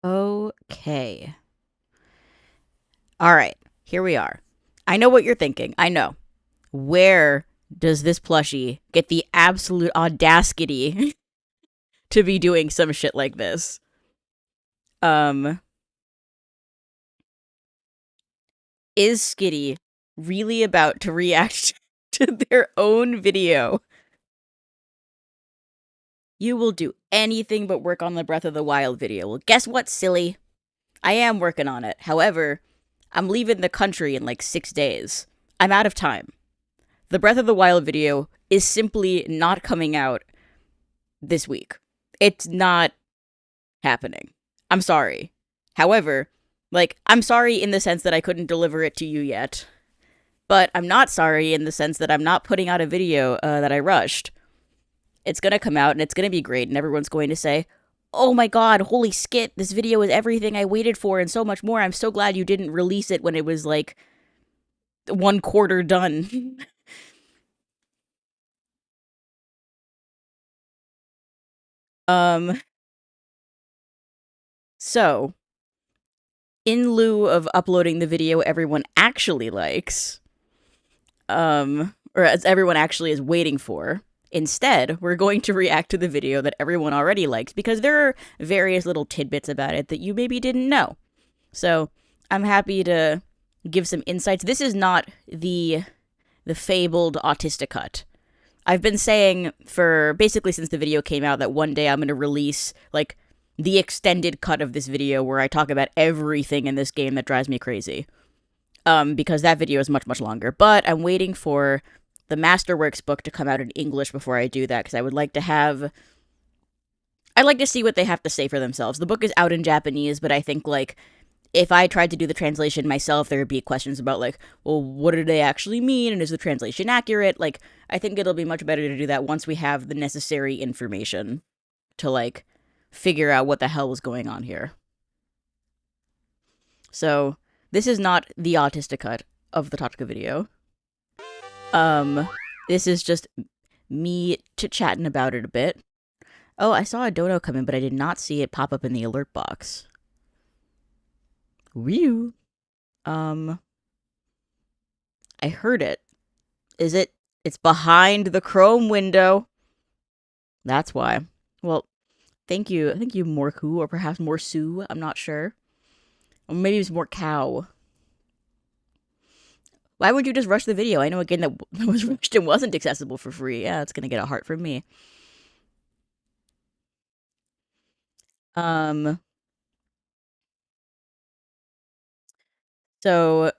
Okay. All right. Here we are. I know what you're thinking. I know. Where does this plushie get the absolute audacity to be doing some shit like this? Um, is Skitty really about to react to their own video? You will do anything but work on the Breath of the Wild video. Well, guess what, silly? I am working on it. However, I'm leaving the country in like 6 days. I'm out of time. The Breath of the Wild video is simply not coming out this week. It's not happening. I'm sorry. However, I'm sorry in the sense that I couldn't deliver it to you yet. But I'm not sorry in the sense that I'm not putting out a video that I rushed. It's going to come out and it's going to be great, and everyone's going to say, oh my god, holy skit, this video is everything I waited for and so much more. I'm so glad you didn't release it when it was like 1/4 done. um, so, in lieu of uploading the video everyone actually likes, or as everyone actually is waiting for, instead, we're going to react to the video that everyone already likes because there are various little tidbits about it that you maybe didn't know. So, I'm happy to give some insights. This is not the fabled Autistica. I've been saying for basically since the video came out that one day I'm going to release like the extended cut of this video where I talk about everything in this game that drives me crazy. Because that video is much, much longer. But I'm waiting for the Masterworks book to come out in English before I do that, because I would like to have... I'd like to see what they have to say for themselves. The book is out in Japanese, but I think, like, if I tried to do the translation myself, there would be questions about, like, well, what do they actually mean, and is the translation accurate? Like, I think it'll be much better to do that once we have the necessary information to, like, figure out what the hell was going on here. So, this is not the Autistica of the Totaka video. This is just me chit-chatting about it a bit. Oh, I saw a dono come in, but I did not see it pop up in the alert box. Whew. I heard it. Is it? It's behind the Chrome window. That's why. Well, thank you, Morku, or perhaps Morsu. I'm not sure. Or maybe it's more cow. Why would you just rush the video? I know a game that was rushed and wasn't accessible for free. Yeah, it's gonna get a heart from me. Um. So,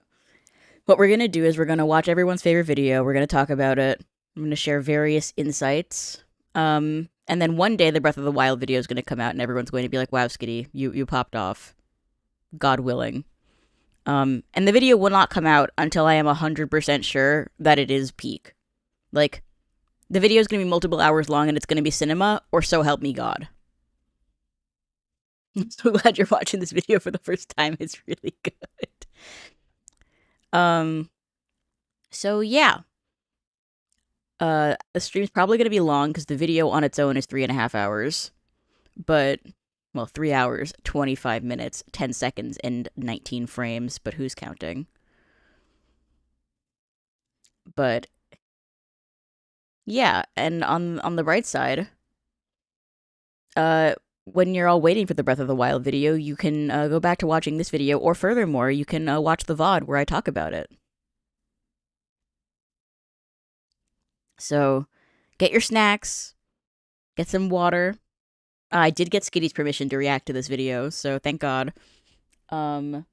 what we're gonna do is we're gonna watch everyone's favorite video. We're gonna talk about it. I'm gonna share various insights. And then one day the Breath of the Wild video is gonna come out, and everyone's going to be like, "Wow, Skitty, you popped off." God willing. And the video will not come out until I am 100% sure that it is peak. Like, the video is going to be multiple hours long and it's going to be cinema, or so help me God. I'm so glad you're watching this video for the first time. It's really good. So yeah. The stream's probably going to be long because the video on its own is 3.5 hours. But, well, 3 hours, 25 minutes, 10 seconds, and 19 frames, but who's counting? But yeah, and on the bright side, when you're all waiting for the Breath of the Wild video, you can go back to watching this video, or furthermore, you can watch the VOD where I talk about it. So, get your snacks, get some water. I did get Skitty's permission to react to this video, so thank God. And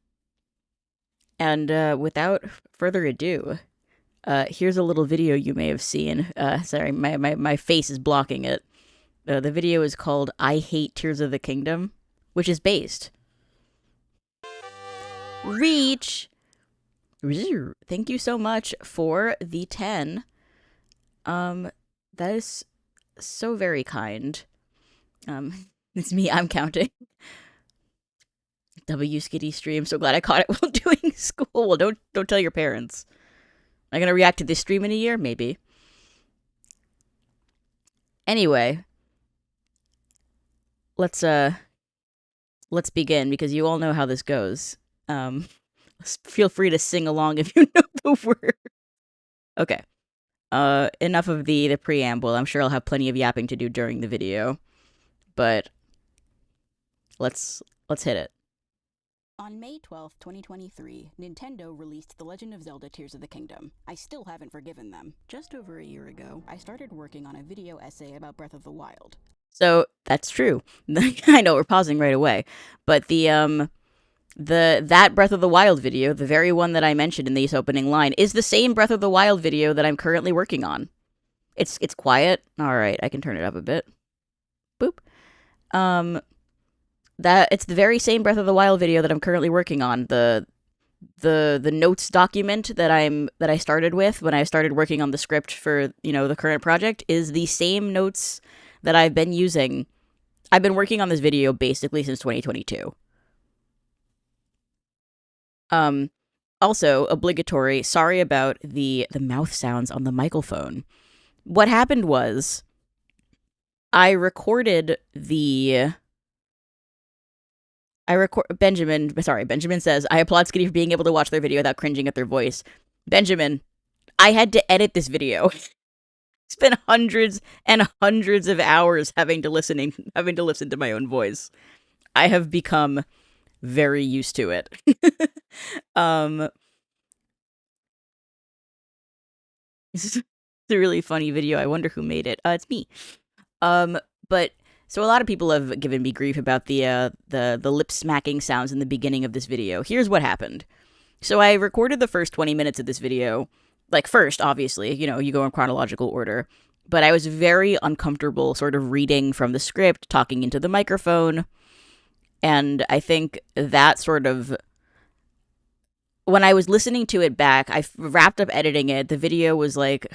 without further ado, here's a little video you may have seen. Sorry, my face is blocking it. The video is called I Hate Tears of the Kingdom, which is based. Reach! Thank you so much for the 10. That is so very kind. It's me, I'm counting. W Skitty stream. So glad I caught it while doing school. Well, don't tell your parents. Am I gonna react to this stream in a year? Maybe. Anyway, let's let's begin, because you all know how this goes. Feel free to sing along if you know the word. Okay. Enough of the preamble. I'm sure I'll have plenty of yapping to do during the video, but let's hit it. On May 12th, 2023, Nintendo released The Legend of Zelda Tears of the Kingdom. I still haven't forgiven them. Just over a year ago, I started working on a video essay about Breath of the Wild. So, that's true. I know we're pausing right away, but that Breath of the Wild video, the very one that I mentioned in this opening line, is the same Breath of the Wild video that I'm currently working on. It's quiet. All right, I can turn it up a bit. Boop. That it's the very same Breath of the Wild video that I'm currently working on. The notes document that I started with when I started working on the script for, the current project is the same notes that I've been using. I've been working on this video basically since 2022. Also, obligatory, sorry about the mouth sounds on the microphone. What happened was, Benjamin says, I applaud Skitty for being able to watch their video without cringing at their voice. Benjamin, I had to edit this video. Spent hundreds and hundreds of hours having to listen to my own voice. I have become very used to it. This is a really funny video. I wonder who made it. It's me. But so a lot of people have given me grief about the lip smacking sounds in the beginning of this video. Here's what happened. So I recorded the first 20 minutes of this video. Like, first, obviously, you go in chronological order. But I was very uncomfortable sort of reading from the script, talking into the microphone. And I think that sort of, when I was listening to it back, I wrapped up editing it. The video was like,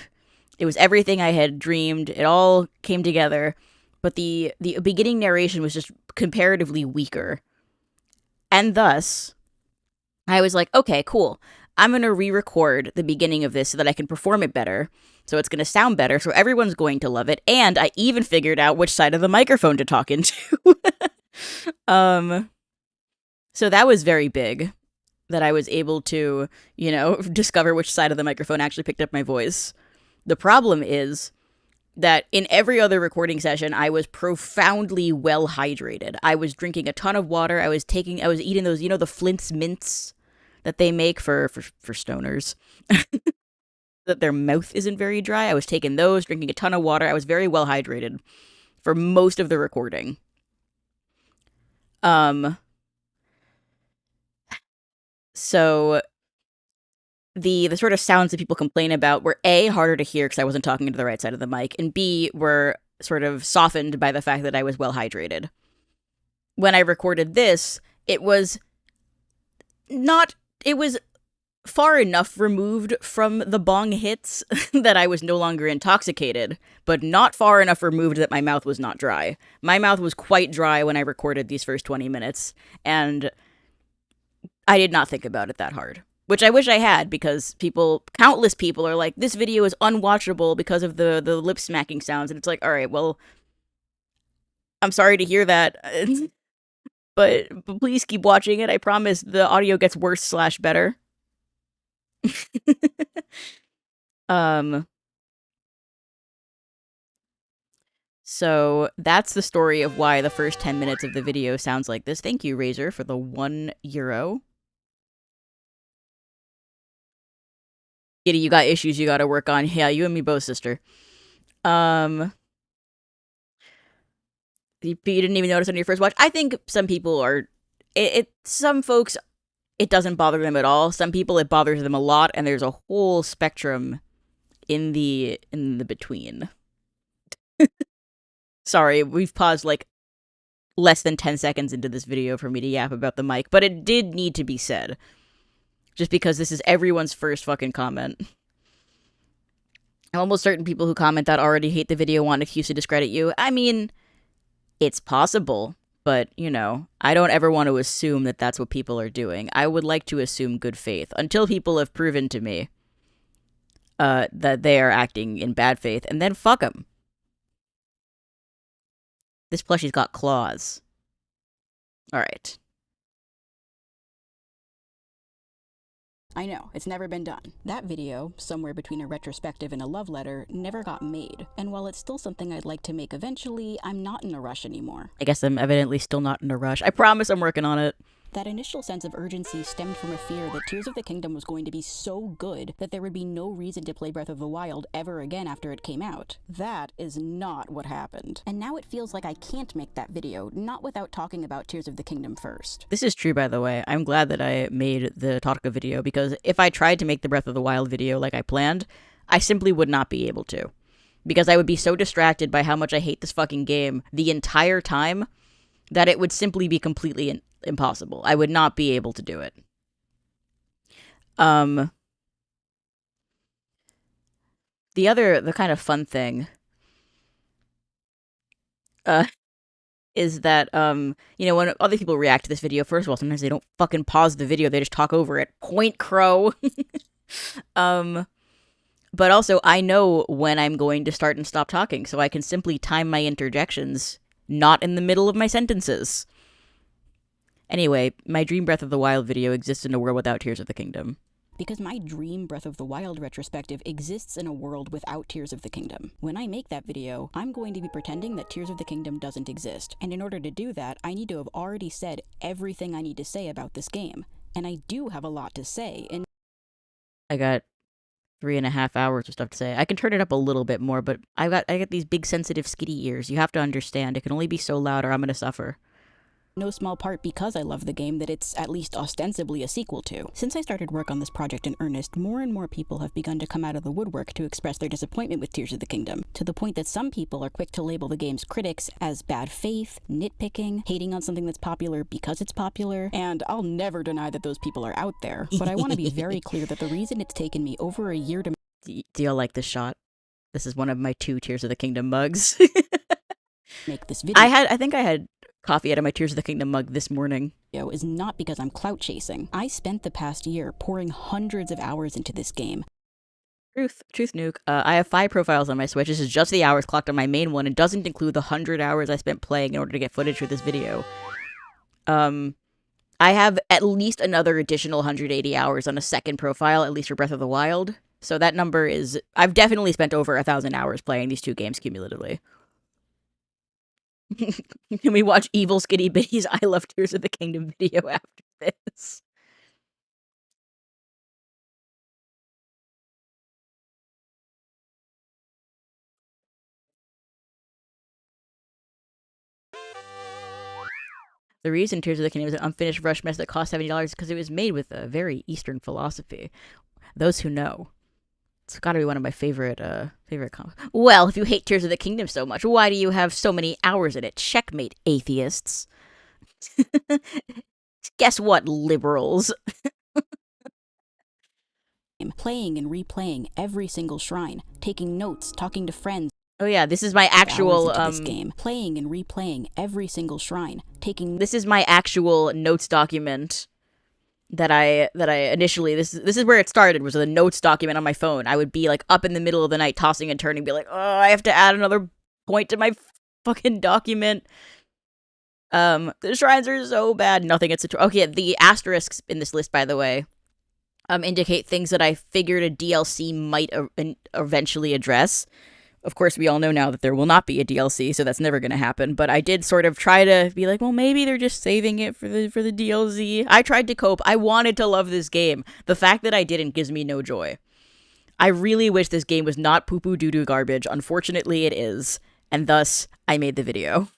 it was everything I had dreamed. It all came together. But the beginning narration was just comparatively weaker. And thus, I was like, okay, cool. I'm going to re-record the beginning of this so that I can perform it better. So it's going to sound better. So everyone's going to love it. And I even figured out which side of the microphone to talk into. So that was very big, that I was able to, discover which side of the microphone actually picked up my voice. The problem is that in every other recording session, I was profoundly well hydrated. I was drinking a ton of water. I was eating those, the Flint's mints that they make for stoners. That their mouth isn't very dry. I was taking those, drinking a ton of water. I was very well hydrated for most of the recording. So the sort of sounds that people complain about were A, harder to hear because I wasn't talking into the right side of the mic, and B, were sort of softened by the fact that I was well hydrated. When I recorded this, it was far enough removed from the bong hits that I was no longer intoxicated, but not far enough removed that my mouth was not dry. My mouth was quite dry when I recorded these first 20 minutes, and I did not think about it that hard. Which I wish I had, because countless people are like, this video is unwatchable because of the lip smacking sounds, and it's like, alright, well, I'm sorry to hear that, but please keep watching it. I promise the audio gets worse / better. So that's the story of why the first 10 minutes of the video sounds like this. Thank you, Razor, for the €1. Giddy, you got issues you gotta work on. Yeah, you and me both, sister. You didn't even notice on your first watch. I think some people are... some folks, it doesn't bother them at all. Some people, it bothers them a lot, and there's a whole spectrum in the between. Sorry, we've paused like less than 10 seconds into this video for me to yap about the mic, but it did need to be said. Just because this is everyone's first fucking comment. I'm almost certain people who comment that already hate the video, want Hughes to discredit you. I mean, it's possible, but, I don't ever want to assume that that's what people are doing. I would like to assume good faith, until people have proven to me that they are acting in bad faith, and then fuck them. This plushie's got claws. Alright. I know, it's never been done. That video, somewhere between a retrospective and a love letter, never got made. And while it's still something I'd like to make eventually, I'm not in a rush anymore. I guess I'm evidently still not in a rush. I promise I'm working on it. That initial sense of urgency stemmed from a fear that Tears of the Kingdom was going to be so good that there would be no reason to play Breath of the Wild ever again after it came out. That is not what happened. And now it feels like I can't make that video, not without talking about Tears of the Kingdom first. This is true, by the way. I'm glad that I made the Totaka video, because if I tried to make the Breath of the Wild video like I planned, I simply would not be able to. Because I would be so distracted by how much I hate this fucking game the entire time that it would simply be completely impossible. I would not be able to do it. The kind of fun thing is that, when other people react to this video, first of all, sometimes they don't fucking pause the video, they just talk over it. Point crow. But also, I know when I'm going to start and stop talking, so I can simply time my interjections not in the middle of my sentences. Anyway, my dream Breath of the Wild video exists in a world without Tears of the Kingdom. Because my dream Breath of the Wild retrospective exists in a world without Tears of the Kingdom. When I make that video, I'm going to be pretending that Tears of the Kingdom doesn't exist. And in order to do that, I need to have already said everything I need to say about this game. And I do have a lot to say, and I got 3.5 hours of stuff to say. I can turn it up a little bit more, but I got these big sensitive skitty ears. You have to understand, it can only be so loud or I'm gonna suffer. no small part because I love the game that it's at least ostensibly a sequel to. Since I started work on this project in earnest, more and more people have begun to come out of the woodwork to express their disappointment with Tears of the Kingdom, to the point that some people are quick to label the game's critics as bad faith, nitpicking, hating on something that's popular because it's popular, and I'll never deny that those people are out there, but I want to be very clear that the reason it's taken me over a year to Do y'all like this shot? This is one of my 2 Tears of the Kingdom mugs. make this video I think I had coffee out of my Tears of the Kingdom mug this morning. is not because I'm clout chasing. I spent the past year pouring hundreds of hours into this game. Truth nuke. I have 5 profiles on my Switch. This is just the hours clocked on my main one. It doesn't include the 100 hours I spent playing in order to get footage for this video. I have at least another additional 180 hours on a second profile, at least for Breath of the Wild. So that number is... I've definitely spent over 1,000 hours playing these 2 games cumulatively. Can we watch Evil Skitty Bitty's I Love Tears of the Kingdom video after this? The reason Tears of the Kingdom is an unfinished rush mess that cost $70 is because it was made with a very Eastern philosophy. Those who know. It's got to be one of my favorite Well, if you hate Tears of the Kingdom so much, why do you have so many hours in it? Checkmate, atheists. Guess what, liberals? Playing and replaying every single shrine, taking notes, talking to friends. Oh yeah, this is my actual this game, playing and replaying every single shrine, taking. This is my actual notes document that I initially this is where it started, was a notes document on my phone. I would be like up in the middle of the night tossing and turning, be like, oh, I have to add another point to my fucking document. The shrines are so bad. Nothing gets to okay. The asterisks in this list, by the way, indicate things that I figured a DLC might eventually address. Of course, we all know now that there will not be a DLC, so that's never going to happen. But I did sort of try to be like, well, maybe they're just saving it for the DLC. I tried to cope. I wanted to love this game. The fact that I didn't gives me no joy. I really wish this game was not poo-poo doo-doo garbage. Unfortunately, it is. And thus, I made the video.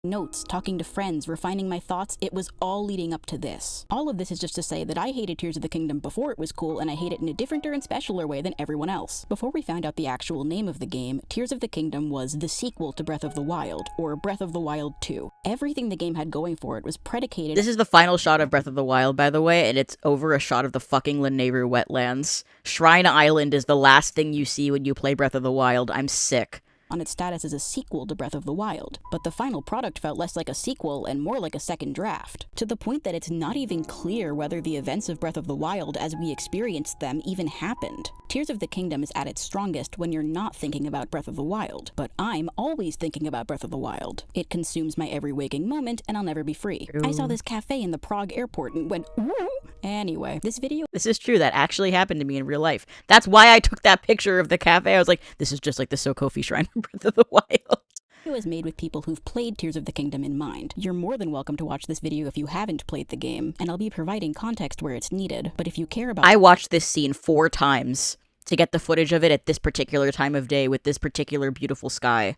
Notes, talking to friends, refining my thoughts, it was all leading up to this. All of this is just to say that I hated Tears of the Kingdom before it was cool, and I hate it in a differenter and specialer way than everyone else. Before we found out the actual name of the game, Tears of the Kingdom was the sequel to Breath of the Wild, or Breath of the Wild 2. Everything the game had going for it was predicated... This is the final shot of Breath of the Wild, by the way, and it's over a shot of the fucking Lanayru wetlands. Shrine Island is the last thing you see when you play Breath of the Wild. I'm sick. on its status as a sequel to Breath of the Wild, but the final product felt less like a sequel and more like a second draft, to the point that it's not even clear whether the events of Breath of the Wild as we experienced them even happened. Tears of the Kingdom is at its strongest when you're not thinking about Breath of the Wild, but I'm always thinking about Breath of the Wild. It consumes my every waking moment, and I'll never be free. I saw this cafe in the Prague airport and went, ooh. Anyway, this is true. That actually happened to me in real life. That's why I took that picture of the cafe. I was like, this is just like the Sokofi Shrine from Breath of the Wild. It was made with people who've played Tears of the Kingdom in mind. You're more than welcome to watch this video if you haven't played the game, and I'll be providing context where it's needed. But if you care about— I watched this scene 4 times to get the footage of it at this particular time of day with this particular beautiful sky.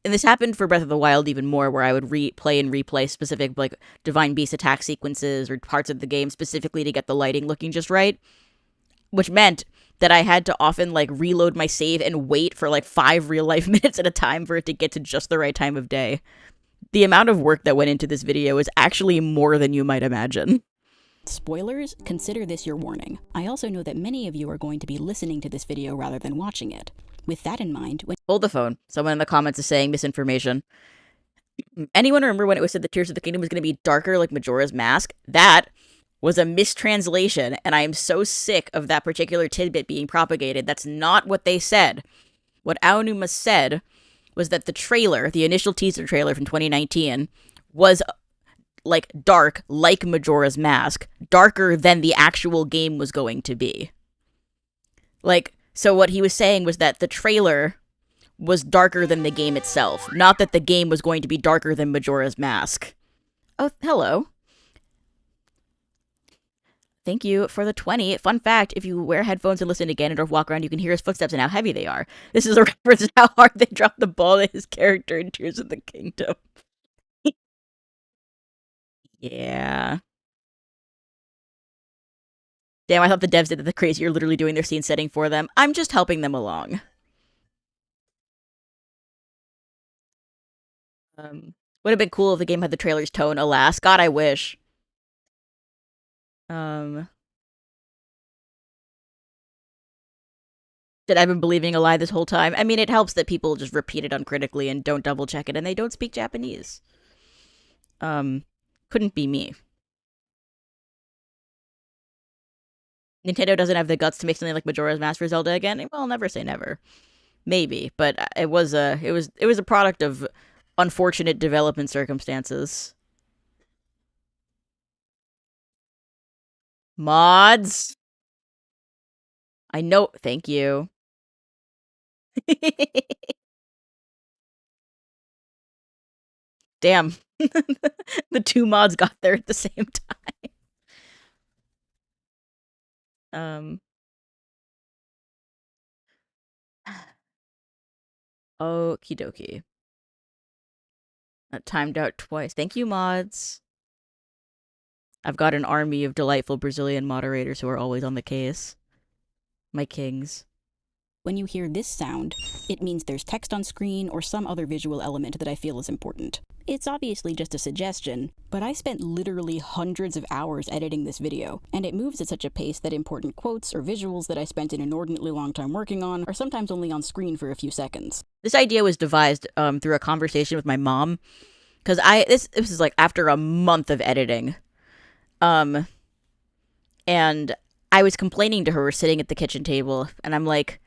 And this happened for Breath of the Wild even more, where I would replay and replay specific, like, Divine Beast attack sequences or parts of the game specifically to get the lighting looking just right. Which meant that I had to often, like, reload my save and wait for, like, 5 real-life minutes at a time for it to get to just the right time of day. The amount of work that went into this video is actually more than you might imagine. Spoilers, consider this your warning. I also know that many of you are going to be listening to this video rather than watching it. With that in mind, Hold the phone. Someone in the comments is saying misinformation. Anyone remember when it was said that Tears of the Kingdom was going to be darker like Majora's Mask? That was a mistranslation, and I am so sick of that particular tidbit being propagated. That's not what they said. What Aonuma said was that the trailer, the initial teaser trailer from 2019, was like dark, like Majora's Mask, darker than the actual game was going to be. Like, so what he was saying was that the trailer was darker than the game itself, not that the game was going to be darker than Majora's Mask. Oh, hello. Thank you for the 20. Fun fact, if you wear headphones and listen to Ganondorf walk around, you can hear his footsteps and how heavy they are. This is a reference to how hard they dropped the ball to his character in Tears of the Kingdom. Yeah. Damn, I thought the devs did the crazy. You're literally doing their scene setting for them. I'm just helping them along. Would have been cool if the game had the trailer's tone, alas. God, I wish. That I've been believing a lie this whole time. I mean, it helps that people just repeat it uncritically and don't double check it, and they don't speak Japanese. Couldn't be me. Nintendo doesn't have the guts to make something like Majora's Mask for Zelda again. Well, never say never. Maybe, but it was a product of unfortunate development circumstances. Mods. I know. Thank you. Damn. The 2 mods got there at the same time. Okie dokie. That timed out twice. Thank you, mods. I've got an army of delightful Brazilian moderators who are always on the case. My kings. When you hear this sound, it means there's text on screen or some other visual element that I feel is important. It's obviously just a suggestion, but I spent literally hundreds of hours editing this video, and it moves at such a pace that important quotes or visuals that I spent an inordinately long time working on are sometimes only on screen for a few seconds. This idea was devised through a conversation with my mom, because this is like after a month of editing. And I was complaining to her sitting at the kitchen table, and I'm like,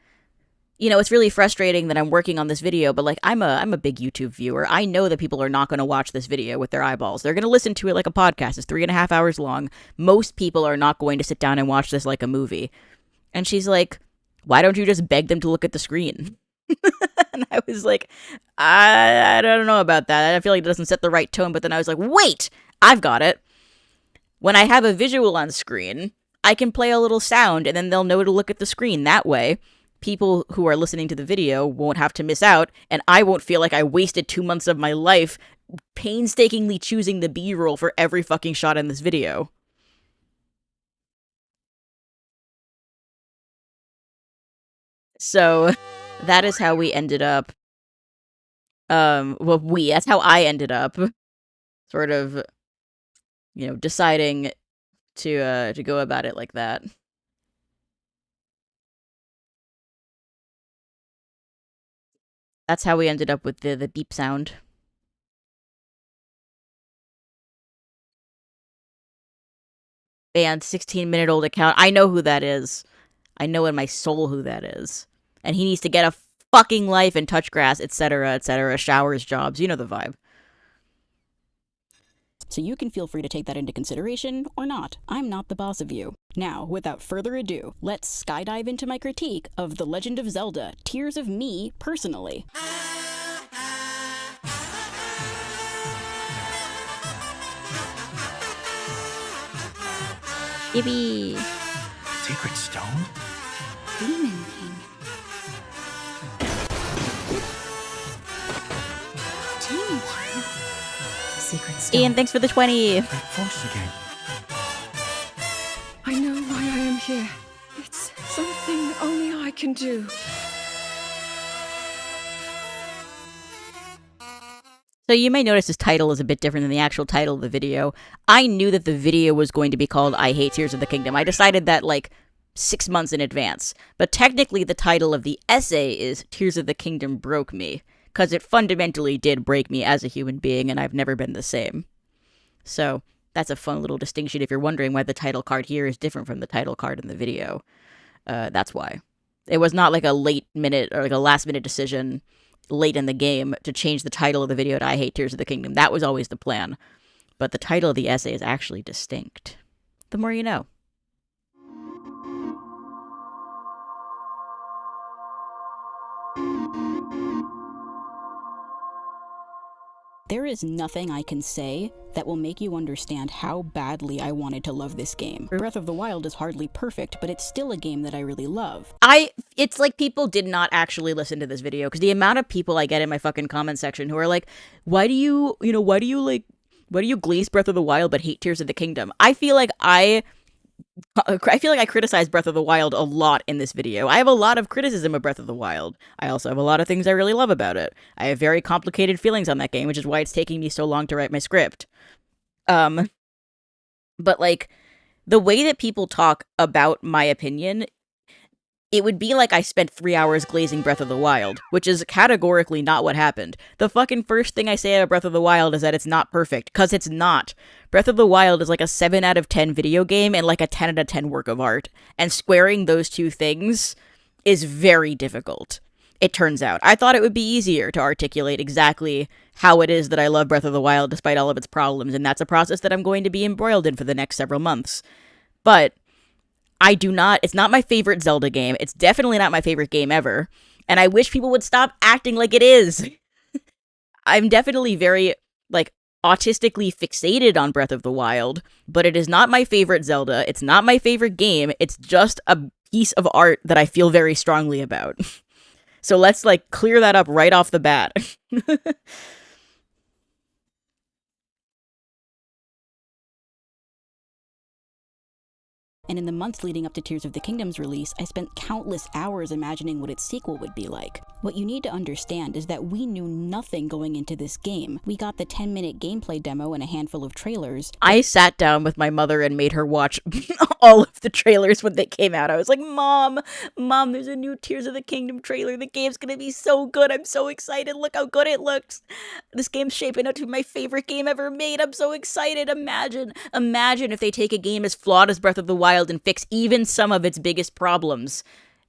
you know, it's really frustrating that I'm working on this video, but like I'm a big YouTube viewer. I know that people are not going to watch this video with their eyeballs. They're going to listen to it like a podcast. It's 3.5 hours long. Most people are not going to sit down and watch this like a movie. And she's like, why don't you just beg them to look at the screen? And I was like, I don't know about that. I feel like it doesn't set the right tone. But then I was like, wait, I've got it. When I have a visual on screen, I can play a little sound and then they'll know to look at the screen. That way, people who are listening to the video won't have to miss out, and I won't feel like I wasted 2 months of my life painstakingly choosing the B-roll for every fucking shot in this video. So, that is how we ended up. That's how I ended up sort of, you know, deciding to go about it like that. That's how we ended up with the beep sound. And 16-minute-old account. I know who that is. I know in my soul who that is. And he needs to get a fucking life and touch grass, etc., etc., showers, jobs. You know the vibe. So you can feel free to take that into consideration or not. I'm not the boss of you. Now, without further ado, let's skydive into my critique of The Legend of Zelda: Tears of Me personally. Yippee! Secret stone? Demon King. Demon King? Secret stone. Ian, thanks for the 20. That voice again. I know why I am here. It's something only I can do. So you may notice his title is a bit different than the actual title of the video. I knew that the video was going to be called I Hate Tears of the Kingdom. I decided that like 6 months in advance. But technically the title of the essay is Tears of the Kingdom Broke Me, because it fundamentally did break me as a human being, and I've never been the same. So that's a fun little distinction if you're wondering why the title card here is different from the title card in the video. That's why. It was not like a late minute or like a last minute decision late in the game to change the title of the video to I Hate Tears of the Kingdom. That was always the plan. But the title of the essay is actually distinct. The more you know. There is nothing I can say that will make you understand how badly I wanted to love this game. Breath of the Wild is hardly perfect, but it's still a game that I really love. It's like people did not actually listen to this video, because the amount of people I get in my fucking comment section who are like, why do you glaze Breath of the Wild but hate Tears of the Kingdom? I feel like I criticize Breath of the Wild a lot in this video. I have a lot of criticism of Breath of the Wild. I also have a lot of things I really love about it. I have very complicated feelings on that game, which is why it's taking me so long to write my script. But like, the way that people talk about my opinion, it would be like I spent 3 hours glazing Breath of the Wild, which is categorically not what happened. The fucking first thing I say about Breath of the Wild is that it's not perfect, because it's not. Breath of the Wild is like a 7 out of 10 video game and like a 10 out of 10 work of art. And squaring those two things is very difficult, it turns out. I thought it would be easier to articulate exactly how it is that I love Breath of the Wild despite all of its problems, and that's a process that I'm going to be embroiled in for the next several months. But it's not my favorite Zelda game. It's definitely not my favorite game ever. And I wish people would stop acting like it is. I'm definitely very, like, autistically fixated on Breath of the Wild, but it is not my favorite Zelda. It's not my favorite game. It's just a piece of art that I feel very strongly about. So let's, like, clear that up right off the bat. And in the months leading up to Tears of the Kingdom's release, I spent countless hours imagining what its sequel would be like. What you need to understand is that we knew nothing going into this game. We got the 10-minute gameplay demo and a handful of trailers. I sat down with my mother and made her watch all of the trailers when they came out. I was like, Mom, there's a new Tears of the Kingdom trailer. The game's gonna be so good. I'm so excited. Look how good it looks. This game's shaping up to be my favorite game ever made. I'm so excited. Imagine if they take a game as flawed as Breath of the Wild and fix even some of its biggest problems.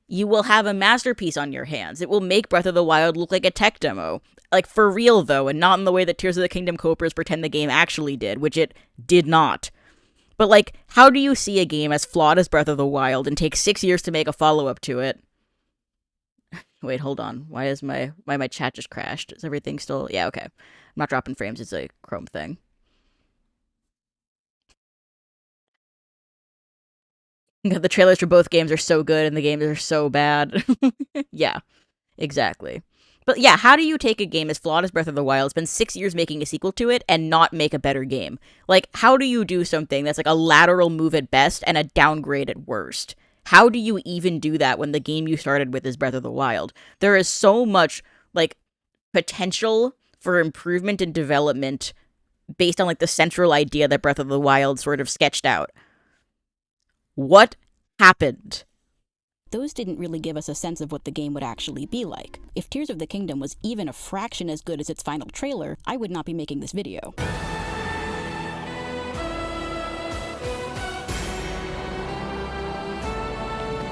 You will have a masterpiece on your hands. It will make Breath of the Wild look like a tech demo. Like, for real, though, and not in the way that Tears of the Kingdom copers pretend the game actually did, which it did not. But, like, how do you see a game as flawed as Breath of the Wild and take 6 years to make a follow-up to it? Wait, hold on. Why my chat just crashed? Is everything still... Yeah, okay. I'm not dropping frames. It's a Chrome thing. The trailers for both games are so good and the games are so bad. Yeah, exactly. But yeah, how do you take a game as flawed as Breath of the Wild, spend 6 years making a sequel to it, and not make a better game? Like, how do you do something that's like a lateral move at best and a downgrade at worst? How do you even do that when the game you started with is Breath of the Wild? There is so much, like, potential for improvement and development based on, like, the central idea that Breath of the Wild sort of sketched out. What happened? those didn't really give us a sense of what the game would actually be like. If Tears of the Kingdom was even a fraction as good as its final trailer, I would not be making this video.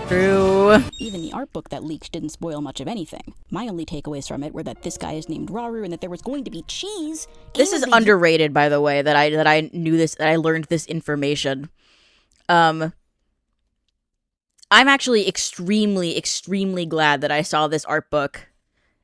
True. Even the art book that leaked didn't spoil much of anything. My only takeaways from it were that this guy is named Rauru and that there was going to be cheese. This is underrated, by the way, that I knew this, that I learned this information. I'm actually extremely, extremely glad that I saw this art book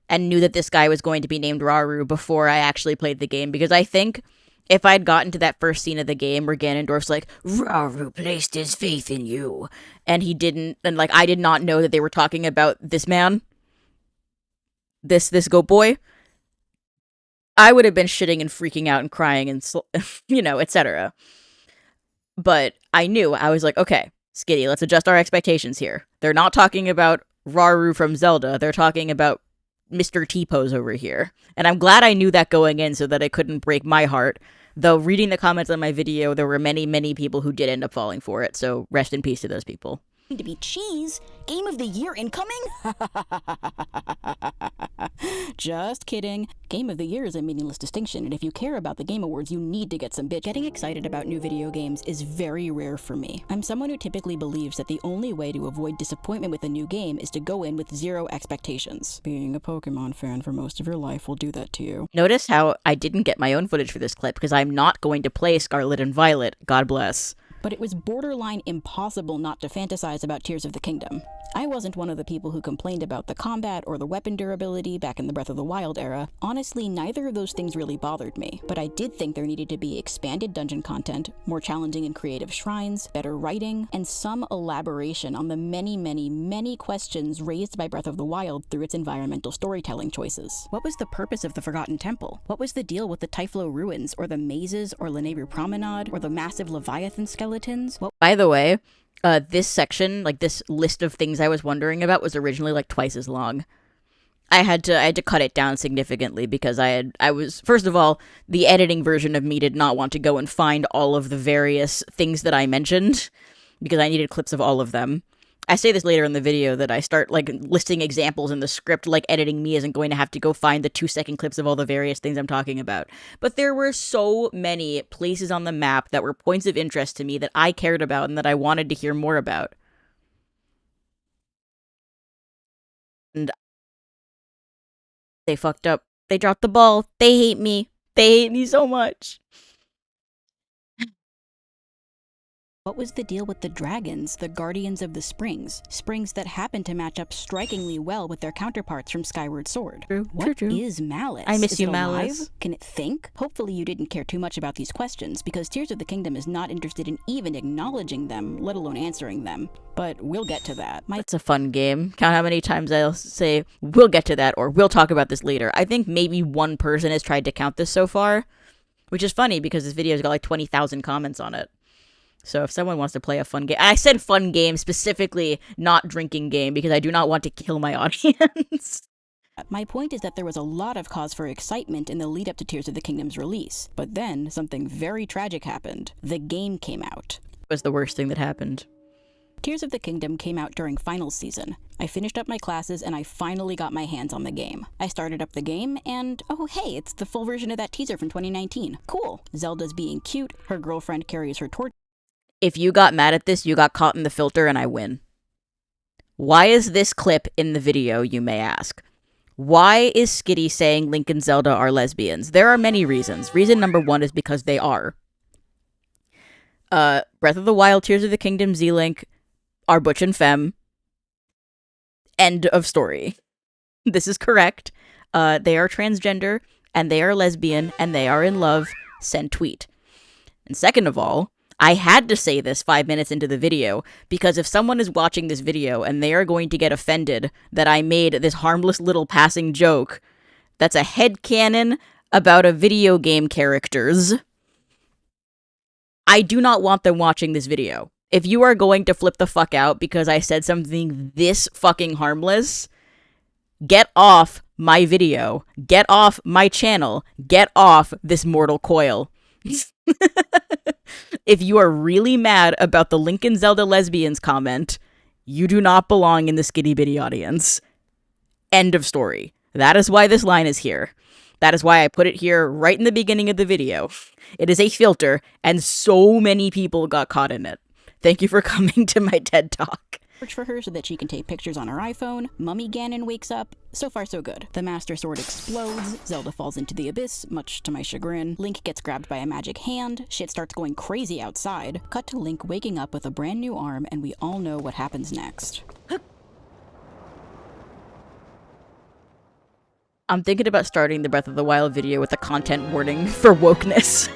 and knew that this guy was going to be named Rauru before I actually played the game, because I think if I'd gotten to that first scene of the game where Ganondorf's like, Rauru placed his faith in you, and he didn't, and like I did not know that they were talking about this man, this goat boy, I would have been shitting and freaking out and crying and, you know, etc. But I knew, I was like, okay, Skitty, let's adjust our expectations here. They're not talking about Rauru from Zelda, they're talking about Mr. T-Pose over here. And I'm glad I knew that going in so that it couldn't break my heart. Though reading the comments on my video, there were many, many people who did end up falling for it, so rest in peace to those people. To be cheese? Game of the Year incoming? Just kidding. Game of the Year is a meaningless distinction, and if you care about the Game Awards, you need to get some bitch. Getting excited about new video games is very rare for me. I'm someone who typically believes that the only way to avoid disappointment with a new game is to go in with zero expectations. Being a Pokemon fan for most of your life will do that to you. Notice how I didn't get my own footage for this clip, because I'm not going to play Scarlet and Violet, God bless. But it was borderline impossible not to fantasize about Tears of the Kingdom. I wasn't one of the people who complained about the combat or the weapon durability back in the Breath of the Wild era. Honestly, neither of those things really bothered me, but I did think there needed to be expanded dungeon content, more challenging and creative shrines, better writing, and some elaboration on the many, many, many questions raised by Breath of the Wild through its environmental storytelling choices. What was the purpose of the Forgotten Temple? What was the deal with the Typhlo ruins, or the mazes, or Lanayru Promenade, or the massive Leviathan skeletons? By the way, this section, like this list of things I was wondering about, was originally like twice as long. I had to cut it down significantly because I was, first of all, the editing version of me did not want to go and find all of the various things that I mentioned because I needed clips of all of them. I say this later in the video that I start like listing examples in the script, like editing me isn't going to have to go find the 2-second clips of all the various things I'm talking about. But there were so many places on the map that were points of interest to me that I cared about and that I wanted to hear more about. And they fucked up. They dropped the ball. They hate me. They hate me so much. What was the deal with the dragons, the Guardians of the Springs? Springs that happen to match up strikingly well with their counterparts from Skyward Sword. What is Malice? I miss is you, it Malice. Alive? Can it think? Hopefully you didn't care too much about these questions, because Tears of the Kingdom is not interested in even acknowledging them, let alone answering them. But we'll get to that. It's a fun game. Count how many times I'll say, we'll get to that, or we'll talk about this later. I think maybe one person has tried to count this so far, which is funny because this video's got like 20,000 comments on it. So if someone wants to play a fun game, I said fun game, specifically not drinking game, because I do not want to kill my audience. My point is that there was a lot of cause for excitement in the lead up to Tears of the Kingdom's release. But then, something very tragic happened. The game came out. It was the worst thing that happened. Tears of the Kingdom came out during finals season. I finished up my classes and I finally got my hands on the game. I started up the game and, oh hey, it's the full version of that teaser from 2019. Cool. Zelda's being cute, her girlfriend carries her torch. If you got mad at this, you got caught in the filter and I win. Why is this clip in the video, you may ask? Why is Skitty saying Link and Zelda are lesbians? There are many reasons. Reason number one is because they are. Breath of the Wild, Tears of the Kingdom, Z-Link are butch and femme. End of story. This is correct. They are transgender, and they are lesbian, and they are in love. Send tweet. And second of all, I had to say this 5 minutes into the video, because if someone is watching this video and they are going to get offended that I made this harmless little passing joke, that's a headcanon about a video game characters. I do not want them watching this video. If you are going to flip the fuck out because I said something this fucking harmless, get off my video. Get off my channel. Get off this mortal coil. If you are really mad about the Link and Zelda lesbians comment, You do not belong in the skitty bitty audience. End of story. That is why this line is here. That is why I put it here right in the beginning of the video. It is a filter, and so many people got caught in it. Thank you for coming to my TED Talk. Search for her so that she can take pictures on her iPhone. Mummy Ganon wakes up. So far, so good. The Master Sword explodes. Zelda falls into the abyss, much to my chagrin. Link gets grabbed by a magic hand. Shit starts going crazy outside. Cut to Link waking up with a brand new arm, and we all know what happens next. I'm thinking about starting the Breath of the Wild video with a content warning for wokeness.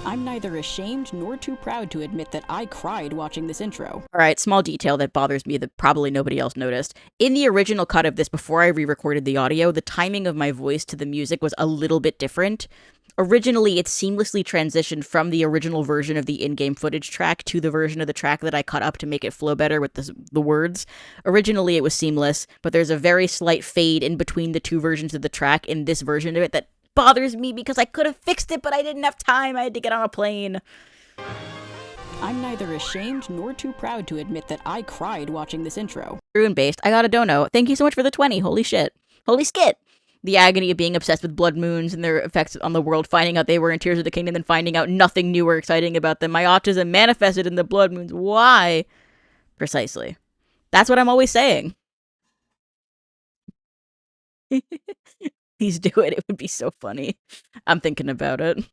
I'm neither ashamed nor too proud to admit that I cried watching this intro. Alright, small detail that bothers me that probably nobody else noticed. In the original cut of this, before I re-recorded the audio, the timing of my voice to the music was a little bit different. Originally, it seamlessly transitioned from the original version of the in-game footage track to the version of the track that I cut up to make it flow better with the words. Originally, it was seamless, but there's a very slight fade in between the two versions of the track in this version of it that bothers me because I could have fixed it, but I didn't have time. I had to get on a plane. I'm neither ashamed nor too proud to admit that I cried watching this intro. True and based. I got a dono. Thank you so much for the 20. Holy shit. Holy skit. The agony of being obsessed with blood moons and their effects on the world, finding out they were in Tears of the Kingdom, then finding out nothing new or exciting about them. My autism manifested in the blood moons. Why? Precisely. That's what I'm always saying. Please do it. It would be so funny. I'm thinking about it.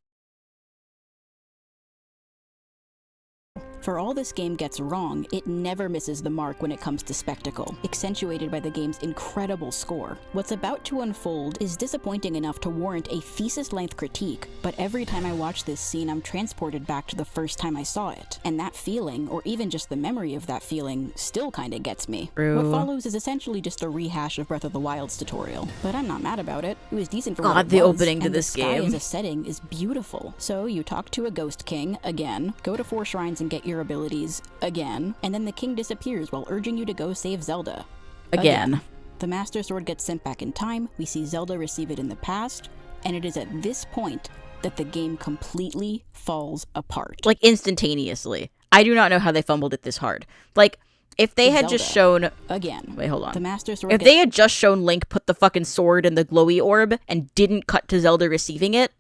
For all this game gets wrong, it never misses the mark when it comes to spectacle, accentuated by the game's incredible score. What's about to unfold is disappointing enough to warrant a thesis-length critique, but every time I watch this scene, I'm transported back to the first time I saw it. And that feeling, or even just the memory of that feeling, still kinda gets me. True. What follows is essentially just a rehash of Breath of the Wild's tutorial, but I'm not mad about it. It was decent for what God, it the was, opening to and this the sky game. as a setting is beautiful. So you talk to a ghost king, again, go to 4 shrines and get your abilities, again, and then the king disappears while urging you to go save Zelda. Again. The Master Sword gets sent back in time, we see Zelda receive it in the past, and it is at this point that the game completely falls apart. Like, instantaneously. I do not know how they fumbled it this hard. Like, if they had just shown... Again. Wait, hold on. The Master Sword If they had just shown Link put the fucking sword in the glowy orb and didn't cut to Zelda receiving it,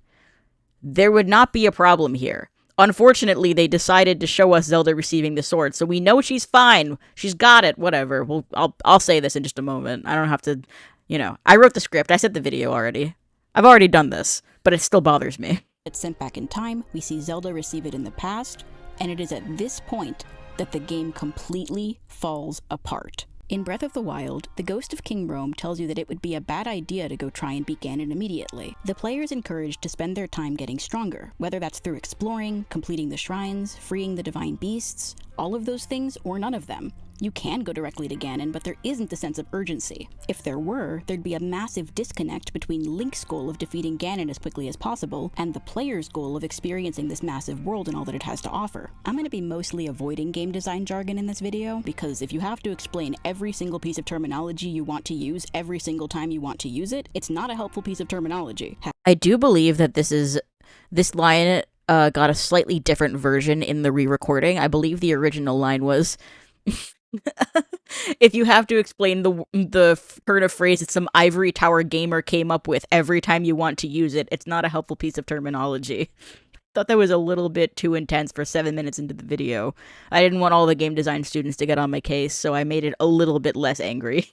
there would not be a problem here. Unfortunately, they decided to show us Zelda receiving the sword, so we know she's fine. She's got it. Whatever. I'll say this in just a moment. I don't have to, I wrote the script. I said the video already. I've already done this, but it still bothers me. It's sent back in time. We see Zelda receive it in the past, and it is at this point that the game completely falls apart. In Breath of the Wild, the ghost of King Rome tells you that it would be a bad idea to go try and beat Ganon immediately. The player is encouraged to spend their time getting stronger, whether that's through exploring, completing the shrines, freeing the divine beasts, all of those things or none of them. You can go directly to Ganon, but there isn't a sense of urgency. If there were, there'd be a massive disconnect between Link's goal of defeating Ganon as quickly as possible, and the player's goal of experiencing this massive world and all that it has to offer. I'm going to be mostly avoiding game design jargon in this video, because if you have to explain every single piece of terminology you want to use every single time you want to use it, it's not a helpful piece of terminology. I do believe that this line got a slightly different version in the re-recording. I believe the original line was... if you have to explain the turn of phrase that some ivory tower gamer came up with every time you want to use it, it's not a helpful piece of terminology. Thought that was a little bit too intense for 7 minutes into the video. I didn't want all the game design students to get on my case, so I made it a little bit less angry.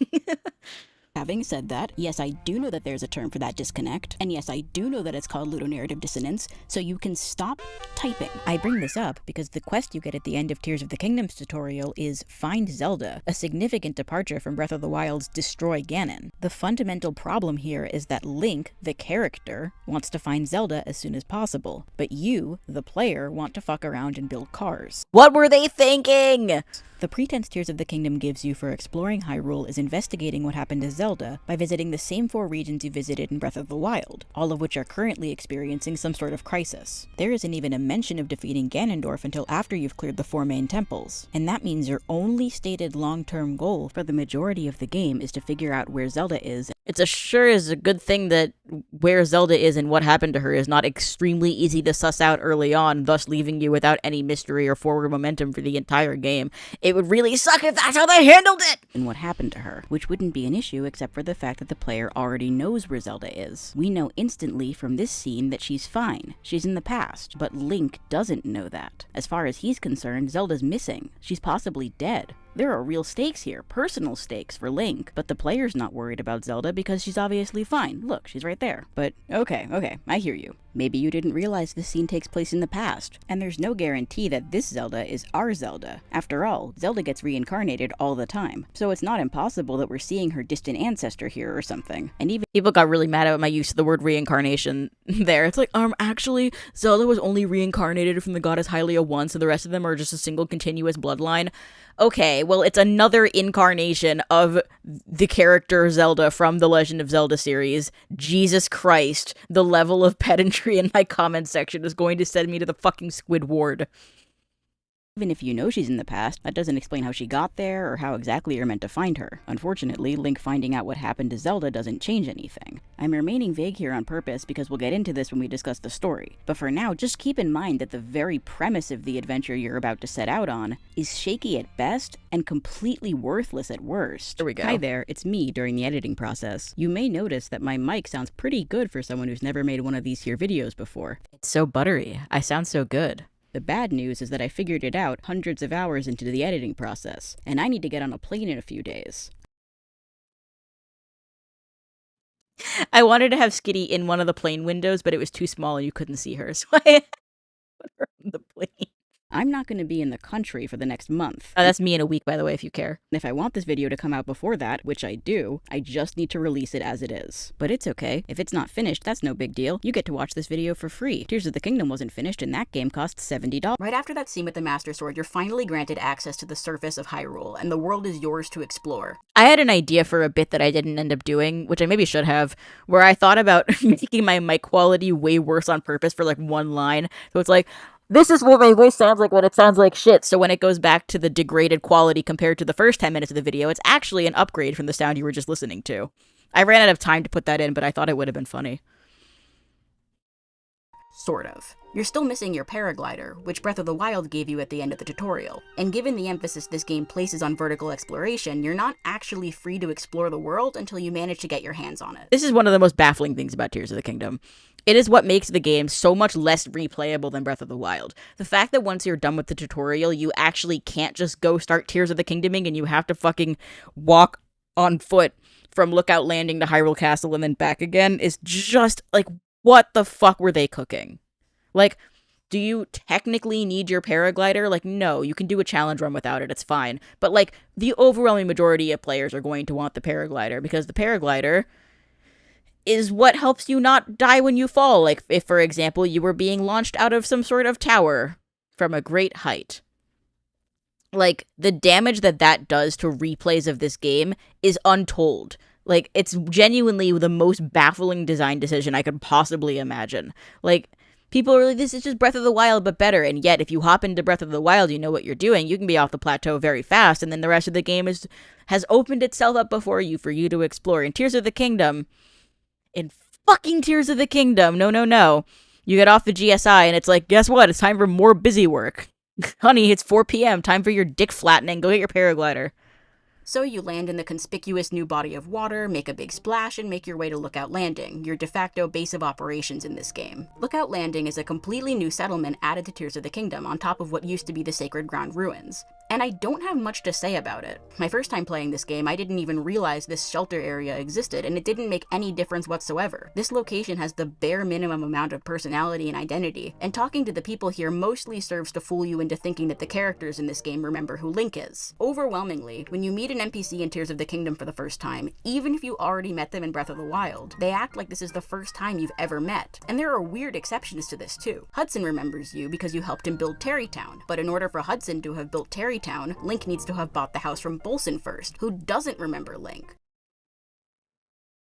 Having said that, yes, I do know that there's a term for that disconnect, and yes, I do know that it's called ludonarrative dissonance, so you can stop typing. I bring this up because the quest you get at the end of Tears of the Kingdom's tutorial is Find Zelda, a significant departure from Breath of the Wild's Destroy Ganon. The fundamental problem here is that Link, the character, wants to find Zelda as soon as possible, but you, the player, want to fuck around and build cars. What were they thinking? The pretense Tears of the Kingdom gives you for exploring Hyrule is investigating what happened to Zelda by visiting the same 4 regions you visited in Breath of the Wild, all of which are currently experiencing some sort of crisis. There isn't even a mention of defeating Ganondorf until after you've cleared the 4 main temples, and that means your only stated long-term goal for the majority of the game is to figure out where Zelda is. It's sure is a good thing that where Zelda is and what happened to her is not extremely easy to suss out early on, thus leaving you without any mystery or forward momentum for the entire game. It It would really suck if that's how they handled it! And what happened to her, which wouldn't be an issue except for the fact that the player already knows where Zelda is. We know instantly from this scene that she's fine. She's in the past, but Link doesn't know that. As far as he's concerned, Zelda's missing. She's possibly dead. There are real stakes here, personal stakes for Link, but the player's not worried about Zelda because she's obviously fine. Look, she's right there. But okay, I hear you. Maybe you didn't realize this scene takes place in the past, and there's no guarantee that this Zelda is our Zelda. After all, Zelda gets reincarnated all the time, so it's not impossible that we're seeing her distant ancestor here or something. And even people got really mad at my use of the word reincarnation there. It's like, actually, Zelda was only reincarnated from the goddess Hylia once, and the rest of them are just a single continuous bloodline. Okay, well, it's another incarnation of the character Zelda from the Legend of Zelda series. Jesus Christ, the level of pedantry in my comment section is going to send me to the fucking Squidward. Even if you know she's in the past, that doesn't explain how she got there or how exactly you're meant to find her. Unfortunately, Link finding out what happened to Zelda doesn't change anything. I'm remaining vague here on purpose because we'll get into this when we discuss the story. But for now, just keep in mind that the very premise of the adventure you're about to set out on is shaky at best and completely worthless at worst. There we go. Hi there, it's me during the editing process. You may notice that my mic sounds pretty good for someone who's never made one of these here videos before. It's so buttery. I sound so good. The bad news is that I figured it out hundreds of hours into the editing process, and I need to get on a plane in a few days. I wanted to have Skitty in one of the plane windows, but it was too small and you couldn't see her, so I put her on the plane. I'm not going to be in the country for the next month. That's me in a week, by the way, if you care. And if I want this video to come out before that, which I do, I just need to release it as it is. But it's okay. If it's not finished, that's no big deal. You get to watch this video for free. Tears of the Kingdom wasn't finished, and that game cost $70. Right after that scene with the Master Sword, you're finally granted access to the surface of Hyrule, and the world is yours to explore. I had an idea for a bit that I didn't end up doing, which I maybe should have, where I thought about making my mic quality way worse on purpose for like one line. So it's like, this is what my voice sounds like when it sounds like shit. So when it goes back to the degraded quality compared to the first 10 minutes of the video, it's actually an upgrade from the sound you were just listening to. I ran out of time to put that in, but I thought it would have been funny. Sort of. You're still missing your paraglider, which Breath of the Wild gave you at the end of the tutorial. And given the emphasis this game places on vertical exploration, you're not actually free to explore the world until you manage to get your hands on it. This is one of the most baffling things about Tears of the Kingdom. It is what makes the game so much less replayable than Breath of the Wild. The fact that once you're done with the tutorial, you actually can't just go start Tears of the Kingdoming and you have to fucking walk on foot from Lookout Landing to Hyrule Castle and then back again is just like, what the fuck were they cooking? Like, do you technically need your paraglider? Like, no, you can do a challenge run without it, it's fine. But, like, the overwhelming majority of players are going to want the paraglider, because the paraglider is what helps you not die when you fall. Like, if, for example, you were being launched out of some sort of tower from a great height. Like, the damage that does to replays of this game is untold. Like, it's genuinely the most baffling design decision I could possibly imagine. Like, people are like, this is just Breath of the Wild, but better. And yet, if you hop into Breath of the Wild, you know what you're doing. You can be off the plateau very fast, and then the rest of the game has opened itself up before you for you to explore. In Tears of the Kingdom, no. You get off the GSI, and it's like, guess what? It's time for more busy work. Honey, it's 4 p.m. Time for your dick flattening. Go get your paraglider. So you land in the conspicuous new body of water, make a big splash, and make your way to Lookout Landing, your de facto base of operations in this game. Lookout Landing is a completely new settlement added to Tears of the Kingdom on top of what used to be the Sacred Ground ruins. And I don't have much to say about it. My first time playing this game, I didn't even realize this shelter area existed, and it didn't make any difference whatsoever. This location has the bare minimum amount of personality and identity, and talking to the people here mostly serves to fool you into thinking that the characters in this game remember who Link is. Overwhelmingly, when you meet an NPC in Tears of the Kingdom for the first time, even if you already met them in Breath of the Wild, they act like this is the first time you've ever met. And there are weird exceptions to this too. Hudson remembers you because you helped him build Terrytown, but in order for Hudson to have built Terrytown, Link needs to have bought the house from Bolson first, who doesn't remember Link.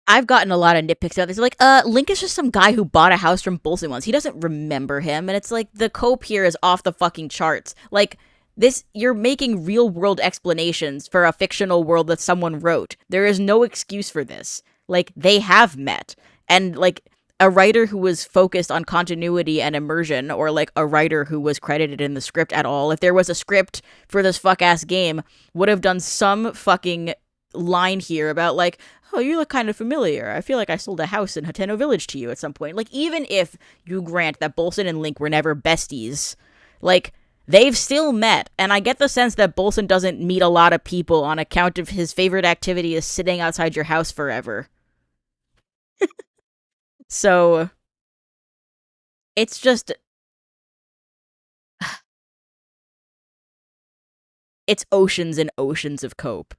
I've gotten a lot of nitpicks about this. Like, Link is just some guy who bought a house from Bolson once. He doesn't remember him, and it's like, the cope here is off the fucking charts. Like, this, you're making real-world explanations for a fictional world that someone wrote. There is no excuse for this. Like, they have met. And, like, a writer who was focused on continuity and immersion, or like a writer who was credited in the script at all, if there was a script for this fuck-ass game, would have done some fucking line here about like, oh, you look kind of familiar. I feel like I sold a house in Hateno Village to you at some point. Like, even if you grant that Bolson and Link were never besties, like, they've still met. And I get the sense that Bolson doesn't meet a lot of people on account of his favorite activity is sitting outside your house forever. So, it's just... it's oceans and oceans of cope.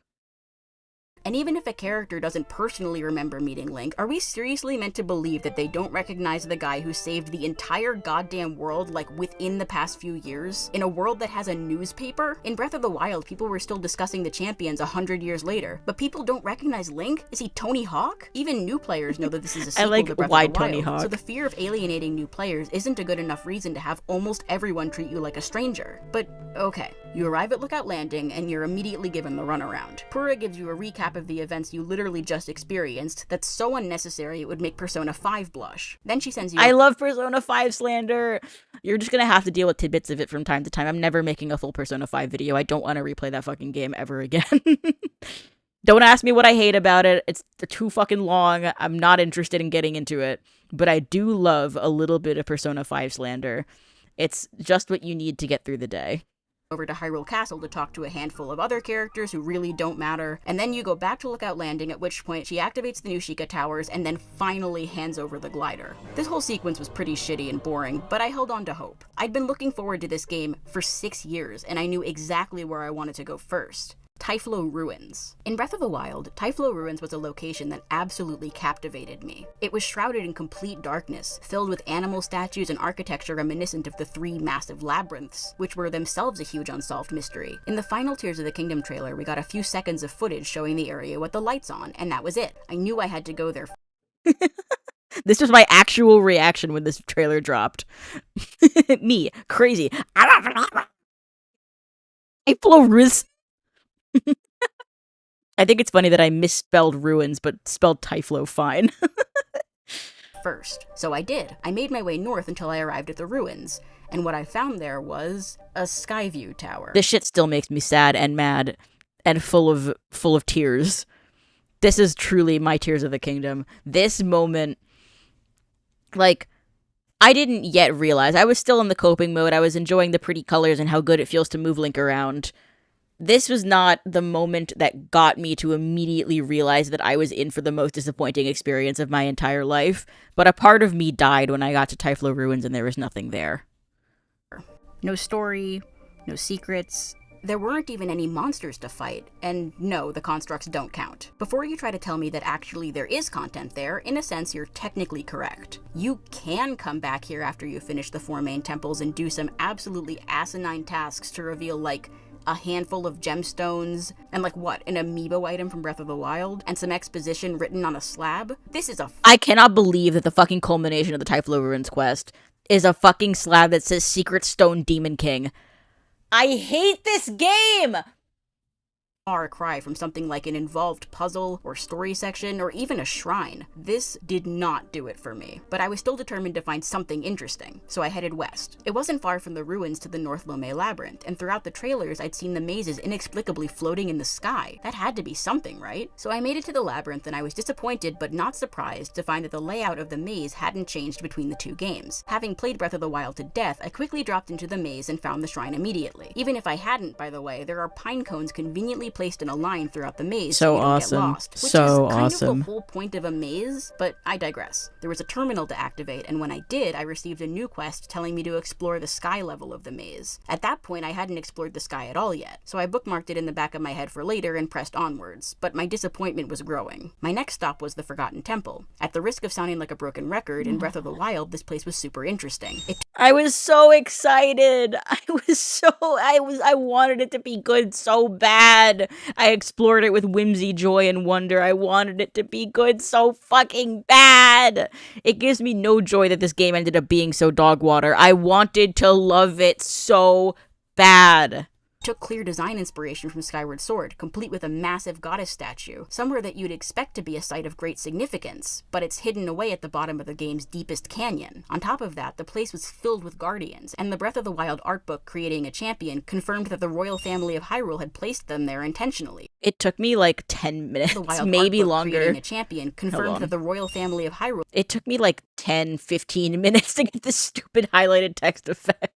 And even if a character doesn't personally remember meeting Link, are we seriously meant to believe that they don't recognize the guy who saved the entire goddamn world, like, within the past few years? In a world that has a newspaper? In Breath of the Wild, people were still discussing the champions 100 years later, but people don't recognize Link? Is he Tony Hawk? Even new players know that this is a sequel to Breath of the Wild. Tony Hawk. So the fear of alienating new players isn't a good enough reason to have almost everyone treat you like a stranger. But, okay. You arrive at Lookout Landing, and you're immediately given the runaround. Purah gives you a recap of the events you literally just experienced that's so unnecessary it would make Persona 5 blush. Then she sends you... I love Persona 5 slander! You're just gonna have to deal with tidbits of it from time to time. I'm never making a full Persona 5 video. I don't want to replay that fucking game ever again. Don't ask me what I hate about it. It's too fucking long. I'm not interested in getting into it. But I do love a little bit of Persona 5 slander. It's just what you need to get through the day. Over to Hyrule Castle to talk to a handful of other characters who really don't matter, and then you go back to Lookout Landing, at which point she activates the new Sheikah Towers and then finally hands over the glider. This whole sequence was pretty shitty and boring, but I held on to hope. I'd been looking forward to this game for 6 years, and I knew exactly where I wanted to go first. Typhlo Ruins. In Breath of the Wild, Typhlo Ruins was a location that absolutely captivated me. It was shrouded in complete darkness, filled with animal statues and architecture reminiscent of the 3 massive labyrinths, which were themselves a huge unsolved mystery. In the final Tears of the Kingdom trailer, we got a few seconds of footage showing the area with the lights on, and that was it. I knew I had to go there. This was my actual reaction when this trailer dropped. Me, crazy. Typhlo Ruins. I think it's funny that I misspelled ruins, but spelled Typhlo fine. First. So I did. I made my way north until I arrived at the ruins, and what I found there was a Skyview Tower. This shit still makes me sad and mad and full of tears. This is truly my Tears of the Kingdom. This moment, like, I didn't yet realize. I was still in the coping mode. I was enjoying the pretty colors and how good it feels to move Link around. This was not the moment that got me to immediately realize that I was in for the most disappointing experience of my entire life, but a part of me died when I got to Typhlo Ruins and there was nothing there. No story, no secrets. There weren't even any monsters to fight, and no, the constructs don't count. Before you try to tell me that actually there is content there, in a sense you're technically correct. You can come back here after you finish the 4 main temples and do some absolutely asinine tasks to reveal, like, a handful of gemstones, and like what, an amiibo item from Breath of the Wild, and some exposition written on a slab? This is I cannot believe that the fucking culmination of the Typhlo Ruins quest is a fucking slab that says Secret Stone Demon King. I hate this game! Far cry from something like an involved puzzle or story section or even a shrine. This did not do it for me, but I was still determined to find something interesting, so I headed west. It wasn't far from the ruins to the North Lomé Labyrinth, and throughout the trailers I'd seen the mazes inexplicably floating in the sky. That had to be something, right? So I made it to the labyrinth and I was disappointed but not surprised to find that the layout of the maze hadn't changed between the 2 games. Having played Breath of the Wild to death, I quickly dropped into the maze and found the shrine immediately. Even if I hadn't, by the way, there are pine cones conveniently placed in a line throughout the maze so you don't get lost, which is kind of the whole point of a maze, but I digress. There was a terminal to activate, and when I did, I received a new quest telling me to explore the sky level of the maze. At that point, I hadn't explored the sky at all yet, so I bookmarked it in the back of my head for later and pressed onwards, but my disappointment was growing. My next stop was the Forgotten Temple. At the risk of sounding like a broken record, in Breath of the Wild, this place was super interesting. I was so excited. I wanted it to be good so bad. I explored it with whimsy, joy, and wonder. I wanted it to be good so fucking bad. It gives me no joy that this game ended up being so dog water. I wanted to love it so bad. took clear design inspiration from Skyward Sword, complete with a massive goddess statue, somewhere that you'd expect to be a site of great significance, but it's hidden away at the bottom of the game's deepest canyon. On top of that, the place was filled with guardians, and the Breath of the Wild art book Creating a Champion confirmed that the royal family of Hyrule had placed them there intentionally. It took me like 10 minutes, The Wild maybe art book longer. Creating a Champion confirmed that the royal family of Hyrule It took me like 10, 15 minutes to get this stupid highlighted text effect.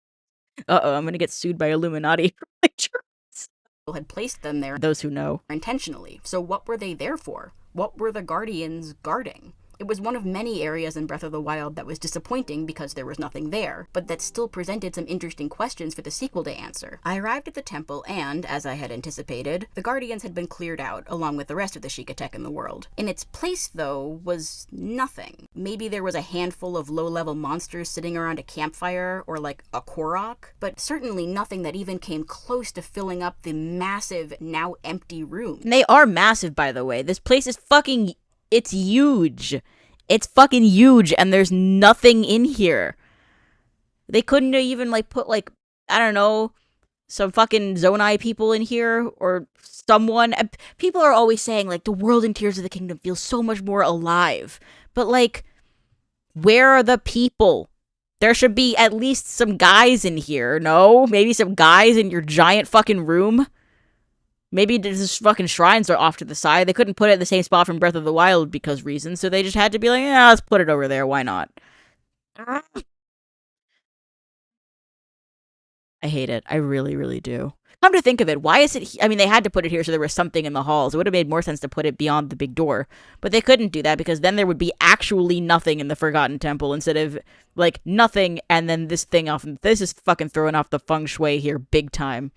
Uh-oh, I'm gonna get sued by Illuminati for plagiarism. had placed them there Those who know. intentionally. So what were they there for? What were the guardians guarding? It was one of many areas in Breath of the Wild that was disappointing because there was nothing there, but that still presented some interesting questions for the sequel to answer. I arrived at the temple and, as I had anticipated, the guardians had been cleared out, along with the rest of the Sheikah tech in the world. In its place, though, was nothing. Maybe there was a handful of low-level monsters sitting around a campfire, or like a Korok, but certainly nothing that even came close to filling up the massive, now empty room. And they are massive, by the way. This place is fucking... It's huge. It's fucking huge, and there's nothing in here. They couldn't even, like, put, like, I don't know, some fucking Zonai people in here, or someone. People are always saying, like, the world in Tears of the Kingdom feels so much more alive. But, like, where are the people? There should be at least some guys in here, no? Maybe some guys in your giant fucking room? Maybe these fucking shrines are off to the side. They couldn't put it in the same spot from Breath of the Wild because reasons, so they just had to be like, yeah, let's put it over there. Why not? I hate it. I really, really do. Come to think of it, why is it... I mean, they had to put it here so there was something in the halls. It would have made more sense to put it beyond the big door. But they couldn't do that because then there would be actually nothing in the Forgotten Temple instead of, like, nothing and then this thing off. This is fucking throwing off the feng shui here big time.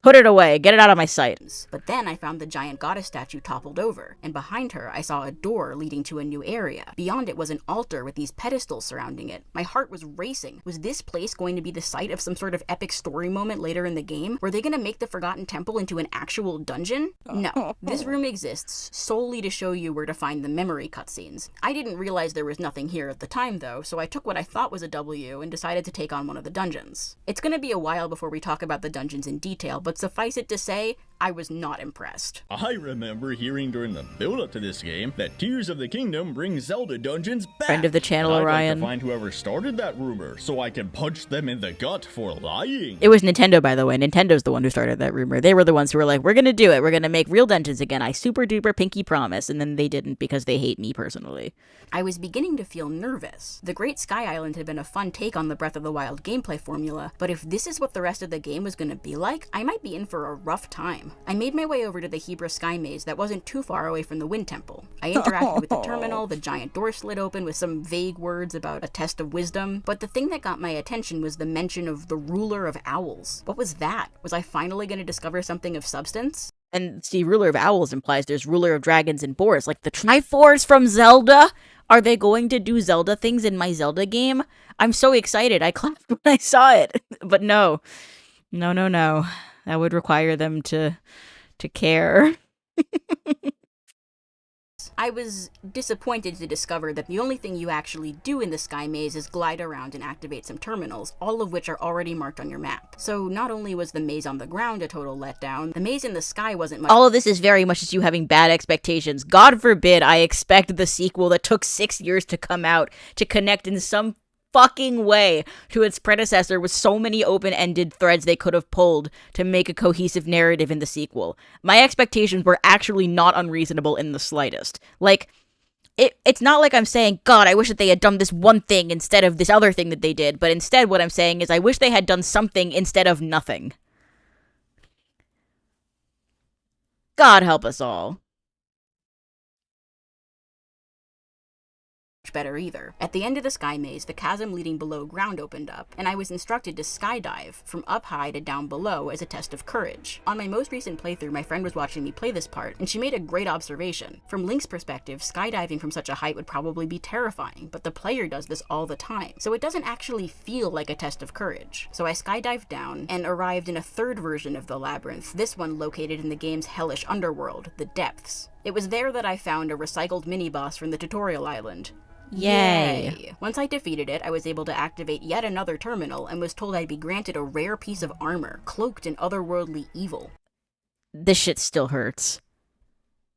Put it away. Get it out of my sight. But then I found the giant goddess statue toppled over, and behind her I saw a door leading to a new area. Beyond it was an altar with these pedestals surrounding it. My heart was racing. Was this place going to be the site of some sort of epic story moment later in the game? Were they going to make the Forgotten Temple into an actual dungeon? No. This room exists solely to show you where to find the memory cutscenes. I didn't realize there was nothing here at the time, though, so I took what I thought was a W and decided to take on one of the dungeons. It's going to be a while before we talk about the dungeons in detail, but suffice it to say, I was not impressed. I remember hearing during the build-up to this game that Tears of the Kingdom brings Zelda dungeons back. Friend of the channel, I'd Orion. like to find whoever started that rumor so I can punch them in the gut for lying. It was Nintendo, by the way. Nintendo's the one who started that rumor. They were the ones who were like, we're gonna do it. We're gonna make real dungeons again. I super duper pinky promise. And then they didn't because they hate me personally. I was beginning to feel nervous. The Great Sky Island had been a fun take on the Breath of the Wild gameplay formula, but if this is what the rest of the game was gonna be like, I might be in for a rough time. I made my way over to the Hebra Sky Maze that wasn't too far away from the Wind Temple. I interacted with the terminal, the giant door slid open with some vague words about a test of wisdom, but the thing that got my attention was the mention of the Ruler of Owls. What was that? Was I finally going to discover something of substance? And see, Ruler of Owls implies there's Ruler of Dragons and Boars, like the Triforce from Zelda. Are they going to do Zelda things in my Zelda game? I'm so excited. I clapped when I saw it. But no. No. That would require them to care. I was disappointed to discover that the only thing you actually do in the Sky Maze is glide around and activate some terminals, all of which are already marked on your map. So not only was the maze on the ground a total letdown, the maze in the sky wasn't much— All of this is very much just you having bad expectations. God forbid I expect the sequel that took 6 years to come out to connect in some fucking way to its predecessor with so many open-ended threads they could have pulled to make a cohesive narrative in the sequel. My expectations were actually not unreasonable in the slightest. Like, it's not like I'm saying, God, I wish that they had done this one thing instead of this other thing that they did, but instead what I'm saying is I wish they had done something instead of nothing. God help us all. better either. At the end of the Sky Maze, the chasm leading below ground opened up, and I was instructed to skydive from up high to down below as a test of courage. On my most recent playthrough, my friend was watching me play this part, and she made a great observation. From Link's perspective, skydiving from such a height would probably be terrifying, but the player does this all the time, so it doesn't actually feel like a test of courage. So I skydived down, and arrived in a third version of the labyrinth, this one located in the game's hellish underworld, the Depths. It was there that I found a recycled mini-boss from the tutorial island. Yay. Once I defeated it, I was able to activate yet another terminal and was told I'd be granted a rare piece of armor, cloaked in otherworldly evil. This shit still hurts.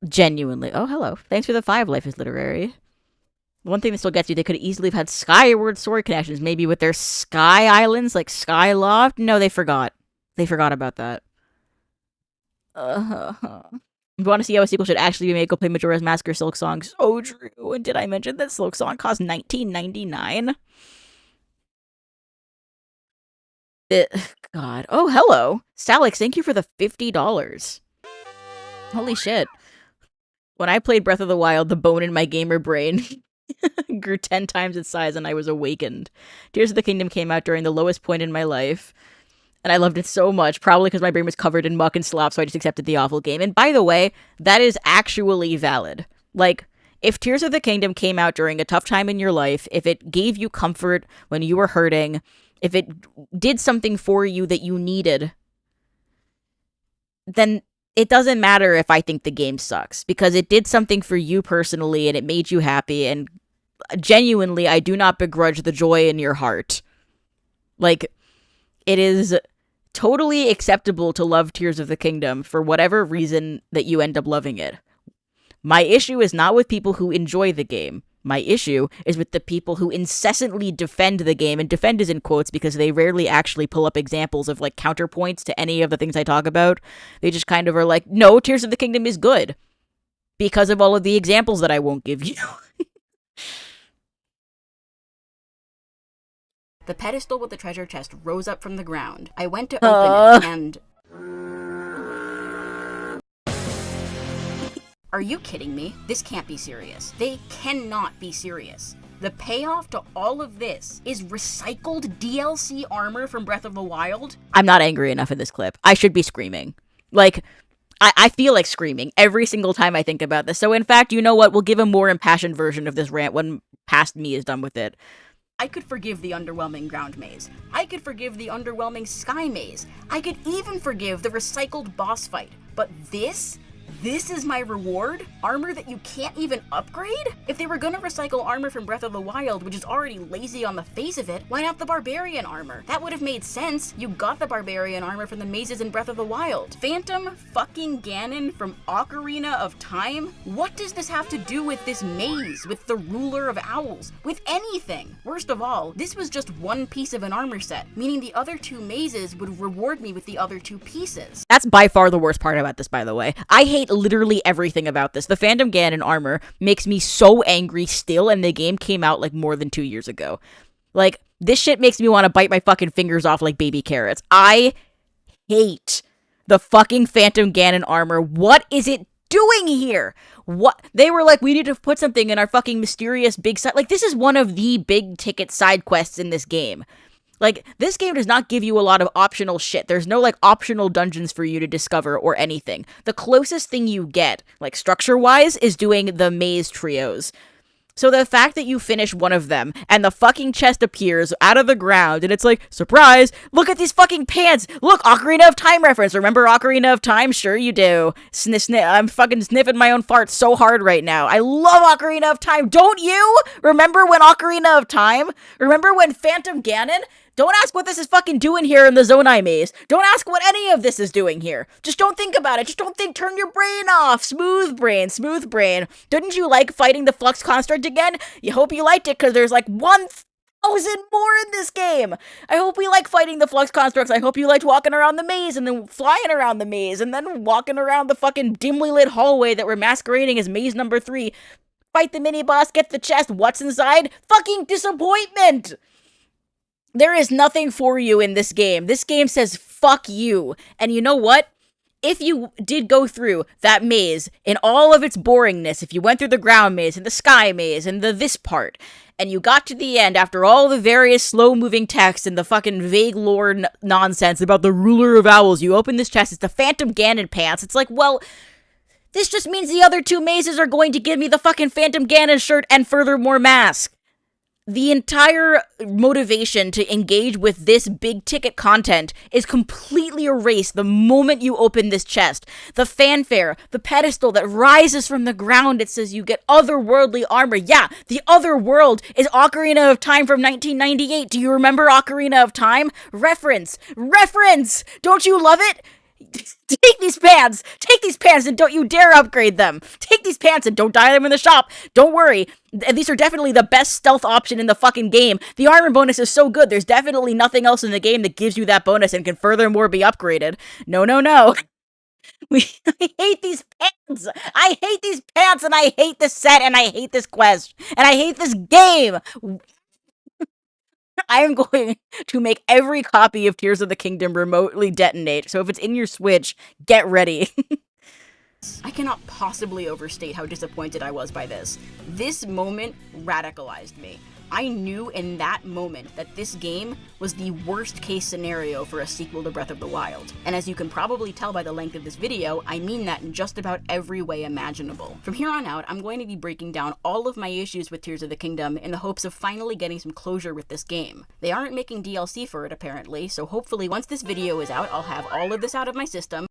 Genuinely. Oh, hello. Thanks for the 5, Life is Literary. One thing that still gets you, they could easily have had Skyward Sword connections, maybe with their Sky Islands, like Skyloft. No, they forgot. They forgot about that. If you want to see how a sequel should actually be made, go play Majora's Mask or Silk Song. So true. And did I mention that Silk Song cost $19.99? God. Oh, hello. Salix, thank you for the $50. Holy shit. When I played Breath of the Wild, the bone in my gamer brain grew 10 times its size and I was awakened. Tears of the Kingdom came out during the lowest point in my life. And I loved it so much, probably because my brain was covered in muck and slop, so I just accepted the awful game. And by the way, that is actually valid. Like, if Tears of the Kingdom came out during a tough time in your life, if it gave you comfort when you were hurting, if it did something for you that you needed, then it doesn't matter if I think the game sucks, because it did something for you personally and it made you happy, and genuinely, I do not begrudge the joy in your heart. Like, it is totally acceptable to love Tears of the Kingdom for whatever reason that you end up loving it. My issue is not with people who enjoy the game. My issue is with the people who incessantly defend the game, and defend is in quotes because they rarely actually pull up examples of, like, counterpoints to any of the things I talk about. They just kind of are like, no, Tears of the Kingdom is good because of all of the examples that I won't give you. The pedestal with the treasure chest rose up from the ground. I went to open it and... Are you kidding me? This can't be serious. They cannot be serious. The payoff to all of this is recycled DLC armor from Breath of the Wild? I'm not angry enough in this clip. I should be screaming. Like, I feel like screaming every single time I think about this. So in fact, you know what? We'll give a more impassioned version of this rant when past me is done with it. I could forgive the underwhelming ground maze. I could forgive the underwhelming sky maze. I could even forgive the recycled boss fight. But this? This is my reward? Armor that you can't even upgrade? If they were gonna recycle armor from Breath of the Wild, which is already lazy on the face of it, why not the Barbarian armor? That would have made sense. You got the Barbarian armor from the mazes in Breath of the Wild. Phantom fucking Ganon from Ocarina of Time? What does this have to do with this maze, with the Ruler of Owls, with anything? Worst of all, this was just one piece of an armor set, meaning the other 2 mazes would reward me with the other 2 pieces. That's by far the worst part about this, by the way. I hate literally everything about this. The Phantom Ganon armor makes me so angry still, and the game came out like more than 2 years ago. Like, this shit makes me want to bite my fucking fingers off like baby carrots. I hate the fucking Phantom Ganon armor. What is it doing here? What? They were like, we need to put something in our fucking mysterious big side. Like, this is one of the big ticket side quests in this game. Like, this game does not give you a lot of optional shit. There's no, like, optional dungeons for you to discover or anything. The closest thing you get, like, structure-wise, is doing the maze trios. So the fact that you finish one of them, and the fucking chest appears out of the ground, and it's like, surprise, look at these fucking pants! Look, Ocarina of Time reference! Remember Ocarina of Time? Sure you do. I'm fucking sniffing my own farts so hard right now. I love Ocarina of Time, don't you? Remember when Ocarina of Time? Remember when Phantom Ganon? Don't ask what this is fucking doing here in the Zonai maze. Don't ask what any of this is doing here. Just don't think about it. Just don't think. Turn your brain off. Smooth brain, smooth brain. Didn't you like fighting the Flux Construct again? You hope you liked it because there's like 1,000 more in this game. I hope we like fighting the Flux Constructs. I hope you liked walking around the maze and then flying around the maze and then walking around the fucking dimly lit hallway that we're masquerading as maze number 3. Fight the mini boss, get the chest. What's inside? Fucking disappointment! There is nothing for you in this game. This game says, fuck you. And you know what? If you did go through that maze in all of its boringness, if you went through the ground maze and the sky maze and the this part, and you got to the end after all the various slow-moving text and the fucking vague lore nonsense about the Ruler of Owls, you open this chest, it's the Phantom Ganon pants. It's like, well, this just means the other 2 mazes are going to give me the fucking Phantom Ganon shirt and furthermore mask. the entire motivation to engage with this big ticket content is completely erased the moment you open this chest. The fanfare, the pedestal that rises from the ground, it says you get otherworldly armor. Yeah, the other world is Ocarina of Time from 1998. Do you remember Ocarina of Time? Reference! Don't you love it? Take these pants, and don't you dare upgrade them. Take these pants and don't dye them in the shop. Don't worry, these are definitely the best stealth option in the fucking game. The armor bonus is so good, there's definitely nothing else in the game that gives you that bonus and can furthermore be upgraded. No. I hate these pants. I hate these pants, and I hate this set, and I hate this quest, and I hate this game. I am going to make every copy of Tears of the Kingdom remotely detonate, so if it's in your Switch, get ready. I cannot possibly overstate how disappointed I was by this. This moment radicalized me. I knew in that moment that this game was the worst case scenario for a sequel to Breath of the Wild. And as you can probably tell by the length of this video, I mean that in just about every way imaginable. From here on out, I'm going to be breaking down all of my issues with Tears of the Kingdom in the hopes of finally getting some closure with this game. They aren't making DLC for it apparently, so hopefully once this video is out, I'll have all of this out of my system.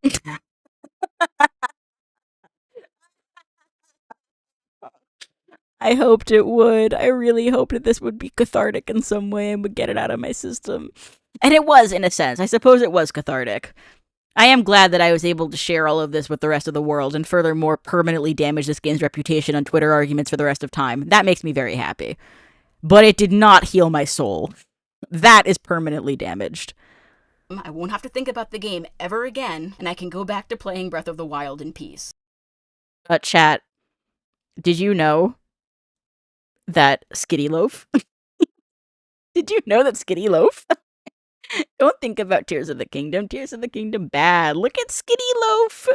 I hoped it would. I really hoped that this would be cathartic in some way and would get it out of my system. And it was, in a sense. I suppose it was cathartic. I am glad that I was able to share all of this with the rest of the world and furthermore permanently damage this game's reputation on Twitter arguments for the rest of time. That makes me very happy. But it did not heal my soul. That is permanently damaged. I won't have to think about the game ever again, and I can go back to playing Breath of the Wild in peace. Chat, did you know that Skitty Loaf? Did you know that Skitty Loaf? Don't think about Tears of the Kingdom. Tears of the Kingdom bad. Look at Skitty Loaf.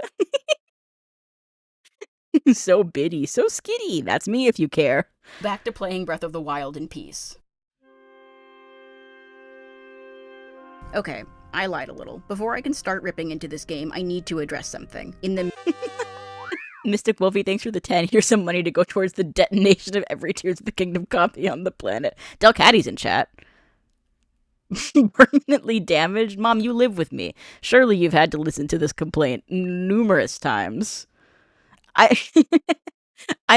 So bitty, so skitty. That's me if you care. Back to playing Breath of the Wild in peace. Okay, I lied a little. Before I can start ripping into this game, I need to address something. In the Mystic Wolfie, thanks for the 10. Here's some money to go towards the detonation of every Tears of the Kingdom copy on the planet. Delcatty's in chat. Permanently damaged? Mom, you live with me. Surely you've had to listen to this complaint numerous times. I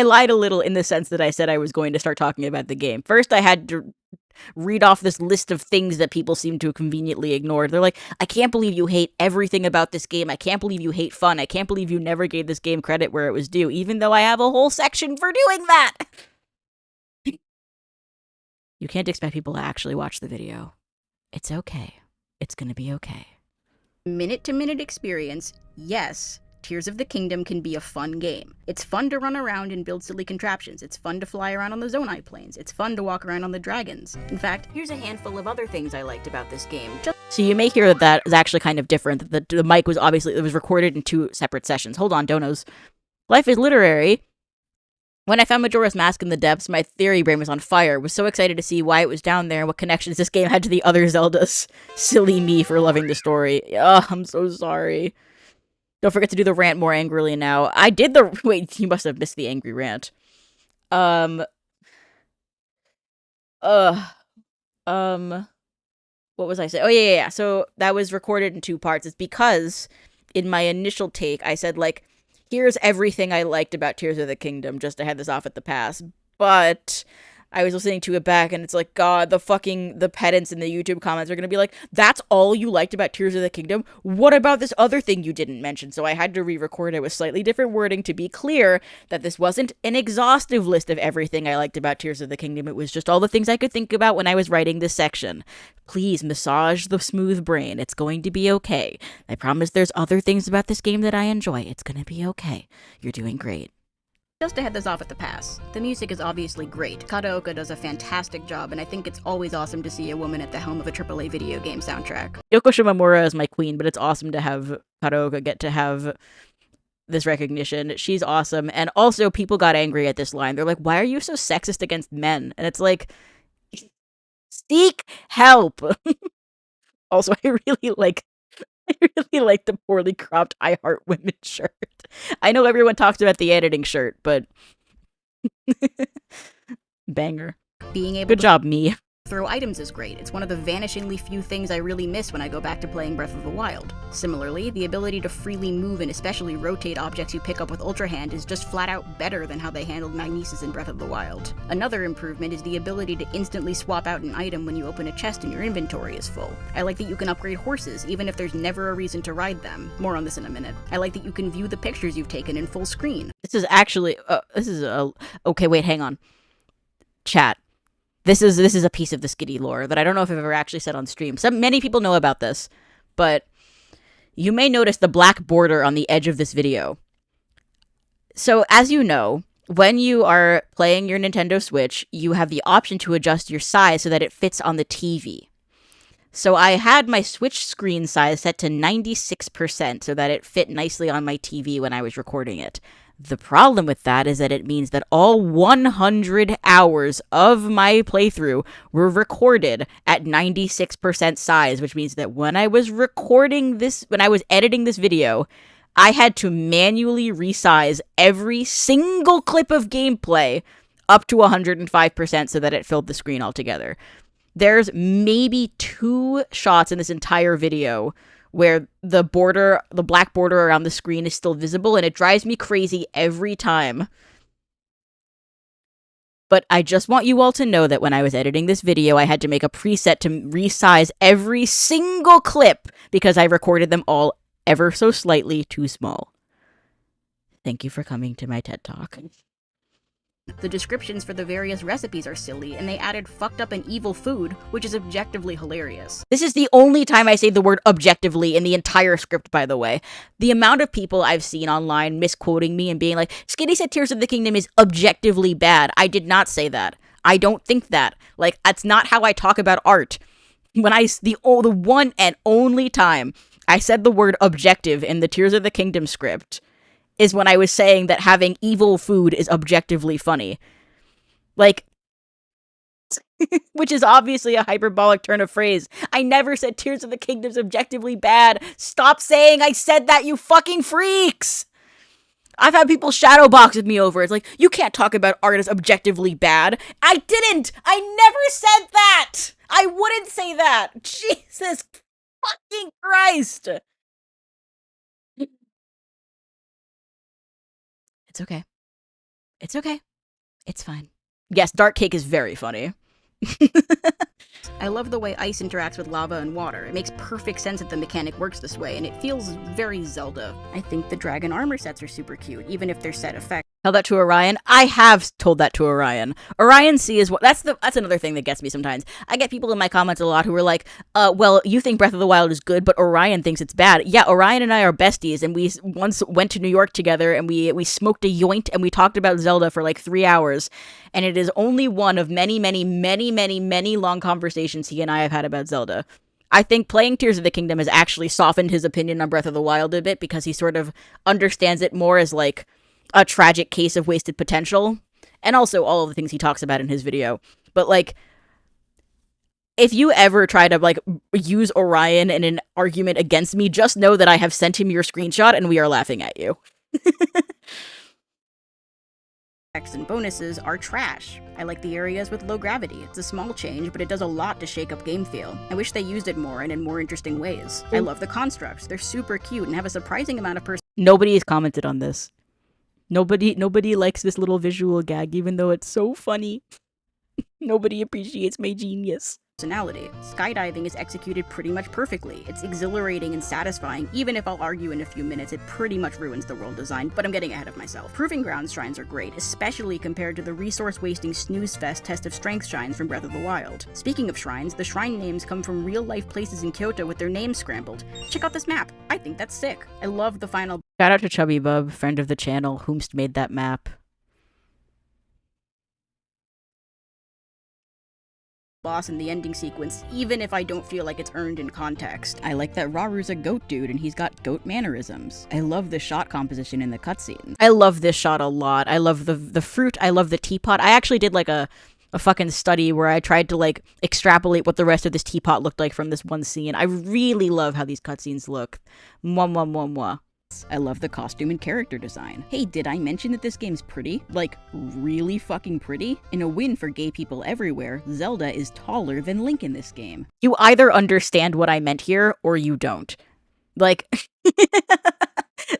lied a little in the sense that I said I was going to start talking about the game. First, I had to read off this list of things that people seem to have conveniently ignored. They're like, I can't believe you hate everything about this game. I can't believe you hate fun. I can't believe you never gave this game credit where it was due, even though I have a whole section for doing that. You can't expect people to actually watch the video. It's okay. It's gonna be okay. Minute-to-minute experience, yes. Tears of the Kingdom can be a fun game. It's fun to run around and build silly contraptions. It's fun to fly around on the Zonai plains. It's fun to walk around on the dragons. In fact, here's a handful of other things I liked about this game. So you may hear that that is actually kind of different. The mic was obviously, it was recorded in 2 separate sessions. Hold on, donos. Life is literary. When I found Majora's Mask in the depths, my theory brain was on fire. Was so excited to see why it was down there and what connections this game had to the other Zeldas. Silly me for loving the story. Oh, I'm so sorry. Don't forget to do the rant more angrily now. I did the... Wait, you must have missed the angry rant. What was I saying? Oh, yeah. So that was recorded in 2 parts. It's because in my initial take, I said, like, here's everything I liked about Tears of the Kingdom, just to head this off at the pass. But I was listening to it back, and it's like, God, the pedants in the YouTube comments are gonna be like, that's all you liked about Tears of the Kingdom? What about this other thing you didn't mention? So I had to re-record it with slightly different wording to be clear that this wasn't an exhaustive list of everything I liked about Tears of the Kingdom. It was just all the things I could think about when I was writing this section. Please massage the smooth brain. It's going to be okay. I promise there's other things about this game that I enjoy. It's gonna be okay. You're doing great. Just to head this off at the pass, the music is obviously great. Kataoka does a fantastic job, and I think it's always awesome to see a woman at the helm of a AAA video game soundtrack. Yoko Shimomura is my queen, but it's awesome to have Kataoka get to have this recognition. She's awesome, and also people got angry at this line. They're like, why are you so sexist against men? And it's like, seek help! Also, I really like the poorly cropped I Heart Women shirt. I know everyone talks about the editing shirt, but banger. Being able Good to job, me. throw items is great. It's one of the vanishingly few things I really miss when I go back to playing Breath of the Wild. Similarly, the ability to freely move and especially rotate objects you pick up with Ultra Hand is just flat out better than how they handled Magnesis in Breath of the Wild. Another improvement is the ability to instantly swap out an item when you open a chest and your inventory is full. I like that you can upgrade horses, even if there's never a reason to ride them. More on this in a minute. I like that you can view the pictures you've taken in full screen. This is actually, okay, wait, hang on. Chat. This is a piece of the Skitty lore that I don't know if I've ever actually said on stream. Many people know about this, but you may notice the black border on the edge of this video. So, as you know, when you are playing your Nintendo Switch, you have the option to adjust your size so that it fits on the TV. So I had my Switch screen size set to 96% so that it fit nicely on my TV when I was recording it. The problem with that is that it means that all 100 hours of my playthrough were recorded at 96% size, which means that when I was editing this video, I had to manually resize every single clip of gameplay up to 105% so that it filled the screen altogether. There's maybe 2 shots in this entire video where the black border around the screen is still visible, and it drives me crazy every time. But I just want you all to know that when I was editing this video, I had to make a preset to resize every single clip because I recorded them all ever so slightly too small. Thank you for coming to my TED Talk. The descriptions for the various recipes are silly, and they added fucked up and evil food, which is objectively hilarious. This is the only time I say the word objectively in the entire script, by the way. The amount of people I've seen online misquoting me and being like, Skitty said Tears of the Kingdom is objectively bad. I did not say that. I don't think that. Like, that's not how I talk about art. When the one and only time I said the word objective in the Tears of the Kingdom script is when I was saying that having evil food is objectively funny. Like, which is obviously a hyperbolic turn of phrase. I never said Tears of the Kingdom's objectively bad. Stop saying I said that, you fucking freaks! I've had people shadowbox with me over. It's like, you can't talk about art as objectively bad. I didn't! I never said that! I wouldn't say that! Jesus fucking Christ! It's okay. It's okay. It's fine. Yes, Dark Cake is very funny. I love the way ice interacts with lava and water. It makes perfect sense that the mechanic works this way, and it feels very Zelda. I think the dragon armor sets are super cute, even if they're set effects. Tell that to Orion. I have told that to Orion. Orion C is what that's another thing that gets me sometimes. I get people in my comments a lot who are like, well, you think Breath of the Wild is good, but Orion thinks it's bad. Yeah, Orion and I are besties, and we once went to New York together, and we smoked a yoint, and we talked about Zelda for like 3 hours, and it is only one of many, many, many, many, many long conversations he and I have had about Zelda. I think playing Tears of the Kingdom has actually softened his opinion on Breath of the Wild a bit, because he sort of understands it more as like a tragic case of wasted potential, and also all of the things he talks about in his video. But like, if you ever try to like use Orion in an argument against me, just know that I have sent him your screenshot and we are laughing at you. And bonuses are trash. I like the areas with low gravity. It's a small change, but it does a lot to shake up game feel. I wish they used it more and in more interesting ways. I love the constructs. They're super cute and have a surprising amount of Nobody has commented on this. Nobody likes this little visual gag, even though it's so funny. Nobody appreciates my genius. personality. Skydiving is executed pretty much perfectly. It's exhilarating and satisfying, even if I'll argue in a few minutes it pretty much ruins the world design, but I'm getting ahead of myself. Proving Ground shrines are great, especially compared to the resource-wasting snooze fest Test of Strength shrines from Breath of the Wild. Speaking of shrines, the shrine names come from real-life places in Kyoto with their names scrambled. Check out this map. I think that's sick. I love the final Shout out to Chubby Bub, friend of the channel, whomst made that map. boss in the ending sequence, even if I don't feel like it's earned in context. I like that Raru's a goat dude and he's got goat mannerisms. I love the shot composition in the cutscenes. I love this shot a lot. I love the fruit. I love the teapot. I actually did like a fucking study where I tried to like extrapolate what the rest of this teapot looked like from this one scene. I really love how these cutscenes look. Mwah, mwah, mwah, mwah. aesthetics. I love the costume and character design. Hey, did I mention that this game's pretty? Like, really fucking pretty? In a win for gay people everywhere, Zelda is taller than Link in this game. You either understand what I meant here, or you don't. Like,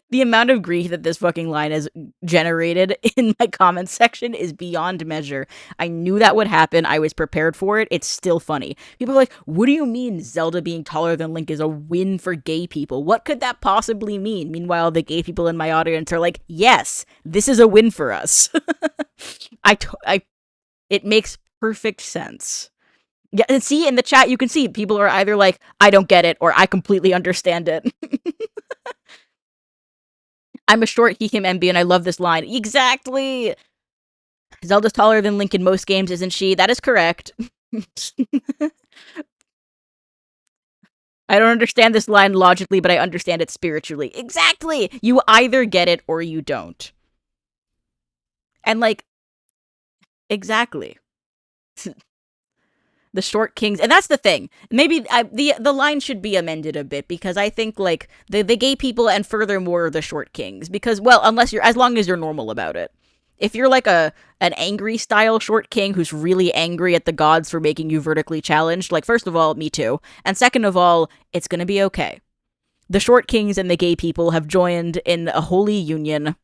the amount of grief that this fucking line has generated in my comments section is beyond measure. I knew that would happen. I was prepared for it. It's still funny. People are like, what do you mean Zelda being taller than Link is a win for gay people? What could that possibly mean? Meanwhile, the gay people in my audience are like, yes, this is a win for us. It makes perfect sense. Yeah, and see, in the chat, you can see people are either like, I don't get it, or I completely understand it. I'm a short he, him, MB, and I love this line. Exactly! Zelda's taller than Link in most games, isn't she? That is correct. I don't understand this line logically, but I understand it spiritually. Exactly! You either get it or you don't. And, like, exactly. The short kings, and that's the thing. Maybe the line should be amended a bit, because I think, like, the gay people and furthermore the short kings, because, well, as long as you're normal about it. If you're like an angry style short king who's really angry at the gods for making you vertically challenged, like, first of all, me too, and second of all, it's gonna be okay. The short kings and the gay people have joined in a holy union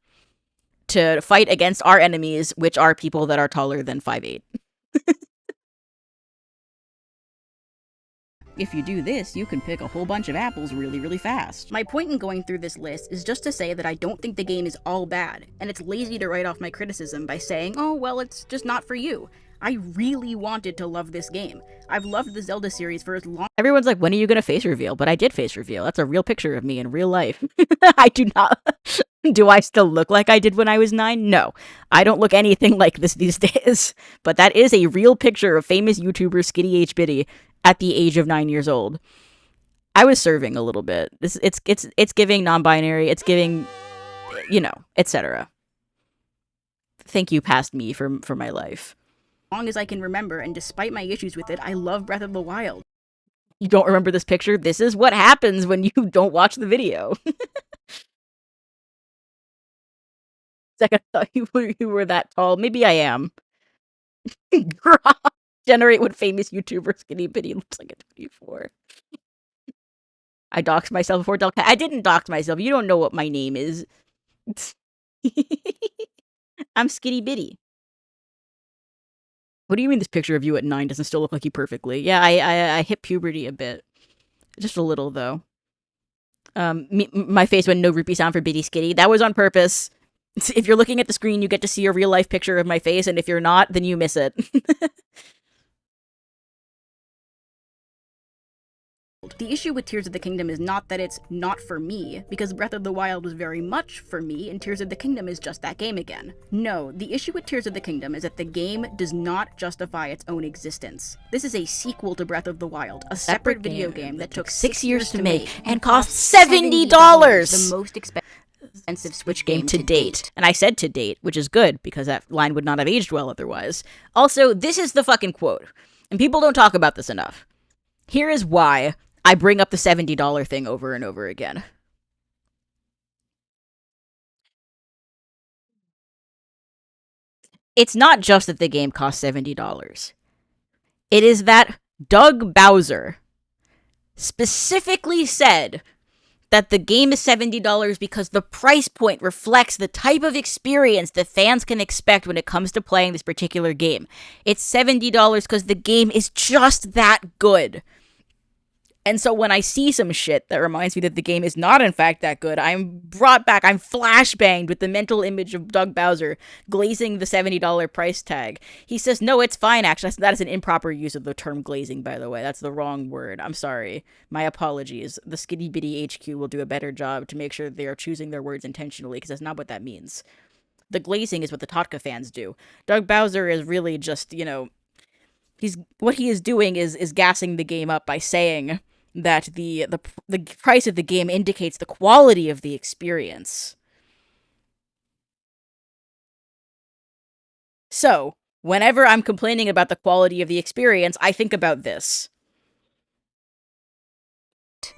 to fight against our enemies, which are people that are taller than 5'8". If you do this, you can pick a whole bunch of apples really, really fast. My point in going through this list is just to say that I don't think the game is all bad, and it's lazy to write off my criticism by saying, oh, well, it's just not for you. I really wanted to love this game. I've loved the Zelda series for as long— Everyone's like, when are you gonna face reveal? But I did face reveal. That's a real picture of me in real life. I do not— Do I still look like I did when I was 9? No. I don't look anything like this these days. But that is a real picture of famous YouTuber Skitty H. Biddy at the age of 9 years old. I was serving a little bit. It's giving non-binary. It's giving, you know, etc. Thank you, past me, for my life. long as I can remember, and despite my issues with it, I love Breath of the Wild. You don't remember this picture? This is what happens when you don't watch the video. Second, I thought you were that tall. Maybe I am. Generate what famous YouTuber Skinny Bitty looks like at 24. I doxed myself before Delcat. I didn't dox myself. You don't know what my name is. I'm Skitty Bitty. What do you mean this picture of you at 9 doesn't still look like you perfectly? Yeah, I hit puberty a bit. Just a little, though. My face went no rupee sound for Bitty Skitty. That was on purpose. If you're looking at the screen, you get to see a real-life picture of my face, and if you're not, then you miss it. The issue with Tears of the Kingdom is not that it's not for me, because Breath of the Wild was very much for me, and Tears of the Kingdom is just that game again. No, the issue with Tears of the Kingdom is that the game does not justify its own existence. This is a sequel to Breath of the Wild, a separate video game that took 6 years to make and cost $70! The most expensive Switch game to date. And I said to date, which is good, because that line would not have aged well otherwise. Also, this is the fucking quote, and people don't talk about this enough. Here is why I bring up the $70 thing over and over again. It's not just that the game costs $70. It is that Doug Bowser specifically said that the game is $70 because the price point reflects the type of experience that fans can expect when it comes to playing this particular game. It's $70 because the game is just that good. And so when I see some shit that reminds me that the game is not in fact that good, I'm brought back, I'm flashbanged with the mental image of Doug Bowser glazing the $70 price tag. He says, no, it's fine, actually. That is an improper use of the term glazing, by the way. That's the wrong word. I'm sorry. My apologies. The Skitty Bitty HQ will do a better job to make sure they are choosing their words intentionally, because that's not what that means. The glazing is what the Totka fans do. Doug Bowser is really just, you know, what he is doing is gassing the game up by saying that the price of the game indicates the quality of the experience. So, whenever I'm complaining about the quality of the experience, I think about this.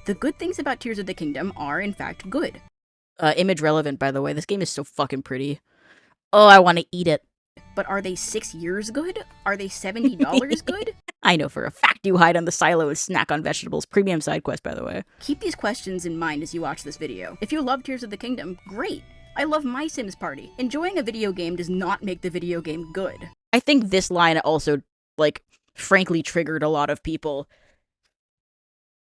The good things about Tears of the Kingdom are, in fact, good. Image relevant, by the way. This game is so fucking pretty. Oh, I want to eat it. But are they 6 years good? Are they $70 good? I know for a fact you hide on the silo and snack on vegetables. Premium side quest, by the way. Keep these questions in mind as you watch this video. If you love Tears of the Kingdom, great. I love My Sims Party. Enjoying a video game does not make the video game good. I think this line also, like, frankly triggered a lot of people.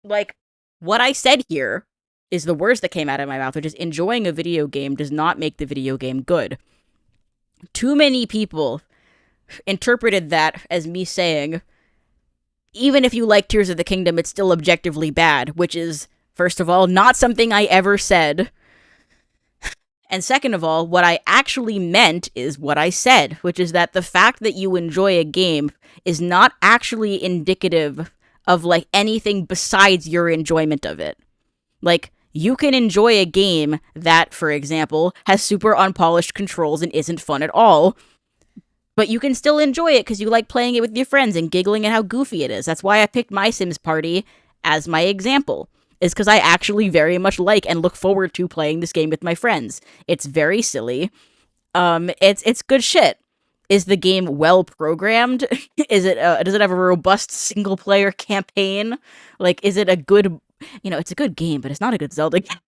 Like, what I said here is the words that came out of my mouth, which is enjoying a video game does not make the video game good. Too many people interpreted that as me saying, even if you like Tears of the Kingdom, it's still objectively bad, which is, first of all, not something I ever said. And second of all, what I actually meant is what I said, which is that the fact that you enjoy a game is not actually indicative of, like, anything besides your enjoyment of it. Like, you can enjoy a game that, for example, has super unpolished controls and isn't fun at all, but you can still enjoy it because you like playing it with your friends and giggling at how goofy it is. That's why I picked My Sims Party as my example, is because I actually very much like and look forward to playing this game with my friends. It's very silly. It's good shit. Is the game well programmed? Does it have a robust single player campaign? Like, is it a good, it's a good game, but it's not a good Zelda game.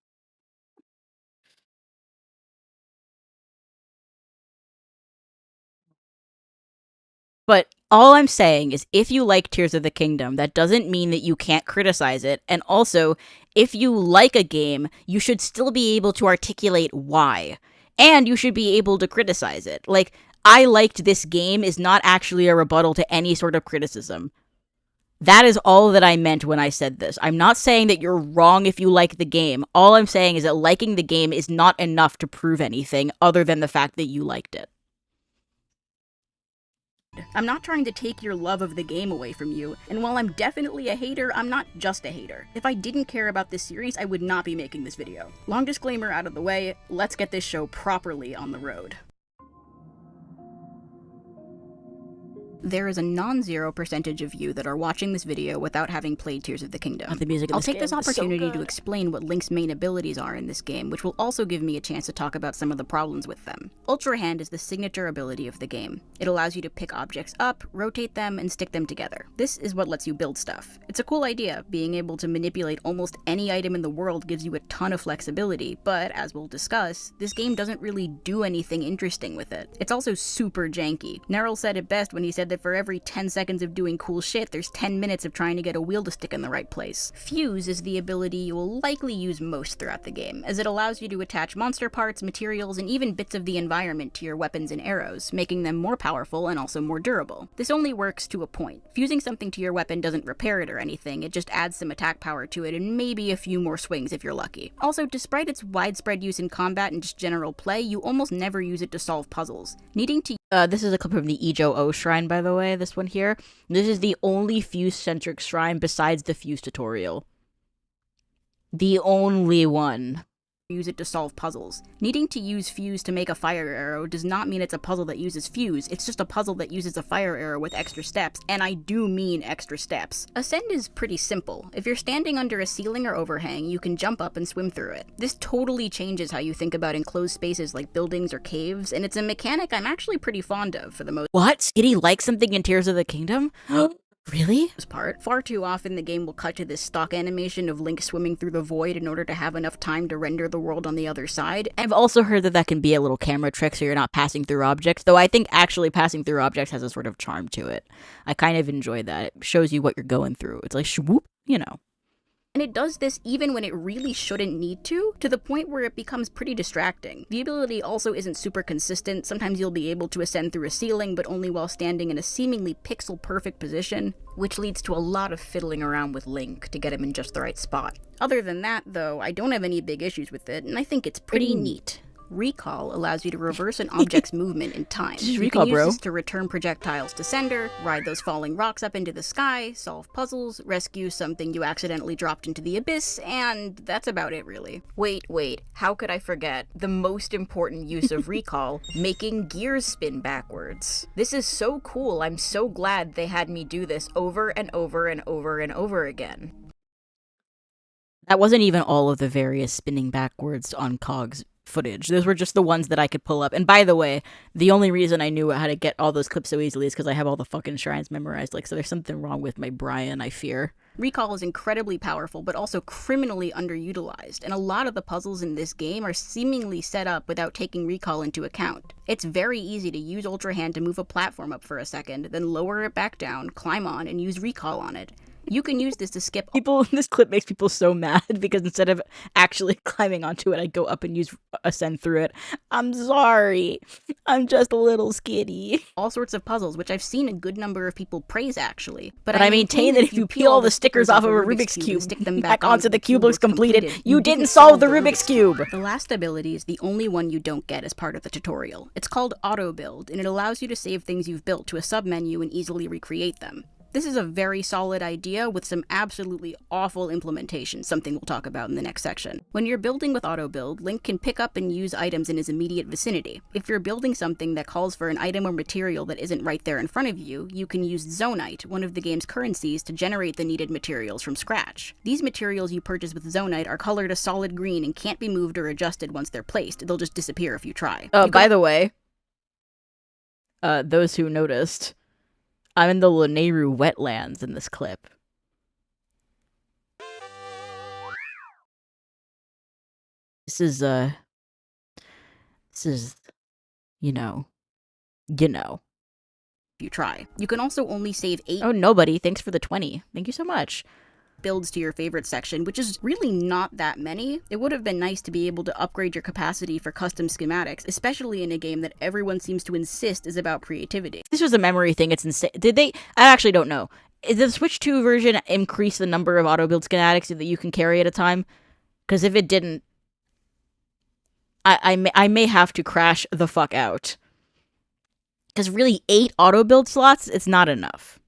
But all I'm saying is, if you like Tears of the Kingdom, that doesn't mean that you can't criticize it. And also, if you like a game, you should still be able to articulate why. And you should be able to criticize it. Like, I liked this game is not actually a rebuttal to any sort of criticism. That is all that I meant when I said this. I'm not saying that you're wrong if you like the game. All I'm saying is that liking the game is not enough to prove anything other than the fact that you liked it. I'm not trying to take your love of the game away from you, and while I'm definitely a hater, I'm not just a hater. If I didn't care about this series, I would not be making this video. Long disclaimer out of the way, let's get this show properly on the road. There is a non-zero percentage of you that are watching this video without having played Tears of the Kingdom. The music in I'll this take game this is so opportunity to good. explain what Link's main abilities are in this game, which will also give me a chance to talk about some of the problems with them. Ultra Hand is the signature ability of the game. It allows you to pick objects up, rotate them, and stick them together. This is what lets you build stuff. It's a cool idea. Being able to manipulate almost any item in the world gives you a ton of flexibility, but as we'll discuss, this game doesn't really do anything interesting with it. It's also super janky. Nerl said it best when he said that for every 10 seconds of doing cool shit, there's 10 minutes of trying to get a wheel to stick in the right place. Fuse is the ability you will likely use most throughout the game, as it allows you to attach monster parts, materials, and even bits of the environment to your weapons and arrows, making them more powerful and also more durable. This only works to a point. Fusing something to your weapon doesn't repair it or anything, it just adds some attack power to it and maybe a few more swings if you're lucky. Also, despite its widespread use in combat and just general play, you almost never use it to solve puzzles. Needing to This is a clip of the Ijo-O shrine, by the way, this one here. This is the only Fuse-centric shrine besides the Fuse tutorial. The only one. Use it to solve puzzles. Needing to use Fuse to make a fire arrow does not mean it's a puzzle that uses Fuse, it's just a puzzle that uses a fire arrow with extra steps, and I do mean extra steps. Ascend is pretty simple. If you're standing under a ceiling or overhang, you can jump up and swim through it. This totally changes how you think about enclosed spaces like buildings or caves, and it's a mechanic I'm actually pretty fond of for the most What? Skitty likes something in Tears of the Kingdom? Really? part. Far too often the game will cut to this stock animation of Link swimming through the void in order to have enough time to render the world on the other side. I've also heard that that can be a little camera trick so you're not passing through objects, though I think actually passing through objects has a sort of charm to it. I kind of enjoy that. It shows you what you're going through. It's like, swoop, And it does this even when it really shouldn't need to the point where it becomes pretty distracting. The ability also isn't super consistent. Sometimes you'll be able to ascend through a ceiling, but only while standing in a seemingly pixel-perfect position, which leads to a lot of fiddling around with Link to get him in just the right spot. Other than that, though, I don't have any big issues with it, and I think it's pretty neat. Recall allows you to reverse an object's movement in time. Just You recall, can use bro. this to return projectiles to sender, ride those falling rocks up into the sky, solve puzzles, rescue something you accidentally dropped into the abyss, and that's about it, really. Wait, how could I forget the most important use of Recall, making gears spin backwards. This is so cool, I'm so glad they had me do this over and over and over and over again. That wasn't even all of the various spinning backwards on cogs footage. Those were just the ones that I could pull up. And by the way, the only reason I knew how to get all those clips so easily is because I have all the fucking shrines memorized. Like, so there's something wrong with my Brian, I fear. Recall is incredibly powerful, but also criminally underutilized, and a lot of the puzzles in this game are seemingly set up without taking recall into account. It's very easy to use Ultra Hand to move a platform up for a second, then lower it back down, climb on, and use recall on it. You can use this to skip This clip makes people so mad because instead of actually climbing onto it, I go up and use ascend through it. I'm sorry. I'm just a little skitty. all sorts of puzzles, which I've seen a good number of people praise, actually. But I maintain that if you peel all the stickers off of a Rubik's Cube and stick them back onto the cube looks completed, you didn't solve the Rubik's Cube! The last ability is the only one you don't get as part of the tutorial. It's called Auto Build, and it allows you to save things you've built to a submenu and easily recreate them. This is a very solid idea with some absolutely awful implementation, something we'll talk about in the next section. When you're building with Auto Build, Link can pick up and use items in his immediate vicinity. If you're building something that calls for an item or material that isn't right there in front of you, you can use Zonite, one of the game's currencies, to generate the needed materials from scratch. These materials you purchase with Zonite are colored a solid green and can't be moved or adjusted once they're placed. They'll just disappear if you try. By the way, those who noticed, I'm in the Lanayru wetlands in this clip. This is, you know. You try. You can also only save 8 Oh, nobody. Thanks for the 20. Thank you so much. builds to your favorite section, which is really not that many. It would have been nice to be able to upgrade your capacity for custom schematics, especially in a game that everyone seems to insist is about creativity. This was a memory thing. It's insane. Did they? I actually don't know. Did the Switch 2 version increase the number of auto build schematics that you can carry at a time? Because if it didn't, I may have to crash the fuck out. Because really, 8 auto build slots, it's not enough.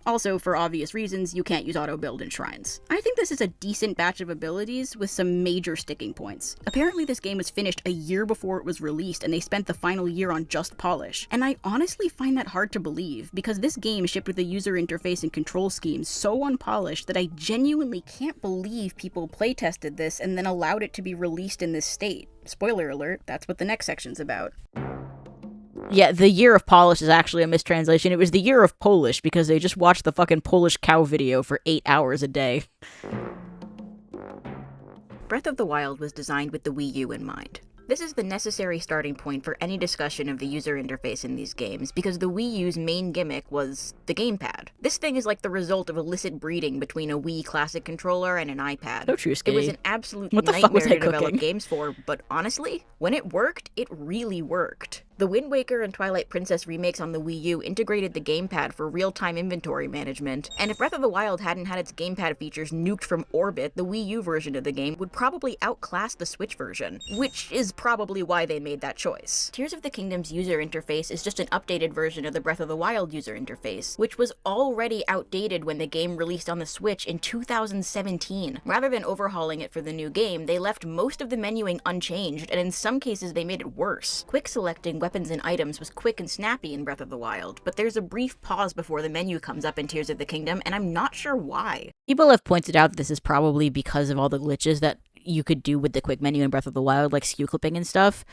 Also, for obvious reasons, you can't use auto build in shrines. I think this is a decent batch of abilities with some major sticking points. Apparently this game was finished a year before it was released and they spent the final year on just polish. And I honestly find that hard to believe, because this game shipped with a user interface and control scheme so unpolished that I genuinely can't believe people playtested this and then allowed it to be released in this state. Spoiler alert, that's what the next section's about. Yeah, the year of polish is actually a mistranslation. It was the year of Polish because they just watched the fucking Polish cow video for 8 hours a day. Breath of the Wild was designed with the Wii U in mind. This is the necessary starting point for any discussion of the user interface in these games, because the Wii U's main gimmick was the gamepad. This thing is like the result of illicit breeding between a Wii Classic controller and an iPad. So true, It was an absolute What the fuck was nightmare I to develop cooking? games for, but honestly, when it worked, it really worked. The Wind Waker and Twilight Princess remakes on the Wii U integrated the gamepad for real-time inventory management, and if Breath of the Wild hadn't had its gamepad features nuked from orbit, the Wii U version of the game would probably outclass the Switch version, which is probably why they made that choice. Tears of the Kingdom's user interface is just an updated version of the Breath of the Wild user interface, which was already outdated when the game released on the Switch in 2017. Rather than overhauling it for the new game, they left most of the menuing unchanged, and in some cases they made it worse. Quick selecting weapons and items was quick and snappy in Breath of the Wild, but there's a brief pause before the menu comes up in Tears of the Kingdom, and I'm not sure why. People have pointed out that this is probably because of all the glitches that you could do with the quick menu in Breath of the Wild, like skew clipping and stuff.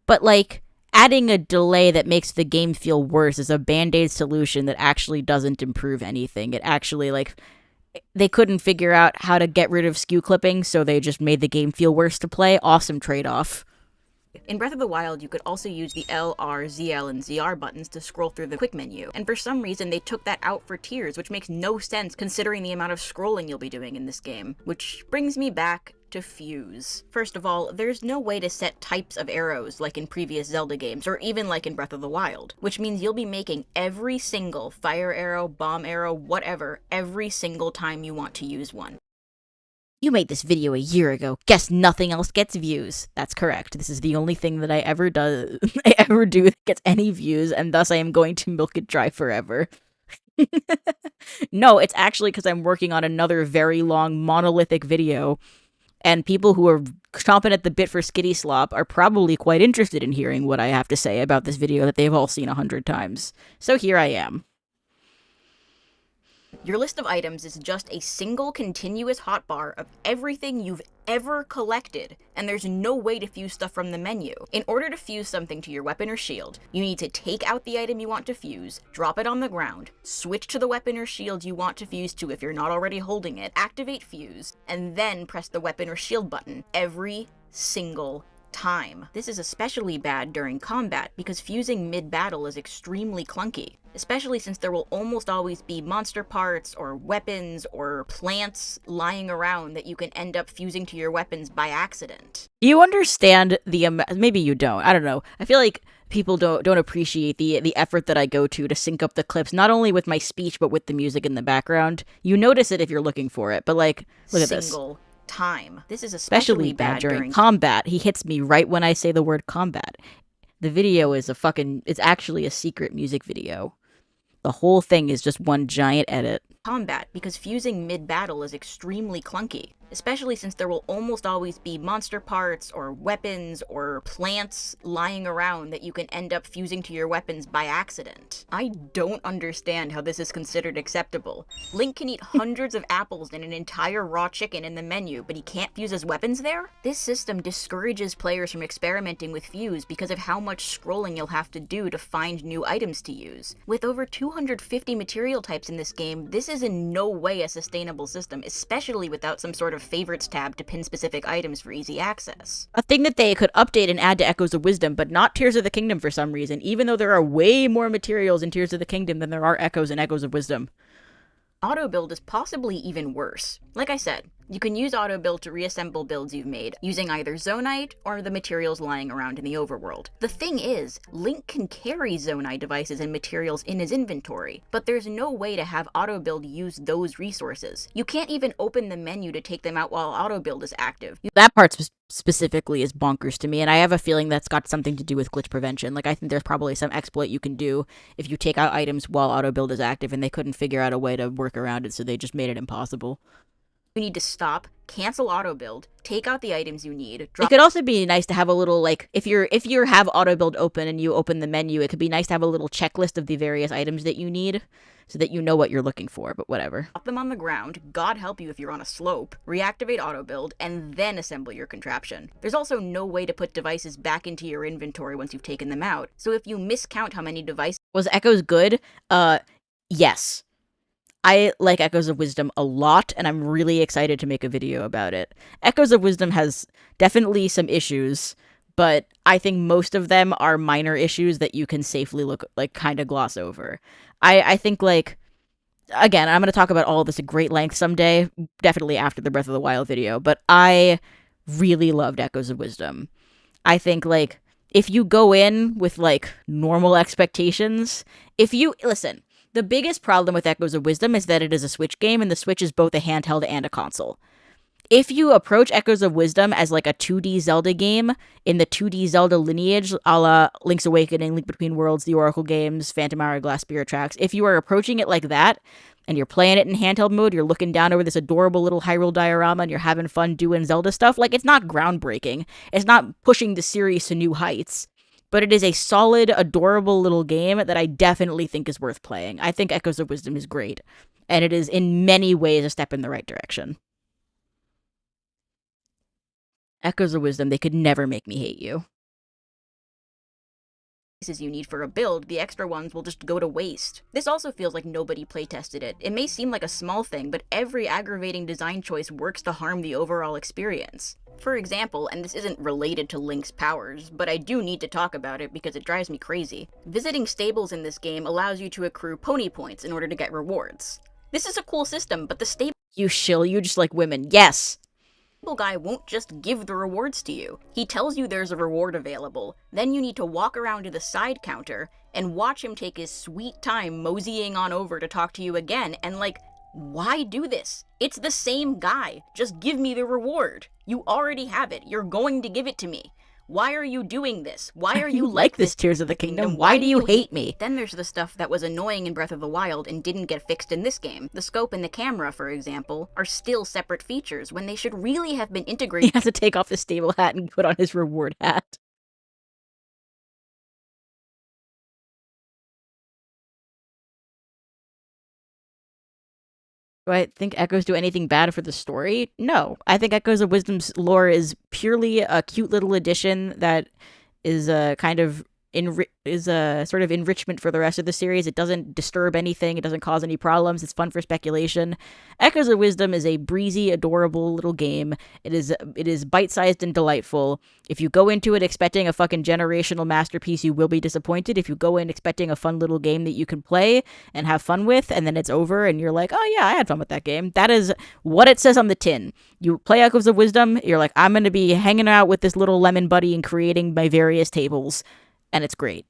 But, like, adding a delay that makes the game feel worse is a band-aid solution that actually doesn't improve anything. It actually, like, they couldn't figure out how to get rid of skew clipping, so they just made the game feel worse to play. Awesome trade-off. In Breath of the Wild, you could also use the L, R, ZL, and ZR buttons to scroll through the quick menu, and for some reason they took that out for Tears, which makes no sense considering the amount of scrolling you'll be doing in this game. Which brings me back to Fuse. First of all, there's no way to set types of arrows like in previous Zelda games, or even like in Breath of the Wild, which means you'll be making every single fire arrow, bomb arrow, whatever, every single time you want to use one. You made this video a year ago. Guess nothing else gets views. That's correct. This is the only thing that I ever do that gets any views, and thus I am going to milk it dry forever. No, it's actually because I'm working on another very long monolithic video, and people who are chomping at the bit for Skitty Slop are probably quite interested in hearing what I have to say about this video that they've all seen 100 times. So here I am. Your list of items is just a single continuous hotbar of everything you've ever collected, and there's no way to fuse stuff from the menu. In order to fuse something to your weapon or shield, you need to take out the item you want to fuse, drop it on the ground, switch to the weapon or shield you want to fuse to if you're not already holding it, activate fuse, and then press the weapon or shield button every single time. This is especially bad during combat because fusing mid-battle is extremely clunky, especially since there will almost always be monster parts or weapons or plants lying around that you can end up fusing to your weapons by accident. You understand maybe you don't. I don't know. I feel like people don't appreciate the effort that I go to sync up the clips, not only with my speech but with the music in the background. You notice it if you're looking for it, but like, look at this. Time. This is especially bad during combat. He hits me right when I say the word combat. The video is it's actually a secret music video. The whole thing is just one giant edit. Combat, because fusing mid-battle is extremely clunky, especially since there will almost always be monster parts or weapons or plants lying around that you can end up fusing to your weapons by accident. I don't understand how this is considered acceptable. Link can eat hundreds of apples and an entire raw chicken in the menu, but he can't fuse his weapons there? This system discourages players from experimenting with fuse because of how much scrolling you'll have to do to find new items to use. With over 250 material types in this game, this is in no way a sustainable system, especially without some sort of favorites tab to pin specific items for easy access. A thing that they could update and add to Echoes of Wisdom, but not Tears of the Kingdom for some reason, even though there are way more materials in Tears of the Kingdom than there are Echoes and Echoes of Wisdom. Auto build is possibly even worse. Like I said, you can use auto build to reassemble builds you've made, using either Zonite or the materials lying around in the overworld. The thing is, Link can carry Zonite devices and materials in his inventory, but there's no way to have auto build use those resources. You can't even open the menu to take them out while auto build is active. That part specifically is bonkers to me, and I have a feeling that's got something to do with glitch prevention. Like, I think there's probably some exploit you can do if you take out items while auto build is active, and they couldn't figure out a way to work around it, so they just made it impossible. You need to stop, cancel auto build, take out the items you need. It could also be nice to have a little, like, if you have auto build open and you open the menu, it could be nice to have a little checklist of the various items that you need so that you know what you're looking for, but whatever. Drop them on the ground, God help you if you're on a slope, reactivate auto build, and then assemble your contraption. There's also no way to put devices back into your inventory once you've taken them out, so if you miscount how many devices... Was Echoes good? Yes. I like Echoes of Wisdom a lot, and I'm really excited to make a video about it. Echoes of Wisdom has definitely some issues, but I think most of them are minor issues that you can safely kind of gloss over. I think, like, again, I'm going to talk about all of this at great length someday, definitely after the Breath of the Wild video, but I really loved Echoes of Wisdom. I think, like, if you go in with, like, normal expectations, listen, the biggest problem with Echoes of Wisdom is that it is a Switch game, and the Switch is both a handheld and a console. If you approach Echoes of Wisdom as like a 2D Zelda game in the 2D Zelda lineage, a la Link's Awakening, Link Between Worlds, the Oracle games, Phantom Hourglass, Spirit Tracks, if you are approaching it like that, and you're playing it in handheld mode, you're looking down over this adorable little Hyrule diorama, and you're having fun doing Zelda stuff, like, it's not groundbreaking. It's not pushing the series to new heights. But it is a solid, adorable little game that I definitely think is worth playing. I think Echoes of Wisdom is great, and it is in many ways a step in the right direction. Echoes of Wisdom, they could never make me hate you. You need for a build, the extra ones will just go to waste. This also feels like nobody playtested it. It may seem like a small thing, but every aggravating design choice works to harm the overall experience. For example, and this isn't related to Link's powers, but I do need to talk about it because it drives me crazy. Visiting stables in this game allows you to accrue pony points in order to get rewards. This is a cool system, but the stable... You shill, you just like women. Yes! Guy won't just give the rewards to you. He tells you there's a reward available, then you need to walk around to the side counter and watch him take his sweet time moseying on over to talk to you again, and like, why do this? It's the same guy. Just give me the reward. You already have it. You're going to give it to me. Why are you doing this? Why are you like this, Tears of the Kingdom? Why do you hate me? Then there's the stuff that was annoying in Breath of the Wild and didn't get fixed in this game. The scope and the camera, for example, are still separate features when they should really have been integrated. He has to take off his stable hat and put on his reward hat. Do I think Echoes do anything bad for the story? No. I think Echoes of Wisdom's lore is purely a cute little addition that is a kind of is a sort of enrichment for the rest of the series. It doesn't disturb anything. It doesn't cause any problems. It's fun for speculation. Echoes of Wisdom is a breezy, adorable little game. It is bite-sized and delightful. If you go into it expecting a fucking generational masterpiece, you will be disappointed. If you go in expecting a fun little game that you can play and have fun with, and then it's over and you're like, oh yeah, I had fun with that game. That is what it says on the tin. You play Echoes of Wisdom, you're like, I'm going to be hanging out with this little lemon buddy and creating my various tables. And it's great.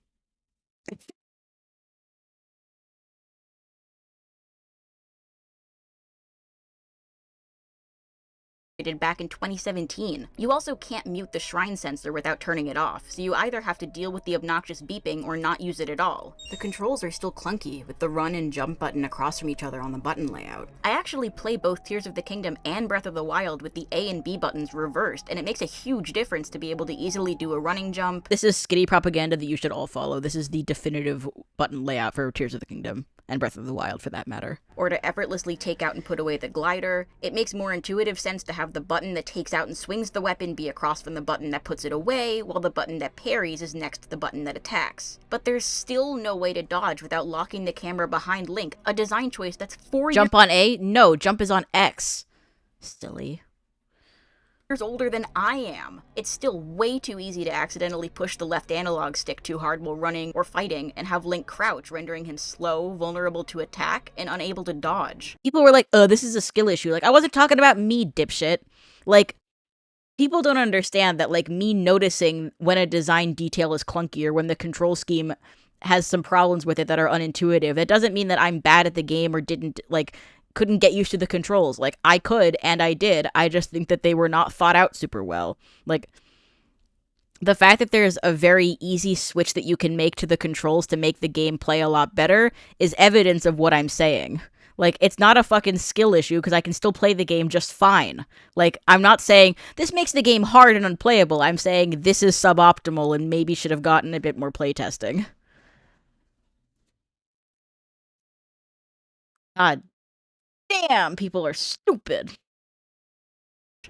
Back in 2017. You also can't mute the shrine sensor without turning it off, so you either have to deal with the obnoxious beeping or not use it at all. The controls are still clunky, with the run and jump button across from each other on the button layout. I actually play both Tears of the Kingdom and Breath of the Wild with the A and B buttons reversed, and it makes a huge difference to be able to easily do a running jump. This is skitty propaganda that you should all follow. This is the definitive button layout for Tears of the Kingdom. And Breath of the Wild, for that matter. Or to effortlessly take out and put away the glider. It makes more intuitive sense to have the button that takes out and swings the weapon be across from the button that puts it away, while the button that parries is next to the button that attacks. But there's still no way to dodge without locking the camera behind Link, a design choice that's 4 years- Jump on A? No, jump is on X. Silly. Years older than I am. It's still way too easy to accidentally push the left analog stick too hard while running or fighting and have Link crouch, rendering him slow, vulnerable to attack, and unable to dodge. People were like, oh, this is a skill issue. Like, I wasn't talking about me, dipshit. Like, people don't understand that, like, me noticing when a design detail is clunky or when the control scheme has some problems with it that are unintuitive. It doesn't mean that I'm bad at the game or couldn't get used to the controls. Like, I could, and I did. I just think that they were not thought out super well. Like, the fact that there's a very easy switch that you can make to the controls to make the game play a lot better is evidence of what I'm saying. Like, it's not a fucking skill issue, because I can still play the game just fine. Like, I'm not saying, this makes the game hard and unplayable. I'm saying, this is suboptimal and maybe should have gotten a bit more playtesting. God damn, people are stupid.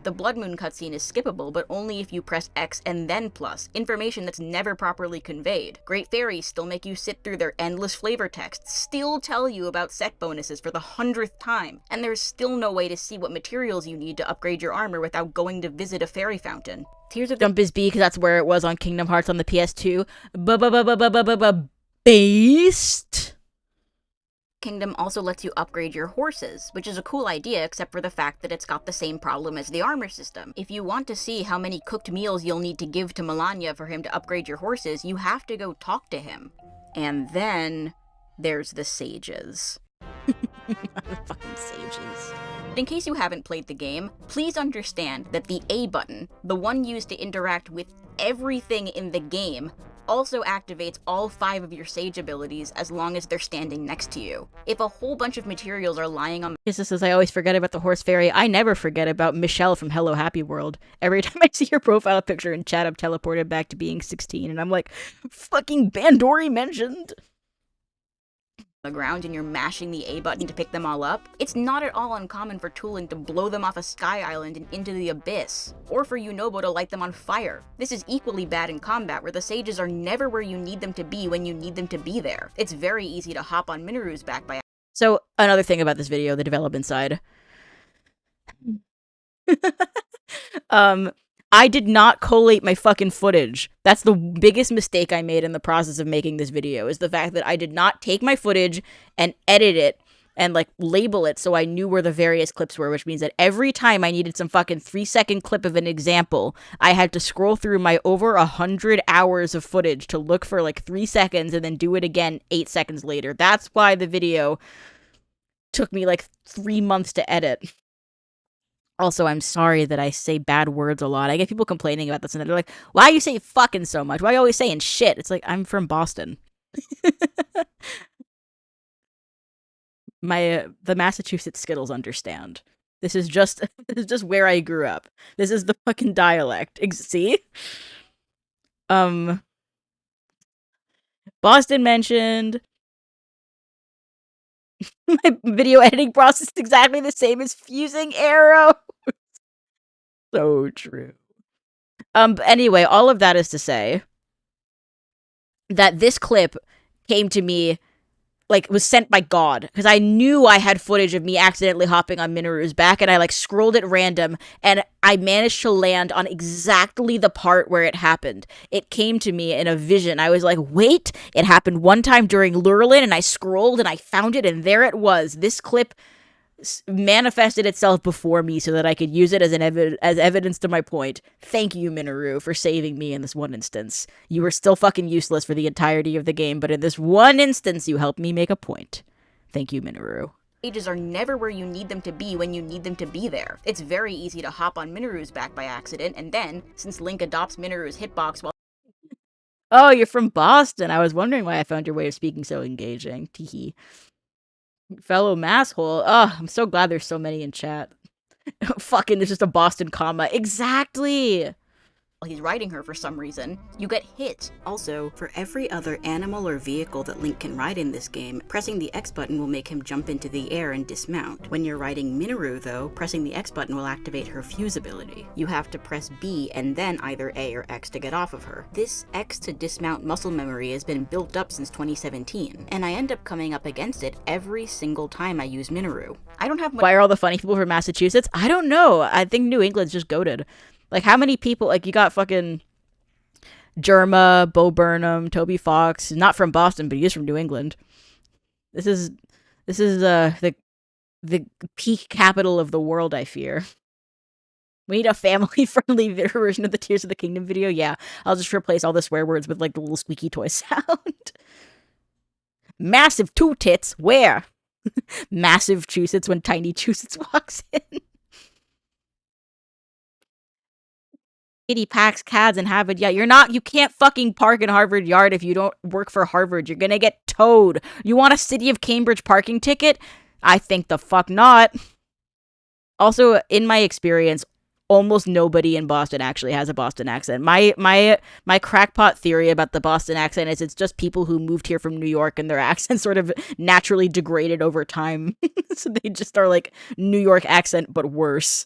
The Blood Moon cutscene is skippable, but only if you press X and then plus, information that's never properly conveyed. Great Fairies still make you sit through their endless flavor texts, still tell you about set bonuses for the 100th time, and there's still no way to see what materials you need to upgrade your armor without going to visit a fairy fountain. Tears of Jump is B, because that's where it was on Kingdom Hearts on the PS2. Based. Kingdom also lets you upgrade your horses, which is a cool idea except for the fact that it's got the same problem as the armor system. If you want to see how many cooked meals you'll need to give to Melania for him to upgrade your horses, you have to go talk to him. And then there's the sages. The fucking sages. In case you haven't played the game, please understand that the A button, the one used to interact with everything in the game, also activates all 5 of your sage abilities as long as they're standing next to you. If a whole bunch of materials are lying on— Kissa says, I always forget about the horse fairy. I never forget about Michelle from Hello Happy World. Every time I see your profile picture in chat, I'm teleported back to being 16, and I'm like, fucking Bandori mentioned! The ground and you're mashing the A button to pick them all up, it's not at all uncommon for Tulin to blow them off a sky island and into the abyss, or for Yunobo to light them on fire. This is equally bad in combat, where the sages are never where you need them to be when you need them to be there. It's very easy to hop on Minoru's back by— So, another thing about this video, the development side. I did not collate my fucking footage. That's the biggest mistake I made in the process of making this video, is the fact that I did not take my footage and edit it and, like, label it so I knew where the various clips were, which means that every time I needed some fucking 3-second clip of an example, I had to scroll through my over 100 hours of footage to look for, like, 3 seconds and then do it again 8 seconds later. That's why the video took me, like, 3 months to edit. Also, I'm sorry that I say bad words a lot. I get people complaining about this, and they're like, why are you saying fucking so much? Why are you always saying shit? It's like, I'm from Boston. The Massachusetts Skittles understand. This is just where I grew up. This is the fucking dialect. See? Boston mentioned. My video editing process is exactly the same as fusing arrows. So true. But anyway, all of that is to say that this clip came to me, like, was sent by God, because I knew I had footage of me accidentally hopping on Minoru's back, and I, like, scrolled at random, and I managed to land on exactly the part where it happened. It came to me in a vision. I was like, wait, it happened one time during Lurelin, and I scrolled, and I found it, and there it was. This clip manifested itself before me so that I could use it as evidence to my point. Thank you, Minoru, for saving me in this one instance. You were still fucking useless for the entirety of the game, but in this one instance, you helped me make a point. Thank you, Minoru. Stages are never where you need them to be when you need them to be there. It's very easy to hop on Minoru's back by accident, and then, since Link adopts Minoru's hitbox while Oh, you're from Boston. I was wondering why I found your way of speaking so engaging. Teehee. Fellow masshole. Oh, I'm so glad there's so many in chat. Fucking, there's just a Boston comma. Exactly! he's riding her for some reason, you get hit. Also, for every other animal or vehicle that Link can ride in this game, pressing the X button will make him jump into the air and dismount. When you're riding Minoru though, pressing the X button will activate her fuse ability. You have to press B and then either A or X to get off of her. This X to dismount muscle memory has been built up since 2017, and I end up coming up against it every single time I use Minoru. I don't have much— Why are all the funny people from Massachusetts? I don't know. I think New England's just goated. Like, how many people, like, you got fucking Jerma, Bo Burnham, Toby Fox, not from Boston, but he is from New England. This is the peak capital of the world, I fear. We need a family-friendly version of the Tears of the Kingdom video. Yeah, I'll just replace all the swear words with, like, the little squeaky toy sound. Massive two tits, where? Massive Chusets when Tiny Chusets walks in. Kitty packs cads in Harvard. Yeah, you can't fucking park in Harvard Yard if you don't work for Harvard. You're gonna get towed. You want a City of Cambridge parking ticket? I think the fuck not. Also, in my experience, almost nobody in Boston actually has a Boston accent. My crackpot theory about the Boston accent is it's just people who moved here from New York and their accent sort of naturally degraded over time. So they just are like New York accent, but worse.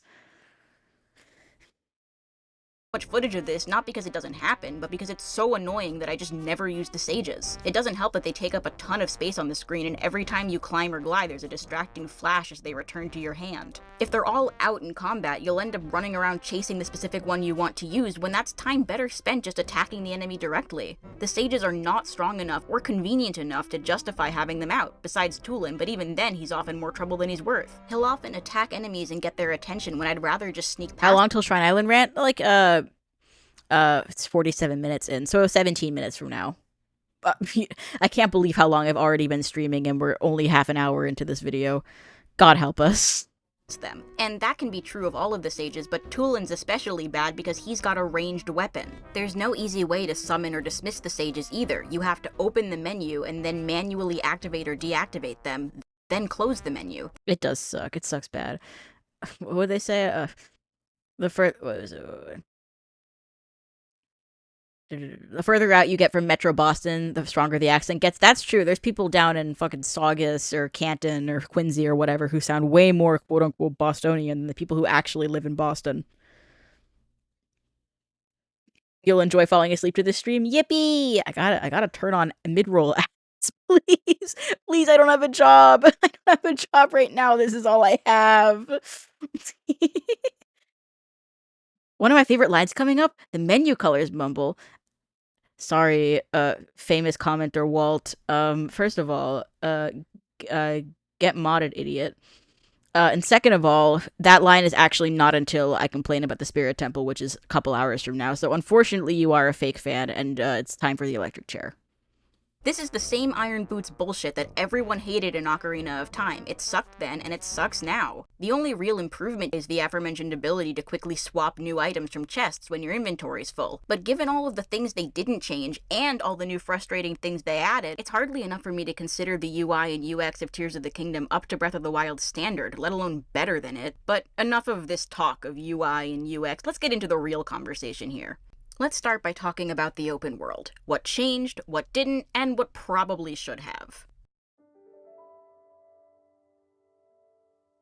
Much footage of this, not because it doesn't happen, but because it's so annoying that I just never use the sages. It doesn't help that they take up a ton of space on the screen, and every time you climb or glide, there's a distracting flash as they return to your hand. If they're all out in combat, you'll end up running around chasing the specific one you want to use, when that's time better spent just attacking the enemy directly. The sages are not strong enough or convenient enough to justify having them out, besides Tulin, but even then he's often more trouble than he's worth. He'll often attack enemies and get their attention when I'd rather just sneak past— How long till Shrine Island rant? Like, it's 47 minutes in, so 17 minutes from now. I can't believe how long I've already been streaming and we're only half an hour into this video. God help us. them. And that can be true of all of the sages, but Tulin's especially bad because he's got a ranged weapon. There's no easy way to summon or dismiss the sages either. You have to open the menu and then manually activate or deactivate them, then close the menu. It does suck. It sucks bad. What would they say? The further out you get from Metro Boston, the stronger the accent gets. That's true. There's people down in fucking Saugus or Canton or Quincy or whatever who sound way more quote-unquote Bostonian than the people who actually live in Boston. You'll enjoy falling asleep to this stream? Yippee! I gotta turn on mid-roll ads, please. Please, I don't have a job. I don't have a job right now. This is all I have. One of my favorite lines coming up, the menu colors mumble. Sorry, famous commenter Walt. First of all, get modded, idiot. And second of all, that line is actually not until I complain about the Spirit Temple, which is a couple hours from now. So unfortunately, you are a fake fan, and it's time for the electric chair. This is the same Iron Boots bullshit that everyone hated in Ocarina of Time. It sucked then, and it sucks now. The only real improvement is the aforementioned ability to quickly swap new items from chests when your inventory's full. But given all of the things they didn't change, and all the new frustrating things they added, it's hardly enough for me to consider the UI and UX of Tears of the Kingdom up to Breath of the Wild standard, let alone better than it. But enough of this talk of UI and UX, let's get into the real conversation here. Let's start by talking about the open world. What changed, what didn't, and what probably should have.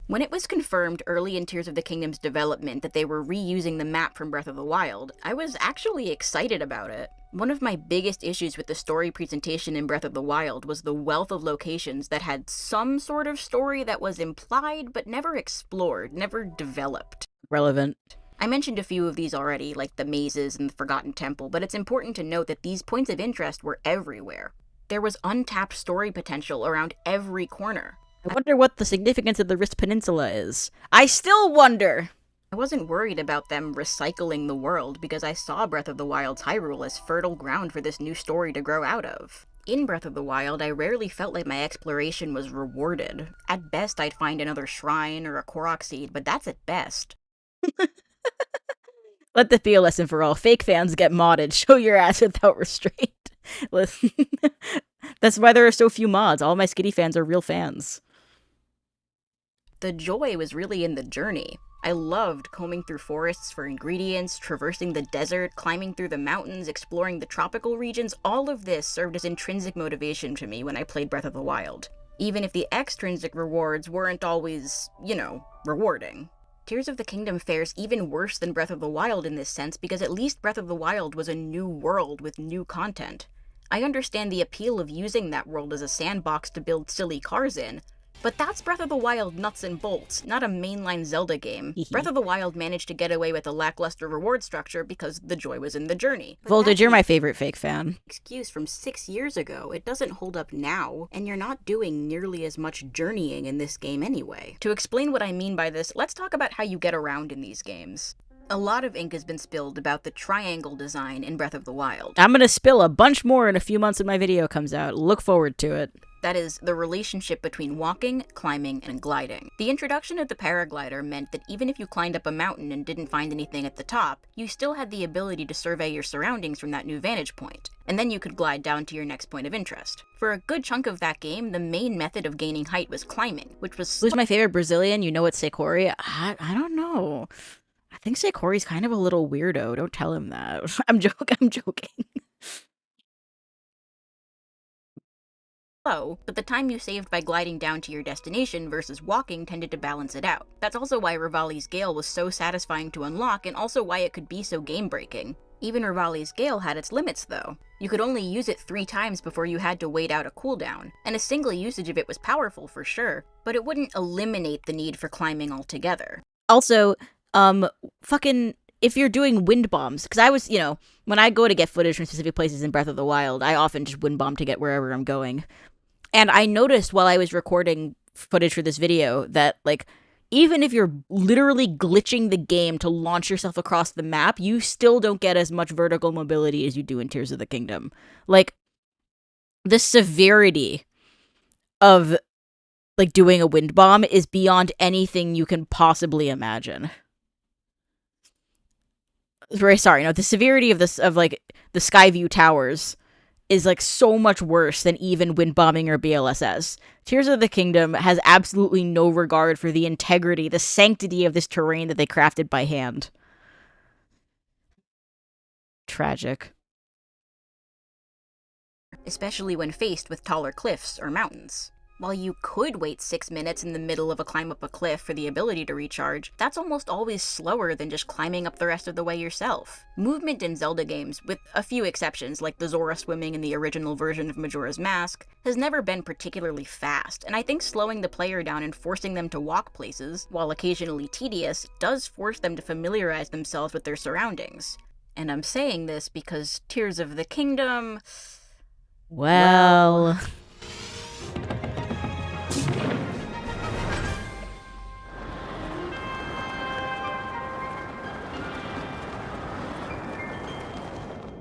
When it was confirmed early in Tears of the Kingdom's development that they were reusing the map from Breath of the Wild, I was actually excited about it. One of my biggest issues with the story presentation in Breath of the Wild was the wealth of locations that had some sort of story that was implied but never explored, never developed. Relevant. I mentioned a few of these already, like the mazes and the Forgotten Temple, but it's important to note that these points of interest were everywhere. There was untapped story potential around every corner. I wonder what the significance of the Rift Peninsula is. I still wonder! I wasn't worried about them recycling the world because I saw Breath of the Wild's Hyrule as fertile ground for this new story to grow out of. In Breath of the Wild, I rarely felt like my exploration was rewarded. At best, I'd find another shrine or a Korok seed, but that's at best. Let this be a lesson for all fake fans get modded. Show your ass without restraint. Listen, that's why there are so few mods. All my Skitty fans are real fans. The joy was really in the journey. I loved combing through forests for ingredients, traversing the desert, climbing through the mountains, exploring the tropical regions. All of this served as intrinsic motivation to me when I played Breath of the Wild, even if the extrinsic rewards weren't always, rewarding. Tears of the Kingdom fares even worse than Breath of the Wild in this sense because at least Breath of the Wild was a new world with new content. I understand the appeal of using that world as a sandbox to build silly cars in, but that's Breath of the Wild nuts and bolts, not a mainline Zelda game. Breath of the Wild managed to get away with a lackluster reward structure because the joy was in the journey. Voltage, you're my favorite fake fan. Excuse from 6 years ago. It doesn't hold up now, and you're not doing nearly as much journeying in this game anyway. To explain what I mean by this, let's talk about how you get around in these games. A lot of ink has been spilled about the triangle design in Breath of the Wild. I'm gonna spill a bunch more in a few months when my video comes out. Look forward to it. That is, the relationship between walking, climbing, and gliding. The introduction of the paraglider meant that even if you climbed up a mountain and didn't find anything at the top, you still had the ability to survey your surroundings from that new vantage point, and then you could glide down to your next point of interest. For a good chunk of that game, the main method of gaining height was climbing, which was Who's my favorite Brazilian? You know it's Seikori? I don't know. I think Seikori's kind of a little weirdo. Don't tell him that. I'm joking. slow, but the time you saved by gliding down to your destination versus walking tended to balance it out. That's also why Revali's Gale was so satisfying to unlock, and also why it could be so game-breaking. Even Revali's Gale had its limits, though. You could only use it 3 times before you had to wait out a cooldown, and a single usage of it was powerful for sure, but it wouldn't eliminate the need for climbing altogether. Also, if you're doing wind bombs, because I was, when I go to get footage from specific places in Breath of the Wild, I often just wind bomb to get wherever I'm going. And I noticed while I was recording footage for this video that, even if you're literally glitching the game to launch yourself across the map, you still don't get as much vertical mobility as you do in Tears of the Kingdom. The severity of, doing a wind bomb is beyond anything you can possibly imagine. Very sorry, no, the severity of the Skyview Towers is so much worse than even wind bombing or BLSS. Tears of the Kingdom has absolutely no regard for the integrity, the sanctity of this terrain that they crafted by hand. Tragic. Especially when faced with taller cliffs or mountains. While you could wait 6 minutes in the middle of a climb up a cliff for the ability to recharge, that's almost always slower than just climbing up the rest of the way yourself. Movement in Zelda games, with a few exceptions like the Zora swimming in the original version of Majora's Mask, has never been particularly fast, and I think slowing the player down and forcing them to walk places, while occasionally tedious, does force them to familiarize themselves with their surroundings. And I'm saying this because Tears of the Kingdom... Well...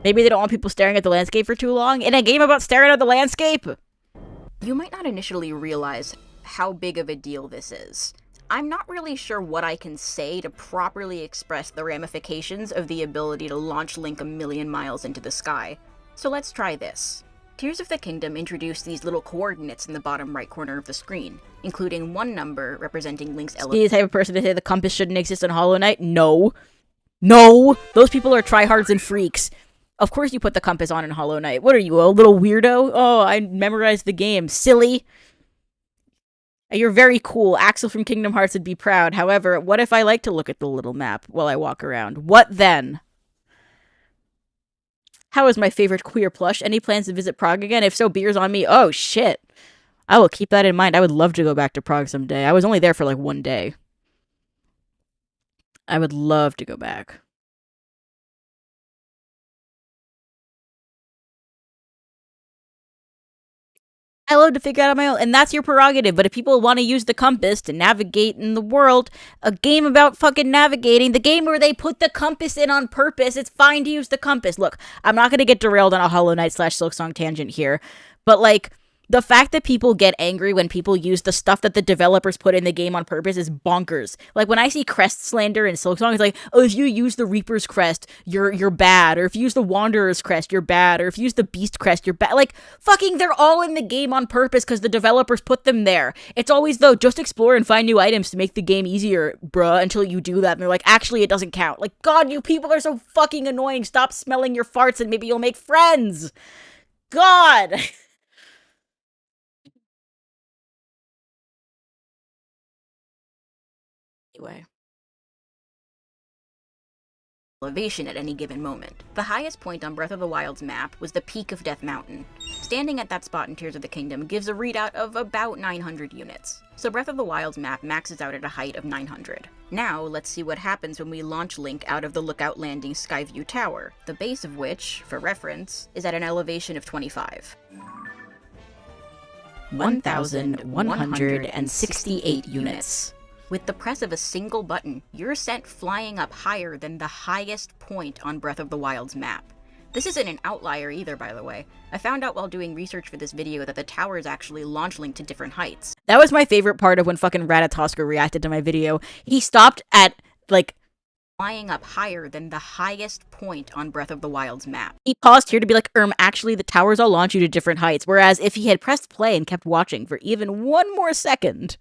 Maybe they don't want people staring at the landscape for too long in a game about staring at the landscape. You might not initially realize how big of a deal this is. I'm not really sure what I can say to properly express the ramifications of the ability to launch Link a million miles into the sky. So let's try this. Tears of the Kingdom introduced these little coordinates in the bottom right corner of the screen, including one number representing Link's elevation. Are you the type of person to say the compass shouldn't exist on Hollow Knight? No. No! Those people are tryhards and freaks. Of course you put the compass on in Hollow Knight. What are you, a little weirdo? Oh, I memorized the game. Silly. You're very cool. Axel from Kingdom Hearts would be proud. However, what if I like to look at the little map while I walk around? What then? How is my favorite queer plush? Any plans to visit Prague again? If so, beer's on me. Oh, shit. I will keep that in mind. I would love to go back to Prague someday. I was only there for like 1 day. I would love to go back. I love to figure out on my own, and that's your prerogative. But if people want to use the compass to navigate in the world, a game about fucking navigating, the game where they put the compass in on purpose, it's fine to use the compass. Look, I'm not going to get derailed on a Hollow Knight / Silksong tangent here, but like, the fact that people get angry when people use the stuff that the developers put in the game on purpose is bonkers. Like, when I see crest slander in Silksong, it's like, oh, if you use the Reaper's crest, you're bad. Or if you use the Wanderer's crest, you're bad. Or if you use the Beast crest, you're bad. Like, fucking, they're all in the game on purpose because the developers put them there. It's always, though, just explore and find new items to make the game easier, bruh, until you do that. And they're like, actually, it doesn't count. Like, God, you people are so fucking annoying. Stop smelling your farts and maybe you'll make friends. God. Anyway. Elevation at any given moment. The highest point on Breath of the Wild's map was the peak of Death Mountain. Standing at that spot in Tears of the Kingdom gives a readout of about 900 units. So Breath of the Wild's map maxes out at a height of 900. Now, let's see what happens when we launch Link out of the Lookout Landing Skyview Tower, the base of which, for reference, is at an elevation of 25. 1,168 units. With the press of a single button, you're sent flying up higher than the highest point on Breath of the Wild's map. This isn't an outlier either, by the way. I found out while doing research for this video that the towers actually launch Link to different heights. That was my favorite part of when fucking Ratatoskr reacted to my video. He stopped at, like, flying up higher than the highest point on Breath of the Wild's map. He paused here to be like, actually the towers all launch you to different heights, whereas if he had pressed play and kept watching for even one more second...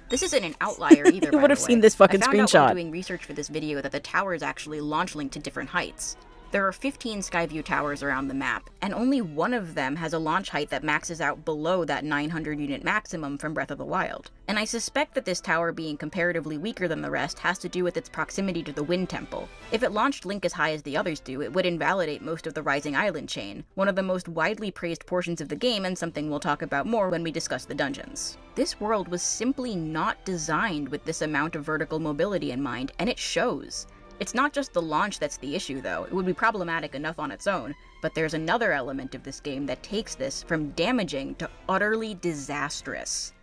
This isn't an outlier either, You would have seen this fucking I found screenshot. out while doing research for this video that the towers actually launch Link to different heights. There are 15 Skyview towers around the map, and only one of them has a launch height that maxes out below that 900 unit maximum from Breath of the Wild. And I suspect that this tower being comparatively weaker than the rest has to do with its proximity to the Wind Temple. If it launched Link as high as the others do, it would invalidate most of the Rising Island chain, one of the most widely praised portions of the game and something we'll talk about more when we discuss the dungeons. This world was simply not designed with this amount of vertical mobility in mind, and it shows. It's not just the launch that's the issue, though. It would be problematic enough on its own, but there's another element of this game that takes this from damaging to utterly disastrous.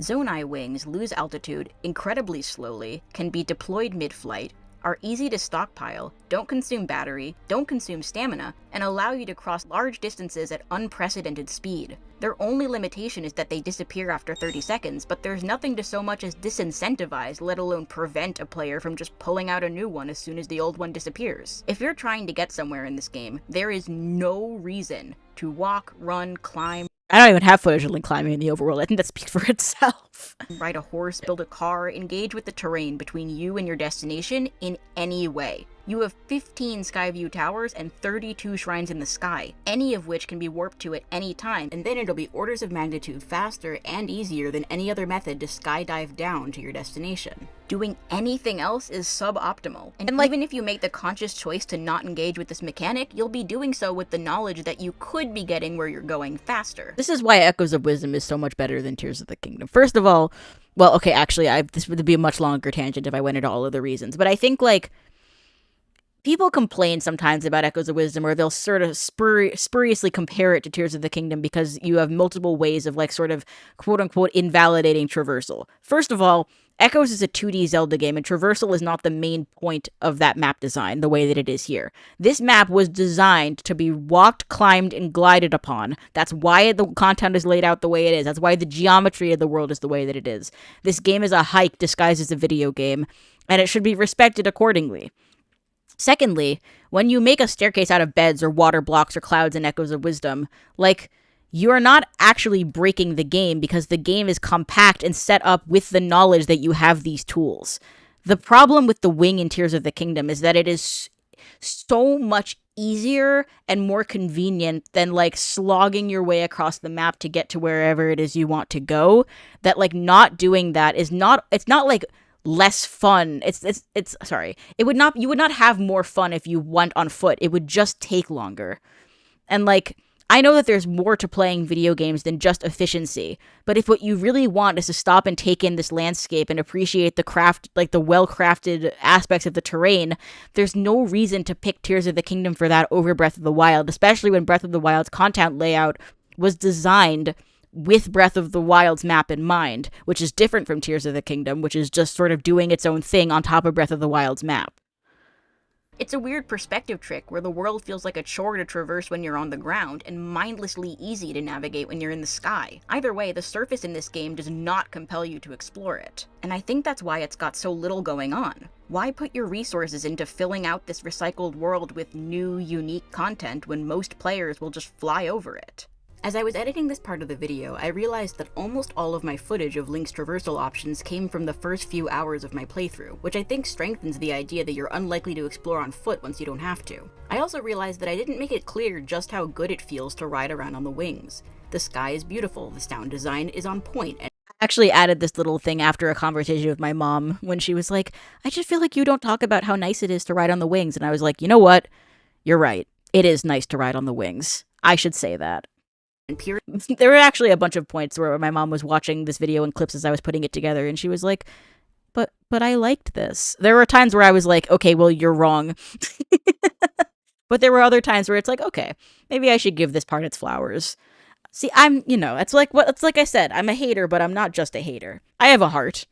Zonai wings lose altitude incredibly slowly, can be deployed mid-flight, are easy to stockpile, don't consume battery, don't consume stamina, and allow you to cross large distances at unprecedented speed. Their only limitation is that they disappear after 30 seconds, but there's nothing to so much as disincentivize, let alone prevent a player from just pulling out a new one as soon as the old one disappears. If you're trying to get somewhere in this game, there is no reason to walk, run, climb, I don't even have footage of Link climbing in the overworld. I think that speaks for itself. Ride a horse, build a car, engage with the terrain between you and your destination in any way. You have 15 Skyview towers and 32 shrines in the sky, any of which can be warped to at any time, and then it'll be orders of magnitude faster and easier than any other method to skydive down to your destination. Doing anything else is suboptimal, and even if you make the conscious choice to not engage with this mechanic, you'll be doing so with the knowledge that you could be getting where you're going faster. This is why Echoes of Wisdom is so much better than Tears of the Kingdom. First of all, well, okay, actually, this would be a much longer tangent if I went into all of the reasons, but I think, like, people complain sometimes about Echoes of Wisdom, or they'll sort of spuriously compare it to Tears of the Kingdom because you have multiple ways of, like, sort of quote-unquote invalidating traversal. First of all, Echoes is a 2D Zelda game, and traversal is not the main point of that map design the way that it is here. This map was designed to be walked, climbed, and glided upon. That's why the content is laid out the way it is. That's why the geometry of the world is the way that it is. This game is a hike disguised as a video game, and it should be respected accordingly. Secondly, when you make a staircase out of beds or water blocks or clouds in Echoes of Wisdom, like, you are not actually breaking the game because the game is compact and set up with the knowledge that you have these tools. The problem with the wing in Tears of the Kingdom is that it is so much easier and more convenient than like slogging your way across the map to get to wherever it is you want to go, that like not doing that is not, it's not like less fun. It's sorry. It would not, you would not have more fun if you went on foot. It would just take longer. And like, I know that there's more to playing video games than just efficiency, but if what you really want is to stop and take in this landscape and appreciate the craft, like the well-crafted aspects of the terrain, there's no reason to pick Tears of the Kingdom for that over Breath of the Wild, especially when Breath of the Wild's content layout was designed with Breath of the Wild's map in mind, which is different from Tears of the Kingdom, which is just sort of doing its own thing on top of Breath of the Wild's map. It's a weird perspective trick where the world feels like a chore to traverse when you're on the ground and mindlessly easy to navigate when you're in the sky. Either way, the surface in this game does not compel you to explore it. And I think that's why it's got so little going on. Why put your resources into filling out this recycled world with new, unique content when most players will just fly over it? As I was editing this part of the video, I realized that almost all of my footage of Link's traversal options came from the first few hours of my playthrough, which I think strengthens the idea that you're unlikely to explore on foot once you don't have to. I also realized that I didn't make it clear just how good it feels to ride around on the wings. The sky is beautiful, the sound design is on point, and I actually added this little thing after a conversation with my mom when she was like, I just feel like you don't talk about how nice it is to ride on the wings, and I was like, you know what? You're right. It is nice to ride on the wings. I should say that. There were actually a bunch of points where my mom was watching this video in clips as I was putting it together, and she was like, but I liked this. There were times where I was like, okay, well, you're wrong. But there were other times where it's like, okay, maybe I should give this part its flowers. See, it's like I said, I'm a hater, but I'm not just a hater. I have a heart.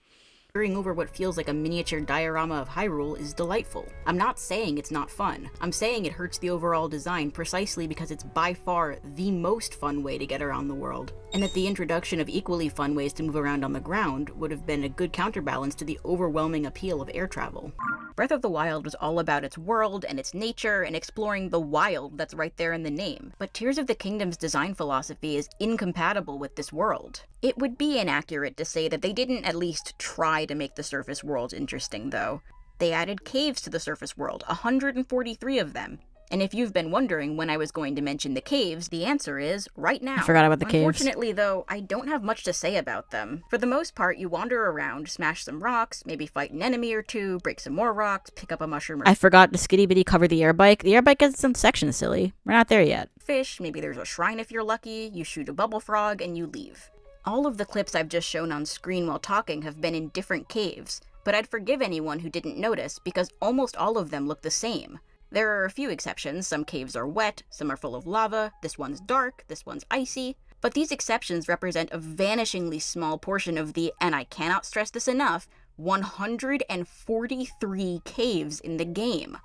Peering over what feels like a miniature diorama of Hyrule is delightful. I'm not saying it's not fun. I'm saying it hurts the overall design precisely because it's by far the most fun way to get around the world, and that the introduction of equally fun ways to move around on the ground would have been a good counterbalance to the overwhelming appeal of air travel. Breath of the Wild was all about its world and its nature and exploring the wild that's right there in the name, but Tears of the Kingdom's design philosophy is incompatible with this world. It would be inaccurate to say that they didn't at least try to make the surface world interesting, though. They added caves to the surface world, 143 of them. And if you've been wondering when I was going to mention the caves, the answer is right now. I forgot about the caves. Unfortunately, though, I don't have much to say about them. For the most part, you wander around, smash some rocks, maybe fight an enemy or two, break some more rocks, pick up a mushroom or I forgot to skitty bitty cover the air bike. The air bike gets some sections, silly. We're not there yet. Fish, maybe there's a shrine if you're lucky, you shoot a bubble frog, and you leave. All of the clips I've just shown on screen while talking have been in different caves, but I'd forgive anyone who didn't notice because almost all of them look the same. There are a few exceptions. Some caves are wet, some are full of lava, this one's dark, this one's icy, but these exceptions represent a vanishingly small portion of the, and I cannot stress this enough, 143 caves in the game.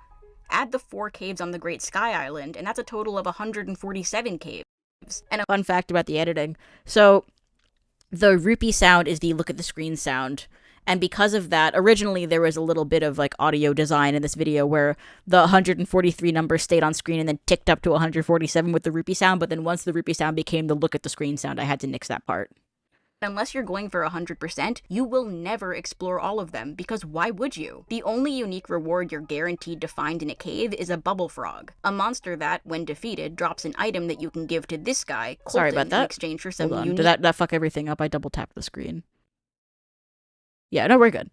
Add the 4 caves on the Great Sky Island, and that's a total of 147 caves. And a fun fact about the editing. So, the rupee sound is the look at the screen sound. And because of that, originally there was a little bit of like audio design in this video where the 143 number stayed on screen and then ticked up to 147 with the rupee sound. But then once the rupee sound became the look at the screen sound, I had to nix that part. Unless you're going for 100%, you will never explore all of them, because why would you? The only unique reward you're guaranteed to find in a cave is a bubble frog, a monster that, when defeated, drops an item that you can give to this guy, Colton, sorry about that. In exchange for some unique... Did that fuck everything up? I double tapped the screen. Yeah, no, we're good.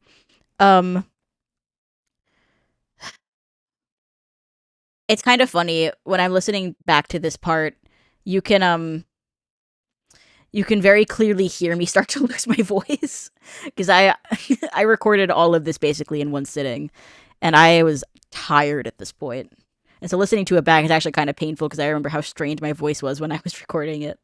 It's kind of funny, when I'm listening back to this part, you can very clearly hear me start to lose my voice, because I recorded all of this basically in one sitting, and I was tired at this point. And so listening to it back is actually kind of painful, because I remember how strained my voice was when I was recording it.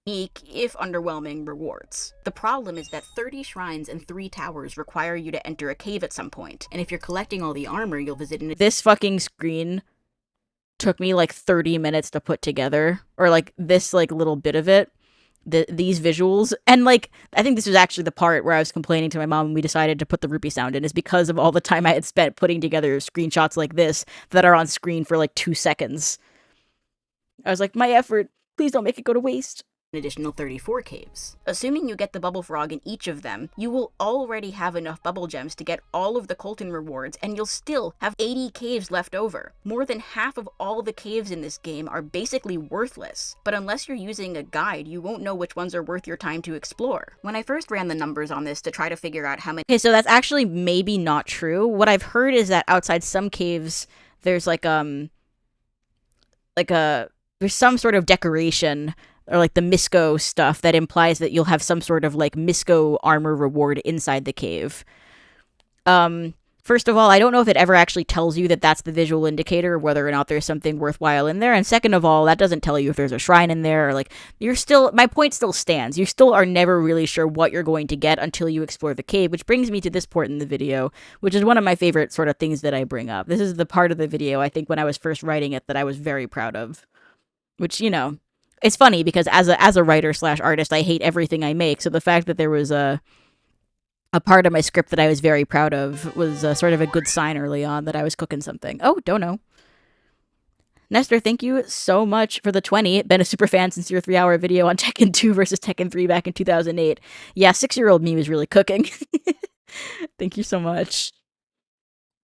Unique, if underwhelming, rewards. The problem is that 30 shrines and 3 towers require you to enter a cave at some point, and if you're collecting all the armor you'll visit in this fucking screen took me like 30 minutes to put together, or like this like little bit of it, these visuals, and like I think this was actually the part where I was complaining to my mom when we decided to put the rupee sound in, is because of all the time I had spent putting together screenshots like this that are on screen for like 2 seconds. I was like, my effort, please don't make it go to waste. an additional 34 caves. Assuming you get the bubble frog in each of them, you will already have enough bubble gems to get all of the Colton rewards, and you'll still have 80 caves left over. More than half of all the caves in this game are basically worthless, but unless you're using a guide, you won't know which ones are worth your time to explore. When I first ran the numbers on this to try to figure out how many— Okay, so that's actually maybe not true. What I've heard is that outside some caves, there's there's some sort of decoration, or like the Misco stuff, that implies that you'll have some sort of like Misco armor reward inside the cave. First of all, I don't know if it ever actually tells you that that's the visual indicator of whether or not there's something worthwhile in there. And second of all, that doesn't tell you if there's a shrine in there, or like, my point still stands. You still are never really sure what you're going to get until you explore the cave, which brings me to this point in the video, which is one of my favorite sort of things that I bring up. This is the part of the video, I think, when I was first writing it that I was very proud of. Which, you know, it's funny because as a writer / artist, I hate everything I make. So the fact that there was a part of my script that I was very proud of was sort of a good sign early on that I was cooking something. Oh, don't know. Nestor, thank you so much for the 20. Been a super fan since your 3-hour video on Tekken 2 versus Tekken 3 back in 2008. Yeah, 6-year-old me was really cooking. Thank you so much.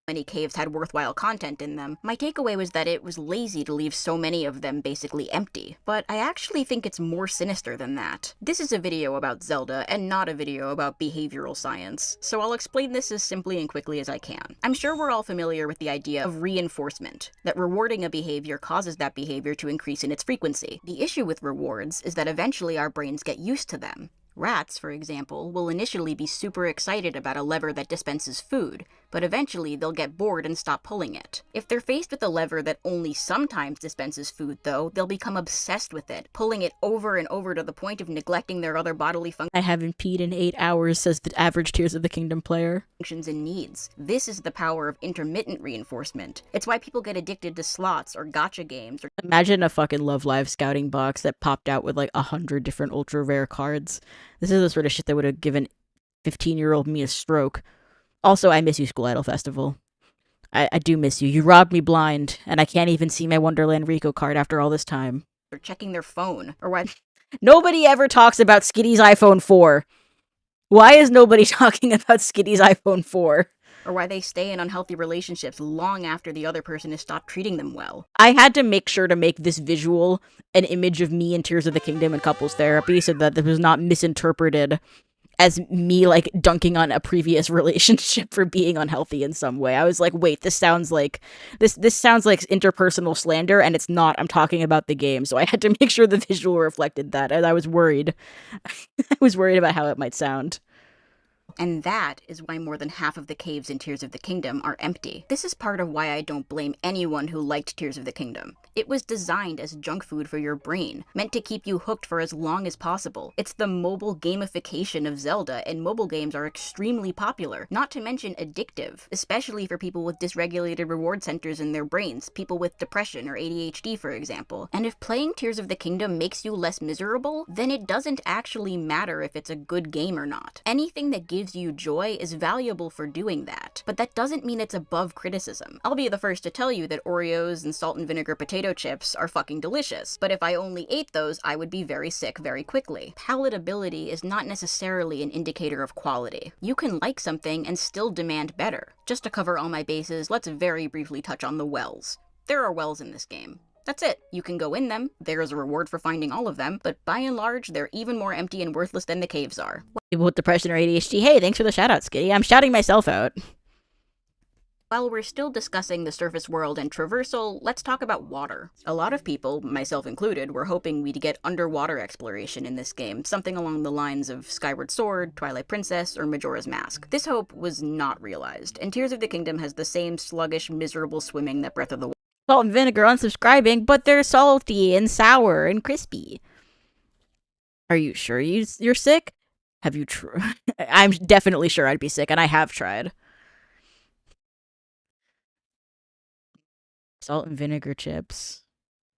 Many caves had worthwhile content in them. My takeaway was that it was lazy to leave so many of them basically empty. But I actually think it's more sinister than that. This is a video about Zelda, and not a video about behavioral science, so I'll explain this as simply and quickly as I can. I'm sure we're all familiar with the idea of reinforcement, that rewarding a behavior causes that behavior to increase in its frequency. The issue with rewards is that eventually our brains get used to them. Rats, for example, will initially be super excited about a lever that dispenses food, but eventually they'll get bored and stop pulling it. If they're faced with a lever that only sometimes dispenses food, though, they'll become obsessed with it, pulling it over and over to the point of neglecting their other bodily I haven't peed in 8 hours, says the average Tears of the Kingdom player. Functions and needs. This is the power of intermittent reinforcement. It's why people get addicted to slots or gacha games. Imagine a fucking Love Live scouting box that popped out with like 100 different ultra rare cards. This is the sort of shit that would have given 15-year-old me a stroke. Also, I miss you, School Idol Festival. I do miss you. You robbed me blind, and I can't even see my Wonderland Rico card after all this time. Or checking their phone, or why Nobody ever talks about Skitty's iPhone 4. Why is nobody talking about Skitty's iPhone 4? Or why they stay in unhealthy relationships long after the other person has stopped treating them well. I had to make sure to make this visual an image of me in Tears of the Kingdom and couples therapy so that it was not misinterpreted as me, like, dunking on a previous relationship for being unhealthy in some way. I was like, wait, this sounds like interpersonal slander, and it's not. I'm talking about the game. So I had to make sure the visual reflected that, and I was worried. I was worried about how it might sound. And that is why more than half of the caves in Tears of the Kingdom are empty. This is part of why I don't blame anyone who liked Tears of the Kingdom. It was designed as junk food for your brain, meant to keep you hooked for as long as possible. It's the mobile gamification of Zelda, and mobile games are extremely popular, not to mention addictive, especially for people with dysregulated reward centers in their brains, people with depression or ADHD, for example. And if playing Tears of the Kingdom makes you less miserable, then it doesn't actually matter if it's a good game or not. Anything that gives you joy is valuable for doing that, but that doesn't mean it's above criticism. I'll be the first to tell you that Oreos and salt and vinegar potato chips are fucking delicious, but if I only ate those, I would be very sick very quickly. Palatability is not necessarily an indicator of quality. You can like something and still demand better. Just to cover all my bases, let's very briefly touch on the wells. There are wells in this game. That's it. You can go in them, there is a reward for finding all of them, but by and large, they're even more empty and worthless than the caves are. People with depression or ADHD, hey, thanks for the shout out, Skitty. I'm shouting myself out. While we're still discussing the surface world and traversal, let's talk about water. A lot of people, myself included, were hoping we'd get underwater exploration in this game, something along the lines of Skyward Sword, Twilight Princess, or Majora's Mask. This hope was not realized, and Tears of the Kingdom has the same sluggish, miserable swimming that Breath of the Wild. Salt and vinegar unsubscribing, but they're salty and sour and crispy. Are you sure you're sick? Have you I'm definitely sure I'd be sick, and I have tried. Salt and vinegar chips.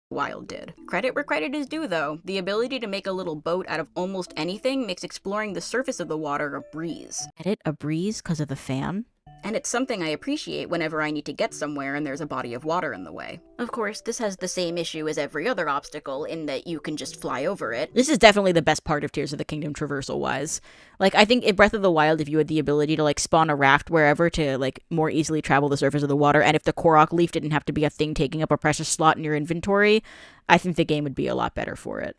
Wild did. Credit where credit is due, though. The ability to make a little boat out of almost anything makes exploring the surface of the water a breeze. Get it? A breeze because of the fan? and it's something I appreciate whenever I need to get somewhere and there's a body of water in the way. Of course, this has the same issue as every other obstacle in that you can just fly over it. This is definitely the best part of Tears of the Kingdom traversal-wise. Like, I think in Breath of the Wild, if you had the ability to, like, spawn a raft wherever to, like, more easily travel the surface of the water, and if the Korok leaf didn't have to be a thing taking up a precious slot in your inventory, I think the game would be a lot better for it.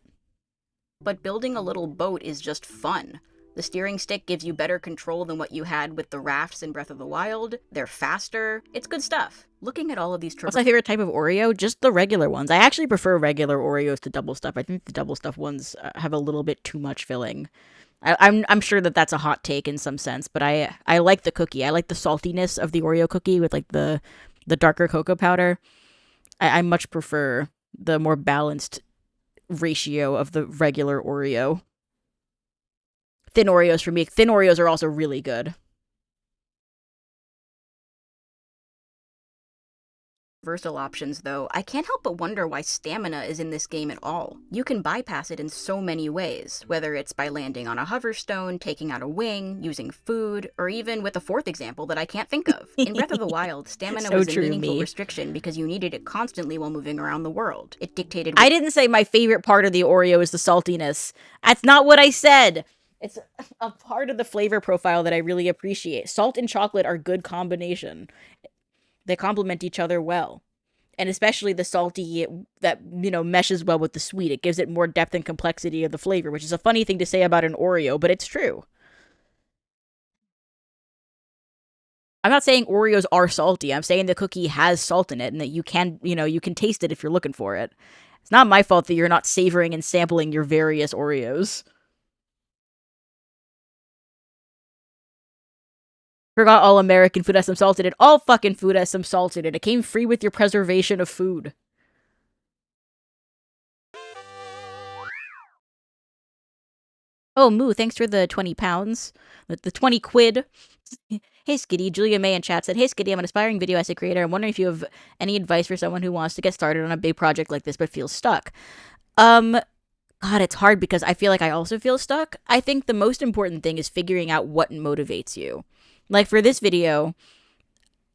But building a little boat is just fun. The steering stick gives you better control than what you had with the rafts in Breath of the Wild. They're faster. It's good stuff. Looking at all of these What's my favorite type of Oreo? Just the regular ones. I actually prefer regular Oreos to double stuff. I think the double stuff ones have a little bit too much filling. I'm sure that that's a hot take in some sense, but I like the cookie. I like the saltiness of the Oreo cookie with like the darker cocoa powder. I much prefer the more balanced ratio of the regular Oreo. Thin Oreos for me. Thin Oreos are also really good. Versatile options, though, I can't help but wonder why stamina is in this game at all. You can bypass it in so many ways, whether it's by landing on a hoverstone, taking out a wing, using food, or even with a fourth example that I can't think of. In Breath of the Wild, stamina So was a true, meaningful me. restriction because you needed it constantly while moving around the world. It dictated I didn't say my favorite part of the Oreo is the saltiness. That's not what I said. It's a part of the flavor profile that I really appreciate. Salt and chocolate are good combination. They complement each other well. And especially the salty that, you know, meshes well with the sweet. It gives it more depth and complexity of the flavor, which is a funny thing to say about an Oreo, but it's true. I'm not saying Oreos are salty. I'm saying the cookie has salt in it and that you can, you can taste it if you're looking for it. It's not my fault that you're not savoring and sampling your various Oreos. Forgot all American food has some salt in it. All fucking food has some salt in it. It came free with your preservation of food. Oh, Moo, thanks for the 20 pounds. The 20 quid. Hey, Skitty. Julia May in chat said, hey, Skitty, I'm an aspiring video essay creator. I'm wondering if you have any advice for someone who wants to get started on a big project like this but feels stuck. God, it's hard because I feel like I also feel stuck. I think the most important thing is figuring out what motivates you. Like, for this video,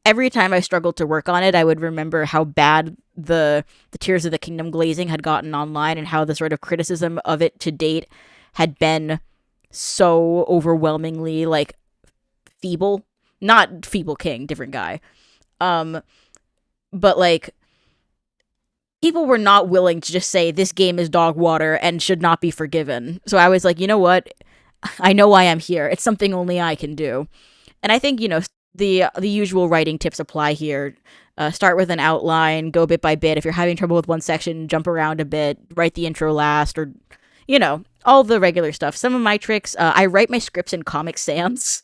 every time I struggled to work on it, I would remember how bad the Tears of the Kingdom glazing had gotten online and how the sort of criticism of it to date had been so overwhelmingly, like, feeble. Not Feeble King, different guy. But, like, people were not willing to just say this game is dog water and should not be forgiven. So I was like, you know what? I know why I'm here. It's something only I can do. And I think, the usual writing tips apply here. Start with an outline, go bit by bit. If you're having trouble with one section, jump around a bit, write the intro last, or, all the regular stuff. Some of my tricks, I write my scripts in Comic Sans,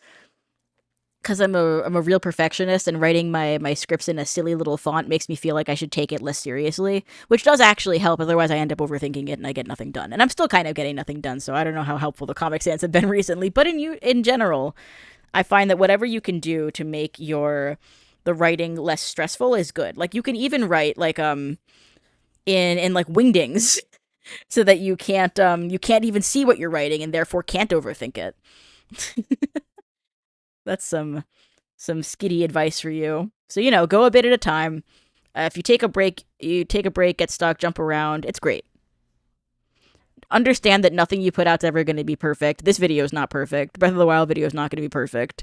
because I'm a real perfectionist, and writing my scripts in a silly little font makes me feel like I should take it less seriously, which does actually help, otherwise I end up overthinking it and I get nothing done. And I'm still kind of getting nothing done, so I don't know how helpful the Comic Sans have been recently, but in general, I find that whatever you can do to make the writing less stressful is good. Like, you can even write, like, in like, wingdings, so that you can't even see what you're writing and therefore can't overthink it. That's some skitty advice for you. So, go a bit at a time. If you take a break, get stuck, jump around. It's great. Understand that nothing you put out's ever going to be perfect. This video is not perfect. Breath of the Wild video is not going to be perfect.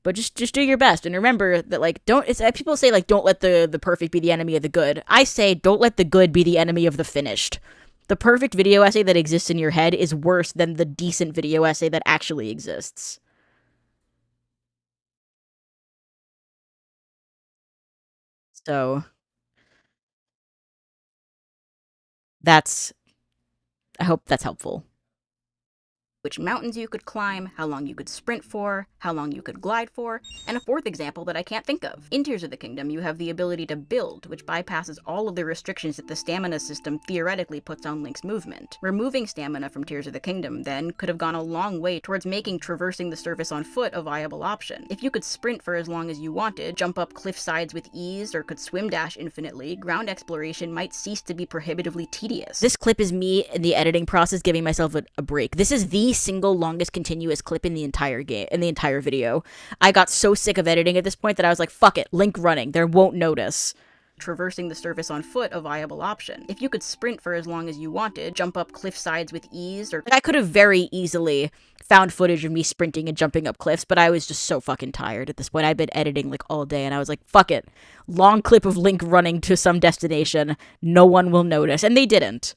But just do your best. And remember that, like, people say, like, don't let the perfect be the enemy of the good. I say, don't let the good be the enemy of the finished. The perfect video essay that exists in your head is worse than the decent video essay that actually exists. So, I hope that's helpful. which mountains you could climb, how long you could sprint for, how long you could glide for, and a fourth example that I can't think of. In Tears of the Kingdom, you have the ability to build, which bypasses all of the restrictions that the stamina system theoretically puts on Link's movement. Removing stamina from Tears of the Kingdom, then, could have gone a long way towards making traversing the surface on foot a viable option. If you could sprint for as long as you wanted, jump up cliff sides with ease, or could swim dash infinitely, ground exploration might cease to be prohibitively tedious. This clip is me in the editing process giving myself a break. This is the single longest continuous clip in the entire game, in the entire video. I got so sick of editing at this point that I was like, fuck it, Link running, they won't notice. Traversing the surface on foot a viable option. If you could sprint for as long as you wanted, jump up cliff sides with ease, or I could have very easily found footage of me sprinting and jumping up cliffs, but I was just so fucking tired at this point. I'd been editing like all day and I was like, fuck it. Long clip of Link running to some destination, no one will notice, and they didn't.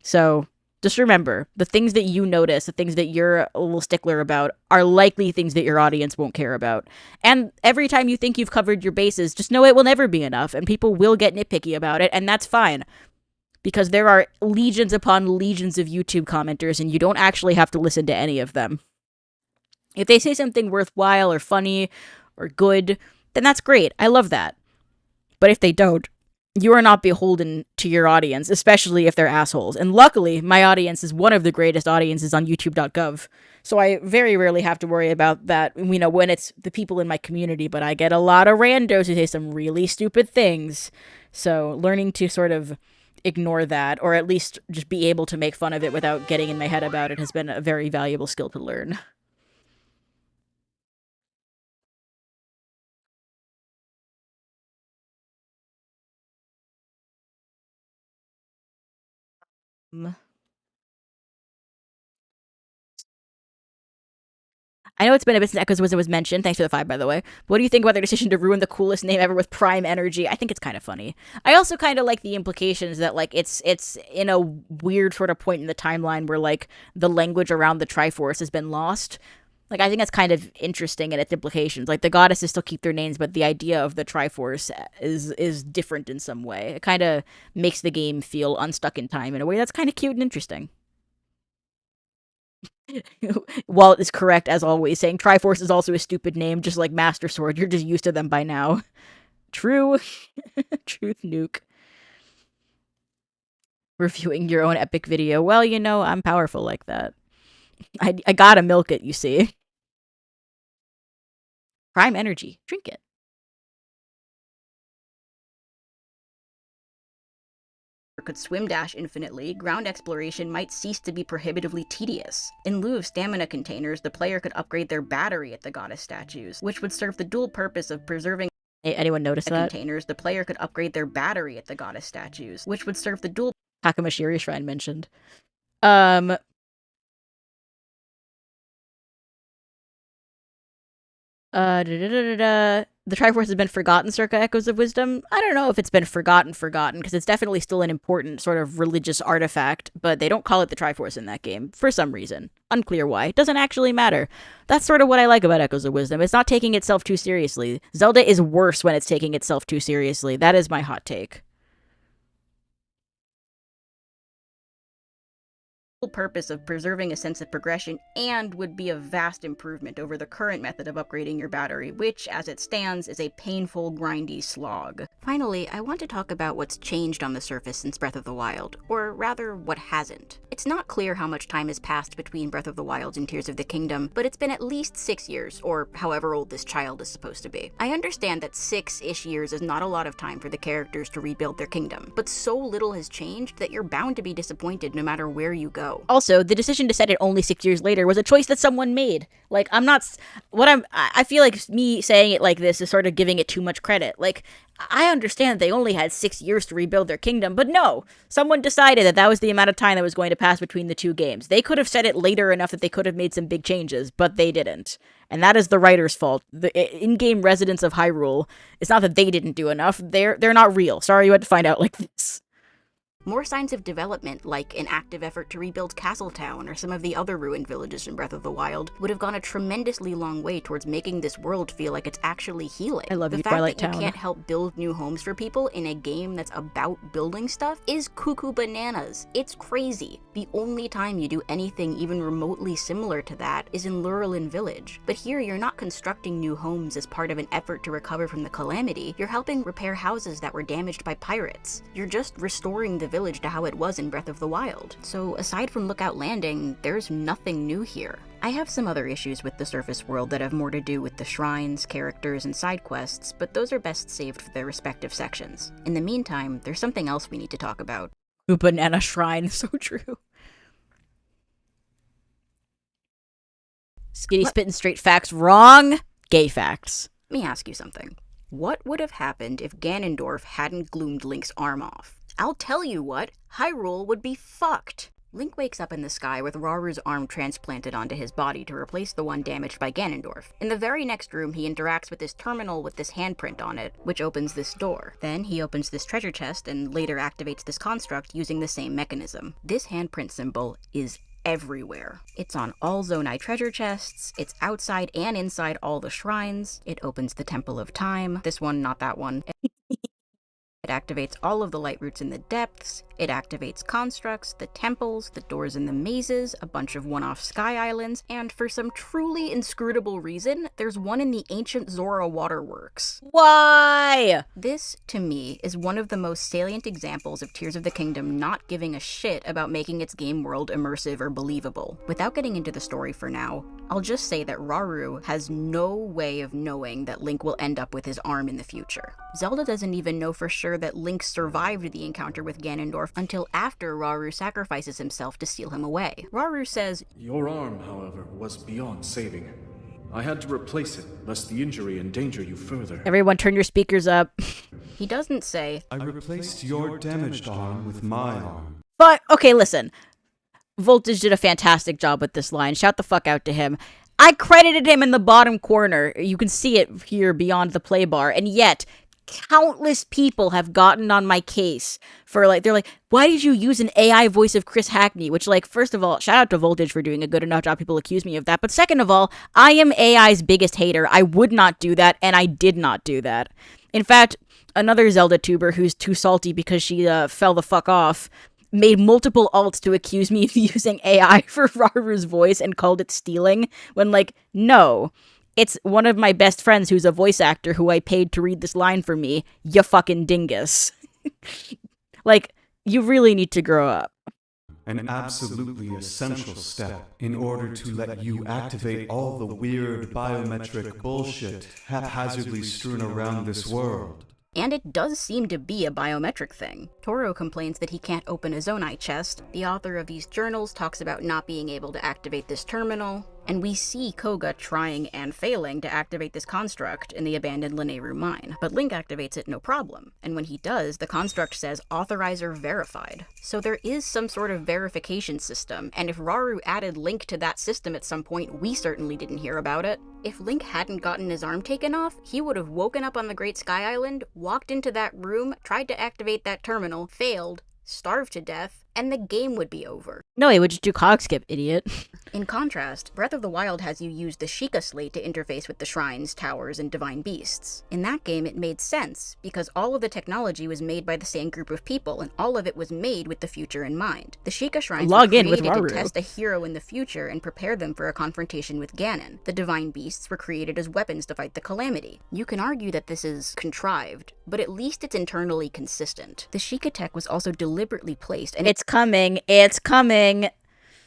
So just remember, the things that you notice, the things that you're a little stickler about, are likely things that your audience won't care about. And every time you think you've covered your bases, just know it will never be enough, and people will get nitpicky about it, and that's fine. Because there are legions upon legions of YouTube commenters, and you don't actually have to listen to any of them. If they say something worthwhile or funny or good, then that's great. I love that. But if they don't, you are not beholden to your audience, especially if they're assholes. And luckily, my audience is one of the greatest audiences on YouTube.gov. So I very rarely have to worry about that, you know, when it's the people in my community. But I get a lot of randos who say some really stupid things. So learning to sort of ignore that, or at least just be able to make fun of it without getting in my head about it, has been a very valuable skill to learn. I know it's been a bit since Echoes Wisdom was mentioned. Thanks for the 5, by the way. What do you think about their decision to ruin the coolest name ever with Prime Energy? I think it's kind of funny. I also kind of like the implications that, like, it's in a weird sort of point in the timeline where, like, the language around the Triforce has been lost. Like, I think that's kind of interesting in its implications. Like, the goddesses still keep their names, but the idea of the Triforce is different in some way. It kind of makes the game feel unstuck in time in a way that's kind of cute and interesting. Walt is correct, as always, saying Triforce is also a stupid name, just like Master Sword. You're just used to them by now. True. Truth nuke. Reviewing your own epic video. Well, you know, I'm powerful like that. I gotta milk it, you see. Prime Energy. Drink it. Could swim dash infinitely, ground exploration might cease to be prohibitively tedious. In lieu of stamina containers, the player could upgrade their battery at the goddess statues, which would serve the dual purpose of preserving anyone notice that? Containers, the player could upgrade their battery at the goddess statues, which would serve the dual Takamashiri Shrine mentioned. The Triforce has been forgotten circa Echoes of Wisdom. I don't know if it's been forgotten, because it's definitely still an important sort of religious artifact, but they don't call it the Triforce in that game, for some reason. Unclear why. It doesn't actually matter. That's sort of what I like about Echoes of Wisdom. It's not taking itself too seriously. Zelda is worse when it's taking itself too seriously. That is my hot take. Purpose of preserving a sense of progression, and would be a vast improvement over the current method of upgrading your battery, which, as it stands, is a painful, grindy slog. Finally, I want to talk about what's changed on the surface since Breath of the Wild, or rather, what hasn't. It's not clear how much time has passed between Breath of the Wild and Tears of the Kingdom, but it's been at least 6 years, or however old this child is supposed to be. I understand that 6-ish years is not a lot of time for the characters to rebuild their kingdom, but so little has changed that you're bound to be disappointed no matter where you go. Also, the decision to set it only 6 years later was a choice that someone made. Like, I feel like me saying it like this is sort of giving it too much credit. Like, I understand they only had 6 years to rebuild their kingdom, but no, someone decided that that was the amount of time that was going to pass between the two games. They could have set it later enough that they could have made some big changes, but they didn't. And that is the writer's fault. The in-game residents of Hyrule, it's not that they didn't do enough, they're not real. Sorry you had to find out like this. More signs of development, like an active effort to rebuild Castletown or some of the other ruined villages in Breath of the Wild, would have gone a tremendously long way towards making this world feel like it's actually healing. I love you, Twilight Town. The fact that you can't help build new homes for people in a game that's about building stuff is cuckoo bananas. It's crazy. The only time you do anything even remotely similar to that is in Lurelin Village. But here you're not constructing new homes as part of an effort to recover from the calamity, you're helping repair houses that were damaged by pirates. You're just restoring the village to how it was in Breath of the Wild. So aside from Lookout Landing, there's nothing new here. I have some other issues with the surface world that have more to do with the shrines, characters, and side quests, but those are best saved for their respective sections. In the meantime, there's something else we need to talk about. Ooh, Banana Shrine, so true. Skitty spitting straight facts. Wrong. Gay facts. Let me ask you something. What would have happened if Ganondorf hadn't gloomed Link's arm off? I'll tell you what, Hyrule would be fucked. Link wakes up in the sky with Raru's arm transplanted onto his body to replace the one damaged by Ganondorf. In the very next room, he interacts with this terminal with this handprint on it, which opens this door. Then he opens this treasure chest and later activates this construct using the same mechanism. This handprint symbol is everywhere. It's on all Zonai treasure chests, it's outside and inside all the shrines, it opens the Temple of Time, this one, not that one. It activates all of the light roots in the depths, it activates constructs, the temples, the doors in the mazes, a bunch of one-off sky islands, and for some truly inscrutable reason, there's one in the ancient Zora waterworks. Why? This, to me, is one of the most salient examples of Tears of the Kingdom not giving a shit about making its game world immersive or believable. Without getting into the story for now, I'll just say that Rauru has no way of knowing that Link will end up with his arm in the future. Zelda doesn't even know for sure that Link survived the encounter with Ganondorf until after Rauru sacrifices himself to steal him away. Rauru says, "Your arm, however, was beyond saving. I had to replace it, lest the injury endanger you further." Everyone turn your speakers up. He doesn't say, "I replaced your damaged arm with my arm." But, okay, listen. Voltage did a fantastic job with this line. Shout the fuck out to him. I credited him in the bottom corner. You can see it here beyond the play bar. And yet, countless people have gotten on my case for, like, they're like, why did you use an AI voice of Chris Hackney? Which, like, first of all, shout out to Voltage for doing a good enough job. People accuse me of that. But second of all, I am AI's biggest hater. I would not do that, and I did not do that. In fact, another Zelda tuber who's too salty because she fell the fuck off made multiple alts to accuse me of using AI for Raru's voice and called it stealing, when, like, no. It's one of my best friends who's a voice actor who I paid to read this line for me, you fucking dingus. Like, you really need to grow up. An absolutely essential step in order to let you activate all the weird biometric bullshit haphazardly strewn around this world. and it does seem to be a biometric thing. Toro complains that he can't open a Zonai chest, the author of these journals talks about not being able to activate this terminal, and we see Koga trying and failing to activate this construct in the abandoned Lanayru mine. But Link activates it no problem, and when he does, the construct says authorizer verified. So there is some sort of verification system, and if Rauru added Link to that system at some point, we certainly didn't hear about it. If Link hadn't gotten his arm taken off, he would have woken up on the Great Sky Island, walked into that room, tried to activate that terminal, failed, starved to death, and the game would be over. No, he would just do cog skip, idiot. In contrast, Breath of the Wild has you use the Sheikah Slate to interface with the shrines, towers, and divine beasts. In that game, it made sense, because all of the technology was made by the same group of people, and all of it was made with the future in mind. The Sheikah shrines were created to test a hero in the future and prepare them for a confrontation with Ganon. The divine beasts were created as weapons to fight the Calamity. You can argue that this is contrived, but at least it's internally consistent. The Sheikah tech was also deliberately placed, and it's coming.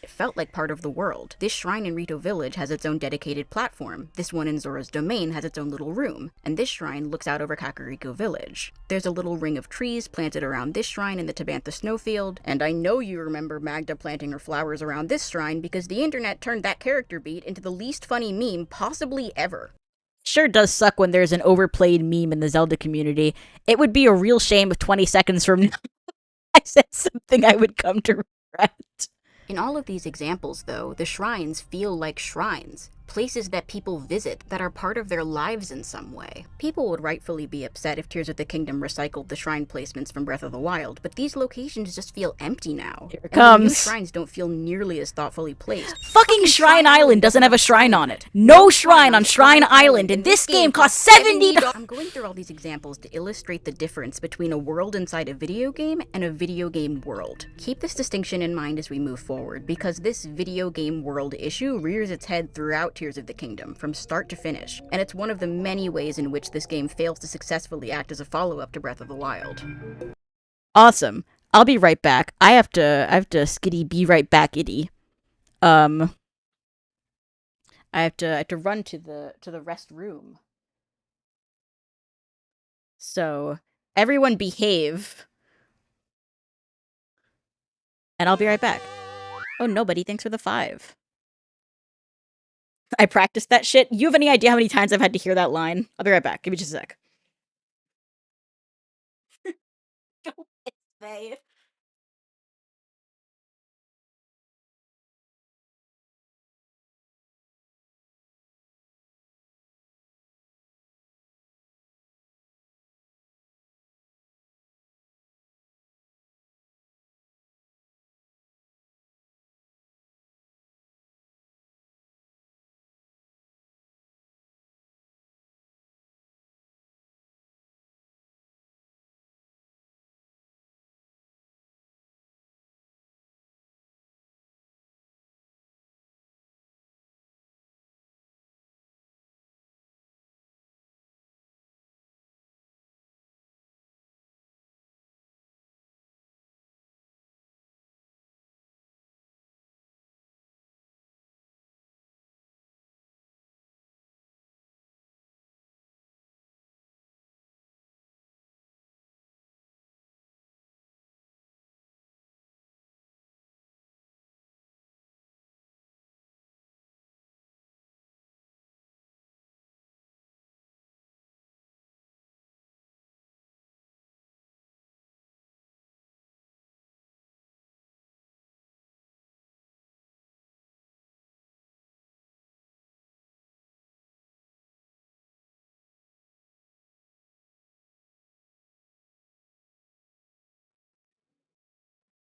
It felt like part of the world. This shrine in Rito Village has its own dedicated platform, this one in Zora's Domain has its own little room, and this shrine looks out over Kakariko Village. There's a little ring of trees planted around this shrine in the Tabantha Snowfield, and I know you remember Magda planting her flowers around this shrine because the internet turned that character beat into the least funny meme possibly ever. Sure does suck when there's an overplayed meme in the Zelda community. It would be a real shame if 20 seconds from now I said something I would come to regret. In all of these examples, though, the shrines feel like shrines, places that people visit that are part of their lives in some way. People would rightfully be upset if Tears of the Kingdom recycled the shrine placements from Breath of the Wild, but these locations just feel empty now. Here it comes. The new shrines don't feel nearly as thoughtfully placed. Fucking Shrine Island doesn't have a shrine on it. No shrine on Shrine Island, and this game costs $70. I'm going through all these examples to illustrate the difference between a world inside a video game and a video game world. Keep this distinction in mind as we move forward, because this video game world issue rears its head throughout Tears of the Kingdom, from start to finish, and it's one of the many ways in which this game fails to successfully act as a follow-up to Breath of the Wild. Awesome. I'll be right back. I have to skitty be right back itty. I have to run to the rest room. So, everyone behave. And I'll be right back. Oh, nobody. Thanks for the 5. I practiced that shit. You have any idea how many times I've had to hear that line? I'll be right back. Give me just a sec. Go away.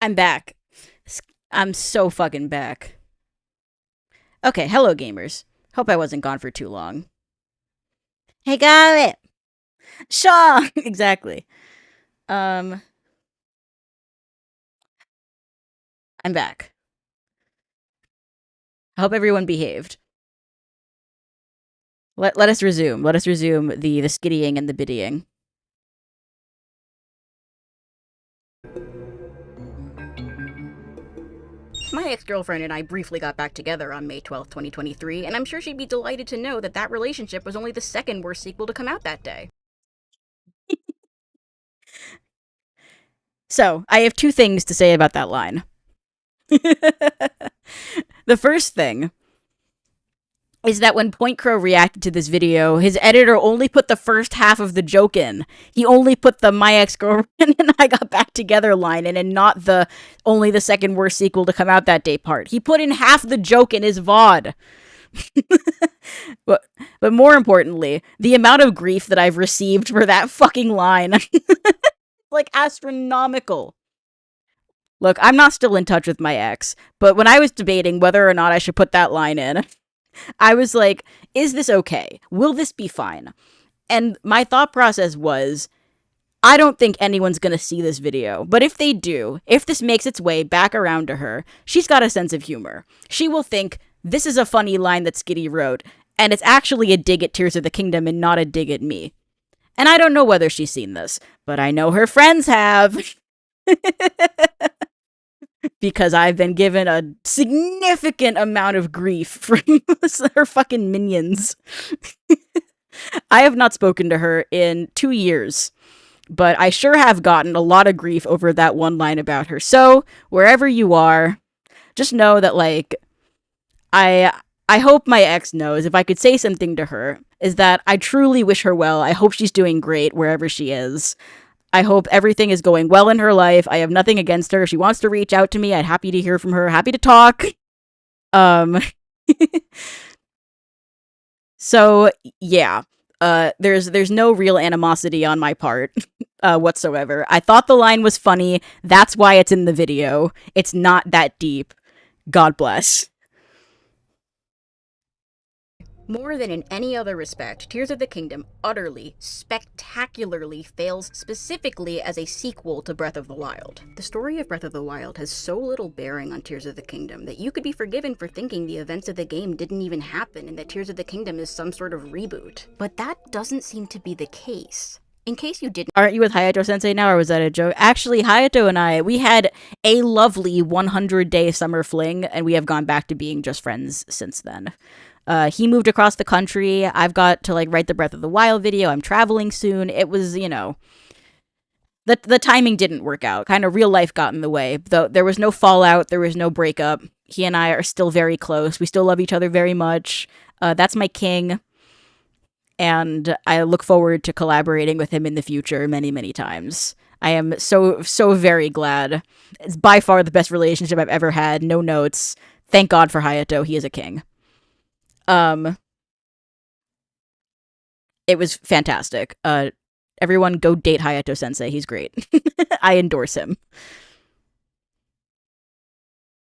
I'm back. I'm so fucking back. Okay, hello gamers. Hope I wasn't gone for too long. Hey, got it. Sure, exactly. I'm back. I hope everyone behaved. Let us resume. Let us resume the skittying and the biddying. My ex-girlfriend and I briefly got back together on May 12th, 2023, and I'm sure she'd be delighted to know that that relationship was only the second worst sequel to come out that day. So, I have two things to say about that line. The first thing is that when Point Crow reacted to this video, his editor only put the first half of the joke in. He only put the my ex-girlfriend and I got back together line in, and not the only the second worst sequel to come out that day part. He put in half the joke in his VOD. but more importantly, the amount of grief that I've received for that fucking line. Like, astronomical. Look, I'm not still in touch with my ex, but when I was debating whether or not I should put that line in, I was like, is this okay? Will this be fine? And my thought process was, I don't think anyone's gonna see this video, but if they do, if this makes its way back around to her, she's got a sense of humor. She will think, this is a funny line that Skitty wrote, and it's actually a dig at Tears of the Kingdom and not a dig at me. And I don't know whether she's seen this, but I know her friends have. Because I've been given a significant amount of grief from her fucking minions. I have not spoken to her in 2 years, but I sure have gotten a lot of grief over that one line about her. So, wherever you are, just know that, like, I hope my ex knows, if I could say something to her, is that I truly wish her well. I hope she's doing great wherever she is. I hope everything is going well in her life. I have nothing against her. If she wants to reach out to me, I'd happy to hear from her. Happy to talk. So, yeah. There's no real animosity on my part whatsoever. I thought the line was funny. That's why it's in the video. It's not that deep. God bless. More than in any other respect, Tears of the Kingdom utterly, spectacularly fails specifically as a sequel to Breath of the Wild. The story of Breath of the Wild has so little bearing on Tears of the Kingdom that you could be forgiven for thinking the events of the game didn't even happen and that Tears of the Kingdom is some sort of reboot. But that doesn't seem to be the case. In case you didn't— Aren't you with Hayato-sensei now, or was that a joke? Actually, Hayato and I, we had a lovely 100-day summer fling, and we have gone back to being just friends since then. He moved across the country. I've got to, like, write the Breath of the Wild video. I'm traveling soon. It was, you know, the timing didn't work out. Kind of real life got in the way. Though there was no fallout. There was no breakup. He and I are still very close. We still love each other very much. That's my king. And I look forward to collaborating with him in the future many, many times. I am so very glad. It's by far the best relationship I've ever had. No notes. Thank God for Hayato. He is a king. It was fantastic. Everyone go date Hayato Sensei. He's great. I endorse him.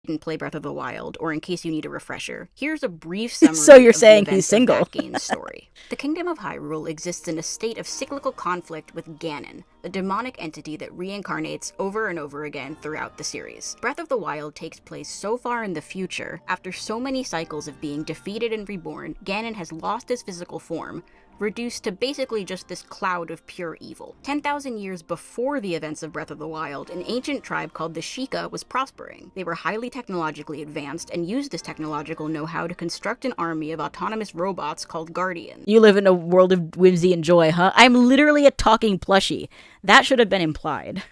Didn't play Breath of the Wild, or in case you need a refresher, here's a brief summary. So you're of saying the he's events single? Of that game's story. The Kingdom of Hyrule exists in a state of cyclical conflict with Ganon, a demonic entity that reincarnates over and over again throughout the series. Breath of the Wild takes place so far in the future, after so many cycles of being defeated and reborn, Ganon has lost his physical form, reduced to basically just this cloud of pure evil. 10,000 years before the events of Breath of the Wild, an ancient tribe called the Sheikah was prospering. They were highly technologically advanced and used this technological know-how to construct an army of autonomous robots called Guardians. You live in a world of whimsy and joy, huh? I'm literally a talking plushie. That should have been implied.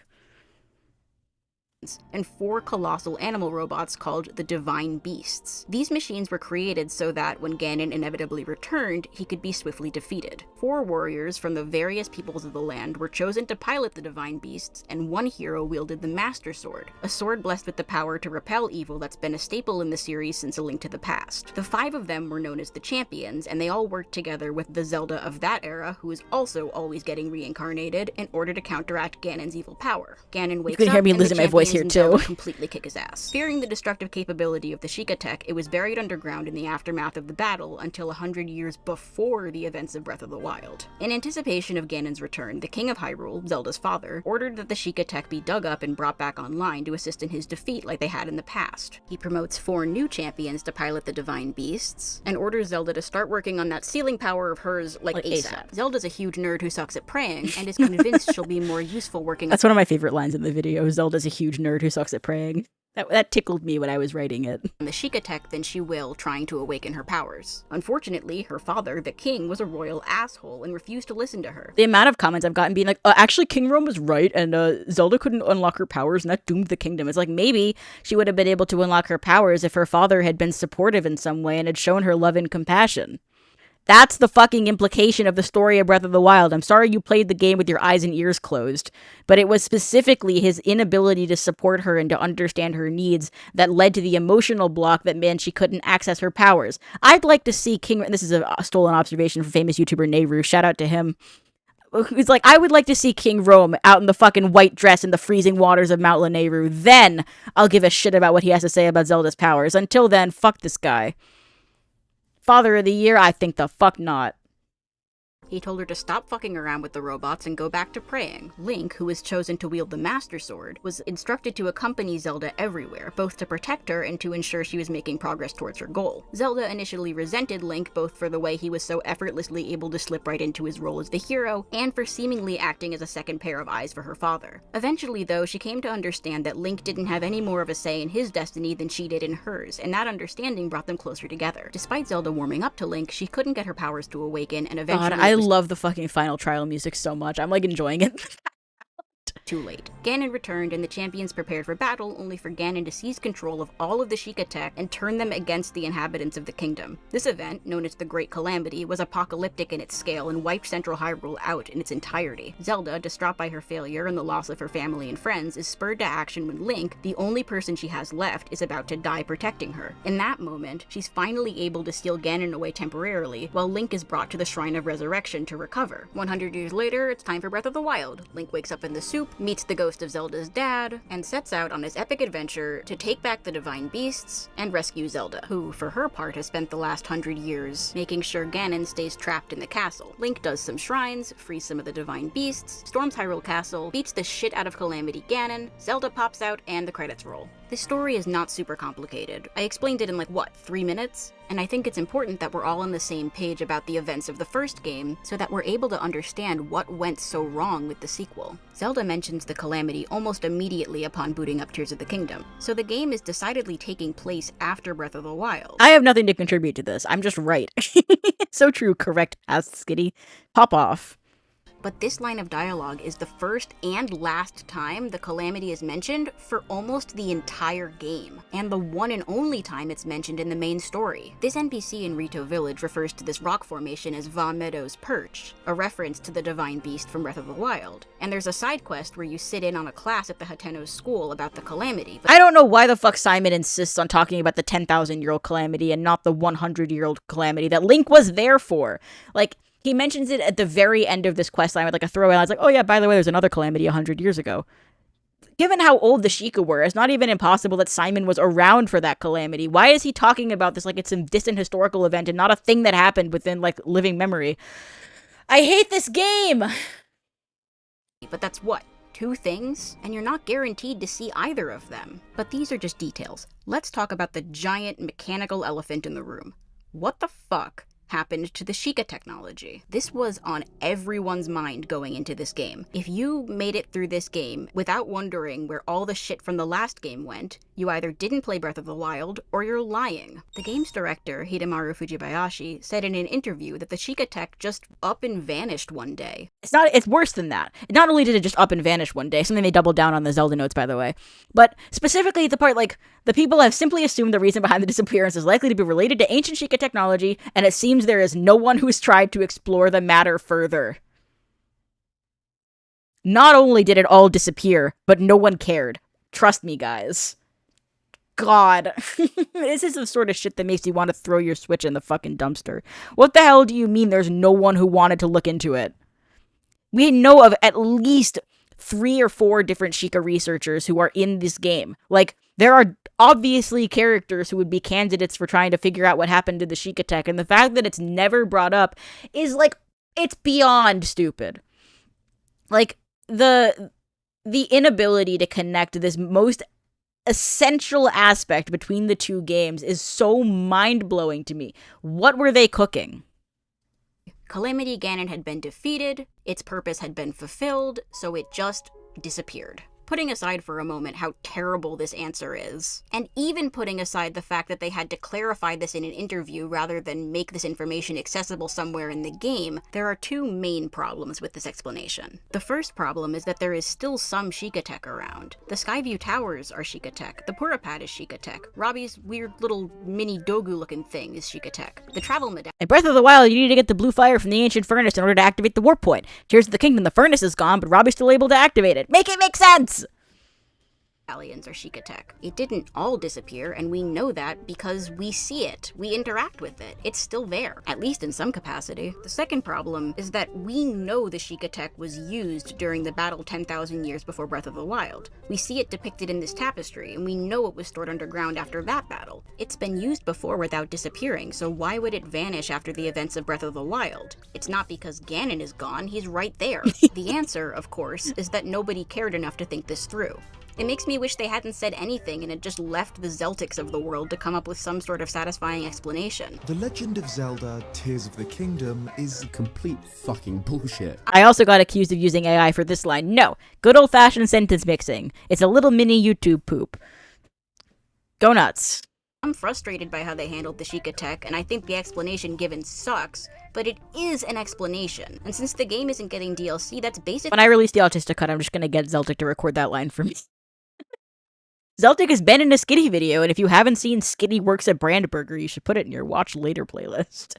And 4 colossal animal robots called the Divine Beasts. These machines were created so that, when Ganon inevitably returned, he could be swiftly defeated. 4 warriors from the various peoples of the land were chosen to pilot the Divine Beasts, and 1 hero wielded the Master Sword, a sword blessed with the power to repel evil that's been a staple in the series since A Link to the Past. The 5 of them were known as the Champions, and they all worked together with the Zelda of that era, who is also always getting reincarnated, in order to counteract Ganon's evil power. Ganon wakes can up, hear me and losing the my voice Champions here, and too. Zelda completely kick his ass. Fearing the destructive capability of the Sheikah tech, it was buried underground in the aftermath of the battle until 100 years before the events of Breath of the Wild. In anticipation of Ganon's return, the King of Hyrule, Zelda's father, ordered that the Sheikah tech be dug up and brought back online to assist in his defeat like they had in the past. He promotes 4 new champions to pilot the Divine Beasts, and orders Zelda to start working on that sealing power of hers like ASAP. Zelda's a huge nerd who sucks at praying, and is convinced she'll be more useful working That's one of my favorite lines in the video. Zelda's a huge nerd who sucks at praying. That tickled me when I was writing it. on the Sheikah tech than she will trying to awaken her powers. Unfortunately, her father, the king, was a royal asshole and refused to listen to her. The amount of comments I've gotten being like, actually King Rome was right, and Zelda couldn't unlock her powers, and that doomed the kingdom. It's like, maybe she would have been able to unlock her powers if her father had been supportive in some way and had shown her love and compassion. That's the fucking implication of the story of Breath of the Wild. I'm sorry you played the game with your eyes and ears closed, but it was specifically his inability to support her and to understand her needs that led to the emotional block that meant she couldn't access her powers. I'd like to see King... This is a stolen observation from famous YouTuber Nehru. Shout out to him. He's like, I would like to see King Rome out in the fucking white dress in the freezing waters of Mount Lanayru. Then I'll give a shit about what he has to say about Zelda's powers. Until then, fuck this guy. Father of the Year? I think the fuck not. He told her to stop fucking around with the robots and go back to praying. Link, who was chosen to wield the Master Sword, was instructed to accompany Zelda everywhere, both to protect her and to ensure she was making progress towards her goal. Zelda initially resented Link both for the way he was so effortlessly able to slip right into his role as the hero, and for seemingly acting as a second pair of eyes for her father. Eventually, though, she came to understand that Link didn't have any more of a say in his destiny than she did in hers, and that understanding brought them closer together. Despite Zelda warming up to Link, she couldn't get her powers to awaken, and eventually... God, I love the fucking final trial music so much. I'm like enjoying it. Too late. Ganon returned, and the champions prepared for battle, only for Ganon to seize control of all of the Sheikah tech and turn them against the inhabitants of the kingdom. This event, known as the Great Calamity, was apocalyptic in its scale and wiped Central Hyrule out in its entirety. Zelda, distraught by her failure and the loss of her family and friends, is spurred to action when Link, the only person she has left, is about to die protecting her. In that moment, she's finally able to steal Ganon away temporarily, while Link is brought to the Shrine of Resurrection to recover. 100 years later, it's time for Breath of the Wild. Link wakes up in the soup, meets the ghost of Zelda's dad, and sets out on his epic adventure to take back the Divine Beasts and rescue Zelda, who, for her part, has spent the last 100 years making sure Ganon stays trapped in the castle. Link does some shrines, frees some of the Divine Beasts, storms Hyrule Castle, beats the shit out of Calamity Ganon, Zelda pops out, and the credits roll. This story is not super complicated. I explained it in 3 minutes? And I think it's important that we're all on the same page about the events of the first game, so that we're able to understand what went so wrong with the sequel. Zelda mentions the Calamity almost immediately upon booting up Tears of the Kingdom, so the game is decidedly taking place after Breath of the Wild. I have nothing to contribute to this. I'm just right. So true, correct, asked Skitty. Pop off. but this line of dialogue is the first and last time the Calamity is mentioned for almost the entire game, and the one and only time it's mentioned in the main story. This NPC in Rito Village refers to this rock formation as Va Meadows Perch, a reference to the divine beast from Breath of the Wild. And there's a side quest where you sit in on a class at the Hateno's school about the Calamity. I don't know why the fuck Simon insists on talking about the 10,000-year-old Calamity and not the 100-year-old Calamity that Link was there for. Like, he mentions it at the very end of this questline with like a throwaway line. It's like, oh yeah, by the way, there's another Calamity 100 years ago. Given how old the Sheikah were, it's not even impossible that Simon was around for that Calamity. Why is he talking about this like it's some distant historical event and not a thing that happened within like living memory? I hate this game! But that's what? 2 things? And you're not guaranteed to see either of them. But these are just details. Let's talk about the giant mechanical elephant in the room. What the fuck happened to the Sheikah technology? This was on everyone's mind going into this game. If you made it through this game without wondering where all the shit from the last game went, you either didn't play Breath of the Wild, or you're lying. The game's director, Hidemaru Fujibayashi, said in an interview that the Sheikah tech just up and vanished one day. It's worse than that. Not only did it just up and vanish one day, something they doubled down on the Zelda notes, by the way, but specifically the part, like, the people have simply assumed the reason behind the disappearance is likely to be related to ancient Sheikah technology, and it seems there is no one who has tried to explore the matter further. Not only did it all disappear, but no one cared. Trust me, guys. God. This is the sort of shit that makes you want to throw your Switch in the fucking dumpster. What the hell do you mean there's no one who wanted to look into it? We know of at least 3 or 4 different Sheikah researchers who are in this game. Like, there are obviously characters who would be candidates for trying to figure out what happened to the Sheikah tech, and the fact that it's never brought up is, like, it's beyond stupid. Like, the inability to connect this most essential aspect between the 2 games is so mind-blowing to me. What were they cooking? Calamity Ganon had been defeated, its purpose had been fulfilled, so it just disappeared. Putting aside for a moment how terrible this answer is, and even putting aside the fact that they had to clarify this in an interview rather than make this information accessible somewhere in the game, there are 2 main problems with this explanation. The first problem is that there is still some Sheikah tech around. The Skyview Towers are Sheikah tech, the Purapad is Sheikah tech, Robbie's weird little mini Dogu-looking thing is Sheikah tech, the travel medallion. In Breath of the Wild, you need to get the blue fire from the ancient furnace in order to activate the warp point. Tears of the Kingdom, the furnace is gone, but Robbie's still able to activate it. Make it make sense! Medallions are Sheikah tech. It didn't all disappear, and we know that because we see it. We interact with it. It's still there, at least in some capacity. The second problem is that we know the Sheikah tech was used during the battle 10,000 years before Breath of the Wild. We see it depicted in this tapestry, and we know it was stored underground after that battle. It's been used before without disappearing, so why would it vanish after the events of Breath of the Wild? It's not because Ganon is gone, he's right there. The answer, of course, is that nobody cared enough to think this through. It makes me wish they hadn't said anything and had just left the Zeltics of the world to come up with some sort of satisfying explanation. The Legend of Zelda Tears of the Kingdom is complete fucking bullshit. I also got accused of using AI for this line. No, good old-fashioned sentence mixing. It's a little mini YouTube poop. Go nuts. I'm frustrated by how they handled the Sheikah tech, and I think the explanation given sucks, but it is an explanation. And since the game isn't getting DLC, that's basically— When I release the Autista cut, I'm just gonna get Zeltic to record that line for me. Zeltic has been in a Skitty video, and if you haven't seen Skitty Works at Brandburger, you should put it in your Watch Later playlist.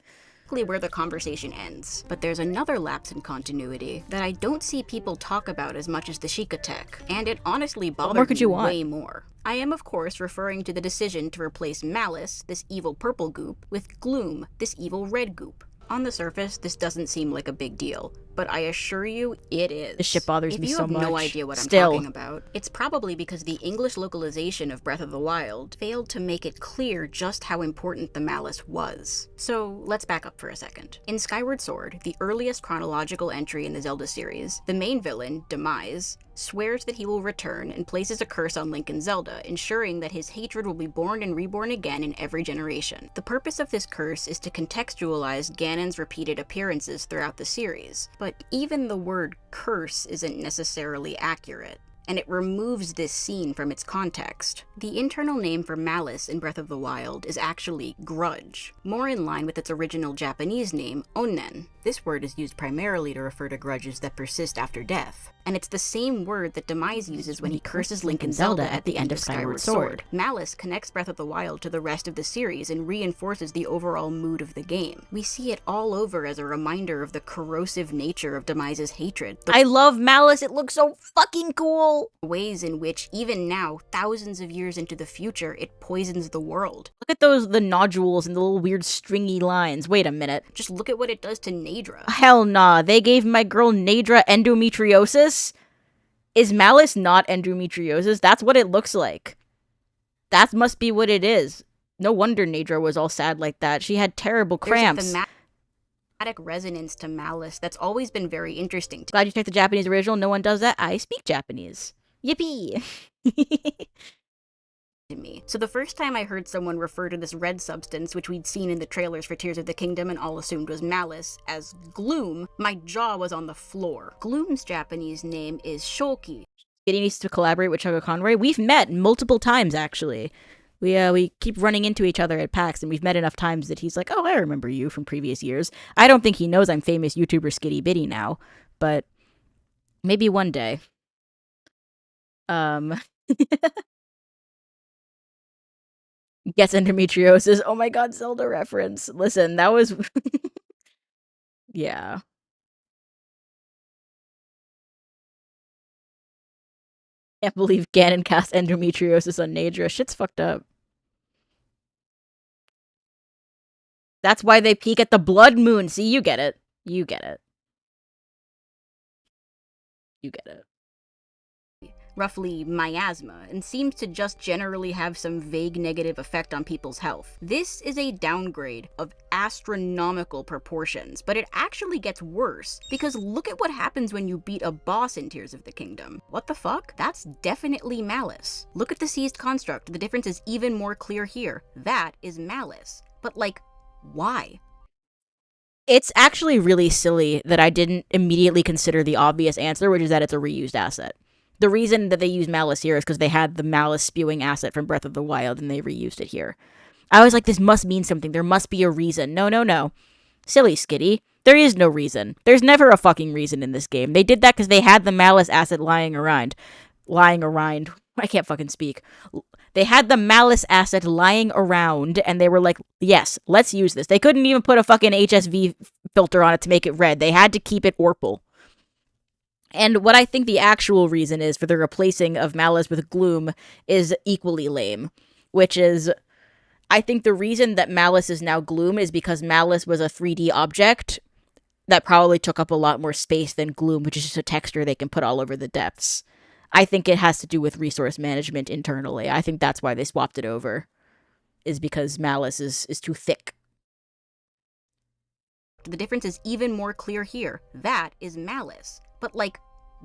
Where the conversation ends. But there's another lapse in continuity that I don't see people talk about as much as the Sheikah tech, and it honestly bothered me way more. I am, of course, referring to the decision to replace Malice, this evil purple goop, with Gloom, this evil red goop. On the surface, this doesn't seem like a big deal, but I assure you, it is. This shit bothers me so much. If you have no idea what I'm talking about, it's probably because the English localization of Breath of the Wild failed to make it clear just how important the Malice was. So, let's back up for a second. In Skyward Sword, the earliest chronological entry in the Zelda series, the main villain, Demise, swears that he will return and places a curse on Link and Zelda, ensuring that his hatred will be born and reborn again in every generation. The purpose of this curse is to contextualize Ganon's repeated appearances throughout the series, but even the word curse isn't necessarily accurate. and it removes this scene from its context. The internal name for malice in Breath of the Wild is actually grudge, more in line with its original Japanese name, onnen. This word is used primarily to refer to grudges that persist after death, and it's the same word that Demise uses when he curses Link and Zelda at the end of Skyward Sword. Malice connects Breath of the Wild to the rest of the series and reinforces the overall mood of the game. We see it all over as a reminder of the corrosive nature of Demise's hatred. I love Malice, it looks so fucking cool! The ways in which, even now, thousands of years into the future, it poisons the world. Look at the nodules and the little weird stringy lines. Wait a minute. Just look at what it does to Naydra. Hell nah, they gave my girl Naydra endometriosis? Is Malice not endometriosis? That's what it looks like. That must be what it is. No wonder Naydra was all sad like that. She had terrible cramps. There's a thematic resonance to Malice that's always been very interesting to Glad you checked the Japanese original. No one does that. I speak Japanese. Yippee! me. So the first time I heard someone refer to this red substance, which we'd seen in the trailers for Tears of the Kingdom and all assumed was Malice, as Gloom, my jaw was on the floor. Gloom's Japanese name is Shoki. Getting needs to collaborate with Chugga Conroy. We've met multiple times, actually. We keep running into each other at PAX, and we've met enough times that he's like, oh, I remember you from previous years. I don't think he knows I'm famous YouTuber Skitty Bitty now, but maybe one day. Gets endometriosis. Oh my god, Zelda reference. Listen, that was... yeah. Can't believe Ganon cast endometriosis on Naydra. Shit's fucked up. That's why they peek at the blood moon. See, you get it. You get it. You get it. Roughly miasma, and seems to just generally have some vague negative effect on people's health. This is a downgrade of astronomical proportions, but it actually gets worse, because look at what happens when you beat a boss in Tears of the Kingdom. What the fuck? That's definitely Malice. Look at the seized construct, the difference is even more clear here. That is Malice. But like, why? It's actually really silly that I didn't immediately consider the obvious answer, which is that it's a reused asset. The reason that they use Malice here is because they had the Malice spewing asset from Breath of the Wild and they reused it here. I was like, this must mean something. There must be a reason. No, no, no. Silly Skitty. There is no reason. There's never a fucking reason in this game. They did that because they had the Malice asset lying around. I can't fucking speak. They had the Malice asset lying around and they were like, yes, let's use this. They couldn't even put a fucking HSV filter on it to make it red. They had to keep it Orpal. And what I think the actual reason is for the replacing of Malice with Gloom is equally lame, which is, I think the reason that Malice is now Gloom is because Malice was a 3D object that probably took up a lot more space than Gloom, which is just a texture they can put all over the depths. I think it has to do with resource management internally. I think that's why they swapped it over, is because Malice is too thick. The difference is even more clear here. That is Malice. But like,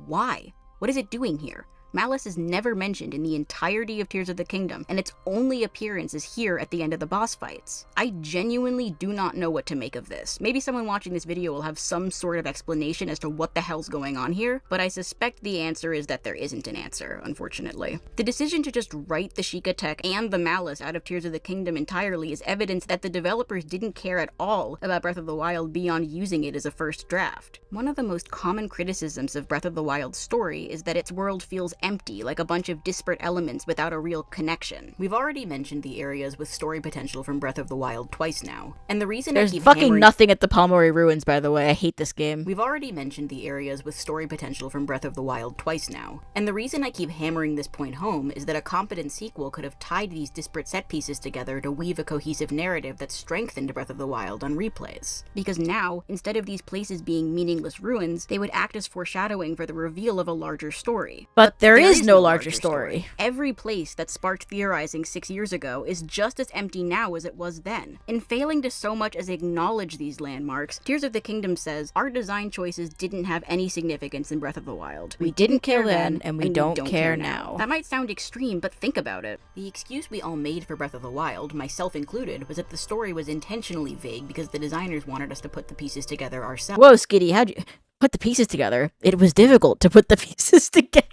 why? What is it doing here? Malice is never mentioned in the entirety of Tears of the Kingdom, and its only appearance is here at the end of the boss fights. I genuinely do not know what to make of this. Maybe someone watching this video will have some sort of explanation as to what the hell's going on here, but I suspect the answer is that there isn't an answer, unfortunately. The decision to just write the Sheikah tech and the Malice out of Tears of the Kingdom entirely is evidence that the developers didn't care at all about Breath of the Wild beyond using it as a first draft. One of the most common criticisms of Breath of the Wild's story is that its world feels empty, like a bunch of disparate elements without a real connection. We've already mentioned the areas with story potential from Breath of the Wild twice now, and the reason There's fucking nothing at the Palmori Ruins, by the way. I hate this game. We've already mentioned the areas with story potential from Breath of the Wild twice now, and the reason I keep hammering this point home is that a competent sequel could have tied these disparate set pieces together to weave a cohesive narrative that strengthened Breath of the Wild on replays. Because now, instead of these places being meaningless ruins, they would act as foreshadowing for the reveal of a larger story. But there is no larger story. Every place that sparked theorizing 6 years ago is just as empty now as it was then. In failing to so much as acknowledge these landmarks, Tears of the Kingdom says our design choices didn't have any significance in Breath of the Wild. We didn't care then, and we don't care now. That might sound extreme, but think about it. The excuse we all made for Breath of the Wild, myself included, was that the story was intentionally vague because the designers wanted us to put the pieces together ourselves. Whoa, Skitty, how'd you put the pieces together? It was difficult to put the pieces together.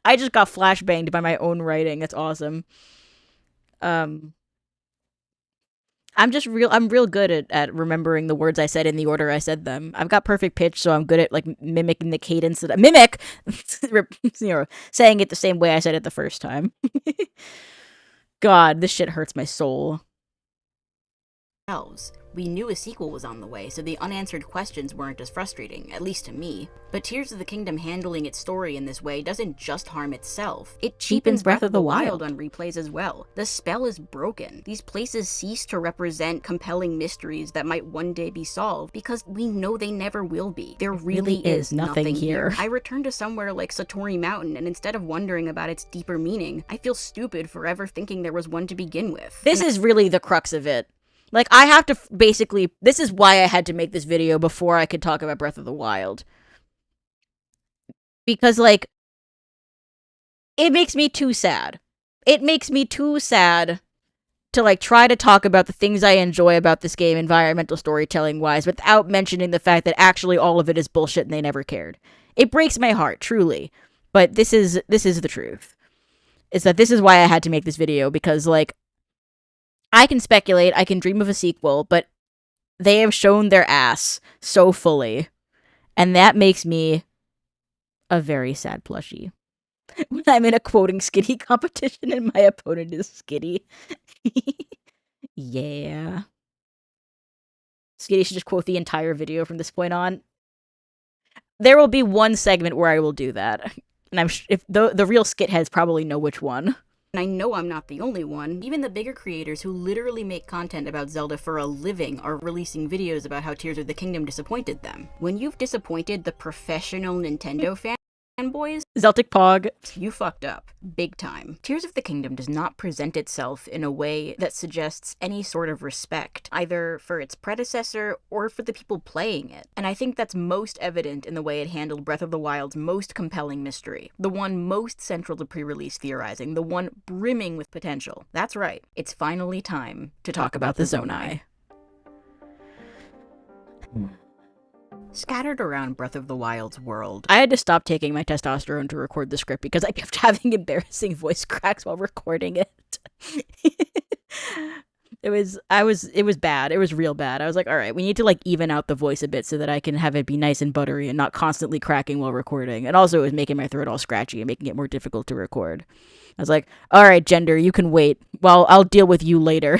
I just got flashbanged by my own writing. That's awesome. I'm real good at remembering the words I said in the order I said them. I've got perfect pitch, so I'm good at like mimicking the cadence saying it the same way I said it the first time. God, this shit hurts my soul. We knew a sequel was on the way, so the unanswered questions weren't as frustrating, at least to me. But Tears of the Kingdom handling its story in this way doesn't just harm itself. It cheapens Breath of the Wild on replays as well. The spell is broken. These places cease to represent compelling mysteries that might one day be solved, because we know they never will be. There really is nothing here. I return to somewhere like Satori Mountain, and instead of wondering about its deeper meaning, I feel stupid for ever thinking there was one to begin with. This is really the crux of it. Like, I have to basically, this is why I had to make this video before I could talk about Breath of the Wild. Because, like, it makes me too sad. It makes me too sad to, like, try to talk about the things I enjoy about this game, environmental storytelling-wise, without mentioning the fact that actually all of it is bullshit and they never cared. It breaks my heart, truly. But this is the truth. It's that this is why I had to make this video, because, like, I can speculate, I can dream of a sequel, but they have shown their ass so fully. And that makes me a very sad plushie. When I'm in a quoting Skitty competition and my opponent is Skitty. Yeah. Skitty should just quote the entire video from this point on. There will be one segment where I will do that. And if the real skitheads probably know which one. And I know I'm not the only one. Even the bigger creators who literally make content about Zelda for a living are releasing videos about how Tears of the Kingdom disappointed them. When you've disappointed the professional Nintendo fanboys, Zeltic Pog, you fucked up. Big time. Tears of the Kingdom does not present itself in a way that suggests any sort of respect, either for its predecessor or for the people playing it. And I think that's most evident in the way it handled Breath of the Wild's most compelling mystery, the one most central to pre-release theorizing, the one brimming with potential. That's right. It's finally time to talk about the Zonai. Scattered around Breath of the Wild's world, I had to stop taking my testosterone to record the script because I kept having embarrassing voice cracks while recording it. It was bad. It was real bad. I was like, all right, we need to like even out the voice a bit so that I can have it be nice and buttery and not constantly cracking while recording. And also it was making my throat all scratchy and making it more difficult to record. I was like, all right, gender, you can wait. Well, I'll deal with you later.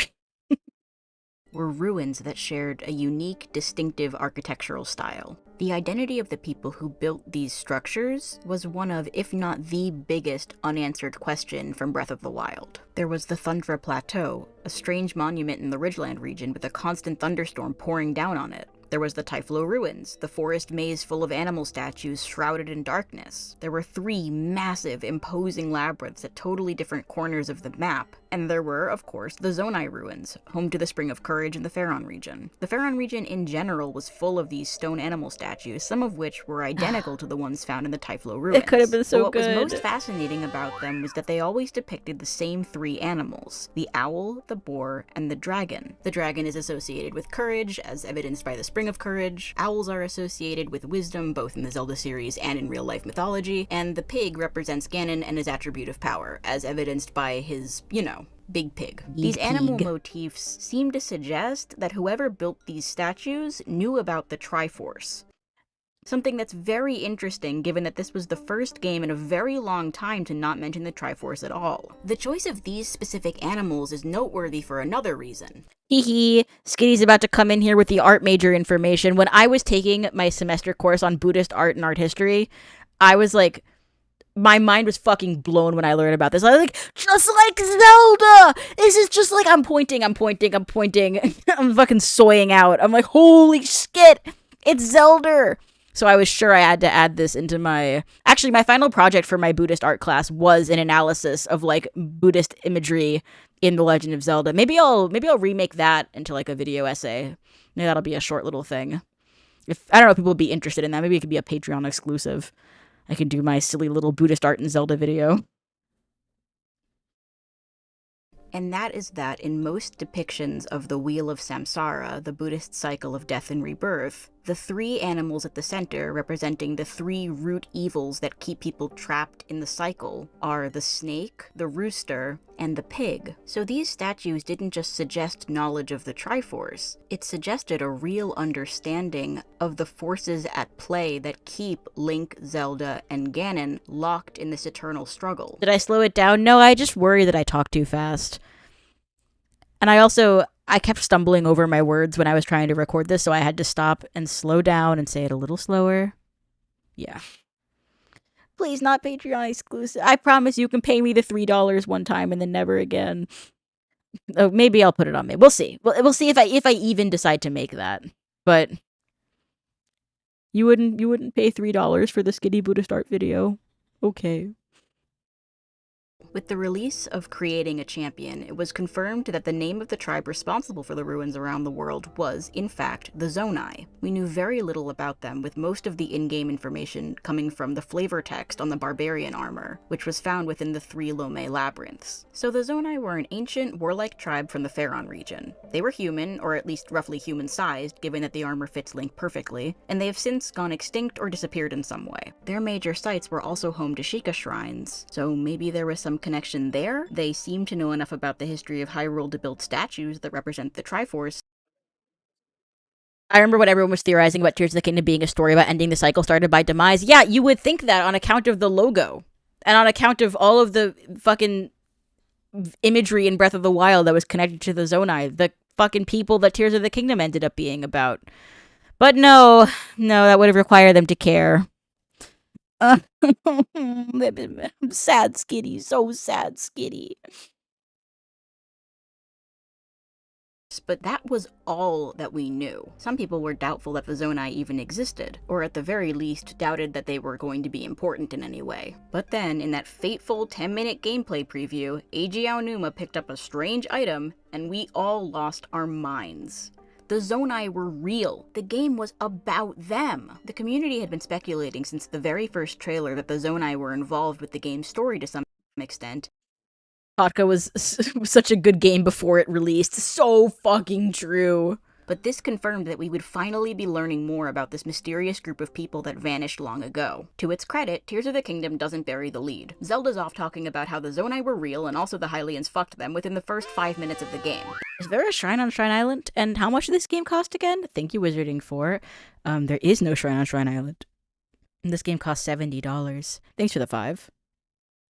were ruins that shared a unique, distinctive architectural style. The identity of the people who built these structures was one of, if not the biggest, unanswered question from Breath of the Wild. There was the Thundra Plateau, a strange monument in the Ridgeland region with a constant thunderstorm pouring down on it. There was the Typhlo Ruins, the forest maze full of animal statues shrouded in darkness. There were 3 massive, imposing labyrinths at totally different corners of the map. And there were, of course, the Zonai Ruins, home to the Spring of Courage in the Faron region. The Faron region in general was full of these stone animal statues, some of which were identical to the ones found in the Typhlo Ruins. It could have been so what good. What was most fascinating about them was that they always depicted the same 3 animals: the owl, the boar, and the dragon. The dragon is associated with courage, as evidenced by the Spring of Courage. Owls are associated with wisdom, both in the Zelda series and in real-life mythology, and the pig represents Ganon and his attribute of power, as evidenced by his, big pig. These animal motifs seem to suggest that whoever built these statues knew about the Triforce. Something that's very interesting, given that this was the first game in a very long time to not mention the Triforce at all. The choice of these specific animals is noteworthy for another reason. Hee Skitty's about to come in here with the art major information. When I was taking my semester course on Buddhist art and art history, I was like, my mind was fucking blown when I learned about this. I was like, just like Zelda! This is just like, I'm pointing. I'm fucking soying out. I'm like, holy shit! It's Zelda! So I was sure I had to add this into my... Actually, my final project for my Buddhist art class was an analysis of, like, Buddhist imagery in The Legend of Zelda. Maybe I'll remake that into, like, a video essay. Maybe that'll be a short little thing. I don't know if people would be interested in that. Maybe it could be a Patreon exclusive. I could do my silly little Buddhist art and Zelda video. And that is that in most depictions of the Wheel of Samsara, the Buddhist cycle of death and rebirth, The three animals at the center, representing the three root evils that keep people trapped in the cycle, are the snake, the rooster, and the pig. So these statues didn't just suggest knowledge of the Triforce, it suggested a real understanding of the forces at play that keep Link, Zelda, and Ganon locked in this eternal struggle. Did I slow it down? No, I just worry that I talk too fast. And I kept stumbling over my words when I was trying to record this, so I had to stop and slow down and say it a little slower. Yeah. Please, not Patreon exclusive. I promise you can pay me the $3 one time and then never again. Oh, maybe I'll put it on me. We'll see. We'll see if I even decide to make that. But you wouldn't pay $3 for the Skitty Buddhist art video. Okay. With the release of Creating a Champion, it was confirmed that the name of the tribe responsible for the ruins around the world was, in fact, the Zonai. We knew very little about them, with most of the in-game information coming from the flavor text on the barbarian armor, which was found within the 3 Lome labyrinths. So the Zonai were an ancient, warlike tribe from the Faron region. They were human, or at least roughly human-sized, given that the armor fits Link perfectly, and they have since gone extinct or disappeared in some way. Their major sites were also home to Sheikah shrines, so maybe there was some connection there. They seem to know enough about the history of Hyrule to build statues that represent the Triforce. I remember when everyone was theorizing about Tears of the Kingdom being a story about ending the cycle started by Demise. Yeah, you would think that on account of the logo. And on account of all of the fucking imagery in Breath of the Wild that was connected to the Zonai. The fucking people that Tears of the Kingdom ended up being about. But no, that would have required them to care. Sad Skitty, so sad Skitty. But that was all that we knew. Some people were doubtful that the Zonai even existed, or at the very least doubted that they were going to be important in any way. But then, in that fateful 10-minute gameplay preview, Eiji Aonuma picked up a strange item, and we all lost our minds. The Zonai were real. The game was about them. The community had been speculating since the very first trailer that the Zonai were involved with the game's story to some extent. Kotka was such a good game before it released. So fucking true. But this confirmed that we would finally be learning more about this mysterious group of people that vanished long ago. To its credit, Tears of the Kingdom doesn't bury the lead. Zelda's off talking about how the Zonai were real and also the Hylians fucked them within the first 5 minutes of the game. Is there a shrine on Shrine Island? And how much did this game cost again? Thank you, Wizarding, for. There is no shrine on Shrine Island. And this game cost $70. Thanks for the 5.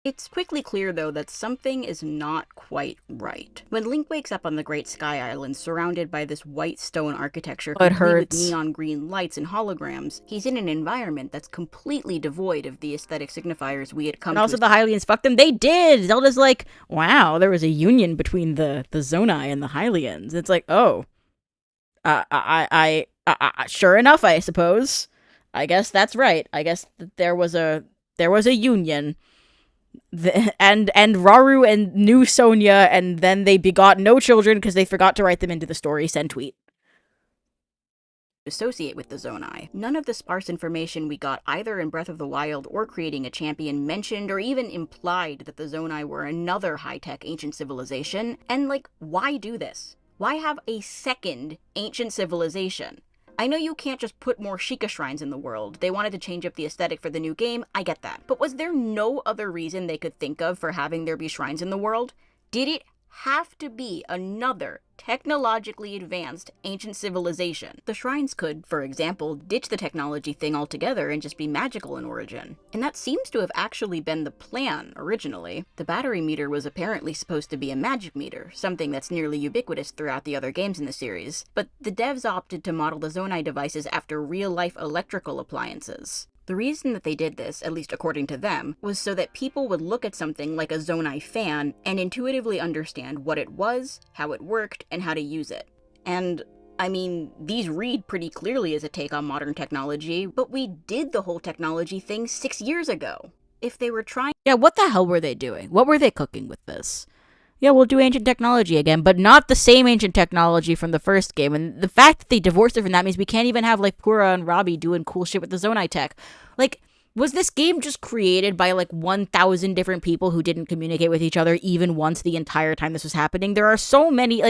It's quickly clear, though, that something is not quite right. When Link wakes up on the Great Sky Island, surrounded by this white stone architecture complete with neon green lights and holograms, he's in an environment that's completely devoid of the aesthetic signifiers we had come to. And also the Hylians fucked them. They did! Zelda's like, wow, there was a union between the Zonai and the Hylians. It's like, oh. Sure enough, I suppose. I guess that's right. I guess that there was a union. And Rauru and knew Sonia, and then they begot no children because they forgot to write them into the story. Send tweet. Associate with the Zonai. None of the sparse information we got either in Breath of the Wild or Creating a Champion mentioned or even implied that the Zonai were another high-tech ancient civilization. And why do this? Why have a second ancient civilization? I know you can't just put more Sheikah shrines in the world. They wanted to change up the aesthetic for the new game, I get that. But was there no other reason they could think of for having there be shrines in the world? Did it have to be another technologically advanced ancient civilization? The shrines could, for example, ditch the technology thing altogether and just be magical in origin. And that seems to have actually been the plan originally. The battery meter was apparently supposed to be a magic meter, something that's nearly ubiquitous throughout the other games in the series. But the devs opted to model the Zonai devices after real-life electrical appliances. The reason that they did this, at least according to them, was so that people would look at something like a Zonai fan and intuitively understand what it was, how it worked, and how to use it. And, I mean, these read pretty clearly as a take on modern technology, but we did the whole technology thing 6 years ago. If they were trying— Yeah, what the hell were they doing? What were they cooking with this? Yeah, we'll do ancient technology again, but not the same ancient technology from the first game. And the fact that they divorced it from that means we can't even have, Pura and Robbie doing cool shit with the Zonai tech. Was this game just created by, 1,000 different people who didn't communicate with each other even once the entire time this was happening? There are so many,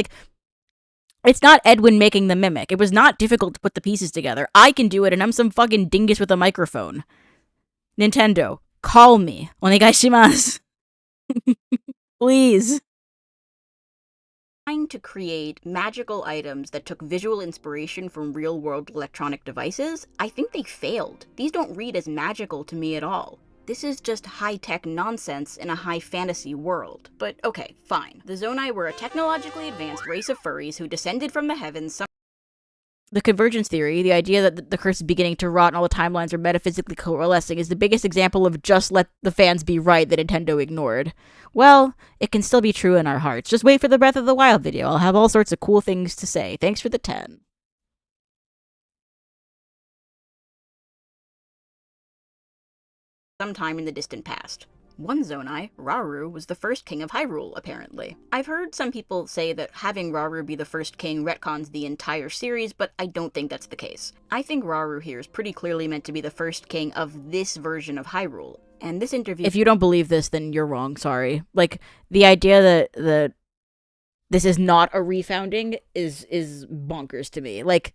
It's not Edwin making the mimic. It was not difficult to put the pieces together. I can do it, and I'm some fucking dingus with a microphone. Nintendo, call me. Onegaishimasu. Please. Trying to create magical items that took visual inspiration from real-world electronic devices, I think they failed. These don't read as magical to me at all. This is just high-tech nonsense in a high-fantasy world. But okay, fine. The Zonai were a technologically advanced race of furries who descended from the heavens. The convergence theory, the idea that the curse is beginning to rot and all the timelines are metaphysically coalescing, is the biggest example of just let the fans be right that Nintendo ignored. Well, it can still be true in our hearts. Just wait for the Breath of the Wild video. I'll have all sorts of cool things to say. Thanks for the 10. Sometime in the distant past. One Zonai, Rauru, was the first king of Hyrule, apparently. I've heard some people say that having Rauru be the first king retcons the entire series, but I don't think that's the case. I think Rauru here is pretty clearly meant to be the first king of this version of Hyrule. And this interview— If you don't believe this, then you're wrong, sorry. Like, the idea that this is not a refounding is bonkers to me. Like,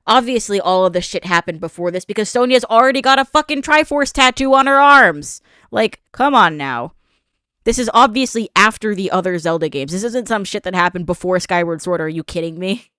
obviously all of this shit happened before this because Sonia's already got a fucking Triforce tattoo on her arms. Like, come on now. This is obviously after the other Zelda games. This isn't some shit that happened before Skyward Sword. Are you kidding me?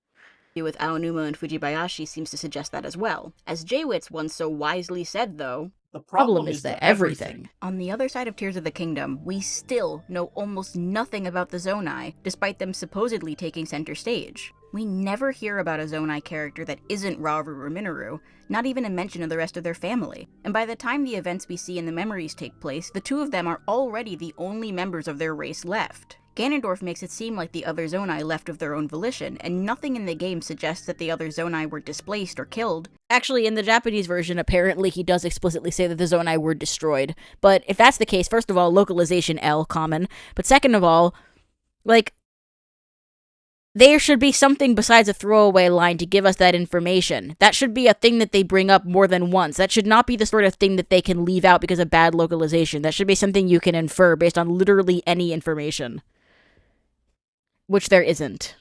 With Aonuma and Fujibayashi seems to suggest that as well. As J-Wits once so wisely said, though, the problem is that everything. On the other side of Tears of the Kingdom, we still know almost nothing about the Zonai, despite them supposedly taking center stage. We never hear about a Zonai character that isn't Rauru or Minoru, not even a mention of the rest of their family. And by the time the events we see in the memories take place, the two of them are already the only members of their race left. Ganondorf makes it seem like the other Zonai left of their own volition, and nothing in the game suggests that the other Zonai were displaced or killed. Actually, in the Japanese version, apparently he does explicitly say that the Zonai were destroyed. But if that's the case, first of all, localization L, common. But second of all, like, there should be something besides a throwaway line to give us that information. That should be a thing that they bring up more than once. That should not be the sort of thing that they can leave out because of bad localization. That should be something you can infer based on literally any information. Which there isn't.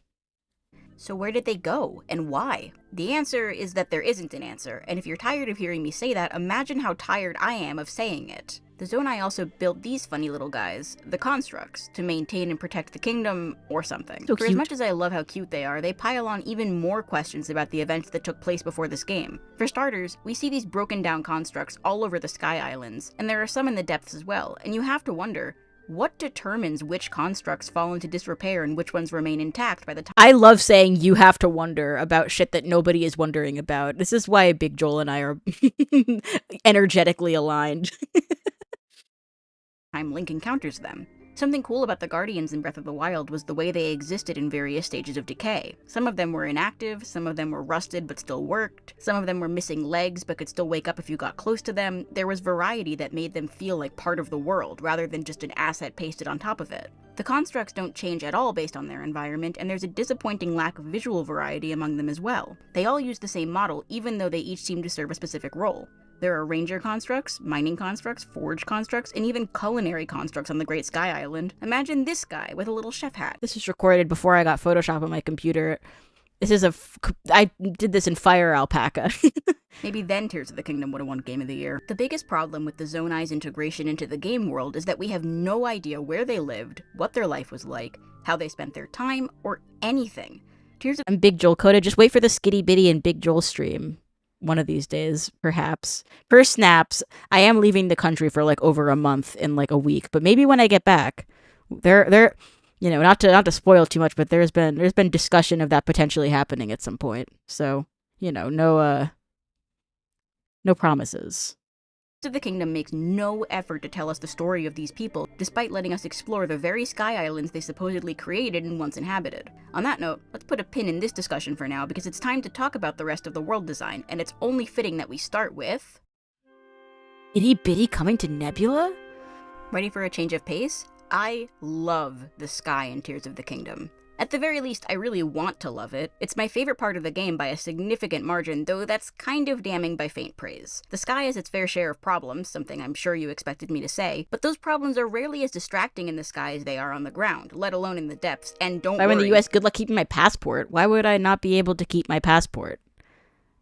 So where did they go, and why? The answer is that there isn't an answer, and if you're tired of hearing me say that, imagine how tired I am of saying it. The Zonai also built these funny little guys, the Constructs, to maintain and protect the kingdom, or something. So for as much as I love how cute they are, they pile on even more questions about the events that took place before this game. For starters, we see these broken down Constructs all over the Sky Islands, and there are some in the depths as well, and you have to wonder, what determines which constructs fall into disrepair and which ones remain intact by the time— I love saying you have to wonder about shit that nobody is wondering about. This is why Big Joel and I are energetically aligned. Time Link encounters them. Something cool about the Guardians in Breath of the Wild was the way they existed in various stages of decay. Some of them were inactive, some of them were rusted but still worked, some of them were missing legs but could still wake up if you got close to them. There was variety that made them feel like part of the world, rather than just an asset pasted on top of it. The constructs don't change at all based on their environment, and there's a disappointing lack of visual variety among them as well. They all use the same model, even though they each seem to serve a specific role. There are ranger constructs, mining constructs, forge constructs, and even culinary constructs on the Great Sky Island. Imagine this guy with a little chef hat. This was recorded before I got Photoshop on my computer. This is I did this in Fire Alpaca. Maybe then Tears of the Kingdom would have won Game of the Year. The biggest problem with the Zonai's integration into the game world is that we have no idea where they lived, what their life was like, how they spent their time, or anything. And Big Joel Coda, just wait for the Skitty Bitty and Big Joel stream. One of these days, perhaps. For snaps, I am leaving the country for like over a month in like a week, but maybe when I get back, there, you know, not to spoil too much, but there's been discussion of that potentially happening at some point. So, you know, no promises. Tears of the Kingdom makes no effort to tell us the story of these people, despite letting us explore the very Sky Islands they supposedly created and once inhabited. On that note, let's put a pin in this discussion for now, because it's time to talk about the rest of the world design, and it's only fitting that we start with— Itty Bitty coming to Nebula? Ready for a change of pace? I love the sky in Tears of the Kingdom. At the very least, I really want to love it. It's my favorite part of the game by a significant margin, though that's kind of damning by faint praise. The sky has its fair share of problems, something I'm sure you expected me to say, but those problems are rarely as distracting in the sky as they are on the ground, let alone in the depths, and don't worry. I'm in the US, good luck keeping my passport. Why would I not be able to keep my passport?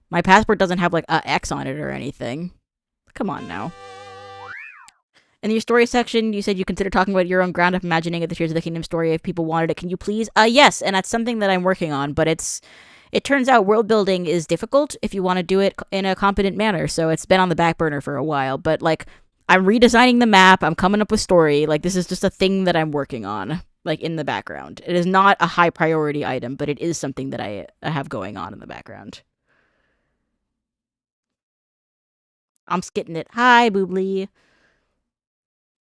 My passport doesn't have, like, a X on it or anything. Come on now. In your story section, you said you consider talking about your own ground-up imagining of the Tears of the Kingdom story if people wanted it. Can you please? Yes, and that's something that I'm working on, but it turns out world building is difficult if you want to do it in a competent manner, so it's been on the back burner for a while, but, like, I'm redesigning the map, I'm coming up with story, like, this is just a thing that I'm working on, like, in the background. It is not a high priority item, but it is something that I have going on in the background. I'm skitting it. Hi, Boobly.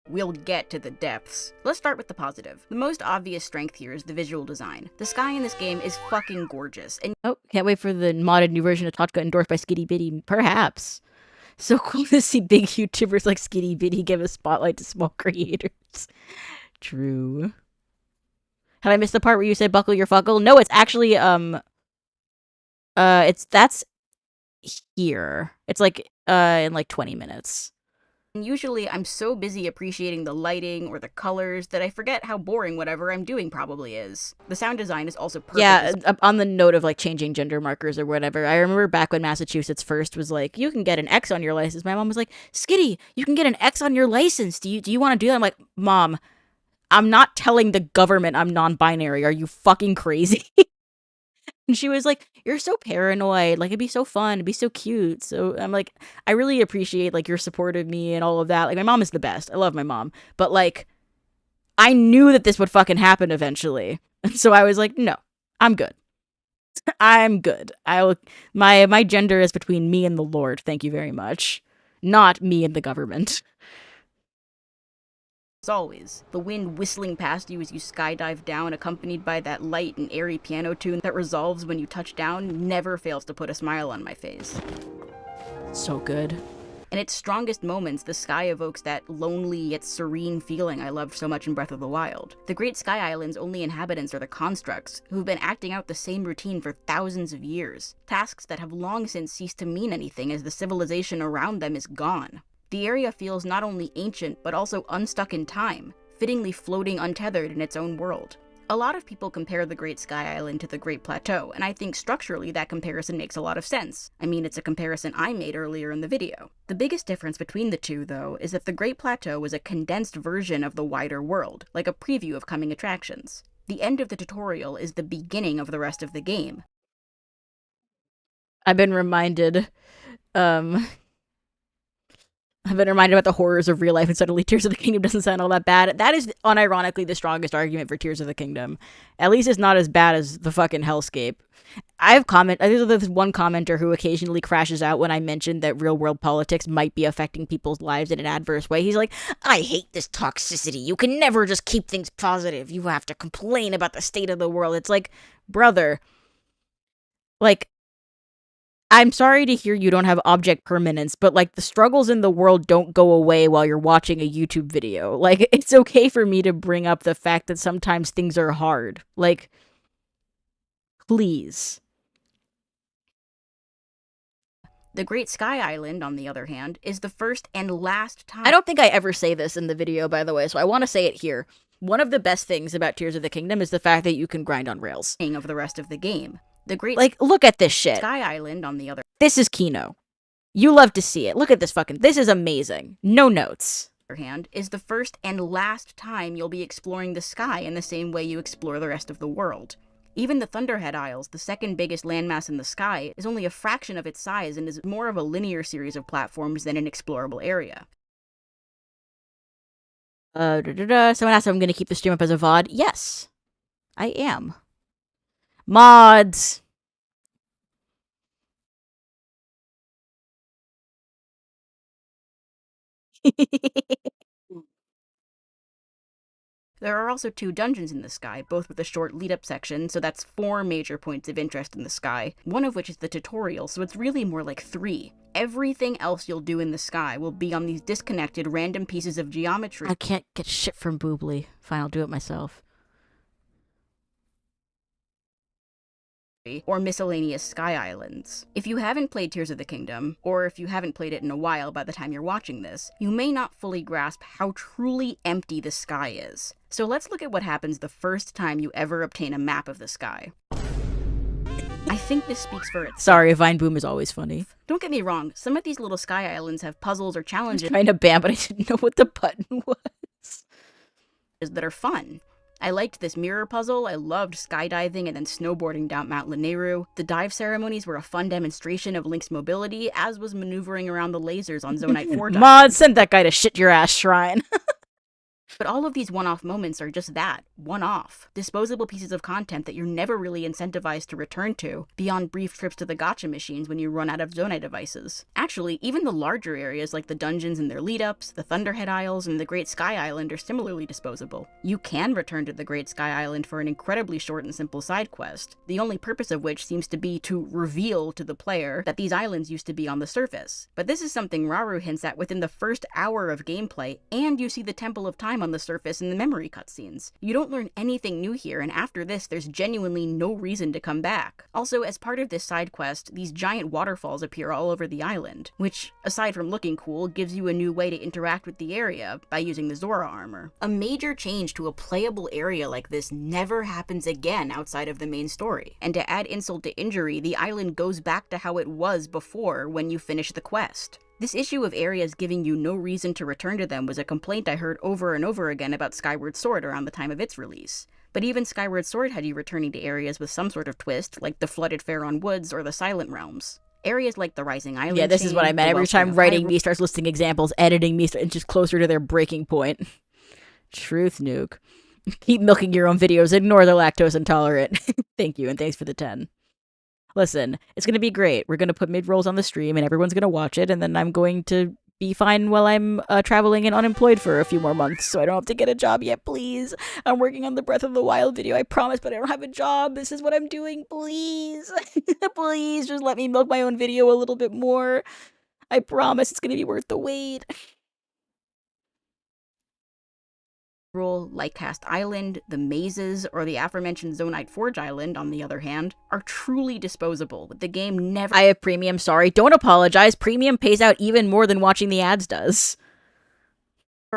We'll get to the depths. Let's start with the positive. The most obvious strength here is the visual design. The sky in this game is fucking gorgeous, and Oh, can't wait for the modded new version of Totka endorsed by Skitty Bitty. Perhaps. So cool to see big YouTubers like Skitty Bitty give a spotlight to small creators. True. Have I missed the part where you said buckle your fuckle? No, it's actually, that's here. It's like, in like 20 minutes. usually I'm so busy appreciating the lighting or the colors that I forget how boring whatever I'm doing probably is. The sound design is also perfect. Yeah, on the note of like changing gender markers or whatever, I remember back when Massachusetts first was like, you can get an X on your license. My mom was like, Skitty, you can get an X on your license. Do you want to do that? I'm like, Mom, I'm not telling the government I'm non-binary. Are you fucking crazy? And she was like, you're so paranoid. Like, it'd be so fun. It'd be so cute. So I'm like, I really appreciate, like, your support of me and all of that. Like, my mom is the best. I love my mom. But, like, I knew that this would fucking happen eventually. And so I was like, no, I'm good. I'm good. My gender is between me and the Lord. Thank you very much. Not me and the government. As always, the wind whistling past you as you skydive down, accompanied by that light and airy piano tune that resolves when you touch down, never fails to put a smile on my face. So good. In its strongest moments, the sky evokes that lonely yet serene feeling I loved so much in Breath of the Wild. The Great Sky Island's only inhabitants are the constructs, who've been acting out the same routine for thousands of years. Tasks that have long since ceased to mean anything as the civilization around them is gone. The area feels not only ancient, but also unstuck in time, fittingly floating untethered in its own world. A lot of people compare the Great Sky Island to the Great Plateau, and I think structurally that comparison makes a lot of sense. I mean, it's a comparison I made earlier in the video. The biggest difference between the two, though, is that the Great Plateau is a condensed version of the wider world, like a preview of coming attractions. The end of the tutorial is the beginning of the rest of the game. I've been reminded about the horrors of real life, and suddenly Tears of the Kingdom doesn't sound all that bad. That is unironically the strongest argument for Tears of the Kingdom. At least it's not as bad as the fucking hellscape. There's one commenter who occasionally crashes out when I mentioned that real world politics might be affecting people's lives in an adverse way. He's like, I hate this toxicity. You can never just keep things positive. You have to complain about the state of the world. It's like, brother, like, I'm sorry to hear you don't have object permanence, but, like, the struggles in the world don't go away while you're watching a YouTube video. Like, it's okay for me to bring up the fact that sometimes things are hard. Like, please. The Great Sky Island, on the other hand, is the first and last time— I don't think I ever say this in the video, by the way, so I want to say it here. One of the best things about Tears of the Kingdom is the fact that you can grind on rails. —of the rest of the game. The Great look at this shit. Sky Island, on the other— This is Kino. You love to see it. Look at this this is amazing. No notes. hand, is the first and last time you'll be exploring the sky in the same way you explore the rest of the world. Even the Thunderhead Isles, the second biggest landmass in the sky, is only a fraction of its size and is more of a linear series of platforms than an explorable area. Someone asked if I'm going to keep the stream up as a VOD. Yes, I am. Mods! There are also 2 dungeons in the sky, both with a short lead-up section, so that's 4 major points of interest in the sky, one of which is the tutorial, so it's really more like 3. Everything else you'll do in the sky will be on these disconnected random pieces of geometry. I can't get shit from Boobly. Fine, I'll do it myself. or miscellaneous sky islands. If you haven't played Tears of the Kingdom, or if you haven't played it in a while by the time you're watching this, you may not fully grasp how truly empty the sky is. So let's look at what happens the first time you ever obtain a map of the sky. I think this speaks for itself. Sorry, Vine Boom is always funny. Don't get me wrong, some of these little sky islands have puzzles or I was challenges trying to ban, but I didn't know what the button was. that are fun. I liked this mirror puzzle, I loved skydiving and then snowboarding down Mount Lanayru. The dive ceremonies were a fun demonstration of Link's mobility, as was maneuvering around the lasers on Zonite 4 Mod, send that guy to shit your ass shrine. But all of these one-off moments are just that, one-off. Disposable pieces of content that you're never really incentivized to return to, beyond brief trips to the gacha machines when you run out of Zonai devices. Actually, even the larger areas like the dungeons and their lead-ups, the Thunderhead Isles, and the Great Sky Island are similarly disposable. You can return to the Great Sky Island for an incredibly short and simple side quest, the only purpose of which seems to be to reveal to the player that these islands used to be on the surface. But this is something Rauru hints at within the first hour of gameplay, and you see the Temple of Time on the surface in the memory cutscenes. You don't learn anything new here, and after this, there's genuinely no reason to come back. Also, as part of this side quest, these giant waterfalls appear all over the island, which, aside from looking cool, gives you a new way to interact with the area by using the Zora armor. A major change to a playable area like this never happens again outside of the main story. And to add insult to injury, the island goes back to how it was before when you finish the quest. This issue of areas giving you no reason to return to them was a complaint I heard over and over again about Skyward Sword around the time of its release. But even Skyward Sword had you returning to areas with some sort of twist, like the flooded Faron Woods or the Silent Realms. Areas like the Rising Island. Yeah, this is what I meant. Every time writing me starts listing examples, editing me inches closer to their breaking point. Truth nuke. Keep milking your own videos. Ignore the lactose intolerant. Thank you, and thanks for the 10. Listen, it's going to be great. We're going to put mid-rolls on the stream, and everyone's going to watch it, and then I'm going to be fine while I'm traveling and unemployed for a few more months, so I don't have to get a job yet, please. I'm working on the Breath of the Wild video, I promise, but I don't have a job. This is what I'm doing, please. Please, just let me milk my own video a little bit more. I promise it's going to be worth the wait. Lightcast Island, the mazes, or the aforementioned Zonite Forge Island, on the other hand, are truly disposable, with the game never— I have premium, sorry. Don't apologize. Premium pays out even more than watching the ads does.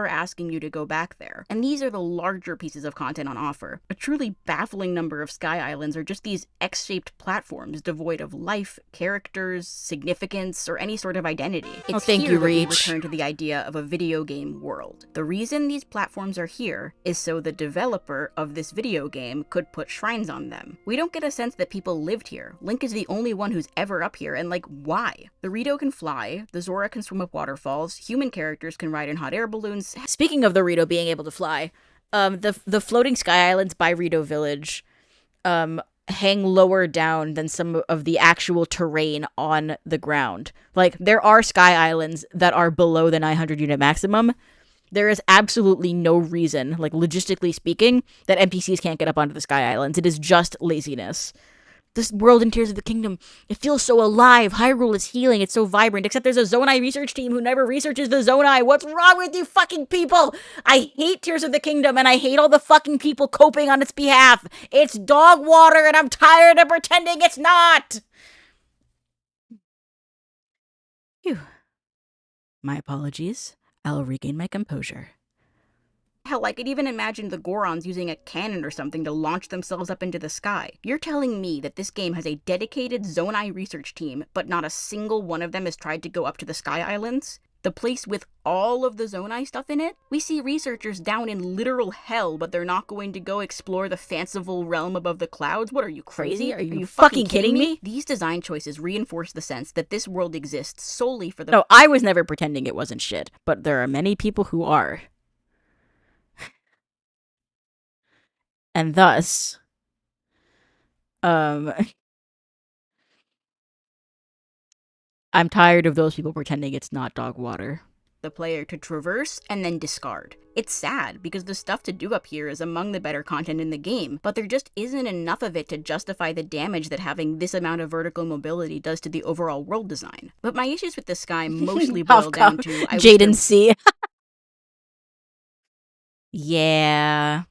asking you to go back there. And these are the larger pieces of content on offer. A truly baffling number of Sky Islands are just these X-shaped platforms devoid of life, characters, significance, or any sort of identity. It's thank here you, that we Reach. return to the idea of a video game world. The reason these platforms are here is so the developer of this video game could put shrines on them. We don't get a sense that people lived here. Link is the only one who's ever up here, and like, why? The Rito can fly, the Zora can swim up waterfalls, human characters can ride in hot air balloons. Speaking of the Rito being able to fly, the floating Sky Islands by Rito Village hang lower down than some of the actual terrain on the ground. Like, there are Sky Islands that are below the 900 unit maximum. There is absolutely no reason, like logistically speaking, that NPCs can't get up onto the Sky Islands. It is just laziness. This world in Tears of the Kingdom, it feels so alive. Hyrule is healing. It's so vibrant. Except there's a Zonai research team who never researches the Zonai. What's wrong with you fucking people? I hate Tears of the Kingdom, and I hate all the fucking people coping on its behalf. It's dog water, and I'm tired of pretending it's not. Phew. My apologies. I'll regain my composure. Hell, I could even imagine the Gorons using a cannon or something to launch themselves up into the sky. You're telling me that this game has a dedicated Zonai research team, but not a single one of them has tried to go up to the Sky Islands? The place with all of the Zonai stuff in it? We see researchers down in literal hell, but they're not going to go explore the fanciful realm above the clouds? What, are you crazy? Are you fucking kidding me? These design choices reinforce the sense that this world exists solely for the— No, I was never pretending it wasn't shit, but there are many people who are. And thus, I'm tired of those people pretending it's not dog water. The player to traverse and then discard. It's sad, because the stuff to do up here is among the better content in the game, but there just isn't enough of it to justify the damage that having this amount of vertical mobility does to the overall world design. But my issues with the sky mostly boil down to— Jaden C. Yeah.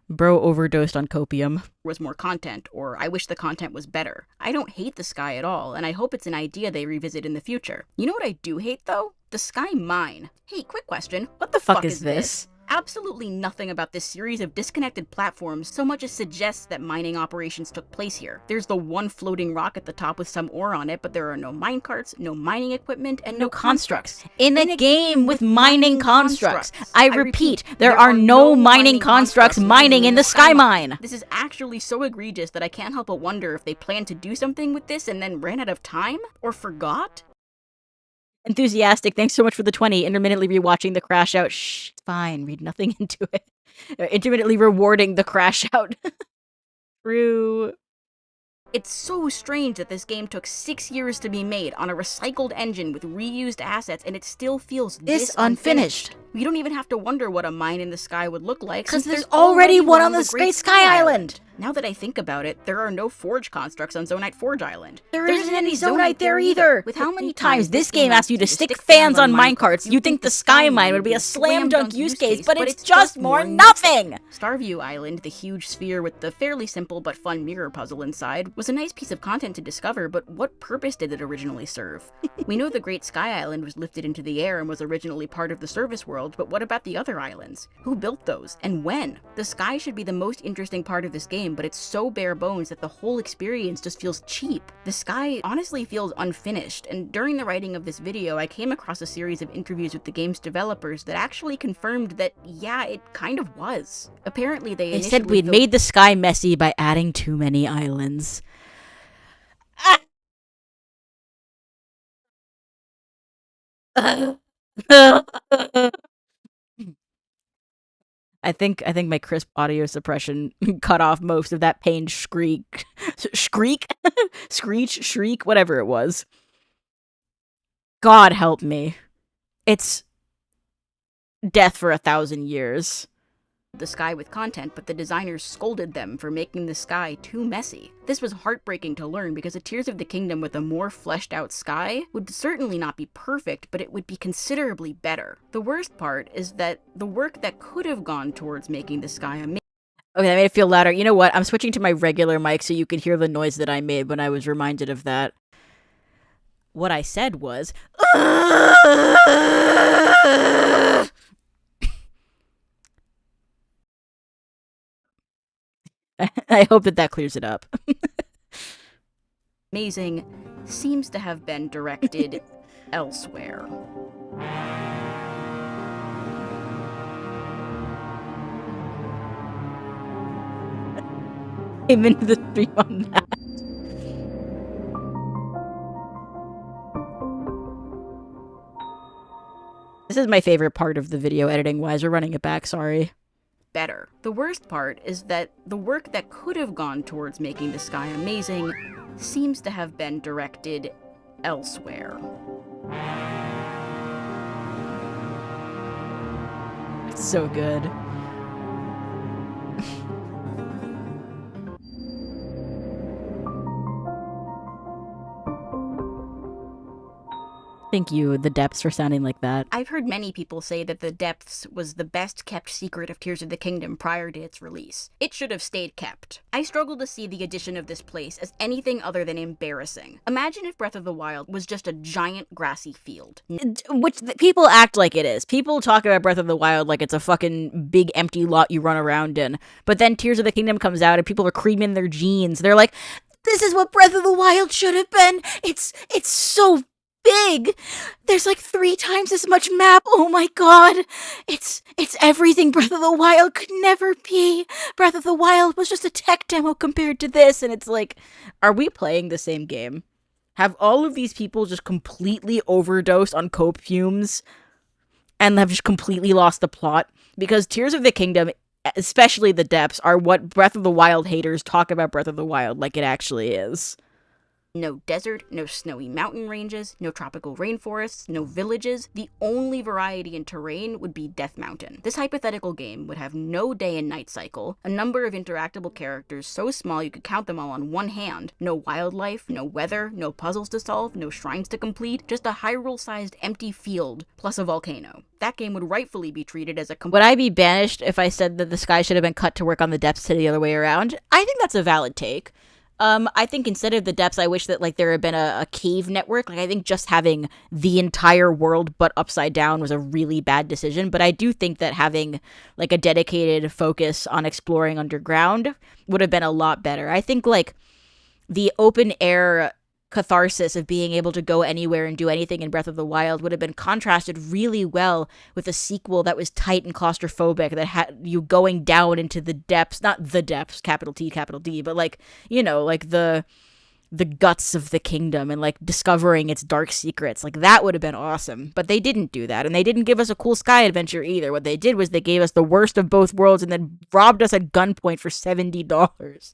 Bro overdosed on copium. was more content, or I wish the content was better. I don't hate the sky at all, and I hope it's an idea they revisit in the future. You know what I do hate, though? The sky mine. Hey, quick question. What the fuck is this? Absolutely nothing about this series of disconnected platforms so much as suggests that mining operations took place here. There's the one floating rock at the top with some ore on it, but there are no minecarts, no mining equipment, and no constructs. In a game with mining constructs. I repeat, there are no mining constructs mining in the sky mine. This is actually so egregious that I can't help but wonder if they planned to do something with this and then ran out of time? Or forgot? Enthusiastic, thanks so much for the 20. Intermittently rewatching the crash out. Shh, it's fine. Read nothing into it. Intermittently rewarding the crash out. True. It's so strange that this game took 6 years to be made on a recycled engine with reused assets, and it still feels this unfinished. We don't even have to wonder what a mine in the sky would look like, Because there's already one on the Great Sky Island. Now that I think about it, there are no Forge constructs on Zonite Forge Island. There isn't any Zonite there either. With how many times this game asks you to stick fans on minecarts, you'd think the Sky Mine would be a slam dunk use case, but it's just more nothing! Starview Island, the huge sphere with the fairly simple but fun mirror puzzle inside, was a nice piece of content to discover, but what purpose did it originally serve? We know the Great Sky Island was lifted into the air and was originally part of the service world, but what about the other islands? Who built those? And when? The sky should be the most interesting part of this game, but it's so bare bones that the whole experience just feels cheap. The sky honestly feels unfinished, and during the writing of this video, I came across a series of interviews with the game's developers that actually confirmed that, yeah, it kind of was. Apparently They said we'd made the sky messy by adding too many islands. I think my crisp audio suppression cut off most of that pained screech, shriek, whatever it was. God help me. It's death for 1,000 years. The sky with content, but the designers scolded them for making the sky too messy. This was heartbreaking to learn because a Tears of the Kingdom with a more fleshed out sky would certainly not be perfect, but it would be considerably better. The worst part is that the work that could have gone towards making the sky amazing. Okay, that made it feel louder. You know what? I'm switching to my regular mic so you can hear the noise that I made when I was reminded of that. What I said was... I hope that clears it up. Amazing seems to have been directed elsewhere. I'm into the stream on that. This is my favorite part of the video editing wise. We're running it back, sorry. Better. The worst part is that the work that could have gone towards making the sky amazing seems to have been directed elsewhere. It's so good. Thank you, The Depths, for sounding like that. I've heard many people say that The Depths was the best kept secret of Tears of the Kingdom prior to its release. It should have stayed kept. I struggle to see the addition of this place as anything other than embarrassing. Imagine if Breath of the Wild was just a giant grassy field. Which people act like it is. People talk about Breath of the Wild like it's a fucking big empty lot you run around in. But then Tears of the Kingdom comes out and people are creaming their jeans. They're like, this is what Breath of the Wild should have been. It's so big. There's like 3 times as much map. Oh my god. It's everything Breath of the Wild could never be. Breath of the Wild was just a tech demo compared to this. And it's like, are we playing the same game? Have all of these people just completely overdosed on cope fumes and have just completely lost the plot? Because Tears of the Kingdom, especially The Depths, are what Breath of the Wild haters talk about Breath of the Wild like it actually is. No desert, no snowy mountain ranges, no tropical rainforests, no villages. The only variety in terrain would be Death Mountain. This hypothetical game would have no day and night cycle, a number of interactable characters so small you could count them all on one hand, no wildlife, no weather, no puzzles to solve, no shrines to complete, just a Hyrule-sized empty field plus a volcano. That game would rightfully be treated as a Would I be banished if I said that the sky should have been cut to work on the depths to the other way around? I think that's a valid take. I think instead of the depths, I wish that like there had been a cave network. Like I think just having the entire world but upside down was a really bad decision. But I do think that having like a dedicated focus on exploring underground would have been a lot better. I think like the open air catharsis of being able to go anywhere and do anything in Breath of the Wild would have been contrasted really well with a sequel that was tight and claustrophobic, that had you going down into the depths, not the depths, capital T, capital D, but like, you know, like the guts of the kingdom and like discovering its dark secrets. Like that would have been awesome. But they didn't do that. And they didn't give us a cool sky adventure either. What they did was they gave us the worst of both worlds and then robbed us at gunpoint for $70.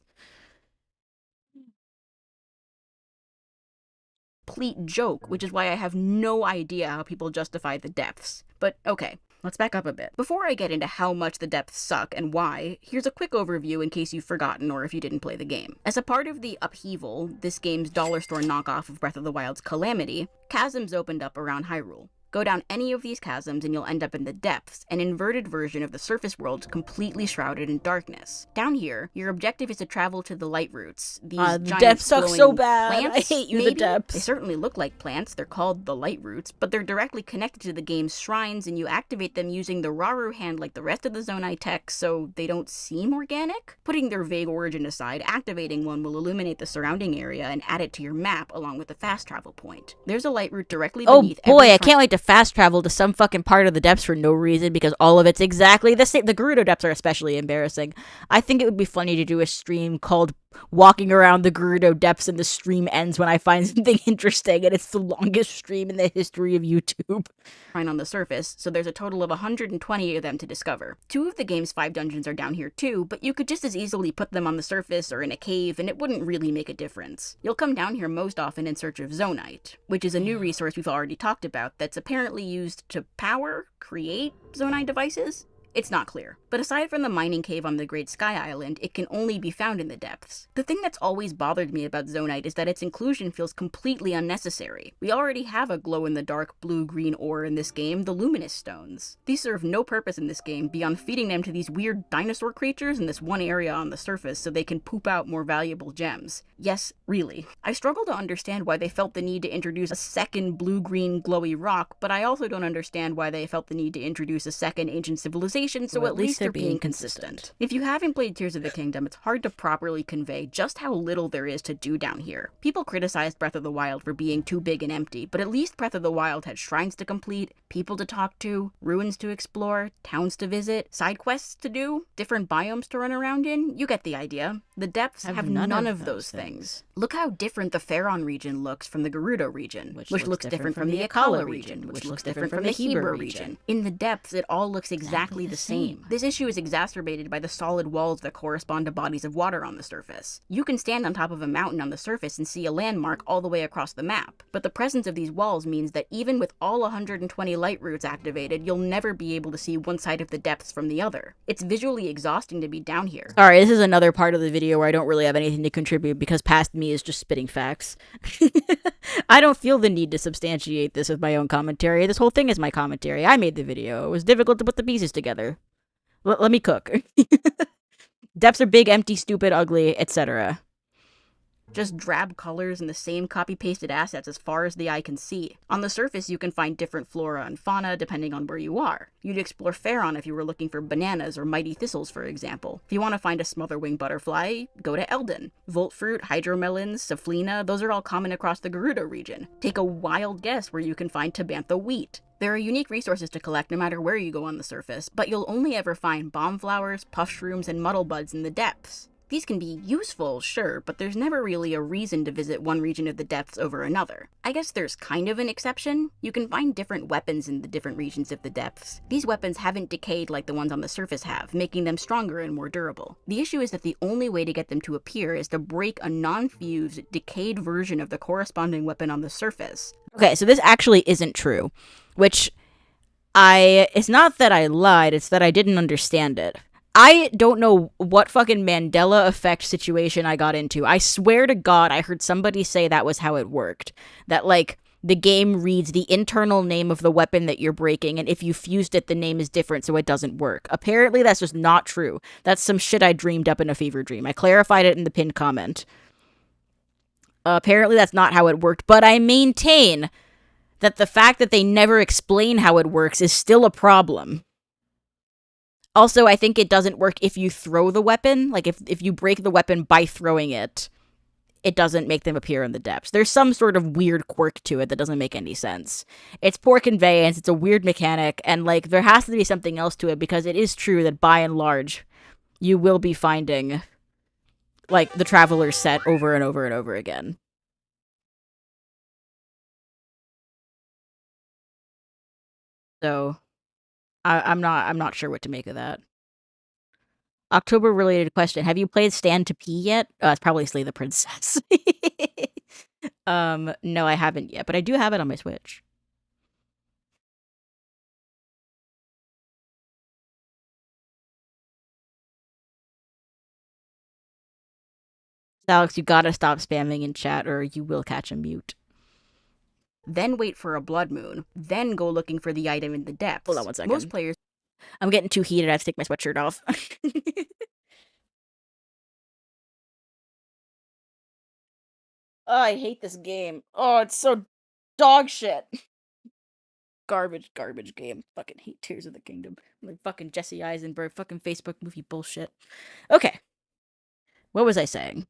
Complete joke, which is why I have no idea how people justify the depths. But okay, let's back up a bit. Before I get into how much the depths suck and why, here's a quick overview in case you've forgotten or if you didn't play the game. As a part of the upheaval, this game's dollar store knockoff of Breath of the Wild's Calamity, chasms opened up around Hyrule. Go down any of these chasms and you'll end up in the depths, an inverted version of the surface world completely shrouded in darkness. Down here, your objective is to travel to the light roots. These the giant depths suck so bad. Plants, I hate you, maybe? the depths. They certainly look like plants. They're called the light roots, but they're directly connected to the game's shrines and you activate them using the Rauru hand like the rest of the Zonai tech, so they don't seem organic. Putting their vague origin aside, activating one will illuminate the surrounding area and add it to your map along with the fast travel point. There's a light root directly beneath Oh boy, every I can't wait to fast travel to some fucking part of the depths for no reason because all of it's exactly the same. The Gerudo depths are especially embarrassing. I think it would be funny to do a stream called Walking Around the Gerudo Depths and the stream ends when I find something interesting and it's the longest stream in the history of YouTube. shrine on the surface, so there's a total of 120 of them to discover. 2 of the game's 5 dungeons are down here too, but you could just as easily put them on the surface or in a cave and it wouldn't really make a difference. You'll come down here most often in search of Zonite, which is a new resource we've already talked about that's apparently used to create Zonite devices? It's not clear. But aside from the mining cave on the Great Sky Island, it can only be found in the depths. The thing that's always bothered me about Zonite is that its inclusion feels completely unnecessary. We already have a glow-in-the-dark blue-green ore in this game, the Luminous Stones. These serve no purpose in this game beyond feeding them to these weird dinosaur creatures in this one area on the surface so they can poop out more valuable gems. Yes, really. I struggle to understand why they felt the need to introduce a second blue-green glowy rock, but I also don't understand why they felt the need to introduce a second ancient civilization, so at least they're being consistent. If you haven't played Tears of the Kingdom, it's hard to properly convey just how little there is to do down here. People criticized Breath of the Wild for being too big and empty, but at least Breath of the Wild had shrines to complete, people to talk to, ruins to explore, towns to visit, side quests to do, different biomes to run around in. You get the idea. The depths have none of those things. Look how different the Faron region looks from the Gerudo region, which looks different from the Akkala region, which looks different from the Hebra region. In the depths, it all looks exactly the same. This issue is exacerbated by the solid walls that correspond to bodies of water on the surface. You can stand on top of a mountain on the surface and see a landmark all the way across the map, but the presence of these walls means that even with all 120 light roots activated, you'll never be able to see one side of the depths from the other. It's visually exhausting to be down here. Alright, this is another part of the video where I don't really have anything to contribute because past me is just spitting facts. I don't feel the need to substantiate this with my own commentary. This whole thing is my commentary. I made the video. It was difficult to put the pieces together. Let me cook. Depths are big, empty, stupid, ugly, etc. Just drab colors and the same copy-pasted assets as far as the eye can see. On the surface, you can find different flora and fauna depending on where you are. You'd explore Faron if you were looking for bananas or mighty thistles, for example. If you want to find a smotherwing butterfly, go to Eldin. Voltfruit, hydromelons, Saflina, those are all common across the Gerudo region. Take a wild guess where you can find Tabantha wheat. There are unique resources to collect no matter where you go on the surface, but you'll only ever find bomb flowers, puff shrooms, and muddle buds in the depths. These can be useful, sure, but there's never really a reason to visit one region of the depths over another. I guess there's kind of an exception. You can find different weapons in the different regions of the depths. These weapons haven't decayed like the ones on the surface have, making them stronger and more durable. The issue is that the only way to get them to appear is to break a non-fused, decayed version of the corresponding weapon on the surface. Okay, so this actually isn't true, which it's not that I lied, it's that I didn't understand it. I don't know what fucking Mandela effect situation I got into. I swear to God, I heard somebody say that was how it worked. That, like, the game reads the internal name of the weapon that you're breaking, and if you fused it, the name is different, so it doesn't work. Apparently, that's just not true. That's some shit I dreamed up in a fever dream. I clarified it in the pinned comment. Apparently, that's not how it worked, but I maintain that the fact that they never explain how it works is still a problem. Also, I think it doesn't work if you throw the weapon. Like, if you break the weapon by throwing it, it doesn't make them appear in the depths. There's some sort of weird quirk to it that doesn't make any sense. It's poor conveyance, it's a weird mechanic, and, like, there has to be something else to it, because it is true that, by and large, you will be finding, like, the Traveler's set over and over and over again. So, I'm not sure what to make of that. October related question: have you played Stand to Pee yet? It's probably Slay the Princess. No, I haven't yet, but I do have it on my Switch. Alex, you gotta stop spamming in chat or you will catch a mute. Then wait for a blood moon, then go looking for the item in the depths. Hold on one second. Most players... I'm getting too heated, I have to take my sweatshirt off. Oh, I hate this game. Oh, it's so dog shit. Garbage game. Fucking hate Tears of the Kingdom. Like fucking Jesse Eisenberg, fucking Facebook movie bullshit. Okay. What was I saying?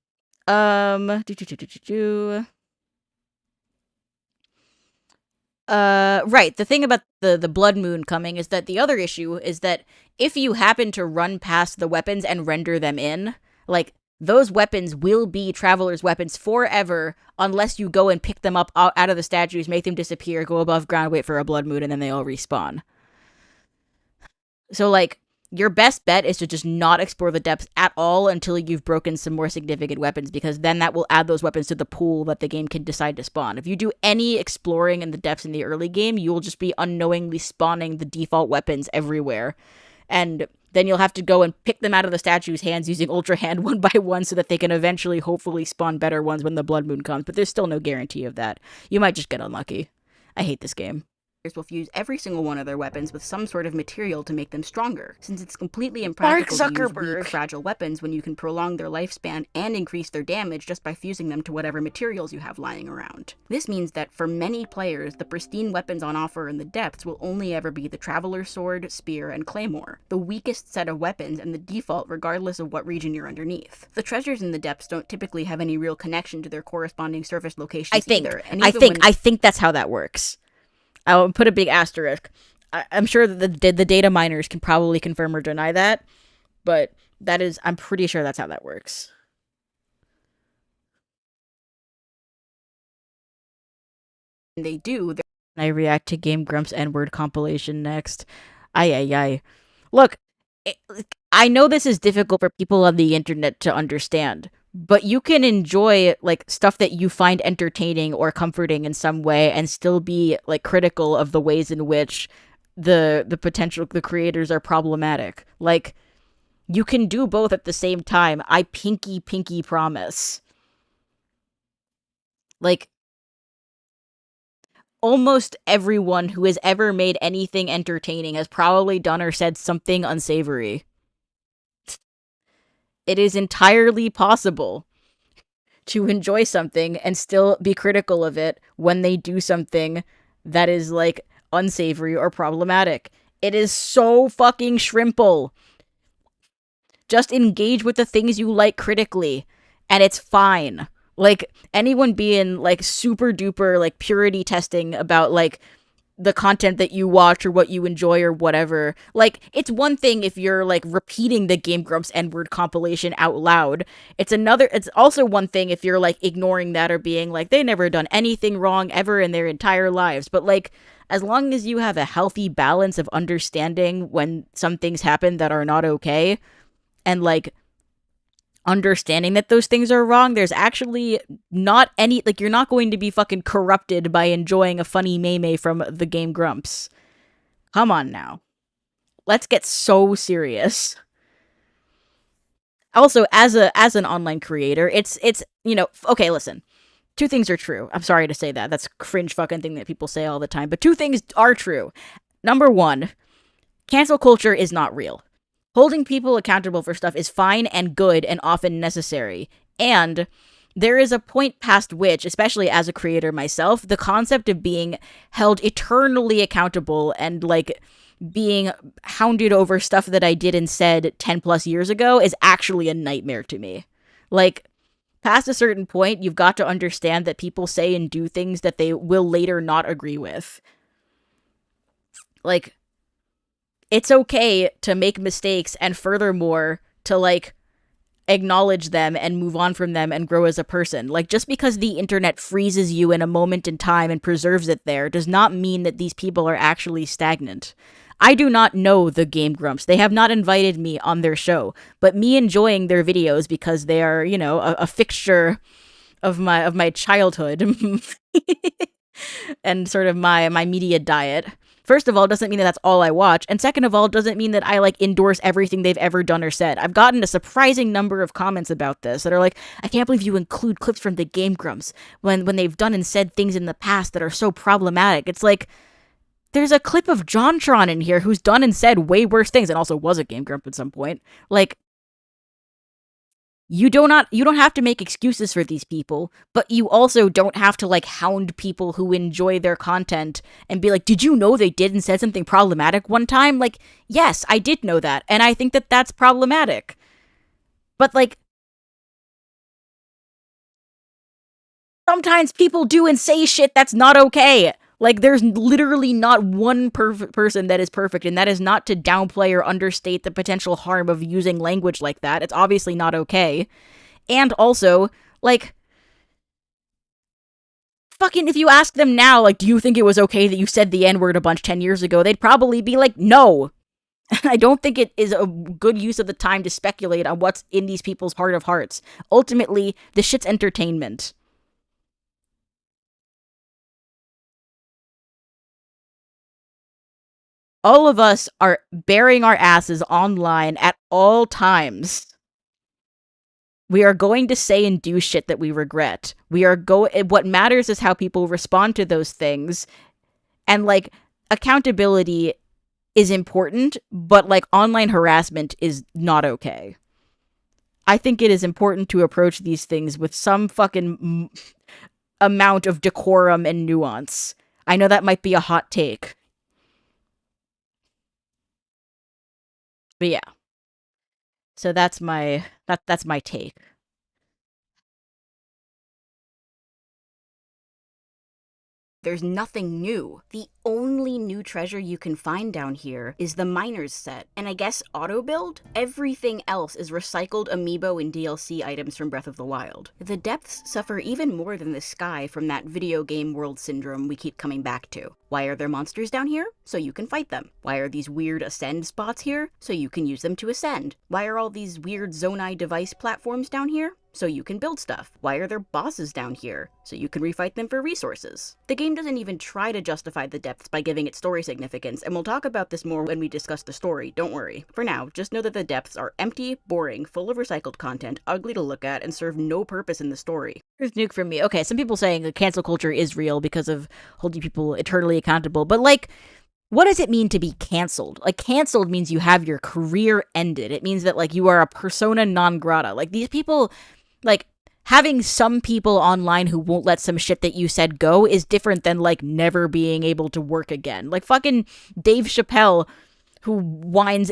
Right, the thing about the blood moon coming is that the other issue is that if you happen to run past the weapons and render them in, like, those weapons will be Traveler's weapons forever unless you go and pick them up out of the statues, make them disappear, go above ground, wait for a blood moon, and then they all respawn. So, like, your best bet is to just not explore the depths at all until you've broken some more significant weapons, because then that will add those weapons to the pool that the game can decide to spawn. If you do any exploring in the depths in the early game, you will just be unknowingly spawning the default weapons everywhere. And then you'll have to go and pick them out of the statue's hands using Ultra Hand one by one so that they can eventually, hopefully, spawn better ones when the blood moon comes. But there's still no guarantee of that. You might just get unlucky. I hate this game. Will fuse every single one of their weapons with some sort of material to make them stronger, since it's completely impractical to use weak, fragile weapons when you can prolong their lifespan and increase their damage just by fusing them to whatever materials you have lying around. This means that for many players, the pristine weapons on offer in the depths will only ever be the Traveler's Sword, Spear, and Claymore, the weakest set of weapons and the default regardless of what region you're underneath. The treasures in the depths don't typically have any real connection to their corresponding surface locations either. I think that's how that works. I'll put a big asterisk. I'm sure that the data miners can probably confirm or deny that, but I'm pretty sure that's how that works. They do. I react to Game Grumps N-word compilation next. Ay. Look, I know this is difficult for people on the internet to understand, but you can enjoy, like, stuff that you find entertaining or comforting in some way and still be, like, critical of the ways in which the creators are problematic. Like, you can do both at the same time. I pinky promise. Like, almost everyone who has ever made anything entertaining has probably done or said something unsavory. It is entirely possible to enjoy something and still be critical of it when they do something that is, like, unsavory or problematic. It is so fucking shrimple. Just engage with the things you like critically, and it's fine. Like, anyone being, like, super duper, like, purity testing about, like, the content that you watch or what you enjoy or whatever. Like, it's one thing if you're, like, repeating the Game Grumps N-word compilation out loud. It's also one thing if you're, like, ignoring that or being like, they never done anything wrong ever in their entire lives. But, like, as long as you have a healthy balance of understanding when some things happen that are not okay, and, like, understanding that those things are wrong, there's actually not any, like, you're not going to be fucking corrupted by enjoying a funny meme from the Game Grumps. Come on now. Let's get so serious. Also, as an online creator, it's you know, okay, listen. Two things are true. I'm sorry to say that. That's a cringe fucking thing that people say all the time. But two things are true. Number one, cancel culture is not real. Holding people accountable for stuff is fine and good and often necessary. And there is a point past which, especially as a creator myself, the concept of being held eternally accountable and, like, being hounded over stuff that I did and said 10 plus years ago is actually a nightmare to me. Like, past a certain point, you've got to understand that people say and do things that they will later not agree with. Like, it's okay to make mistakes and furthermore to, like, acknowledge them and move on from them and grow as a person. Like, just because the internet freezes you in a moment in time and preserves it there does not mean that these people are actually stagnant. I do not know the Game Grumps. They have not invited me on their show, but me enjoying their videos because they are, you know, a fixture of my childhood and sort of my media diet. First of all, doesn't mean that that's all I watch, and second of all, doesn't mean that I, like, endorse everything they've ever done or said. I've gotten a surprising number of comments about this that are like, I can't believe you include clips from the Game Grumps when they've done and said things in the past that are so problematic. It's like, there's a clip of JonTron in here who's done and said way worse things and also was a Game Grump at some point. Like, you don't have to make excuses for these people, but you also don't have to, like, hound people who enjoy their content and be like, did you know they did and said something problematic one time? Like, yes, I did know that, and I think that that's problematic. But, like, sometimes people do and say shit that's not okay. Like, there's literally not one person that is perfect, and that is not to downplay or understate the potential harm of using language like that. It's obviously not okay. And also, like, fucking, if you ask them now, like, do you think it was okay that you said the N-word a bunch 10 years ago, they'd probably be like, no. I don't think it is a good use of the time to speculate on what's in these people's heart of hearts. Ultimately, this shit's entertainment. All of us are burying our asses online at all times. We are going to say and do shit that we regret. What matters is how people respond to those things. And, like, accountability is important, but, like, online harassment is not okay. I think it is important to approach these things with some fucking amount of decorum and nuance. I know that might be a hot take. But yeah. So that's my take. There's nothing new. The only new treasure you can find down here is the Miners set, and I guess auto build? Everything else is recycled amiibo and DLC items from Breath of the Wild. The depths suffer even more than the sky from that video game world syndrome we keep coming back to. Why are there monsters down here? So you can fight them. Why are these weird ascend spots here? So you can use them to ascend. Why are all these weird Zonai device platforms down here? So you can build stuff. Why are there bosses down here? So you can refight them for resources. The game doesn't even try to justify the depths by giving it story significance, and we'll talk about this more when we discuss the story, don't worry. For now, just know that the depths are empty, boring, full of recycled content, ugly to look at, and serve no purpose in the story. Here's nuke from me. Okay, some people saying that cancel culture is real because of holding people eternally accountable, but, like, what does it mean to be canceled? Like, canceled means you have your career ended. It means that, like, you are a persona non grata. Like, these people, like, having some people online who won't let some shit that you said go is different than, like, never being able to work again. Like, fucking Dave Chappelle, who whines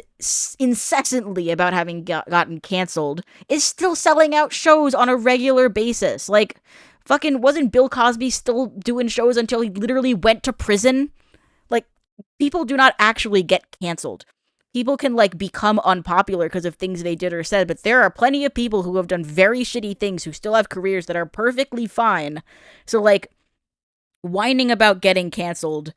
incessantly about having gotten canceled, is still selling out shows on a regular basis. Like, fucking, wasn't Bill Cosby still doing shows until he literally went to prison? people do not actually get canceled. People can, like, become unpopular because of things they did or said, but there are plenty of people who have done very shitty things who still have careers that are perfectly fine. So, like, whining about getting canceled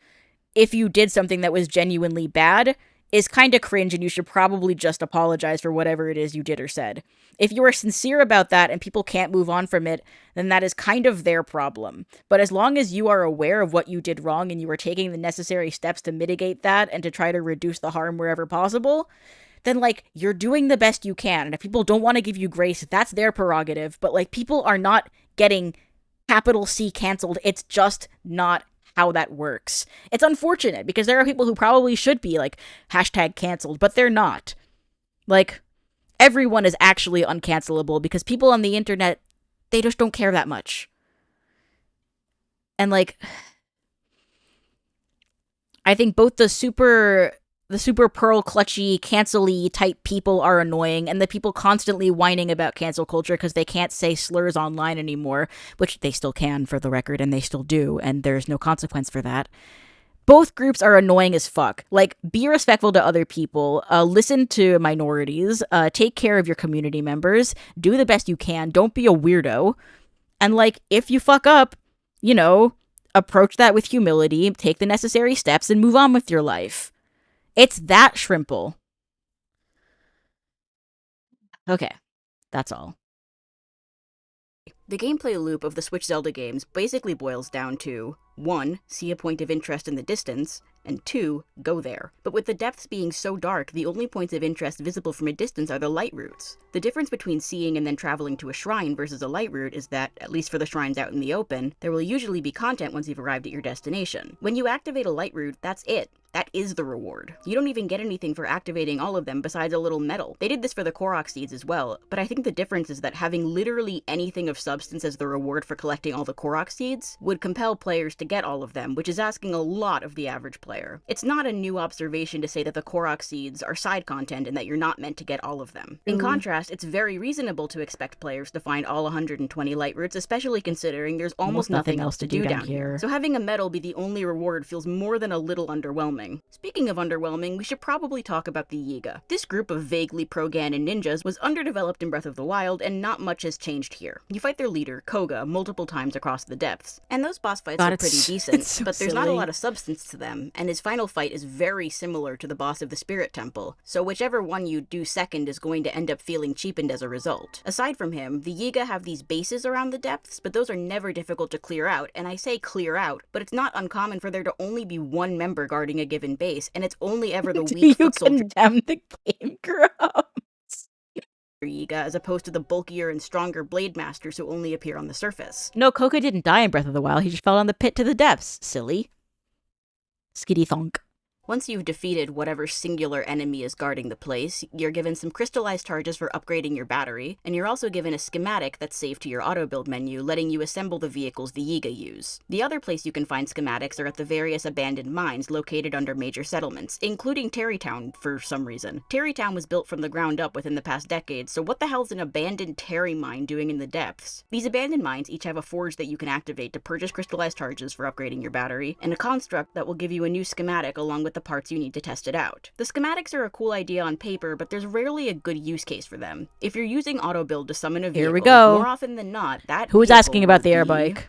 if you did something that was genuinely bad is kind of cringe, and you should probably just apologize for whatever it is you did or said. If you are sincere about that and people can't move on from it, then that is kind of their problem. But as long as you are aware of what you did wrong and you are taking the necessary steps to mitigate that and to try to reduce the harm wherever possible, then, like, you're doing the best you can. And if people don't want to give you grace, that's their prerogative. But, like, people are not getting capital C canceled. It's just not how that works. It's unfortunate because there are people who probably should be, like, hashtag canceled, but they're not. Like, everyone is actually uncancelable because people on the internet, they just don't care that much. And, like, I think both the super pearl clutchy, cancel-y type people are annoying, and the people constantly whining about cancel culture because they can't say slurs online anymore, which they still can, for the record, and they still do, and there's no consequence for that. Both groups are annoying as fuck. Like, be respectful to other people, listen to minorities, take care of your community members, do the best you can, don't be a weirdo, and, like, if you fuck up, you know, approach that with humility, take the necessary steps, and move on with your life. It's that shrimple. Okay, that's all. The gameplay loop of the Switch Zelda games basically boils down to 1. See a point of interest in the distance, and 2. Go there. But with the depths being so dark, the only points of interest visible from a distance are the light routes. The difference between seeing and then traveling to a shrine versus a light route is that, at least for the shrines out in the open, there will usually be content once you've arrived at your destination. When you activate a light route, that's it. That is the reward. You don't even get anything for activating all of them besides a little medal. They did this for the Korok seeds as well, but I think the difference is that having literally anything of substance as the reward for collecting all the Korok seeds would compel players to get all of them, which is asking a lot of the average player. It's not a new observation to say that the Korok seeds are side content and that you're not meant to get all of them. In contrast, it's very reasonable to expect players to find all 120 light routes, especially considering there's almost nothing else to do down here. So having a medal be the only reward feels more than a little underwhelming. Speaking of underwhelming, we should probably talk about the Yiga. This group of vaguely pro-Ganon ninjas was underdeveloped in Breath of the Wild, and not much has changed here. You fight their leader, Koga, multiple times across the depths, and those boss fights are pretty decent, so but there's silly. not a lot of substance to them, and his final fight is very similar to the boss of the Spirit Temple, so whichever one you do second is going to end up feeling cheapened as a result. Aside from him, the Yiga have these bases around the depths, but those are never difficult to clear out, and I say clear out, but it's not uncommon for there to only be one member guarding a given base, and it's only ever the weak You foot soldier condemn the game, Grumps. Yiga as opposed to the bulkier and stronger blade masters who only appear on the surface. No, Koga didn't die in Breath of the Wild. He just fell down the pit to the depths. Silly. Skitty thonk. Once you've defeated whatever singular enemy is guarding the place, you're given some crystallized charges for upgrading your battery, and you're also given a schematic that's saved to your auto-build menu, letting you assemble the vehicles the Yiga use. The other place you can find schematics are at the various abandoned mines located under major settlements, including Terrytown for some reason. Terrytown was built from the ground up within the past decade, so what the hell's an abandoned Terry mine doing in the depths? These abandoned mines each have a forge that you can activate to purchase crystallized charges for upgrading your battery, and a construct that will give you a new schematic along with the parts you need to test it out. The schematics are a cool idea on paper, but there's rarely a good use case for them. If you're using auto build to summon a vehicle, Here we go. more often than not, that Who's vehicle asking about the will air be- bike?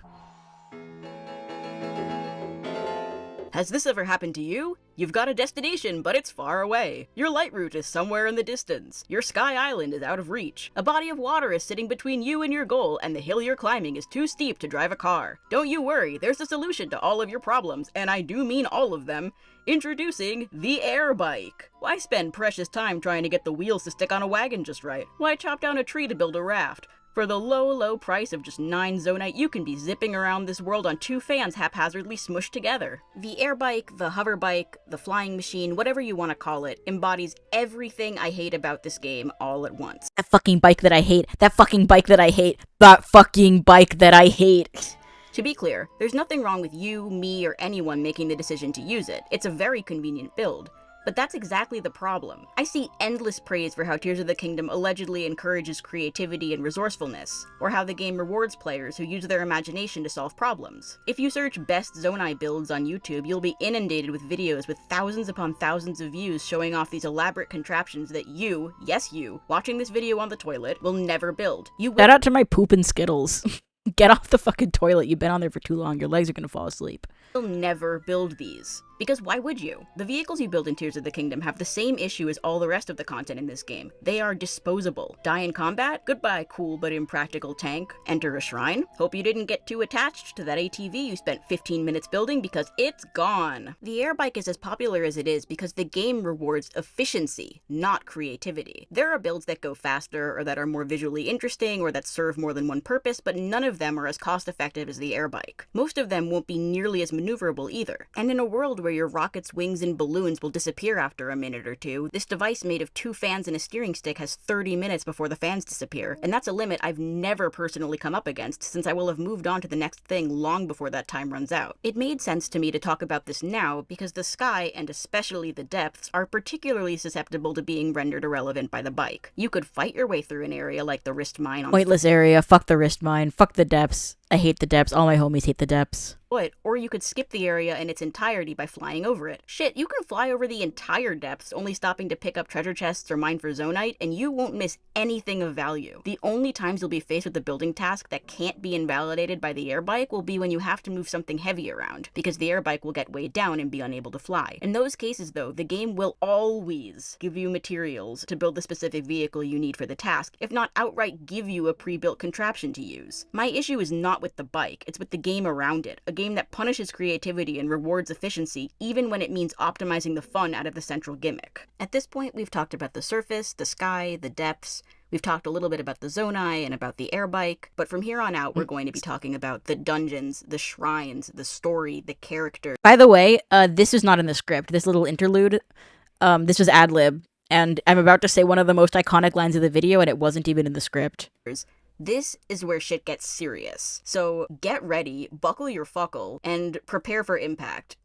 Has this ever happened to you? You've got a destination, but it's far away. Your light route is somewhere in the distance. Your sky island is out of reach. A body of water is sitting between you and your goal, and the hill you're climbing is too steep to drive a car. Don't you worry, there's a solution to all of your problems, and I do mean all of them. Introducing the air bike. Why spend precious time trying to get the wheels to stick on a wagon just right? Why chop down a tree to build a raft? For the low price of just 9 Zonite, you can be zipping around this world on 2 fans haphazardly smushed together. The air bike, the hover bike, the flying machine, whatever you want to call it, embodies everything I hate about this game all at once. That fucking bike that I hate. That fucking bike that I hate. That fucking bike that I hate. To be clear, there's nothing wrong with you, me, or anyone making the decision to use it. It's a very convenient build. But that's exactly the problem. I see endless praise for how Tears of the Kingdom allegedly encourages creativity and resourcefulness, or how the game rewards players who use their imagination to solve problems. If you search best Zonai builds on YouTube, you'll be inundated with videos with thousands upon thousands of views showing off these elaborate contraptions that you, yes you, watching this video on the toilet, will never build. You will— Shout out to my poop and Skittles. Get off the fucking toilet. You've been on there for too long. Your legs are gonna fall asleep. will never build these. Because why would you? The vehicles you build in Tears of the Kingdom have the same issue as all the rest of the content in this game. They are disposable. Die in combat? Goodbye, cool but impractical tank. Enter a shrine? Hope you didn't get too attached to that ATV you spent 15 minutes building because it's gone. The air bike is as popular as it is because the game rewards efficiency, not creativity. There are builds that go faster, or that are more visually interesting, or that serve more than one purpose, but none of them are as cost-effective as the air bike. Most of them won't be nearly as maneuverable either. And in a world where your rocket's wings and balloons will disappear after a minute or two, this device made of 2 fans and a steering stick has 30 minutes before the fans disappear, and that's a limit I've never personally come up against, since I will have moved on to the next thing long before that time runs out. It made sense to me to talk about this now, because the sky, and especially the depths, are particularly susceptible to being rendered irrelevant by the bike. You could fight your way through an area like the wrist mine on Pointless area. Fuck the wrist mine. Fuck the depths. I hate the depths. All my homies hate the depths. foot, or you could skip the area in its entirety by flying over it. Shit, you can fly over the entire depths, only stopping to pick up treasure chests or mine for Zonite, and you won't miss anything of value. The only times you'll be faced with a building task that can't be invalidated by the air bike will be when you have to move something heavy around, because the air bike will get weighed down and be unable to fly. In those cases though, the game will always give you materials to build the specific vehicle you need for the task, if not outright give you a pre-built contraption to use. My issue is not with the bike, it's with the game around it, a game that punishes creativity and rewards efficiency even when it means optimizing the fun out of the central gimmick. At this point, we've talked about the surface, the sky, the depths. We've talked a little bit about the Zonai and about the air bike, but from here on out, we're going to be talking about the dungeons, the shrines, the story, the characters. By the way, this is not in the script. This little interlude, this was ad-lib, and I'm about to say one of the most iconic lines of the video, and it wasn't even in the script. This is where shit gets serious. So get ready, buckle your fuckle, and prepare for impact.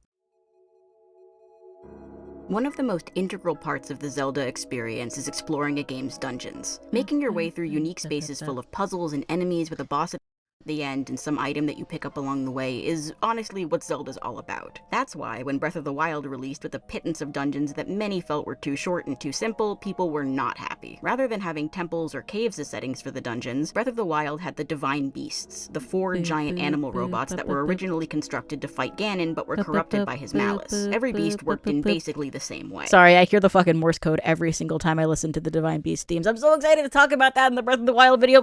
One of the most integral parts of the Zelda experience is exploring a game's dungeons. Making your way through unique spaces full of puzzles and enemies with a boss at the end and some item that you pick up along the way is honestly what Zelda's all about. That's why when Breath of the Wild released with a pittance of dungeons that many felt were too short and too simple, people were not happy. Rather than having temples or caves as settings for the dungeons, Breath of the Wild had the Divine Beasts, the 4 giant animal robots that were originally constructed to fight Ganon but were corrupted by his malice. Every beast worked in basically the same way. Sorry, I hear the fucking Morse code every single time I listen to the Divine Beast themes. I'm so excited to talk about that in the Breath of the Wild video.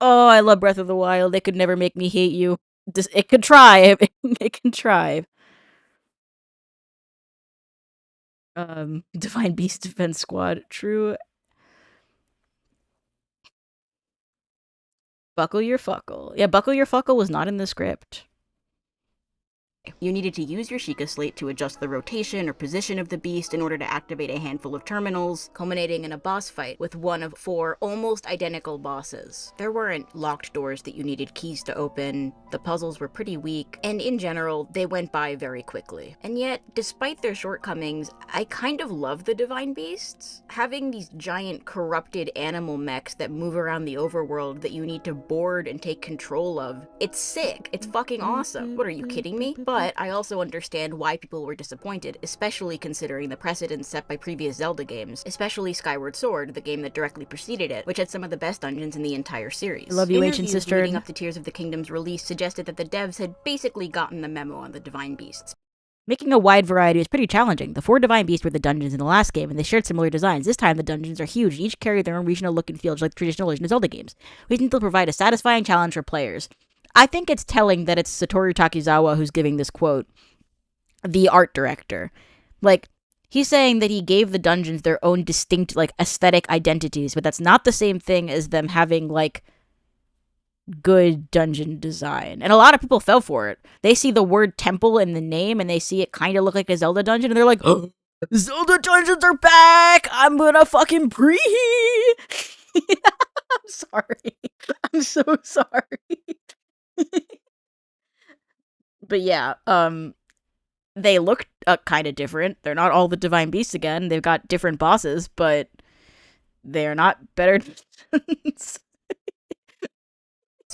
Oh, I love Breath of the Wild. They could never make me hate you. It could try. It can try. Divine Beast Defense Squad. True. Buckle your fuckle. Yeah, buckle your fuckle was not in the script. You needed to use your Sheikah Slate to adjust the rotation or position of the beast in order to activate a handful of terminals, culminating in a boss fight with one of 4 almost identical bosses. There weren't locked doors that you needed keys to open, the puzzles were pretty weak, and in general, they went by very quickly. And yet, despite their shortcomings, I kind of love the Divine Beasts. Having these giant corrupted animal mechs that move around the overworld that you need to board and take control of, it's sick, it's fucking awesome. What, are you kidding me? But I also understand why people were disappointed, especially considering the precedents set by previous Zelda games, especially Skyward Sword, the game that directly preceded it, which had some of the best dungeons in the entire series. I love you, Interviews ancient sister. leading up to Tears of the Kingdom's release suggested that the devs had basically gotten the memo on the Divine Beasts. Making a wide variety is pretty challenging. The 4 Divine Beasts were the dungeons in the last game, and they shared similar designs. This time, the dungeons are huge, and each carry their own regional look and feel, just like traditional Legend of Zelda games. We think they'll provide a satisfying challenge for players. I think it's telling that it's Satoru Takizawa who's giving this quote, the art director. Like, he's saying that he gave the dungeons their own distinct, like, aesthetic identities, but that's not the same thing as them having, like, good dungeon design. And a lot of people fell for it. They see the word temple in the name, and they see it kind of look like a Zelda dungeon, and they're like, oh, Zelda dungeons are back! I'm gonna fucking preheat! I'm sorry. I'm so sorry. But yeah, They look kind of different. They're not all the Divine Beasts again. They've got different bosses, but they're not better.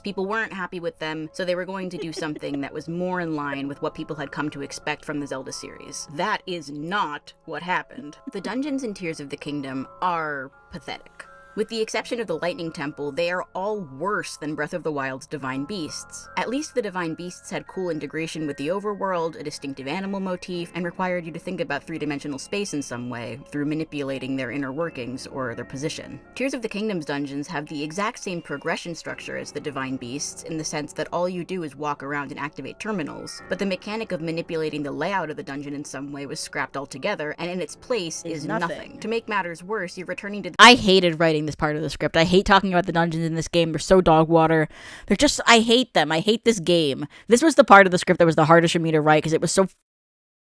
People weren't happy with them, so they were going to do something that was more in line with what people had come to expect from the Zelda series. That is not what happened. The dungeons in Tears of the Kingdom are pathetic. With the exception of the Lightning Temple, they are all worse than Breath of the Wild's Divine Beasts. At least the Divine Beasts had cool integration with the overworld, a distinctive animal motif, and required you to think about three-dimensional space in some way, through manipulating their inner workings or their position. Tears of the Kingdom's dungeons have the exact same progression structure as the Divine Beasts, in the sense that all you do is walk around and activate terminals, but the mechanic of manipulating the layout of the dungeon in some way was scrapped altogether, and in its place is nothing. To make matters worse, you're returning to I hated writing this part of the script. I hate talking about the dungeons in this game. They're so dog water. They're just, I hate them. I hate this game. This was the part of the script that was the hardest for me to write because it was so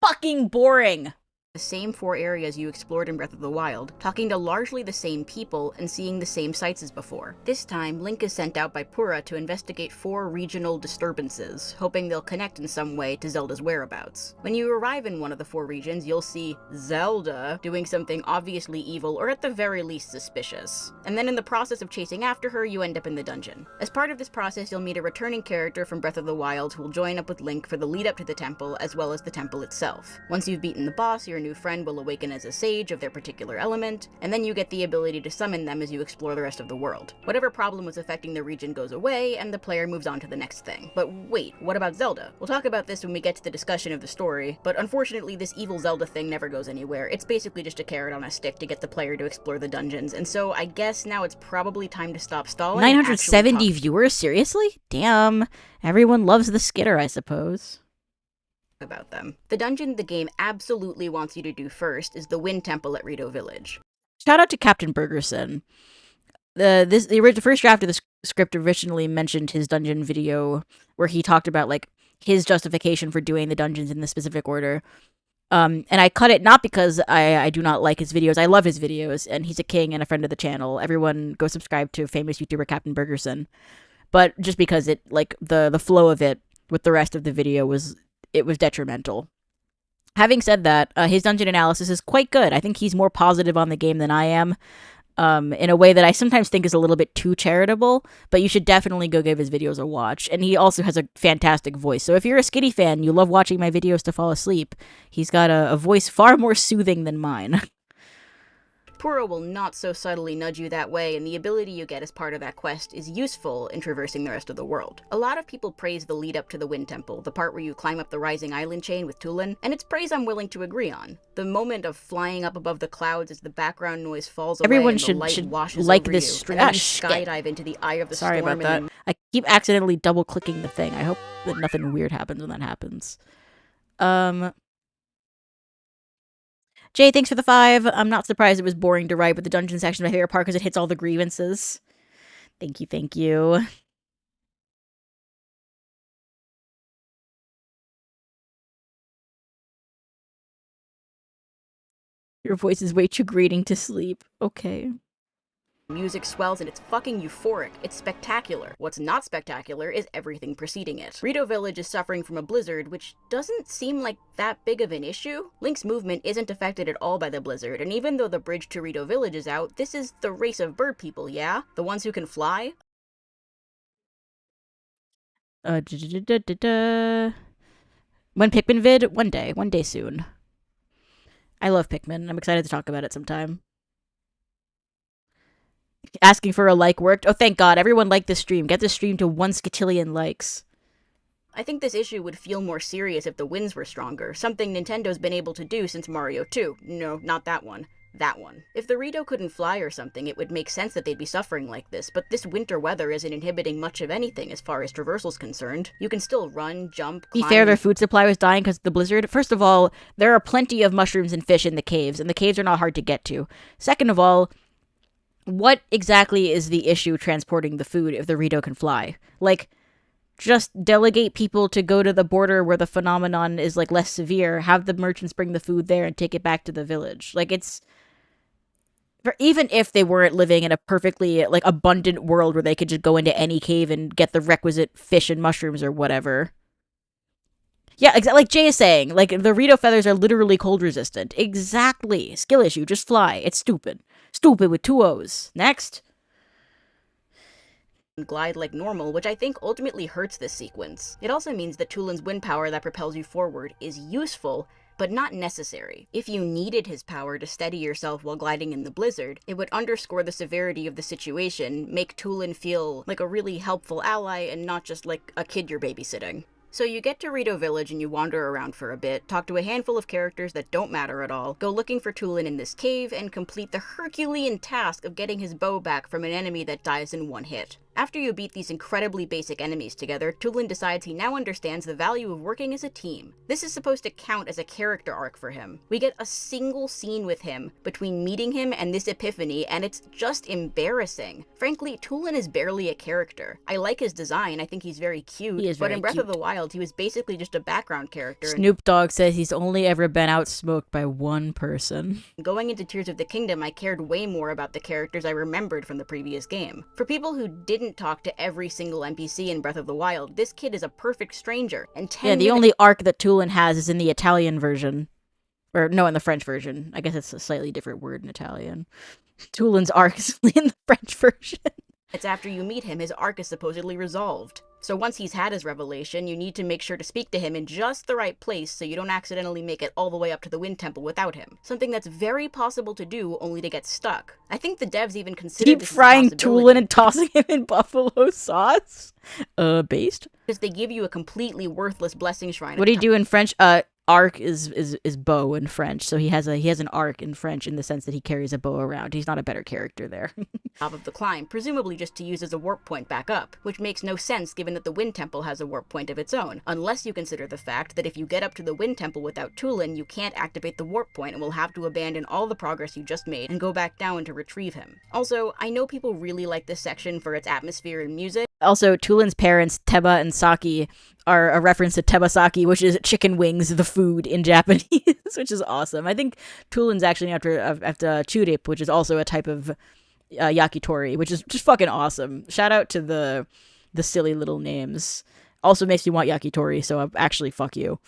fucking boring. The same 4 areas you explored in Breath of the Wild, talking to largely the same people and seeing the same sights as before. This time, Link is sent out by Purah to investigate 4 regional disturbances, hoping they'll connect in some way to Zelda's whereabouts. When you arrive in one of the 4 regions, you'll see Zelda doing something obviously evil or at the very least suspicious. And then in the process of chasing after her, you end up in the dungeon. As part of this process, you'll meet a returning character from Breath of the Wild who will join up with Link for the lead up to the temple as well as the temple itself. Once you've beaten the boss, your new friend will awaken as a sage of their particular element, and then you get the ability to summon them as you explore the rest of the world. Whatever problem was affecting the region goes away, and the player moves on to the next thing. But wait, what about Zelda? We'll talk about this when we get to the discussion of the story, but unfortunately this evil Zelda thing never goes anywhere. It's basically just a carrot on a stick to get the player to explore the dungeons, and so I guess now it's probably time to stop stalling. 970 viewers? Seriously? Damn. Everyone loves the skitter, I suppose. About them. The dungeon the game absolutely wants you to do first is the Wind Temple at Rito Village. Shout out to Captain Bergerson. The first draft of the script originally mentioned his dungeon video where he talked about like his justification for doing the dungeons in the specific order. And I cut it not because I do not like his videos. I love his videos, and he's a king and a friend of the channel. Everyone go subscribe to famous YouTuber Captain Bergerson. But just because it like the flow of it with the rest of the video was detrimental. Having said that, his dungeon analysis is quite good. I think he's more positive on the game than I am, in a way that I sometimes think is a little bit too charitable, but you should definitely go give his videos a watch. And he also has a fantastic voice. So if you're a Skitty fan, you love watching my videos to fall asleep, he's got a voice far more soothing than mine. Purah will not so subtly nudge you that way, and the ability you get as part of that quest is useful in traversing the rest of the world. A lot of people praise the lead up to the Wind Temple, the part where you climb up the rising island chain with Tulin, and it's praise I'm willing to agree on. The moment of flying up above the clouds as the background noise falls away Everyone and the should light washes like over this you, and then you skydive into the eye of the Sorry storm. about that. I keep accidentally double clicking the thing. I hope that nothing weird happens when that happens. Jay, thanks for the 5. I'm not surprised it was boring to write, but the dungeon section is my favorite part because it hits all the grievances. Thank you, thank you. Your voice is way too grating to sleep. Okay. Music swells and it's fucking euphoric. It's spectacular. What's not spectacular is everything preceding it. Rito Village is suffering from a blizzard, which doesn't seem like that big of an issue. Link's movement isn't affected at all by the blizzard, and even though the bridge to Rito Village is out, this is the race of bird people, yeah? The ones who can fly? When Pikmin vid? One day soon. I love Pikmin. I'm excited to talk about it sometime. Asking for a like worked. Oh, thank God. Everyone liked this stream. Get this stream to 1 scatillion likes. I think this issue would feel more serious if the winds were stronger, something Nintendo's been able to do since Mario 2. No, not that one. That one. If the Rito couldn't fly or something, it would make sense that they'd be suffering like this, but this winter weather isn't inhibiting much of anything as far as traversal's concerned. You can still run, jump, climb. Be fair, their food supply was dying because of the blizzard. First of all, there are plenty of mushrooms and fish in the caves, and the caves are not hard to get to. Second of all, what exactly is the issue transporting the food if the Rito can fly? Like, just delegate people to go to the border where the phenomenon is, like, less severe, have the merchants bring the food there and take it back to the village. Like, it's... Even if they weren't living in a perfectly, like, abundant world where they could just go into any cave and get the requisite fish and mushrooms or whatever, Yeah, like Jay is saying, like, the Rito feathers are literally cold resistant. Exactly. Skill issue, just fly. It's stupid. Stupid with 2 O's. Next. Glide like normal, which I think ultimately hurts this sequence. It also means that Tulin's wind power that propels you forward is useful, but not necessary. If you needed his power to steady yourself while gliding in the blizzard, it would underscore the severity of the situation, make Tulin feel like a really helpful ally and not just like a kid you're babysitting. So you get to Rito Village and you wander around for a bit, talk to a handful of characters that don't matter at all, go looking for Tulin in this cave, and complete the Herculean task of getting his bow back from an enemy that dies in 1 hit. After you beat these incredibly basic enemies together, Tulin decides he now understands the value of working as a team. This is supposed to count as a character arc for him. We get a single scene with him between meeting him and this epiphany, and it's just embarrassing. Frankly, Tulin is barely a character. I like his design, I think he's very cute, He is but very in Breath cute. of the Wild, he was basically just a background character. Snoop Dogg says he's only ever been outsmoked by 1 person. Going into Tears of the Kingdom, I cared way more about the characters I remembered from the previous game. For people who didn't talk to every single NPC in Breath of the Wild, this kid is a perfect stranger, and 10 Yeah, the minutes only arc that Tulin has is in the Italian version. Or, no, in the French version. I guess it's a slightly different word in Italian. Tulin's arc is in the French version. after you meet him, his arc is supposedly resolved. So once he's had his revelation, you need to make sure to speak to him in just the right place so you don't accidentally make it all the way up to the Wind Temple without him. Something that's very possible to do, only to get stuck. I think the devs even considered Deep this as a frying possibility. Tulin and tossing him in buffalo sauce? Based? Because they give you a completely worthless blessing shrine. What do you do in French? Arc is bow in French, so he has an arc in French in the sense that he carries a bow around. He's not a better character there. Top of the climb, presumably just to use as a warp point back up, which makes no sense given that the Wind Temple has a warp point of its own, unless you consider the fact that if you get up to the Wind Temple without Tulin, you can't activate the warp point and will have to abandon all the progress you just made and go back down to retrieve him. Also, I know people really like this section for its atmosphere and music. Also, Tulin's parents, Teba and Saki, are a reference to Tebasaki, which is chicken wings, the food in Japanese, which is awesome. I think Tulin's actually after churip, which is also a type of yakitori, which is just fucking awesome. Shout out to the silly little names. Also makes me want yakitori, so actually fuck you.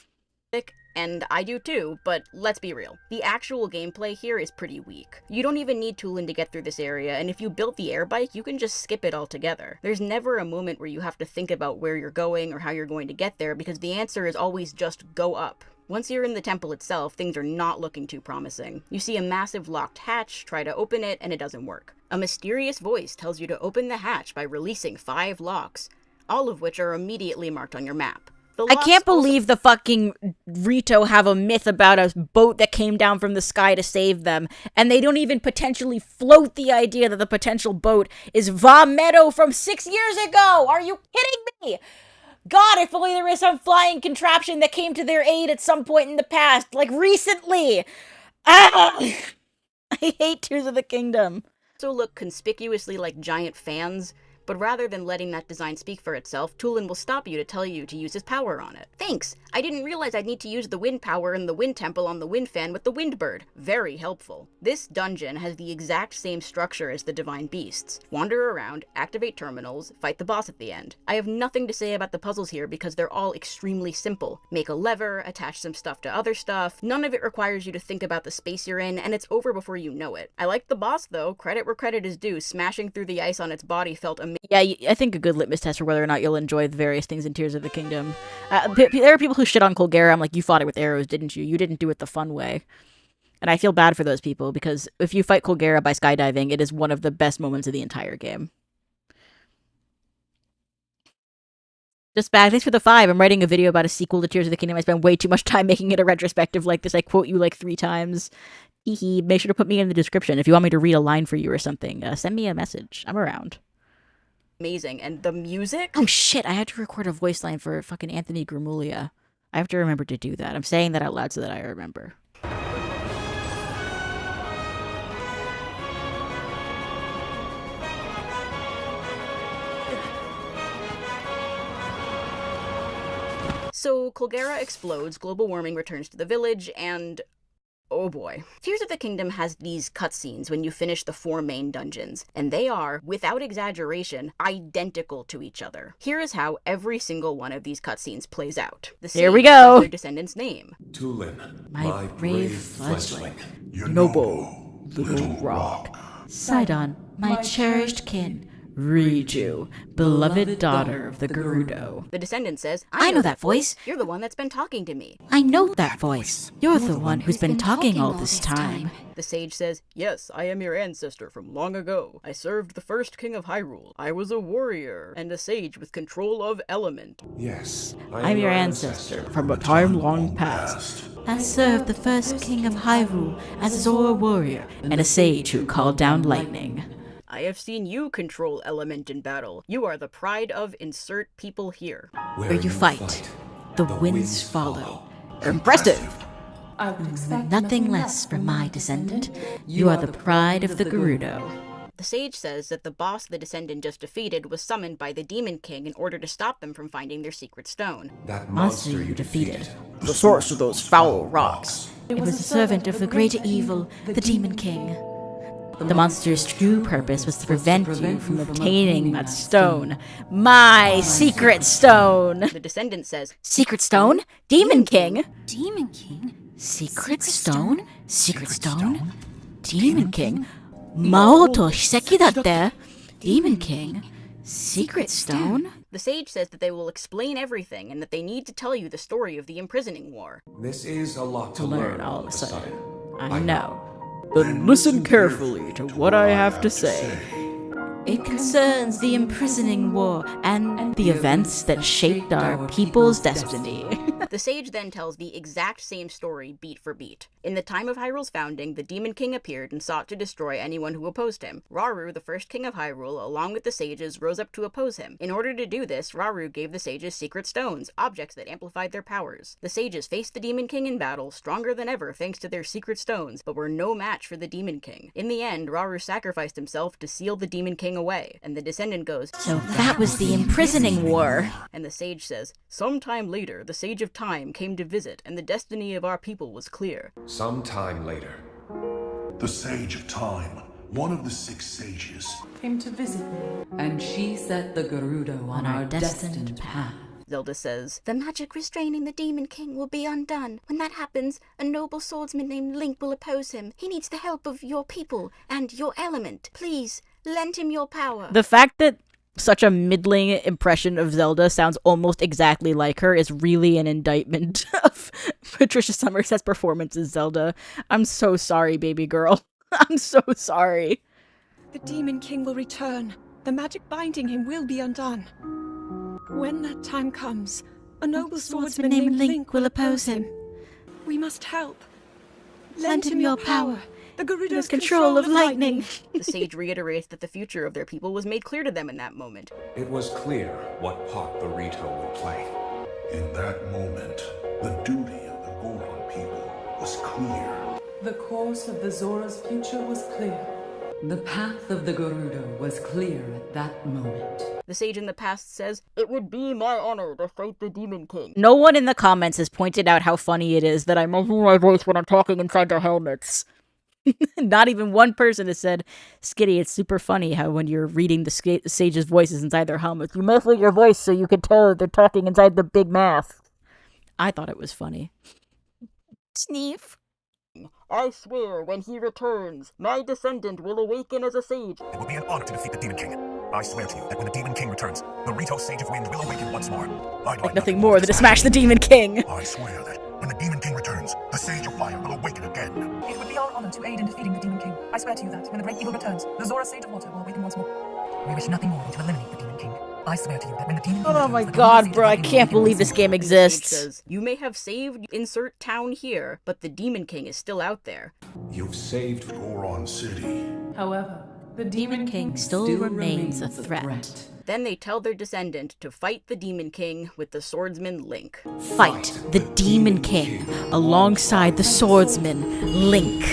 And I do too, but let's be real. The actual gameplay here is pretty weak. You don't even need Tulin to get through this area, and if you built the air bike, you can just skip it altogether. There's never a moment where you have to think about where you're going or how you're going to get there, because the answer is always just go up. Once you're in the temple itself, things are not looking too promising. You see a massive locked hatch, try to open it, and it doesn't work. A mysterious voice tells you to open the hatch by releasing 5 locks, all of which are immediately marked on your map. I can't believe the fucking Rito have a myth about a boat that came down from the sky to save them, and they don't even potentially float the idea that the potential boat is Va Meadow from 6 years ago! Are you kidding me? God, if only there was some flying contraption that came to their aid at some point in the past, like recently! Ah! I hate Tears of the Kingdom. Also look conspicuously like giant fans, but rather than letting that design speak for itself, Tulin will stop you to tell you to use his power on it. Thanks! I didn't realize I'd need to use the wind power in the Wind Temple on the wind fan with the wind bird. Very helpful. This dungeon has the exact same structure as the Divine Beasts. Wander around, activate terminals, fight the boss at the end. I have nothing to say about the puzzles here because they're all extremely simple. Make a lever, attach some stuff to other stuff, none of it requires you to think about the space you're in, and it's over before you know it. I like the boss though, credit where credit is due, smashing through the ice on its body felt amazing. Yeah, I think a good litmus test for whether or not you'll enjoy the various things in Tears of the Kingdom. There are people who shit on Colgera. I'm like, you fought it with arrows, didn't you? You didn't do it the fun way. And I feel bad for those people, because if you fight Colgera by skydiving, it is one of the best moments of the entire game. Just bad. Thanks for the 5. I'm writing a video about a sequel to Tears of the Kingdom. I spent way too much time making it a retrospective like this. I quote you like 3 times. Hee. Make sure to put me in the description. If you want me to read a line for you or something, send me a message. I'm around. Amazing. And the music? Oh shit, I had to record a voice line for fucking Anthony Gramuglia. I have to remember to do that. I'm saying that out loud so that I remember. So, Colgera explodes, global warming returns to the village, and Oh boy. Tears of the Kingdom has these cutscenes when you finish the 4 main dungeons, and they are, without exaggeration, identical to each other. Here is how every single one of these cutscenes plays out. The Here we sage go. says their descendant's name. Tulin, My brave fledgling, You noble little rock. Sidon, my cherished kin. Riju, beloved daughter of the Gerudo. The descendant says, I know that voice. You're the one that's been talking to me. I know that voice. You're the one who's been talking all this time. The sage says, Yes, I am your ancestor from long ago. I served the first king of Hyrule. I was a warrior and a sage with control of element. Yes, I'm your ancestor from a time long past. I served the first king of Hyrule as a Zora warrior and a sage who called down lightning. I have seen you control element in battle. You are the pride of insert people here. Where you fight, the winds follow. Impressive! Nothing less from my descendant. You are the pride of the Gerudo. The sage says that the boss the descendant just defeated was summoned by the Demon King in order to stop them from finding their secret stone. That Monster you defeated. The source of those foul rocks. It was a servant of the greater evil, the Demon King. The monster's true purpose was to prevent you from Obtaining that stone. My secret stone! The descendant says, Secret stone? Demon King? Demon King? Secret stone? Secret stone? Demon King? Maoto Shiseki datte. Demon King? Secret stone? The sage says that they will explain everything and that they need to tell you the story of the imprisoning war. This is a lot to Learn all of a sudden. I know. Then listen carefully to what I have to say. It concerns the imprisoning war and the events that shaped our people's destiny. The sage then tells the exact same story beat for beat. In the time of Hyrule's founding, the Demon King appeared and sought to destroy anyone who opposed him. Rauru, the first king of Hyrule, along with the sages, rose up to oppose him. In order to do this, Rauru gave the sages secret stones, objects that amplified their powers. The sages faced the Demon King in battle, stronger than ever thanks to their secret stones, but were no match for the Demon King. In the end, Rauru sacrificed himself to seal the Demon King away, and the descendant goes, So that was the imprisoning war. and the sage says, Sometime later, the Sage of Time came to visit, and the destiny of our people was clear. Some time later. The Sage of Time, one of the 6 sages. Came to visit me, and she set the Gerudo on our destined path. Zelda says, The magic restraining the Demon King will be undone. When that happens, a noble swordsman named Link will oppose him. He needs the help of your people and your element. Please, lend him your power. The fact that such a middling impression of Zelda sounds almost exactly like her is really an indictment of Patricia Summerset's performance as Zelda. I'm so sorry, baby girl. I'm so sorry. The Demon King will return. The magic binding him will be undone. When that time comes, a noble swordsman named Link will oppose him. We must help. Lend him your power. The Gerudo's control of lightning. The sage reiterates that the future of their people was made clear to them in that moment. It was clear what part the Rito would play. In that moment, the duty of the Goron people was clear. The course of the Zora's future was clear. The path of the Gerudo was clear at that moment. The sage in the past says, It would be my honor to fight the Demon King. No one in the comments has pointed out how funny it is that I'm moving my voice when I'm talking inside their helmets. Not even one person has said, Skitty, it's super funny how when you're reading the sage's voices inside their helmets, you muffle your voice so you can tell that they're talking inside the big mask. I thought it was funny. Sneef. I swear, when he returns, my descendant will awaken as a sage. It will be an honor to defeat the Demon King. I swear to you that when the Demon King returns, the Rito Sage of Wind will awaken once more. I'd like nothing more than to smash the Demon King. I swear that when the Demon King returns, the Sage of Fire will awaken again. It would be our honor to aid in defeating the Demon King. I swear to you that when the Great Evil returns, the Zora Sage of Water will awaken once more. We wish nothing more than to eliminate the Demon King. I swear to you that when the Demon King Oh my god, bro, I can't believe this game exists. Says, you may have saved insert town here, but the Demon King is still out there. You've saved Goron City. However, the Demon King still remains a threat. Then they tell their descendant to fight the Demon King with the swordsman Link. Fight the Demon King alongside the swordsman Link.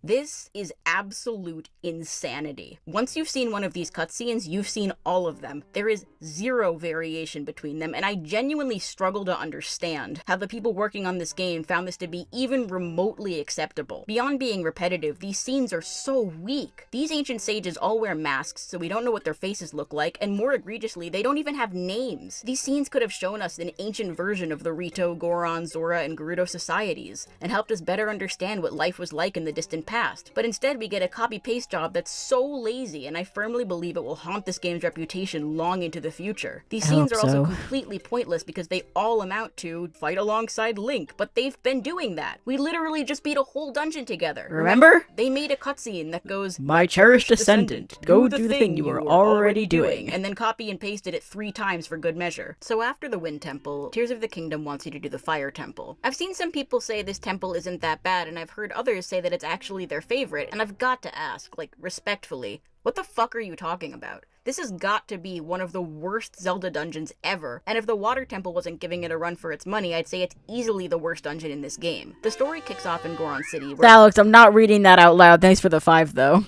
This is absolute insanity. Once you've seen one of these cutscenes, you've seen all of them. There is zero variation between them, and I genuinely struggle to understand how the people working on this game found this to be even remotely acceptable. Beyond being repetitive, these scenes are so weak. These ancient sages all wear masks, so we don't know what their faces look like, and more egregiously, they don't even have names. These scenes could have shown us an ancient version of the Rito, Goron, Zora, and Gerudo societies, and helped us better understand what life was like in the distant past. But instead we get a copy-paste job that's so lazy, and I firmly believe it will haunt this game's reputation long into the future. These scenes are also completely pointless because they all amount to fight alongside Link, but they've been doing that. We literally just beat a whole dungeon together. Remember? They made a cutscene that goes, "My cherished descendant, go do the thing you are already doing," and then copy and pasted it 3 times for good measure. So after the Wind Temple, Tears of the Kingdom wants you to do the Fire Temple. I've seen some people say this temple isn't that bad, and I've heard others say that it's actually their favorite, and I've got to ask, like, respectfully, what the fuck are you talking about? This has got to be one of the worst Zelda dungeons ever, and if the Water Temple wasn't giving it a run for its money, I'd say it's easily the worst dungeon in this game. The story kicks off in Goron City, where— Alex, I'm not reading that out loud. Thanks for the 5, though.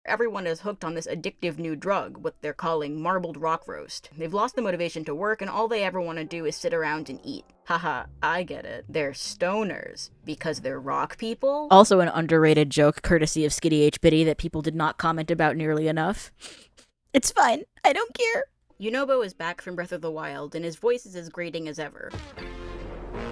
everyone is hooked on this addictive new drug, what they're calling marbled rock roast. They've lost the motivation to work, and all they ever want to do is sit around and eat. Haha, I get it. They're stoners. Because they're rock people? Also an underrated joke, courtesy of Skitty H. Biddy, that people did not comment about nearly enough. It's fine. I don't care. Yunobo is back from Breath of the Wild, and his voice is as grating as ever.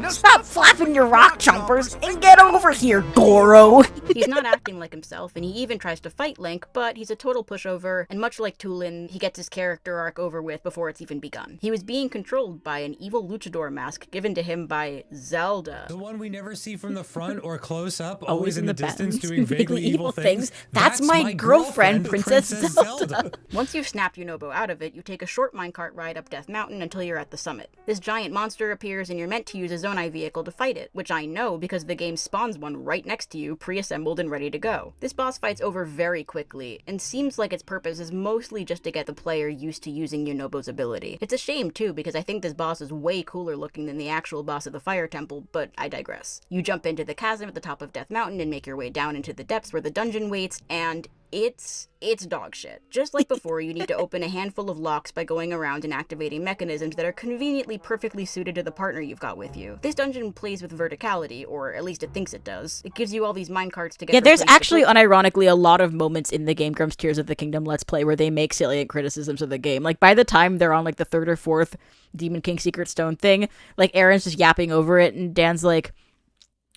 Stop flapping your rock chompers and get over here, Goro! He's not acting like himself, and he even tries to fight Link, but he's a total pushover, and much like Tulin, he gets his character arc over with before it's even begun. He was being controlled by an evil luchador mask given to him by Zelda. The one we never see from the front or close up, always in the distance doing vaguely evil things. That's my girlfriend, Princess Zelda. Once you've snapped Yunobo out of it, you take a short minecart ride up Death Mountain until you're at the summit. This giant monster appears, and you're meant to use a Zonai vehicle to fight it, which I know because the game spawns one right next to you, pre-assembled and ready to go. This boss fight's over very quickly, and seems like its purpose is mostly just to get the player used to using Yunobo's ability. It's a shame too, because I think this boss is way cooler looking than the actual boss of the Fire Temple, but I digress. You jump into the chasm at the top of Death Mountain and make your way down into the depths where the dungeon waits, and it's dog shit. Just like before, you need to open a handful of locks by going around and activating mechanisms that are conveniently perfectly suited to the partner you've got with you. This dungeon plays with verticality, or at least it thinks it does. It gives you all these minecarts to get— Yeah, there's actually, unironically, a lot of moments in the Game Grumps Tears of the Kingdom Let's Play where they make salient criticisms of the game. Like, by the time they're on, like, the 3rd or 4th Demon King Secret Stone thing, like, Aaron's just yapping over it, and Dan's like,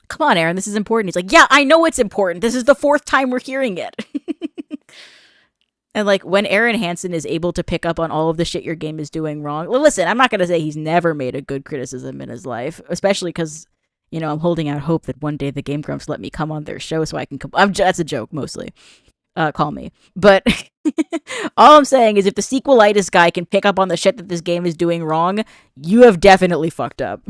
come on, Aaron, this is important. He's like, yeah, I know it's important. This is the 4th time we're hearing it. And, like, when Aaron Hansen is able to pick up on all of the shit your game is doing wrong— well, listen, I'm not going to say he's never made a good criticism in his life, especially because, you know, I'm holding out hope that one day the Game Grumps let me come on their show so I can that's a joke, mostly. Call me. But all I'm saying is if the sequelitis guy can pick up on the shit that this game is doing wrong, you have definitely fucked up.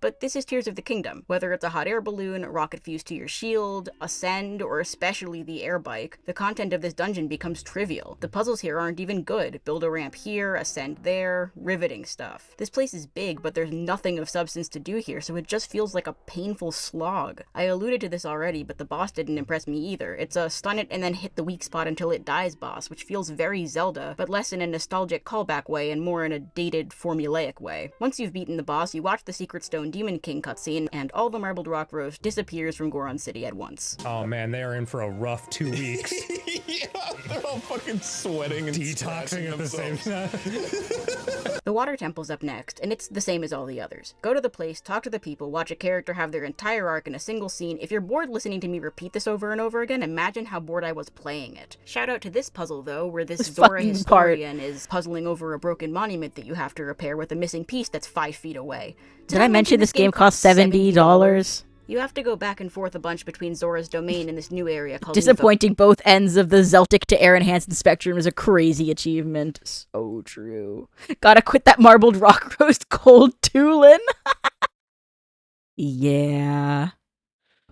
But this is Tears of the Kingdom. Whether it's a hot air balloon, a rocket fused to your shield, Ascend, or especially the air bike, the content of this dungeon becomes trivial. The puzzles here aren't even good. Build a ramp here, ascend there, riveting stuff. This place is big, but there's nothing of substance to do here, so it just feels like a painful slog. I alluded to this already, but the boss didn't impress me either. It's a stun it and then hit the weak spot until it dies boss, which feels very Zelda, but less in a nostalgic callback way and more in a dated, formulaic way. Once you've beaten the boss, you watch the Secret Stone Demon King cutscene, and all the marbled rock roast disappears from Goron City at once. Oh man, they are in for a rough 2 weeks. Yeah, they're all fucking sweating and detoxing at the same time. The Water Temple's up next, and it's the same as all the others. Go to the place, talk to the people, watch a character have their entire arc in a single scene. If you're bored listening to me repeat this over and over again, imagine how bored I was playing it. Shout out to this puzzle though, where this Zora historian is puzzling over a broken monument that you have to repair with a missing piece that's 5 feet away. Did I mention this game costs $70? You have to go back and forth a bunch between Zora's domain and this new area called Disappointing both ends of the Zeltic to Aaron Hansen spectrum is a crazy achievement. So true. Gotta quit that marbled rock roast cold Tulin. Yeah.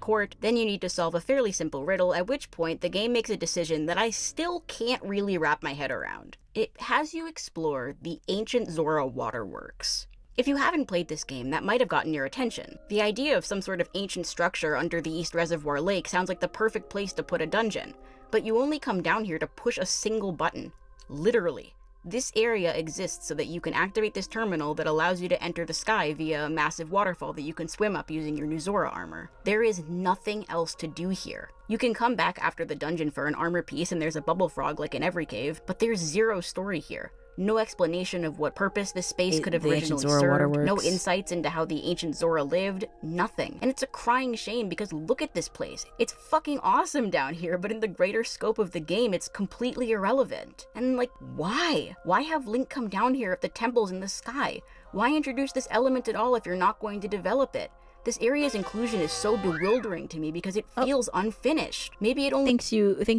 Court, then you need to solve a fairly simple riddle, at which point the game makes a decision that I still can't really wrap my head around. It has you explore the ancient Zora waterworks. If you haven't played this game, that might have gotten your attention. The idea of some sort of ancient structure under the East Reservoir Lake sounds like the perfect place to put a dungeon, but you only come down here to push a single button. Literally. This area exists so that you can activate this terminal that allows you to enter the sky via a massive waterfall that you can swim up using your new Zora armor. There is nothing else to do here. You can come back after the dungeon for an armor piece and there's a bubble frog like in every cave, but there's zero story here. No explanation of what purpose this space could have originally served, no insights into how the ancient Zora lived, nothing. And it's a crying shame because look at this place. It's fucking awesome down here, but in the greater scope of the game, it's completely irrelevant. And like, why? Why have Link come down here if the temple's in the sky? Why introduce this element at all if you're not going to develop it? This area's inclusion is so bewildering to me because it feels unfinished. Maybe it only... Thank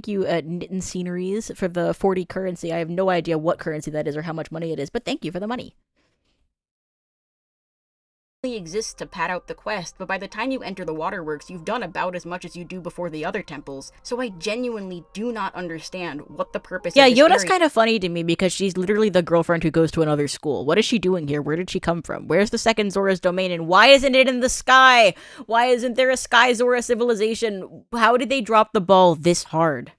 you, Knitten Sceneries, for the 40 currency. I have no idea what currency that is or how much money it is, but thank you for the money. Exists to pad out the quest, but by the time you enter the waterworks, you've done about as much as you do before the other temples, so I genuinely do not understand what the purpose of this Yoda's kind of funny to me because she's literally the girlfriend who goes to another school. What is she doing here? Where did she come from? Where's the second Zora's domain, and why isn't it in the sky? Why isn't there a Sky Zora civilization? How did they drop the ball this hard?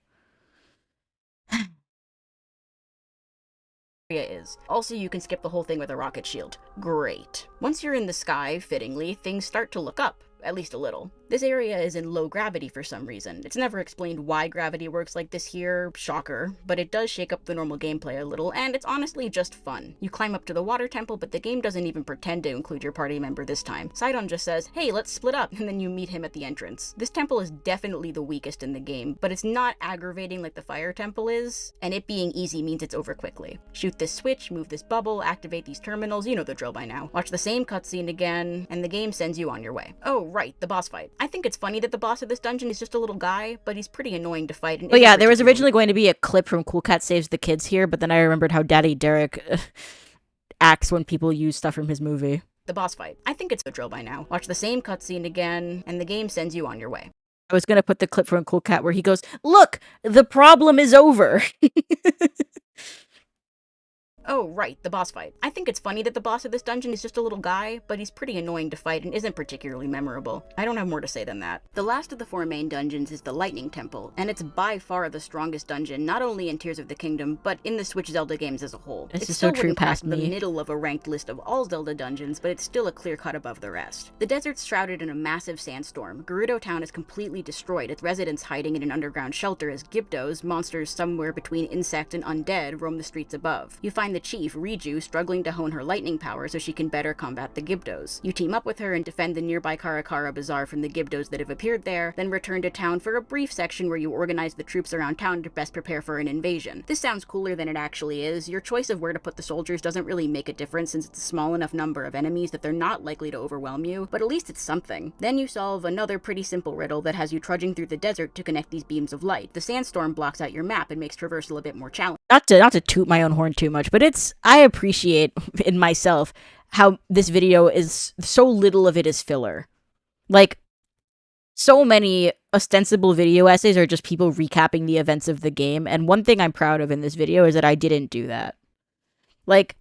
Is. Also, you can skip the whole thing with a rocket shield. Great. Once you're in the sky, fittingly, things start to look up. At least a little. This area is in low gravity for some reason. It's never explained why gravity works like this here, shocker, but it does shake up the normal gameplay a little, and it's honestly just fun. You climb up to the water temple, but the game doesn't even pretend to include your party member this time. Sidon just says, hey, let's split up, and then you meet him at the entrance. This temple is definitely the weakest in the game, but it's not aggravating like the fire temple is, and it being easy means it's over quickly. Shoot this switch, move this bubble, activate these terminals, you know the drill by now. Watch the same cutscene again, and the game sends you on your way. Oh, right, the boss fight. I think it's funny that the boss of this dungeon is just a little guy, but he's pretty annoying to fight. And yeah, there was originally going to be a clip from Cool Cat Saves the Kids here, but then I remembered how Daddy Derek acts when people use stuff from his movie. The boss fight. I think it's the drill by now. Watch the same cutscene again, and the game sends you on your way. I was going to put the clip from Cool Cat where he goes, look, the problem is over. Oh, right, the boss fight. I think it's funny that the boss of this dungeon is just a little guy, but he's pretty annoying to fight and isn't particularly memorable. I don't have more to say than that. The last of the 4 main dungeons is the Lightning Temple, and it's by far the strongest dungeon, not only in Tears of the Kingdom, but in the Switch Zelda games as a whole. This is so true past me. The middle of a ranked list of all Zelda dungeons, but it's still a clear cut above the rest. The desert's shrouded in a massive sandstorm. Gerudo Town is completely destroyed, its residents hiding in an underground shelter as Gibdos, monsters somewhere between insect and undead, roam the streets above. You find the chief, Riju, struggling to hone her lightning power so she can better combat the Gibdos. You team up with her and defend the nearby Karakara Bazaar from the Gibdos that have appeared there, then return to town for a brief section where you organize the troops around town to best prepare for an invasion. This sounds cooler than it actually is. Your choice of where to put the soldiers doesn't really make a difference since it's a small enough number of enemies that they're not likely to overwhelm you, but at least it's something. Then you solve another pretty simple riddle that has you trudging through the desert to connect these beams of light. The sandstorm blocks out your map and makes traversal a bit more challenging. Not to toot my own horn too much, but I appreciate in myself how this video is so little of it is filler. Like, so many ostensible video essays are just people recapping the events of the game, and one thing I'm proud of in this video is that I didn't do that. Like,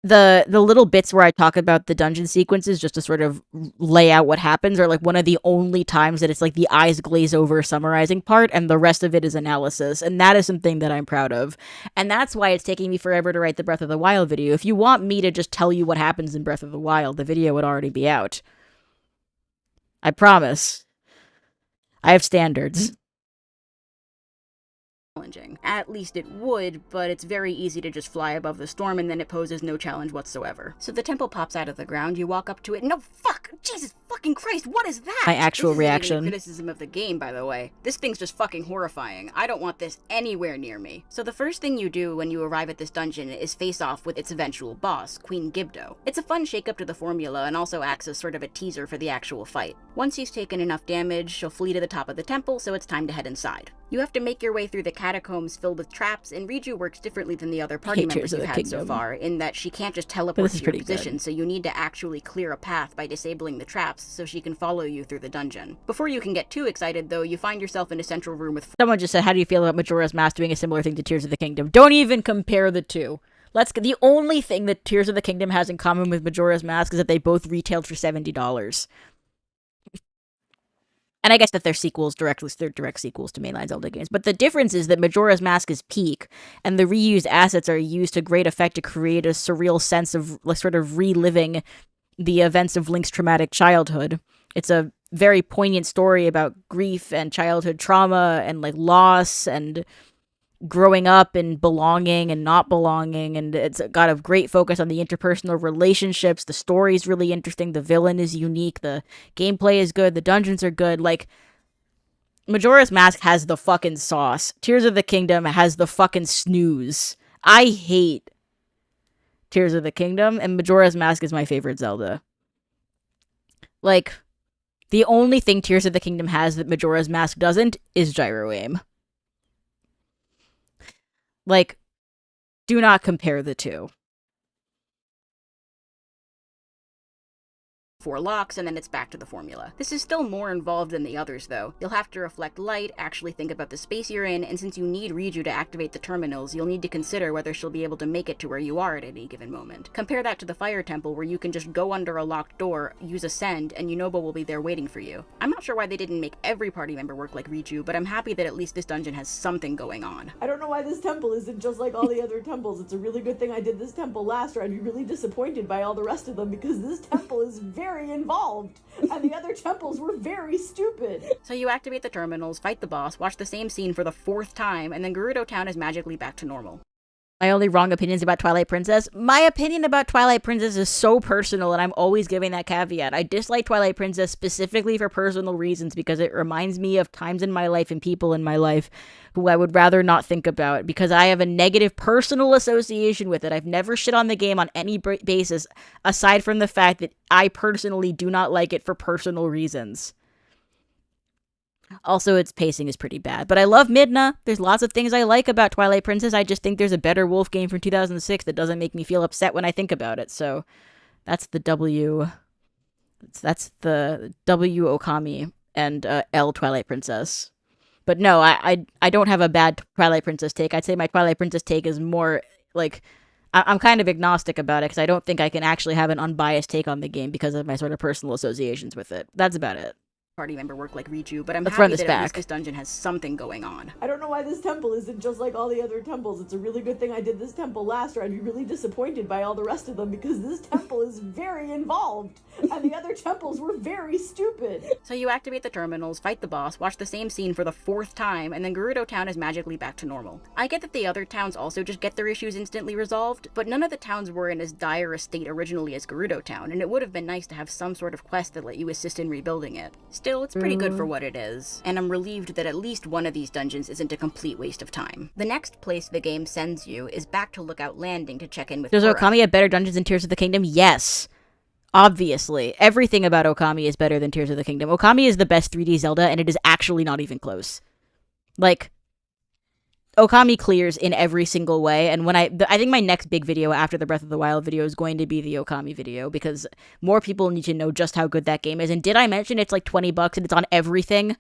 the little bits where I talk about the dungeon sequences just to sort of lay out what happens are like one of the only times that it's like the eyes glaze over summarizing part and the rest of it is analysis, and that is something that I'm proud of. And that's why it's taking me forever to write the Breath of the Wild video. If you want me to just tell you what happens in Breath of the Wild, the video would already be out. I promise. I have standards. At least it would, but it's very easy to just fly above the storm and then it poses no challenge whatsoever. So the temple pops out of the ground, you walk up to it, no fuck! Jesus fucking Christ, what is that? My actual reaction. Criticism of the game, by the way. This thing's just fucking horrifying. I don't want this anywhere near me. So the first thing you do when you arrive at this dungeon is face off with its eventual boss, Queen Gibdo. It's a fun shake-up to the formula and also acts as sort of a teaser for the actual fight. Once he's taken enough damage, she'll flee to the top of the temple, so it's time to head inside. You have to make your way through the catacombs filled with traps, and Riju works differently than the other party members you've had so far, in that she can't just teleport to your position, so you need to actually clear a path by disabling the traps so she can follow you through the dungeon. Before you can get too excited, though, you find yourself in a central room with... Someone just said, how do you feel about Majora's Mask doing a similar thing to Tears of the Kingdom? Don't even compare the two. The only thing that Tears of the Kingdom has in common with Majora's Mask is that they both retailed for $70. And I guess that they're direct sequels to mainline Zelda games. But the difference is that Majora's Mask is peak, and the reused assets are used to great effect to create a surreal sense of like sort of reliving the events of Link's traumatic childhood. It's a very poignant story about grief and childhood trauma and like loss and growing up and belonging and not belonging, and it's got a great focus on the interpersonal relationships. The story's really interesting, the villain is unique, the gameplay is good, the dungeons are good. Like, Majora's Mask has the fucking sauce. Tears of the Kingdom has the fucking snooze. I hate Tears of the Kingdom, and Majora's Mask is my favorite Zelda. Like, the only thing Tears of the Kingdom has that Majora's Mask doesn't is gyro aim. Like, do not compare the two. 4 locks, and then it's back to the formula. This is still more involved than the others, though. You'll have to reflect light, actually think about the space you're in, and since you need Riju to activate the terminals, you'll need to consider whether she'll be able to make it to where you are at any given moment. Compare that to the Fire Temple, where you can just go under a locked door, use Ascend, and Yunobo will be there waiting for you. I'm not sure why they didn't make every party member work like Riju, but I'm happy that at least this dungeon has something going on. I don't know why this temple isn't just like all the other temples. It's a really good thing I did this temple last, or I'd be really disappointed by all the rest of them, because this temple is very involved. And the other temples were very stupid. So you activate the terminals, fight the boss, watch the same scene for the 4th time, and then Gerudo Town is magically back to normal. My only wrong opinions about Twilight Princess? My opinion about Twilight Princess is so personal, and I'm always giving that caveat. I dislike Twilight Princess specifically for personal reasons, because it reminds me of times in my life and people in my life who I would rather not think about, because I have a negative personal association with it. I've never shit on the game on any basis, aside from the fact that I personally do not like it for personal reasons. Also, its pacing is pretty bad. But I love Midna. There's lots of things I like about Twilight Princess. I just think there's a better Wolf game from 2006 that doesn't make me feel upset when I think about it. So that's the W. That's the W Okami and L Twilight Princess. But no, I don't have a bad Twilight Princess take. I'd say my Twilight Princess take is more like, I'm kind of agnostic about it because I don't think I can actually have an unbiased take on the game because of my sort of personal associations with it. That's about it. Party member work like Riju, but I'm Let's happy run this that back. At least this dungeon has something going on. I don't know why this temple isn't just like all the other temples. It's a really good thing I did this temple last, or I'd be really disappointed by all the rest of them, because this temple is very involved, and the other temples were very stupid. So you activate the terminals, fight the boss, watch the same scene for the 4th time, and then Gerudo Town is magically back to normal. I get that the other towns also just get their issues instantly resolved, but none of the towns were in as dire a state originally as Gerudo Town, and it would have been nice to have some sort of quest that let you assist in rebuilding it. Still, it's pretty good for what it is, and I'm relieved that at least one of these dungeons isn't a complete waste of time. The next place the game sends you is back to Lookout Landing to check in with Does Cora. Okami have better dungeons than Tears of the Kingdom? Yes. Obviously. Everything about Okami is better than Tears of the Kingdom. Okami is the best 3D Zelda, and it is actually not even close. Like, Okami clears in every single way, and when I think my next big video after the Breath of the Wild video is going to be the Okami video, because more people need to know just how good that game is. And did I mention it's like $20 and it's on everything?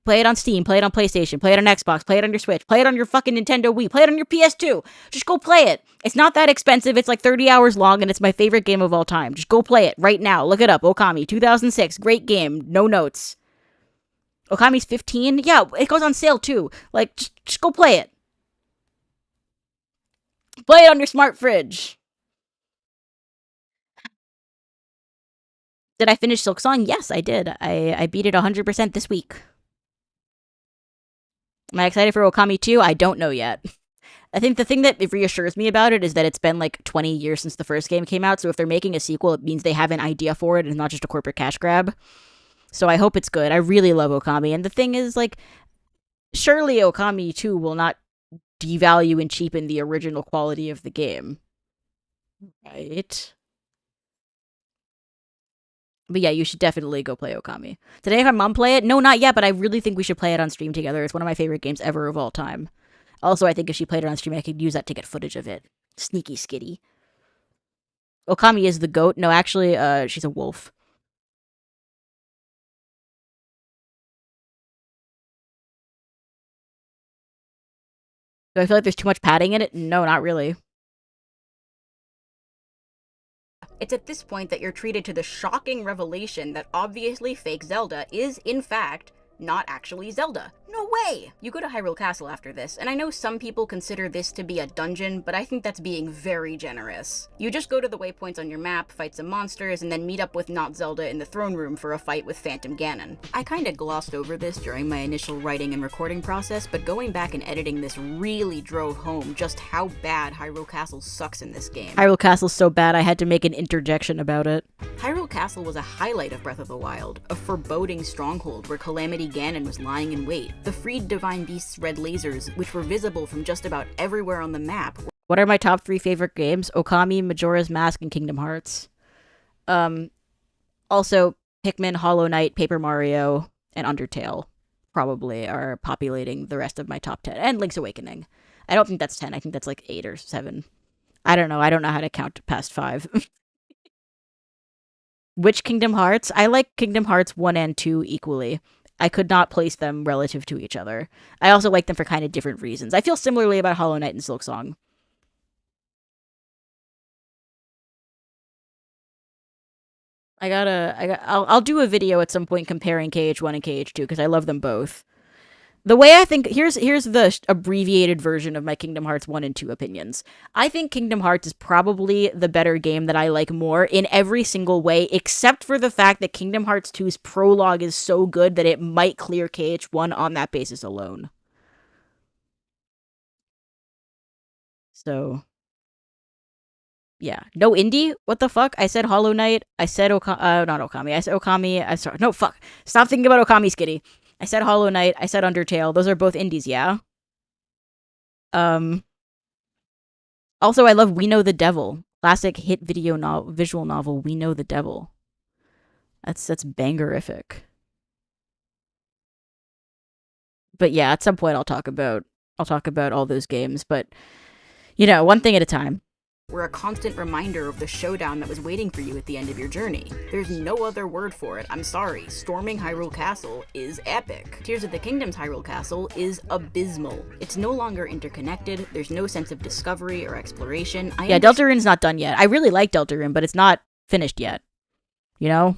Play it on Steam, play it on PlayStation, play it on Xbox, play it on your Switch, play it on your fucking Nintendo Wii, play it on your PS2. Just go play it. It's not that expensive, it's like 30 hours long, and it's my favorite game of all time. Just go play it right now. Look it up, Okami, 2006, great game, no notes. Okami's $15? Yeah, it goes on sale too. Like, just go play it. Play it on your smart fridge. Did I finish Silksong? Yes, I did. I beat it 100% this week. Am I excited for Okami 2? I don't know yet. I think the thing that it reassures me about it is that it's been like 20 years since the first game came out, so if they're making a sequel, it means they have an idea for it and not just a corporate cash grab. So I hope it's good. I really love Okami, and the thing is, like, surely Okami 2 will not devalue and cheapen the original quality of the game. Right? But yeah, you should definitely go play Okami. Did I have my mom play it? No, not yet, but I really think we should play it on stream together. It's one of my favorite games ever of all time. Also, I think if she played it on stream, I could use that to get footage of it. Sneaky skitty. Okami is the goat. No, actually, she's a wolf. Do I feel like there's too much padding in it? No, not really. It's at this point that you're treated to the shocking revelation that obviously fake Zelda is, in fact, not actually Zelda. No way! You go to Hyrule Castle after this, and I know some people consider this to be a dungeon, but I think that's being very generous. You just go to the waypoints on your map, fight some monsters, and then meet up with Not Zelda in the throne room for a fight with Phantom Ganon. I kinda glossed over this during my initial writing and recording process, but going back and editing this really drove home just how bad Hyrule Castle sucks in this game. Hyrule Castle's so bad I had to make an interjection about it. Hyrule Castle was a highlight of Breath of the Wild, a foreboding stronghold where Calamity Ganon was lying in wait. The freed Divine Beast's red lasers, which were visible from just about everywhere on the map. What are my top 3 favorite games? Okami, Majora's Mask, and Kingdom Hearts. Also, Pikmin, Hollow Knight, Paper Mario, and Undertale probably are populating the rest of my top 10. And Link's Awakening. I don't think that's 10. I think that's like 8 or 7. I don't know. I don't know how to count past 5. Which Kingdom Hearts? I like Kingdom Hearts 1 and 2 equally. I could not place them relative to each other. I also like them for kind of different reasons. I feel similarly about Hollow Knight and Silksong. I'll do a video at some point comparing KH1 and KH2 because I love them both. The way I think, here's the abbreviated version of my Kingdom Hearts 1 and 2 opinions. I think Kingdom Hearts is probably the better game that I like more in every single way, except for the fact that Kingdom Hearts 2's prologue is so good that it might clear KH1 on that basis alone. So, yeah. No indie? What the fuck? I said Hollow Knight. I said not Okami. I said Okami. I'm sorry. No, fuck. Stop thinking about Okami, Skitty. I said Hollow Knight, I said Undertale. Those are both indies, yeah? Also, I love We Know the Devil. Classic hit visual novel, We Know the Devil. That's bangerific. But yeah, at some point I'll talk about all those games, but you know, one thing at a time. Were a constant reminder of the showdown that was waiting for you at the end of your journey. There's no other word for it, I'm sorry. Storming Hyrule Castle is epic. Tears of the Kingdom's Hyrule Castle is abysmal. It's no longer interconnected, there's no sense of discovery or exploration. Yeah, Deltarune's not done yet. I really like Deltarune, but it's not finished yet. You know?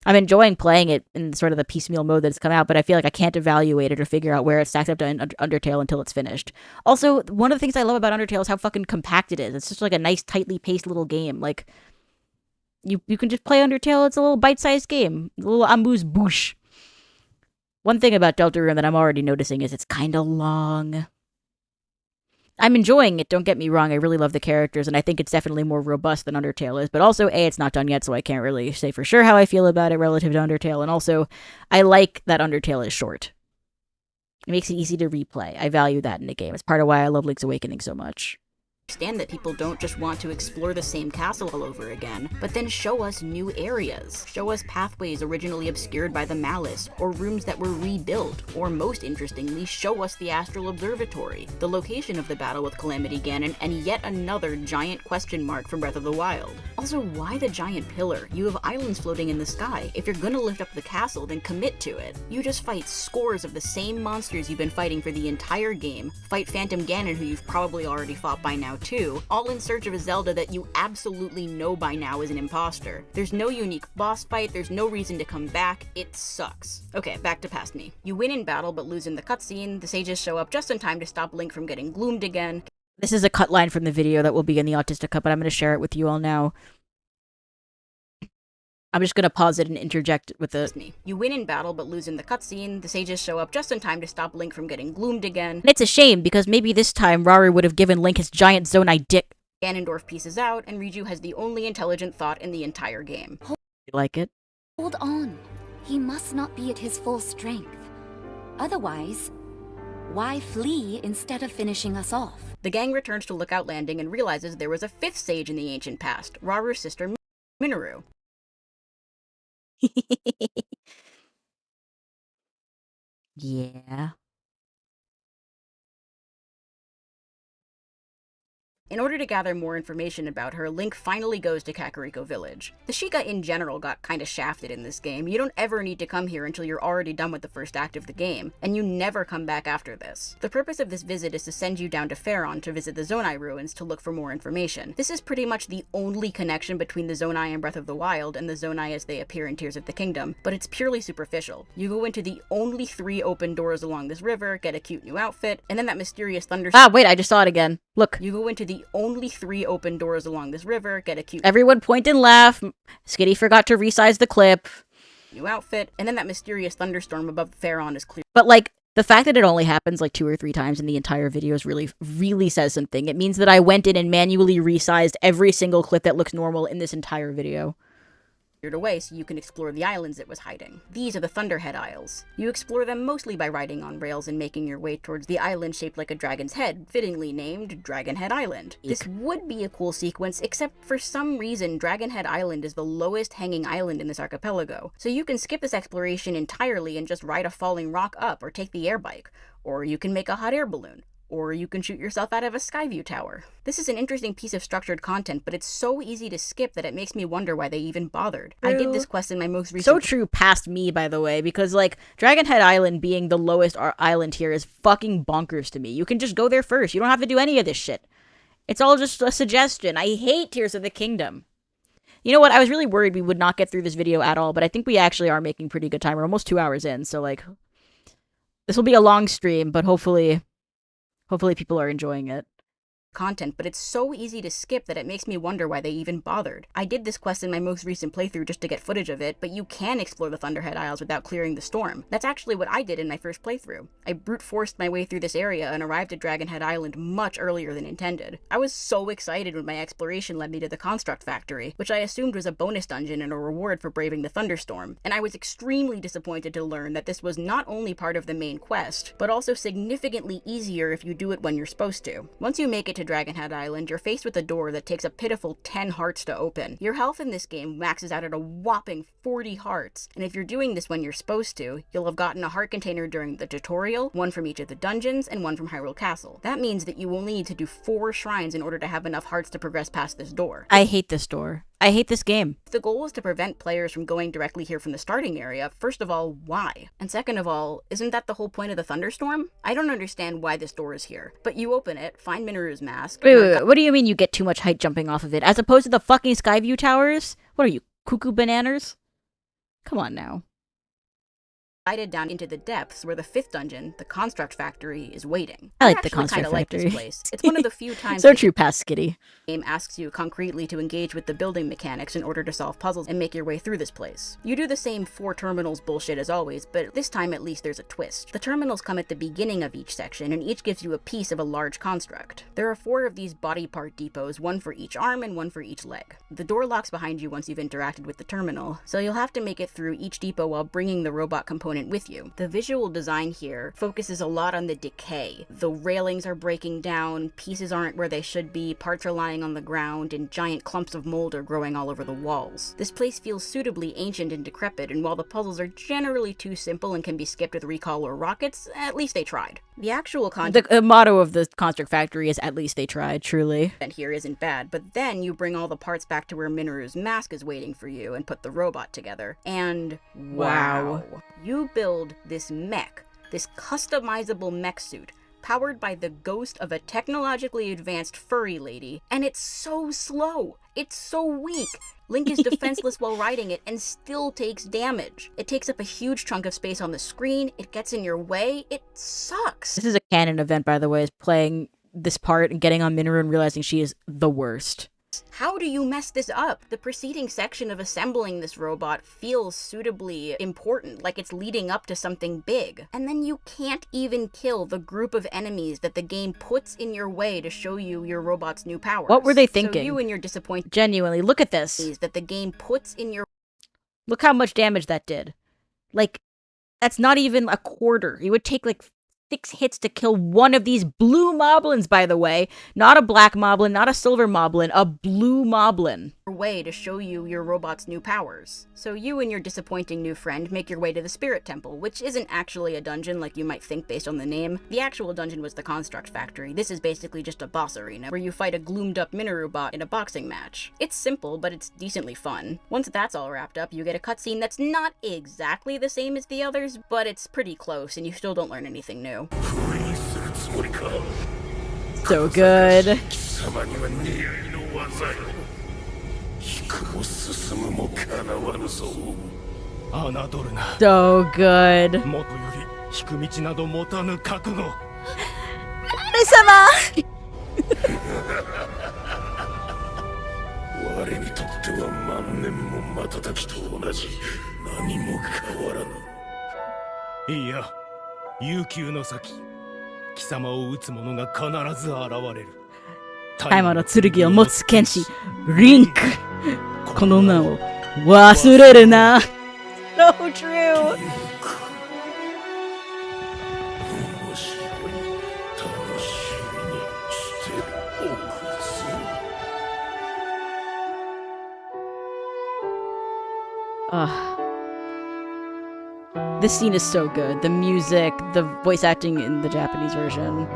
I'm enjoying playing it in sort of the piecemeal mode that it's come out, but I feel like I can't evaluate it or figure out where it stacks up to Undertale until it's finished. Also, one of the things I love about Undertale is how fucking compact it is. It's just like a nice, tightly paced little game. Like, you can just play Undertale. It's a little bite-sized game. A little amuse-bouche. One thing about Deltarune that I'm already noticing is it's kind of long. I'm enjoying it, don't get me wrong. I really love the characters, and I think it's definitely more robust than Undertale is. But also, it's not done yet, so I can't really say for sure how I feel about it relative to Undertale. And also, I like that Undertale is short. It makes it easy to replay. I value that in a game. It's part of why I love Link's Awakening so much. Understand that people don't just want to explore the same castle all over again, but then show us new areas. Show us pathways originally obscured by the Malice, or rooms that were rebuilt, or most interestingly, show us the Astral Observatory, the location of the battle with Calamity Ganon, and yet another giant question mark from Breath of the Wild. Also, why the giant pillar? You have islands floating in the sky. If you're gonna lift up the castle, then commit to it. You just fight scores of the same monsters you've been fighting for the entire game, fight Phantom Ganon, who you've probably already fought by now too, all in search of a Zelda that you absolutely know by now is an imposter. There's no unique boss fight, there's no reason to come back, it sucks. Okay, back to past me. You win in battle but lose in the cutscene, the sages show up just in time to stop Link from getting gloomed again. This is a cut line from the video that will be in the Autistic Cut, but I'm going to share it with you all now. I'm just going to pause it and interject with the... You win in battle but lose in the cutscene, the sages show up just in time to stop Link from getting gloomed again. And it's a shame, because maybe this time Rauru would have given Link his giant Zonai dick. Ganondorf pieces out, and Riju has the only intelligent thought in the entire game. You like it? Hold on. He must not be at his full strength. Otherwise, why flee instead of finishing us off? The gang returns to Lookout Landing and realizes there was a fifth sage in the ancient past, Rauru's sister Minoru. Yeah. In order to gather more information about her, Link finally goes to Kakariko Village. The Sheikah in general got kinda shafted in this game. You don't ever need to come here until you're already done with the first act of the game, and you never come back after this. The purpose of this visit is to send you down to Faron to visit the Zonai ruins to look for more information. This is pretty much the only connection between the Zonai in Breath of the Wild and the Zonai as they appear in Tears of the Kingdom, but it's purely superficial. You go into the only 3 open doors along this river, get a cute new outfit, and then that mysterious thunder... Ah, wait, I just saw it again. Look. You go into the only 3 open doors along this river, get a cute... Everyone point and laugh. Skitty forgot to resize the clip. New outfit, and then that mysterious thunderstorm above Faron is clear. But, like, the fact that it only happens, like, 2 or 3 times in the entire video is really says something. It means that I went in and manually resized every single clip that looks normal in this entire video. Away so you can explore the islands it was hiding. These are the Thunderhead Isles. You explore them mostly by riding on rails and making your way towards the island shaped like a dragon's head, fittingly named Dragonhead Island. Eek. This would be a cool sequence, except for some reason Dragonhead Island is the lowest hanging island in this archipelago, so you can skip this exploration entirely and just ride a falling rock up or take the air bike, or you can make a hot air balloon. Or you can shoot yourself out of a Skyview tower. This is an interesting piece of structured content, but it's so easy to skip that it makes me wonder why they even bothered. True. I did this quest in my most recent... So true past me, by the way, because, like, Dragonhead Island being the lowest island here is fucking bonkers to me. You can just go there first. You don't have to do any of this shit. It's all just a suggestion. I hate Tears of the Kingdom. You know what? I was really worried we would not get through this video at all, but I think we actually are making pretty good time. We're almost 2 hours in, so, like, this will be a long stream, but hopefully people are enjoying it. Content, but it's so easy to skip that it makes me wonder why they even bothered. I did this quest in my most recent playthrough just to get footage of it, but you can explore the Thunderhead Isles without clearing the storm. That's actually what I did in my first playthrough. I brute forced my way through this area and arrived at Dragonhead Island much earlier than intended. I was so excited when my exploration led me to the Construct Factory, which I assumed was a bonus dungeon and a reward for braving the thunderstorm, and I was extremely disappointed to learn that this was not only part of the main quest, but also significantly easier if you do it when you're supposed to. Once you make it to Dragonhead Island, you're faced with a door that takes a pitiful 10 hearts to open. Your health in this game maxes out at a whopping 40 hearts, and if you're doing this when you're supposed to, you'll have gotten a heart container during the tutorial, 1 from each of the dungeons, and 1 from Hyrule Castle. That means that you only need to do 4 shrines in order to have enough hearts to progress past this door. I hate this door. I hate this game. If the goal is to prevent players from going directly here from the starting area, first of all, why? And second of all, isn't that the whole point of the thunderstorm? I don't understand why this door is here. But you open it, find Minoru's mask... Wait, what do you mean you get too much height jumping off of it? As opposed to the fucking Skyview towers? What are you, cuckoo bananas? Come on now. Down into the depths where the 5th dungeon, the Construct Factory, is waiting. I like the Construct Factory. Like this place. It's one of the few times so true past Skitty. The game asks you concretely to engage with the building mechanics in order to solve puzzles and make your way through this place. You do the same 4 terminals bullshit as always, but this time at least there's a twist. The terminals come at the beginning of each section, and each gives you a piece of a large construct. There are 4 of these body part depots, 1 for each arm and 1 for each leg. The door locks behind you once you've interacted with the terminal, so you'll have to make it through each depot while bringing the robot component with you. The visual design here focuses a lot on the decay. The railings are breaking down, pieces aren't where they should be, parts are lying on the ground, and giant clumps of mold are growing all over the walls. This place feels suitably ancient and decrepit, and while the puzzles are generally too simple and can be skipped with recall or rockets, at least they tried. The actual content... The motto of the Construct Factory is, at least they tried, truly. And here isn't bad, but then you bring all the parts back to where Minoru's mask is waiting for you and put the robot together. And wow. You build this mech, this customizable mech suit, powered by the ghost of a technologically advanced furry lady, and it's so slow. It's so weak. Link is defenseless while riding it and still takes damage. It takes up a huge chunk of space on the screen, it gets in your way, it sucks. This is a canon event, by the way, is playing this part and getting on Minoru and realizing she is the worst. How do you mess this up? The preceding section of assembling this robot feels suitably important, like it's leading up to something big. And then you can't even kill the group of enemies that the game puts in your way to show you your robot's new powers. What were they thinking? So you and your disappointment... Genuinely, look at this. ...that the game puts in your... Look how much damage that did. Like, that's not even a quarter. You would take, like, 6 hits to kill one of these blue moblins, by the way. Not a black moblin, not a silver moblin, a blue moblin. way to show you your robot's new powers. So you and your disappointing new friend make your way to the Spirit Temple, which isn't actually a dungeon like you might think based on the name. The actual dungeon was the Construct Factory. This is basically just a boss arena, where you fight a gloomed up Minoru bot in a boxing match. It's simple, but it's decently fun. Once that's all wrapped up, you get a cutscene that's not exactly the same as the others, but it's pretty close, and you still don't learn anything new. So good. So good. Sama! 我にとっては万年も瞬きと同じ何も変わらぬ。いや、悠久の先、貴様を撃つ者が必ず現れる。大魔の剣を持つ剣士、リンク。この名を忘れるな。So true. This scene is so good. The music, the voice acting in the Japanese version.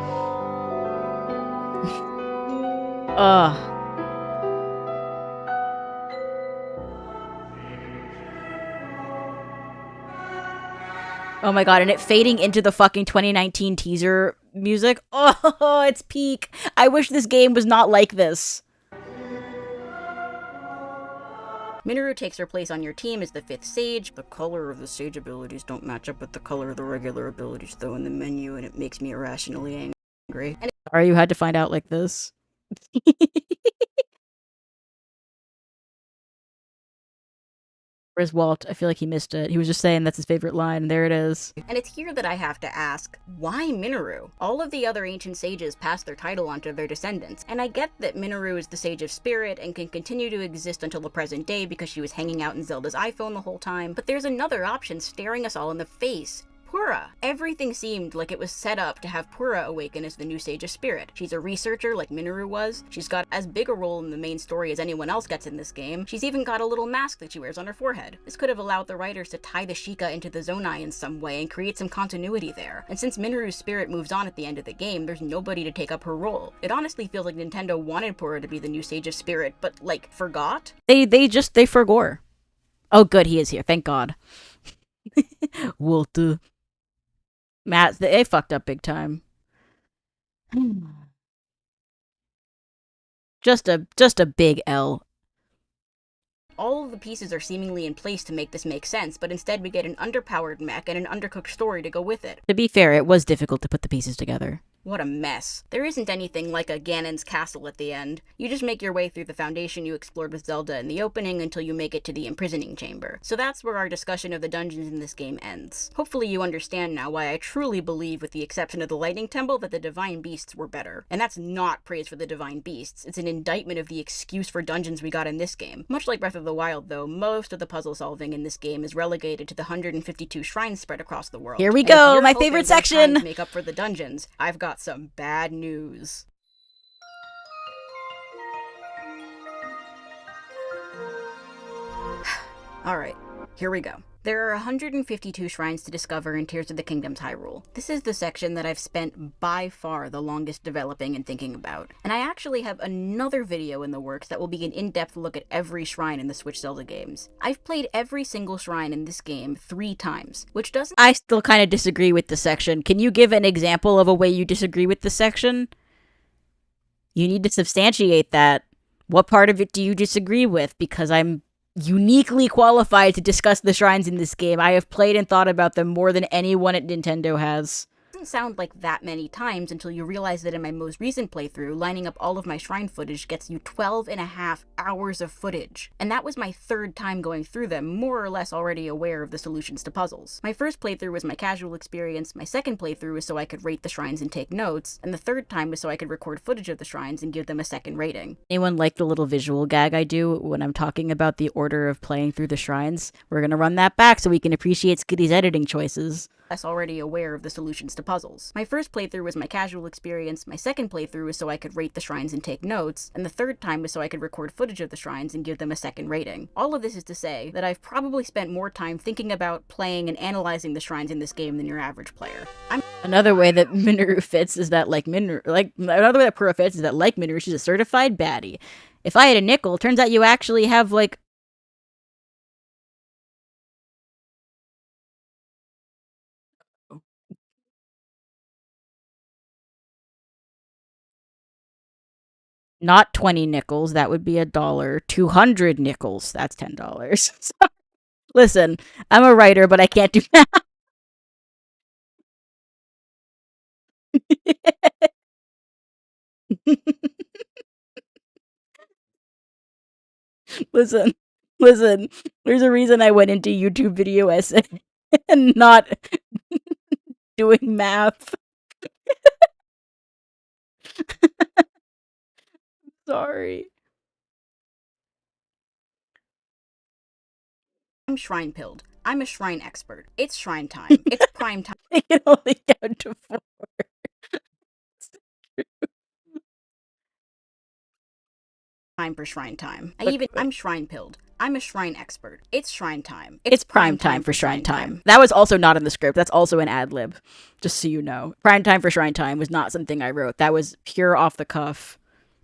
Oh my god, and it fading into the fucking 2019 teaser music. Oh, it's peak. I wish this game was not like this. Minoru takes her place on your team as the 5th Sage. The color of the Sage abilities don't match up with the color of the regular abilities though in the menu, and it makes me irrationally angry. Sorry you had to find out like this. Where's Walt? I feel like he missed it. He was just saying that's his favorite line, and there it is. And it's here that I have to ask, why Minoru? All of the other ancient sages passed their title onto their descendants, and I get that Minoru is the Sage of Spirit and can continue to exist until the present day because she was hanging out in Zelda's iPhone the whole time, but there's another option staring us all in the face. Purah. Everything seemed like it was set up to have Purah awaken as the new Sage of Spirit. She's a researcher like Minoru was. She's got as big a role in the main story as anyone else gets in this game. She's even got a little mask that she wears on her forehead. This could have allowed the writers to tie the Sheikah into the Zonai in some way and create some continuity there. And since Minoru's spirit moves on at the end of the game, there's nobody to take up her role. It honestly feels like Nintendo wanted Purah to be the new Sage of Spirit, but like forgot? They forgore. Oh good, he is here, thank god. Walter. Matt, they fucked up big time. Just a big L. All of the pieces are seemingly in place to make this make sense, but instead we get an underpowered mech and an undercooked story to go with it. To be fair, it was difficult to put the pieces together. What a mess. There isn't anything like a Ganon's castle at the end. You just make your way through the foundation you explored with Zelda in the opening until you make it to the imprisoning chamber. So that's where our discussion of the dungeons in this game ends. Hopefully you understand now why I truly believe, with the exception of the Lightning Temple, that the Divine Beasts were better. And that's not praise for the Divine Beasts, it's an indictment of the excuse for dungeons we got in this game. Much like Breath of the Wild though, most of the puzzle solving in this game is relegated to the 152 shrines spread across the world. Here we go, my favorite section! To make up for the dungeons, I've got some bad news. Alright, here we go. There are 152 shrines to discover in Tears of the Kingdom's Hyrule. This is the section that I've spent by far the longest developing and thinking about. And I actually have another video in the works that will be an in-depth look at every shrine in the Switch Zelda games. I've played every single shrine in this game 3 times, which doesn't— I still kind of disagree with the section. Can you give an example of a way you disagree with the section? You need to substantiate that. What part of it do you disagree with? Because I'm uniquely qualified to discuss the shrines in this game. I have played and thought about them more than anyone at Nintendo has. Doesn't sound like that many times until you realize that in my most recent playthrough, lining up all of my shrine footage gets you 12.5 hours of footage. And that was my 3rd time going through them, more or less already aware of the solutions to puzzles. My first playthrough was my casual experience, my second playthrough was so I could rate the shrines and take notes, and the 3rd time was so I could record footage of the shrines and give them a second rating. Anyone like the little visual gag I do when I'm talking about the order of playing through the shrines? We're gonna run that back so we can appreciate Skitty's editing choices. already aware of the solutions to puzzles. My first playthrough was my casual experience, my second playthrough was so I could rate the shrines and take notes, and the third time was so I could record footage of the shrines and give them a second rating. All of this is to say that I've probably spent more time thinking about, playing, and analyzing the shrines in this game than your average player. Another way that Minoru fits is that another way that Purah fits is that like Minoru, she's a certified baddie. If I had a nickel, turns out you actually have like not 20 nickels, that would be $1. 200 nickels, that's $10. Listen, I'm a writer, but I can't do math. Listen, there's a reason I went into YouTube video essay and not doing math. Sorry. I'm shrine pilled. I'm a shrine expert. It's shrine time. It's prime time. I can only count to 4. Time for shrine time. I'm shrine pilled. I'm a shrine expert. It's shrine time. It's prime time for shrine time. That was also not in the script. That's also an ad lib, just so you know. Prime time for shrine time was not something I wrote. That was pure off the cuff.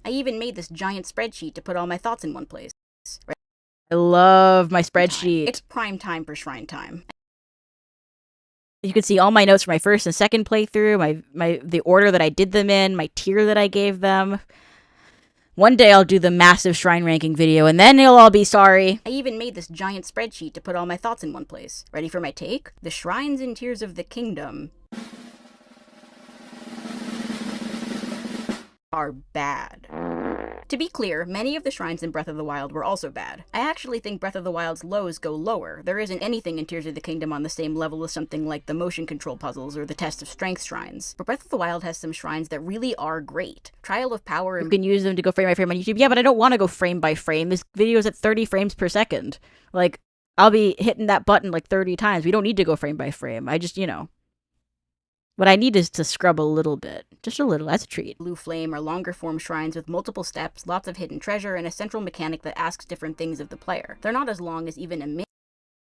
I even made this giant spreadsheet to put all my thoughts in one place. I love my spreadsheet. It's prime time for shrine time. You can see all my notes for my first and second playthrough, the order that I did them in, my tier that I gave them. One day I'll do the massive shrine ranking video, and then you'll all be sorry. I even made this giant spreadsheet to put all my thoughts in one place. Ready for my take? The shrines and tiers of the kingdom are bad. To be clear, many of the shrines in Breath of the Wild were also bad. I actually think Breath of the Wild's lows go lower. There isn't anything in Tears of the Kingdom on the same level as something like the motion control puzzles or the Test of Strength shrines. But Breath of the Wild has some shrines that really are great. Trial of Power... You can use them to go frame by frame on YouTube. Yeah, but I don't want to go frame by frame. This video is at 30 frames per second. Like, I'll be hitting that button like 30 times. We don't need to go frame by frame. I just, what I need is to scrub a little bit. Just a little, that's a treat. Blue Flame are longer form shrines with multiple steps, lots of hidden treasure, and a central mechanic that asks different things of the player. They're not as long as even a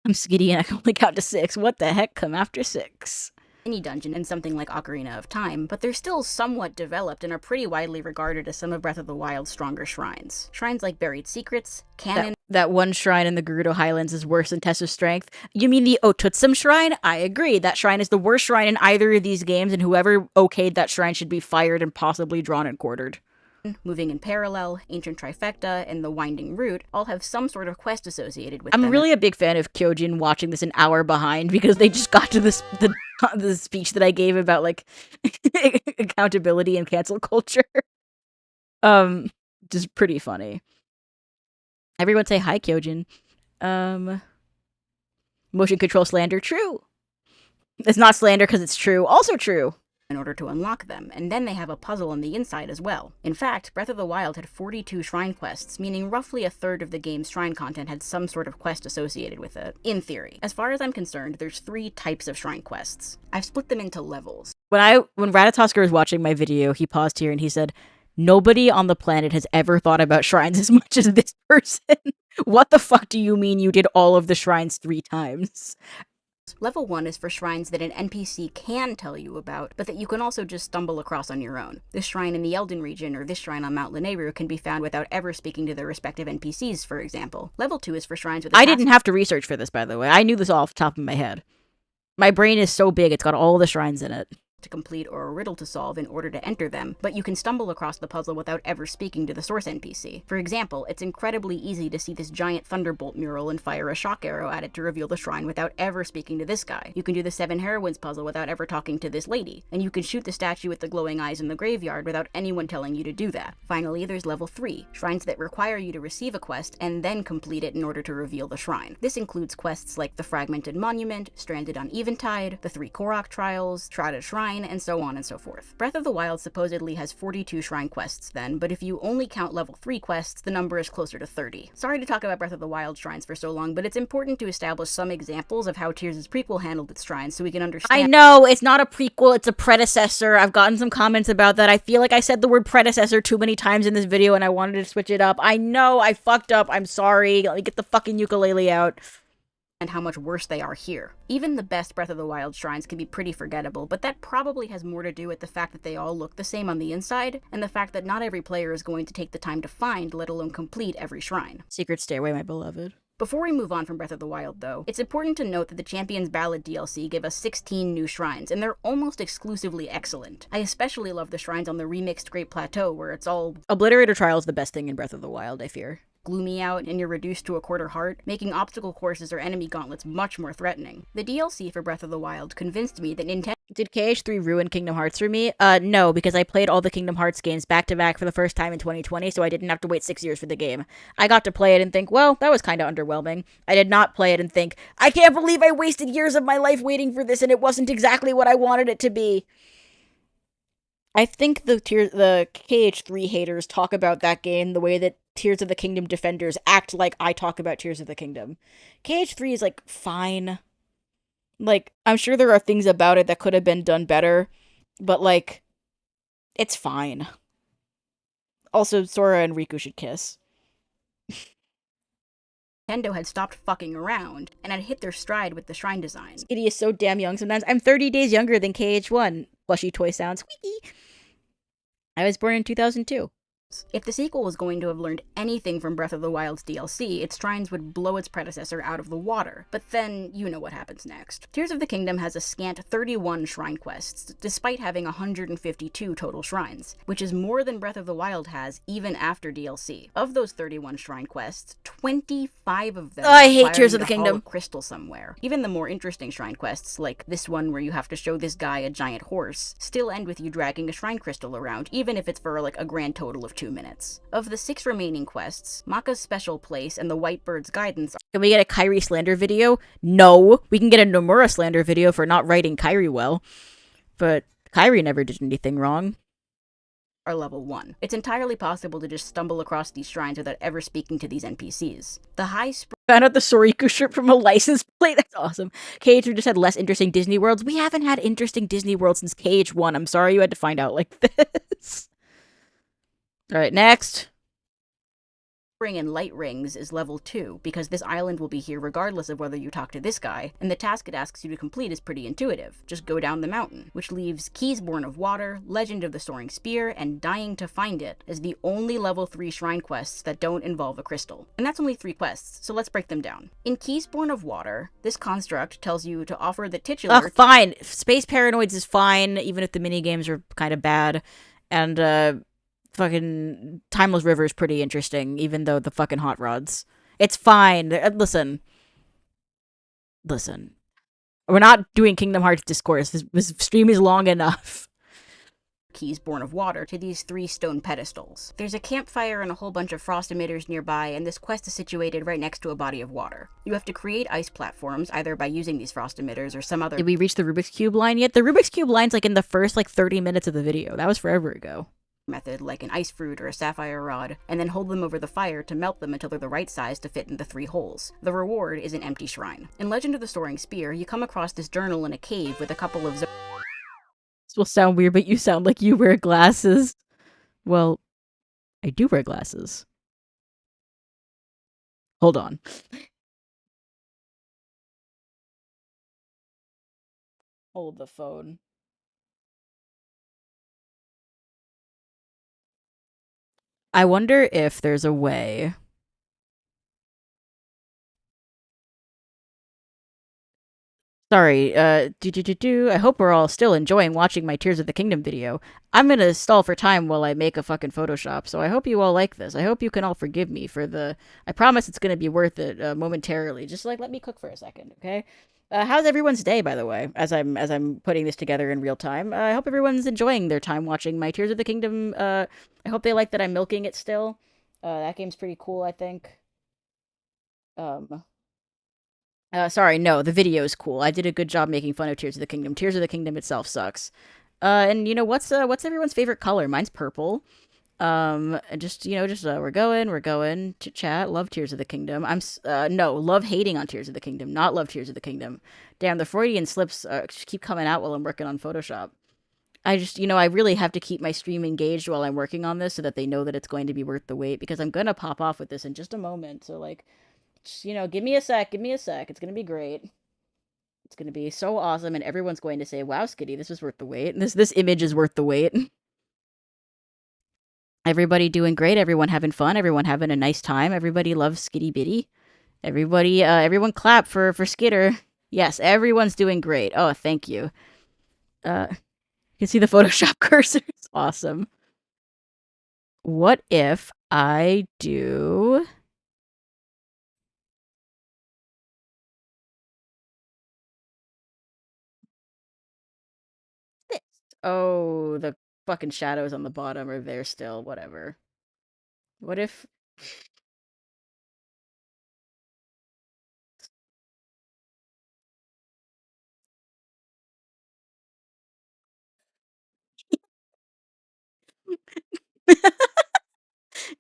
I'm Skitty and I can only count to 6. What the heck? Come after 6. Mini dungeon in something like Ocarina of Time, but they're still somewhat developed and are pretty widely regarded as some of Breath of the Wild's stronger shrines. Shrines like Buried Secrets, Canon... That one shrine in the Gerudo Highlands is worse than Test of Strength. You mean the Otutsum shrine? I agree. That shrine is the worst shrine in either of these games, and whoever okayed that shrine should be fired and possibly drawn and quartered. Moving in Parallel, Ancient Trifecta, and The Winding Route all have some sort of quest associated with them. I'm really a big fan of Kyojin watching this an hour behind because they just got to the speech that I gave about like accountability and cancel culture. Just pretty funny. Everyone say hi, Kyojin. Motion control slander, true. It's not slander because it's true. Also true. In order to unlock them, and then they have a puzzle on the inside as well. In fact, Breath of the Wild had 42 shrine quests, meaning roughly a third of the game's shrine content had some sort of quest associated with it, in theory. As far as I'm concerned, there's 3 types of shrine quests. I've split them into levels. When Ratatosker was watching my video, he paused here and he said, "Nobody on the planet has ever thought about shrines as much as this person. What the fuck do you mean you did all of the shrines 3 times?" Level 1 is for shrines that an NPC can tell you about, but that you can also just stumble across on your own. This shrine in the Eldin region or this shrine on Mount Lanayru can be found without ever speaking to their respective NPCs, for example. Level 2 is for shrines with... I didn't have to research for this, by the way. I knew this all off the top of my head. My brain is so big, it's got all the shrines in it. To complete or a riddle to solve in order to enter them, but you can stumble across the puzzle without ever speaking to the source NPC. For example, it's incredibly easy to see this giant thunderbolt mural and fire a shock arrow at it to reveal the shrine without ever speaking to this guy. You can do the 7 heroines puzzle without ever talking to this lady, and you can shoot the statue with the glowing eyes in the graveyard without anyone telling you to do that. Finally, there's level 3, shrines that require you to receive a quest and then complete it in order to reveal the shrine. This includes quests like the Fragmented Monument, Stranded on Eventide, the 3 Korok Trials, Shrouded Shrine, shrine, and so on and so forth. Breath of the Wild supposedly has 42 shrine quests then, but if you only count level 3 quests, the number is closer to 30. Sorry to talk about Breath of the Wild shrines for so long, but it's important to establish some examples of how Tears' prequel handled its shrines so we can understand— I know, it's not a prequel, it's a predecessor. I've gotten some comments about that. I feel like I said the word predecessor too many times in this video and I wanted to switch it up. I know, I fucked up, I'm sorry. Let me get the fucking ukulele out. And how much worse they are here. Even the best Breath of the Wild shrines can be pretty forgettable, but that probably has more to do with the fact that they all look the same on the inside, and the fact that not every player is going to take the time to find, let alone complete, every shrine. Secret Stairway, my beloved. Before we move on from Breath of the Wild, though, it's important to note that the Champion's Ballad DLC gave us 16 new shrines, and they're almost exclusively excellent. I especially love the shrines on the remixed Great Plateau, where it's all— Obliterator Trial is the best thing in Breath of the Wild, I fear. Gloomy out and you're reduced to a quarter heart, making obstacle courses or enemy gauntlets much more threatening. The DLC for Breath of the Wild convinced me that Nintendo— Did KH3 ruin Kingdom Hearts for me? No, because I played all the Kingdom Hearts games back-to-back for the first time in 2020, so I didn't have to wait 6 years for the game. I got to play it and think, well, that was kind of underwhelming. I did not play it and think, I can't believe I wasted years of my life waiting for this and it wasn't exactly what I wanted it to be. I think the KH3 haters talk about that game the way that Tears of the Kingdom defenders act like I talk about Tears of the Kingdom. KH3 is, like, fine. Like, I'm sure there are things about it that could have been done better, but, like, it's fine. Also, Sora and Riku should kiss. Nintendo had stopped fucking around and had hit their stride with the shrine design. Kitty is so damn young sometimes. I'm 30 days younger than KH1. Plushy toy sound. Squeaky. I was born in 2002. If the sequel was going to have learned anything from Breath of the Wild's DLC, its shrines would blow its predecessor out of the water. But then, you know what happens next. Tears of the Kingdom has a scant 31 shrine quests, despite having 152 total shrines, which is more than Breath of the Wild has, even after DLC. Of those 31 shrine quests, 25 of them I hate Tears of the Kingdom. A crystal somewhere. Even the more interesting shrine quests, like this one where you have to show this guy a giant horse, still end with you dragging a shrine crystal around, even if it's for like a grand total of 2 minutes. Of the 6 remaining quests, Maka's Special Place and the White Bird's Guidance— Can we get a Kairi slander video? No. We can get a Nomura slander video for not writing Kairi well. But Kairi never did anything wrong. Are level 1. It's entirely possible to just stumble across these shrines without ever speaking to these NPCs. The high found out the Soriku shirt from a license plate. That's awesome. KH just had less interesting Disney worlds. We haven't had interesting Disney worlds since KH1. I'm sorry you had to find out like this. Alright, next. Ring and Light Rings is level 2, because this island will be here regardless of whether you talk to this guy, and the task it asks you to complete is pretty intuitive. Just go down the mountain, which leaves Keys Born of Water, Legend of the Soaring Spear, and Dying to Find It as the only level 3 shrine quests that don't involve a crystal. And that's only 3 quests, so let's break them down. In Keys Born of Water, this construct tells you to offer the titular— Ugh, fine. Space Paranoids is fine, even if the minigames are kind of bad. And, fucking Timeless River is pretty interesting, even though the fucking hot rods. It's fine. Listen. We're not doing Kingdom Hearts discourse. This stream is long enough. Keys Born of Water to these 3 stone pedestals. There's a campfire and a whole bunch of frost emitters nearby, and this quest is situated right next to a body of water. You have to create ice platforms, either by using these frost emitters or some other— Did we reach the Rubik's Cube line yet? The Rubik's Cube line's like in the first 30 minutes of the video. That was forever ago. Method, like an ice fruit or a sapphire rod, and then hold them over the fire to melt them until they're the right size to fit in the 3 holes. The reward is an empty shrine. In Legend of the Soaring Spear, you come across this journal in a cave with a couple of— This will sound weird, but you sound like you wear glasses. Well, I do wear glasses. Hold on. Hold the phone. I wonder if there's a way. Sorry, I hope we're all still enjoying watching my Tears of the Kingdom video. I'm gonna stall for time while I make a fucking Photoshop, so I hope you all like this. I hope you can all forgive me for the— I promise it's gonna be worth it momentarily. Just, let me cook for a second, okay? How's everyone's day, by the way, as I'm putting this together in real time? I hope everyone's enjoying their time watching my Tears of the Kingdom. I hope they like that I'm milking it still. That game's pretty cool, I think. Sorry, no, the video's cool. I did a good job making fun of Tears of the Kingdom. Tears of the Kingdom itself sucks. And you know, what's everyone's favorite color? Mine's purple. Just we're going to chat. Love Tears of the Kingdom. No, love hating on Tears of the Kingdom, not love Tears of the Kingdom. Damn, the Freudian slips just keep coming out while I'm working on Photoshop. I just, I really have to keep my stream engaged while I'm working on this so that they know that it's going to be worth the wait, because I'm gonna pop off with this in just a moment. So like, just, give me a sec. It's gonna be great. It's gonna be so awesome, and everyone's going to say, "Wow, Skitty, this is worth the wait. This image is worth the wait." Everybody doing great. Everyone having fun. Everyone having a nice time. Everybody loves Skitty Bitty. Everyone clap for Skitter. Yes, everyone's doing great. Oh, thank you. You can see the Photoshop cursor. It's awesome. What if I do... this? Oh, the fucking shadows on the bottom are there still. Whatever. What if...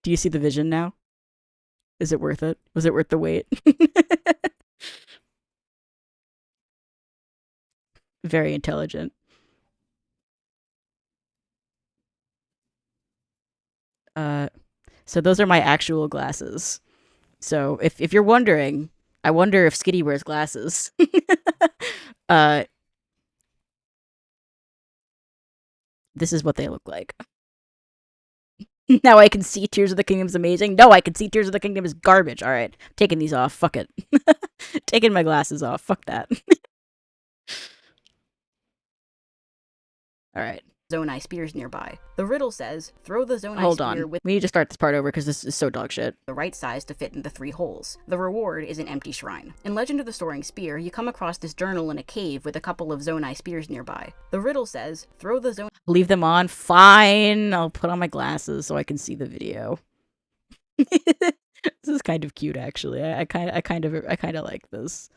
Do you see the vision now? Is it worth it? Was it worth the wait? Very intelligent. So those are my actual glasses. So if you're wondering, I wonder if Skitty wears glasses. This is what they look like. Now I can see Tears of the Kingdom is amazing. No, I can see Tears of the Kingdom is garbage. All right, taking these off. Fuck it. Taking my glasses off. Fuck that. All right. Zonai spears nearby. The riddle says, throw the Zonai Hold spear on. with We need to start this part over because this is so dog shit. the right size to fit in the 3 holes. The reward is an empty shrine. In Legend of the Soaring Spear, you come across this journal in a cave with a couple of Zonai spears nearby. The riddle says, throw the Zonai... Leave them on? Fine. I'll put on my glasses so I can see the video. This is kind of cute, actually. I kind of like this.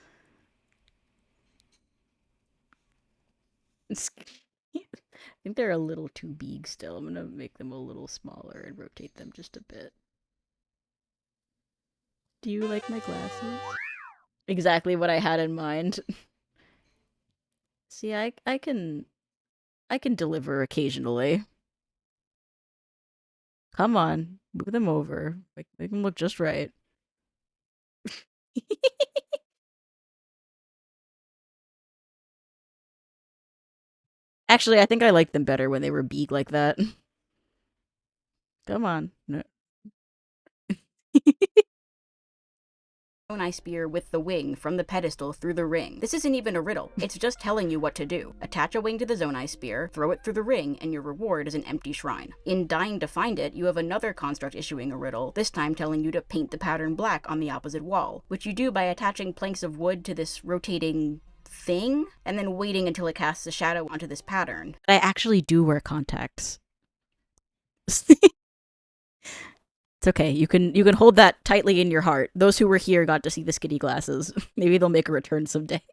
I think they're a little too big still. I'm gonna make them a little smaller and rotate them just a bit. Do you like my glasses? Exactly what I had in mind. See, I can deliver occasionally. Come on, move them over. Make them look just right. Actually, I think I liked them better when they were big like that. Come on. No. Zonai spear with the wing from the pedestal through the ring. This isn't even a riddle. It's just telling you what to do. Attach a wing to the Zonai spear, throw it through the ring, and your reward is an empty shrine. In Dying to Find It, you have another construct issuing a riddle, this time telling you to paint the pattern black on the opposite wall, which you do by attaching planks of wood to this rotating thing, and then waiting until it casts a shadow onto this pattern. I actually do wear contacts. It's okay. You can hold that tightly in your heart. Those who were here got to see the Skitty glasses. Maybe they'll make a return someday.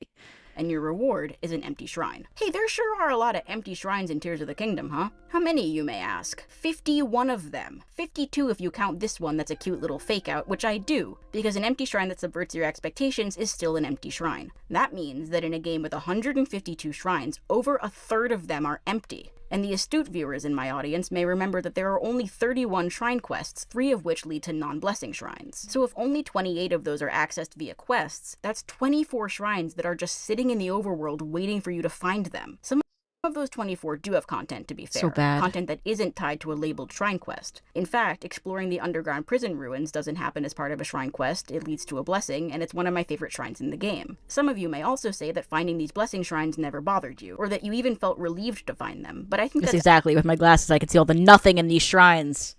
And your reward is an empty shrine. Hey, there sure are a lot of empty shrines in Tears of the Kingdom, huh? How many, you may ask? 51 of them. 52 if you count this one that's a cute little fake out, which I do, because an empty shrine that subverts your expectations is still an empty shrine. That means that in a game with 152 shrines, over a third of them are empty. And the astute viewers in my audience may remember that there are only 31 shrine quests, 3 of which lead to non-blessing shrines. So if only 28 of those are accessed via quests, that's 24 shrines that are just sitting in the overworld waiting for you to find them. Some of those 24 do have content, to be fair. So bad. Content that isn't tied to a labeled shrine quest. In fact, exploring the underground prison ruins doesn't happen as part of a shrine quest, it leads to a blessing, and it's one of my favorite shrines in the game. Some of you may also say that finding these blessing shrines never bothered you, or that you even felt relieved to find them, but I think that's exactly. With my glasses, I can see all the nothing in these shrines.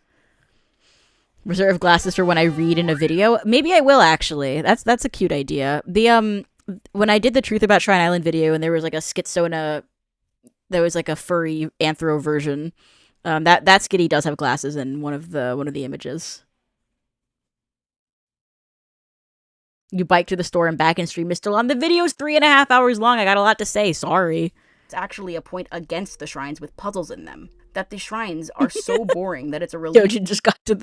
Reserve glasses for when I read in a video. Maybe I will, actually. That's a cute idea. The when I did the Truth About Shrine Island video, and there was like a Schizona, there was like a furry anthro version. That Skitty does have glasses in one of the images. You bike to the store and back and stream is still on. The video's 3.5 hours long. I got a lot to say. Sorry. It's actually a point against the shrines with puzzles in them. That the shrines are so boring that it's a relief. Dojin just got to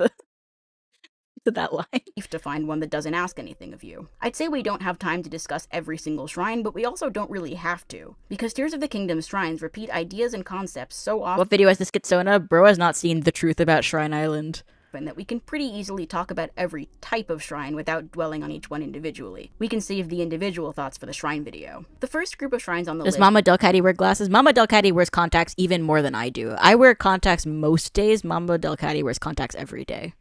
that line. To find one that doesn't ask anything of you. I'd say we don't have time to discuss every single shrine, but we also don't really have to. Because Tears of the Kingdom shrines repeat ideas and concepts so often. What video has this Skitsona? Bro has not seen the truth about Shrine Island. That we can pretty easily talk about every type of shrine without dwelling on each one individually. We can save the individual thoughts for the shrine video. The first group of shrines on the list... Does Mama Delcatty wear glasses? Mama Delcatty wears contacts even more than I do. I wear contacts most days. Mama Delcatty wears contacts every day.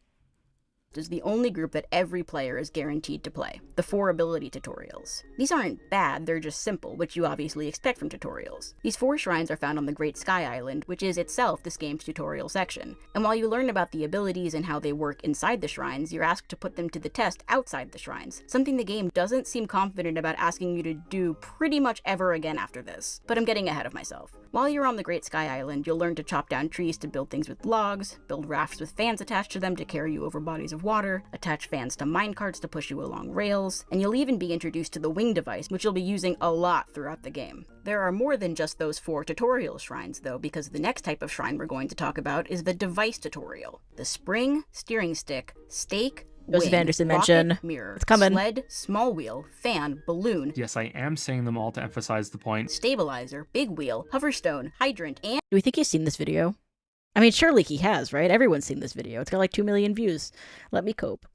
Is the only group that every player is guaranteed to play. The 4 ability tutorials. These aren't bad, they're just simple, which you obviously expect from tutorials. These 4 shrines are found on the Great Sky Island, which is itself this game's tutorial section. And while you learn about the abilities and how they work inside the shrines, you're asked to put them to the test outside the shrines, something the game doesn't seem confident about asking you to do pretty much ever again after this. But I'm getting ahead of myself. While you're on the Great Sky Island, you'll learn to chop down trees to build things with logs, build rafts with fans attached to them to carry you over bodies of water, attach fans to minecarts to push you along rails, and you'll even be introduced to the wing device, which you'll be using a lot throughout the game. There are more than just those 4 tutorial shrines, though, because the next type of shrine we're going to talk about is the device tutorial. The spring, steering stick, stake, Joseph wing, Anderson rocket, mention. mirror, It's coming. sled, small wheel, fan, balloon. Yes, I am saying them all to emphasize the point. Stabilizer, big wheel, hoverstone, hydrant, and... Do we think he's seen this video? I mean, surely he has, right? Everyone's seen this video. It's got like 2 million views. Let me cope.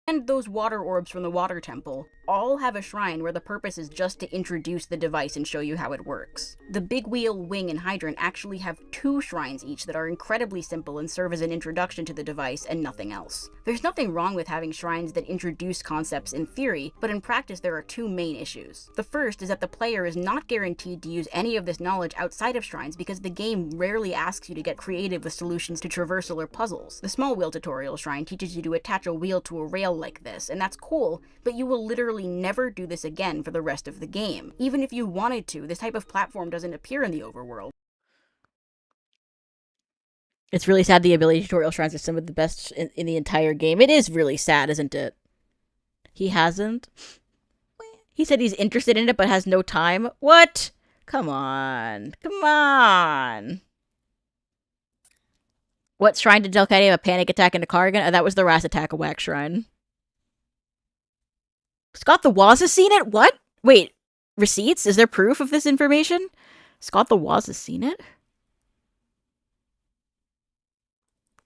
And those water orbs from the water temple all have a shrine where the purpose is just to introduce the device and show you how it works. The big wheel, wing, and hydrant actually have 2 shrines each that are incredibly simple and serve as an introduction to the device and nothing else. There's nothing wrong with having shrines that introduce concepts in theory, but in practice there are 2 main issues. The first is that the player is not guaranteed to use any of this knowledge outside of shrines because the game rarely asks you to get creative with solutions to traversal or puzzles. The small wheel tutorial shrine teaches you to attach a wheel to a rail like this, and that's cool, but you will literally never do this again for the rest of the game. Even if you wanted to, this type of platform doesn't appear in the overworld. It's really sad the ability tutorial shrines are some of the best in the entire game. It is really sad, isn't it? He hasn't? He said he's interested in it but has no time? What? Come on. Come on. What shrine did Delcatty have a panic attack in a car again? Oh, that was the Ras Attack Wax shrine. Scott the Waz has seen it? What? Wait, receipts? Is there proof of this information? Scott the Waz has seen it?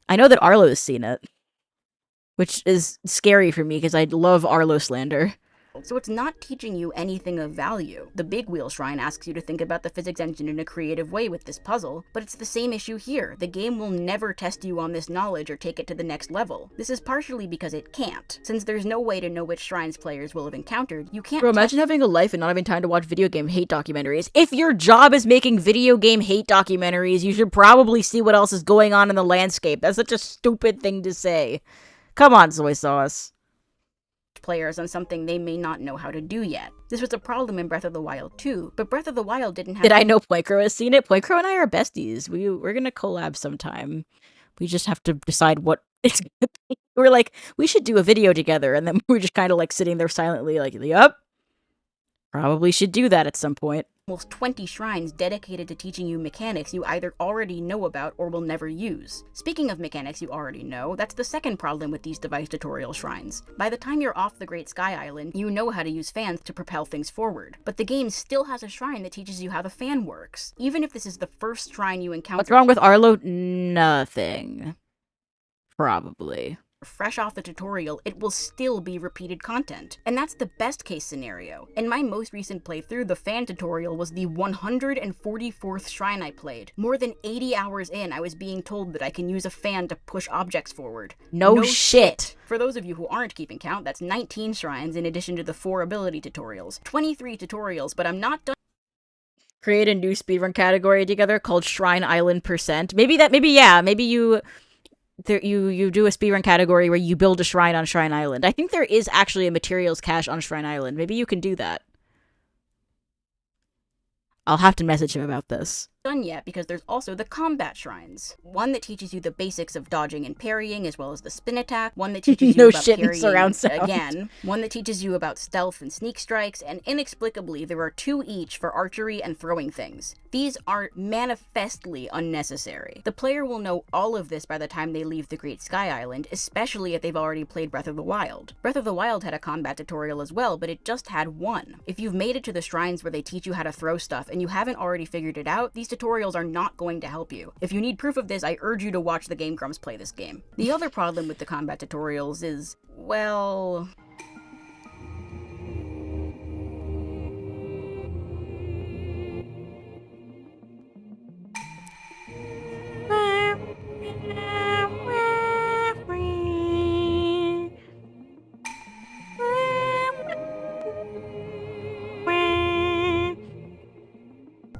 I know that Arlo has seen it. Which is scary for me because I love Arlo slander. So it's not teaching you anything of value. The Big Wheel Shrine asks you to think about the physics engine in a creative way with this puzzle, but it's the same issue here. The game will never test you on this knowledge or take it to the next level. This is partially because it can't. Since there's no way to know which shrines players will have encountered, you can't— Bro, imagine having a life and not having time to watch video game hate documentaries. If your job is making video game hate documentaries, you should probably see what else is going on in the landscape. That's such a stupid thing to say. Come on, soy sauce. Players on something they may not know how to do yet. This was a problem in Breath of the Wild too, but Breath of the Wild didn't have— Did I know Poincro has seen it? Poincro and I are besties. We're gonna collab sometime. We just have to decide what it's gonna be. We're like, we should do a video together, and then we're just kind of like sitting there silently like, yup, probably should do that at some point. Almost 20 shrines dedicated to teaching you mechanics you either already know about or will never use. Speaking of mechanics you already know, that's the second problem with these device tutorial shrines. By the time you're off the Great Sky Island, you know how to use fans to propel things forward. But the game still has a shrine that teaches you how the fan works. Even if this is the first shrine you encounter— What's wrong with Arlo? Nothing. Probably. Fresh off the tutorial, it will still be repeated content. And that's the best case scenario. In my most recent playthrough, the fan tutorial was the 144th shrine I played. More than 80 hours in, I was being told that I can use a fan to push objects forward. No shit. For those of you who aren't keeping count, that's 19 shrines in addition to the 4 ability tutorials. 23 tutorials, but I'm not done. Create a new speedrun category together called Shrine Island %. Maybe you do a speedrun category where you build a shrine on Shrine Island. I think there is actually a materials cache on Shrine Island. Maybe you can do that. I'll have to message him about this. done yet because there's also the combat shrines. One that teaches you the basics of dodging and parrying as well as the spin attack, one that teaches you No about shit in parrying surround sound. again, one that teaches you about stealth and sneak strikes, and inexplicably there are 2 each for archery and throwing things. These are manifestly unnecessary. The player will know all of this by the time they leave the Great Sky Island, especially if they've already played Breath of the Wild. Breath of the Wild had a combat tutorial as well, but it just had one. If you've made it to the shrines where they teach you how to throw stuff and you haven't already figured it out, these tutorials are not going to help you. If you need proof of this, I urge you to watch the Game Grumps play this game. The other problem with the combat tutorials is, well...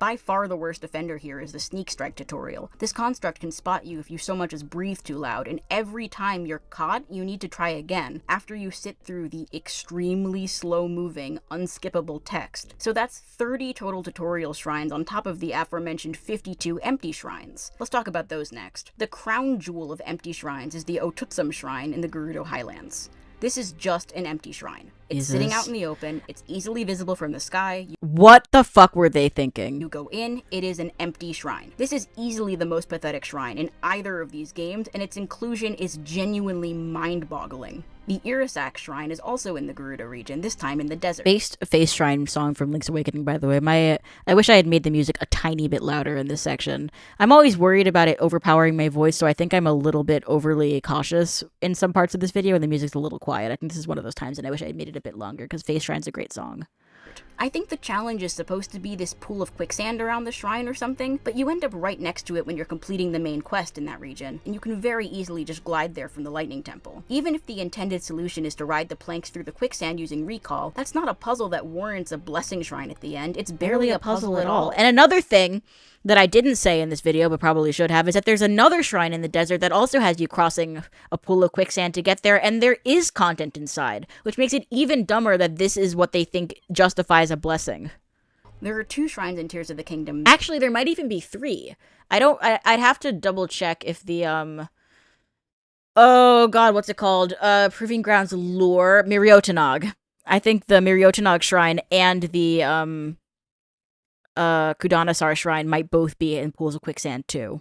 By far the worst offender here is the sneak strike tutorial. This construct can spot you if you so much as breathe too loud, and every time you're caught, you need to try again after you sit through the extremely slow-moving, unskippable text. So that's 30 total tutorial shrines on top of the aforementioned 52 empty shrines. Let's talk about those next. The crown jewel of empty shrines is the Otutsum Shrine in the Gerudo Highlands. This is just an empty shrine. It's sitting out in the open, it's easily visible from the sky. What the fuck were they thinking? You go in, it is an empty shrine. This is easily the most pathetic shrine in either of these games, and its inclusion is genuinely mind-boggling. The Irisak Shrine is also in the Gerudo region, this time in the desert. Face Shrine song from Link's Awakening, by the way. I wish I had made the music a tiny bit louder in this section. I'm always worried about it overpowering my voice, so I think I'm a little bit overly cautious in some parts of this video, and the music's a little quiet. I think this is one of those times, and I wish I had made it a bit longer, because Face Shrine's a great song. I think the challenge is supposed to be this pool of quicksand around the shrine or something, but you end up right next to it when you're completing the main quest in that region, and you can very easily just glide there from the Lightning Temple. Even if the intended solution is to ride the planks through the quicksand using recall, that's not a puzzle that warrants a blessing shrine at the end. It's barely a puzzle at all. And another thing that I didn't say in this video, but probably should have, is that there's another shrine in the desert that also has you crossing a pool of quicksand to get there, and there is content inside, which makes it even dumber that this is what they think justifies a blessing. There are 2 shrines in Tears of the Kingdom. Actually, there might even be 3. I'd have to double check if the, oh god, what's it called? Proving Grounds lore, Miriotanog. I think the Miriotanog shrine and the, Kudanasar Shrine might both be in pools of quicksand too.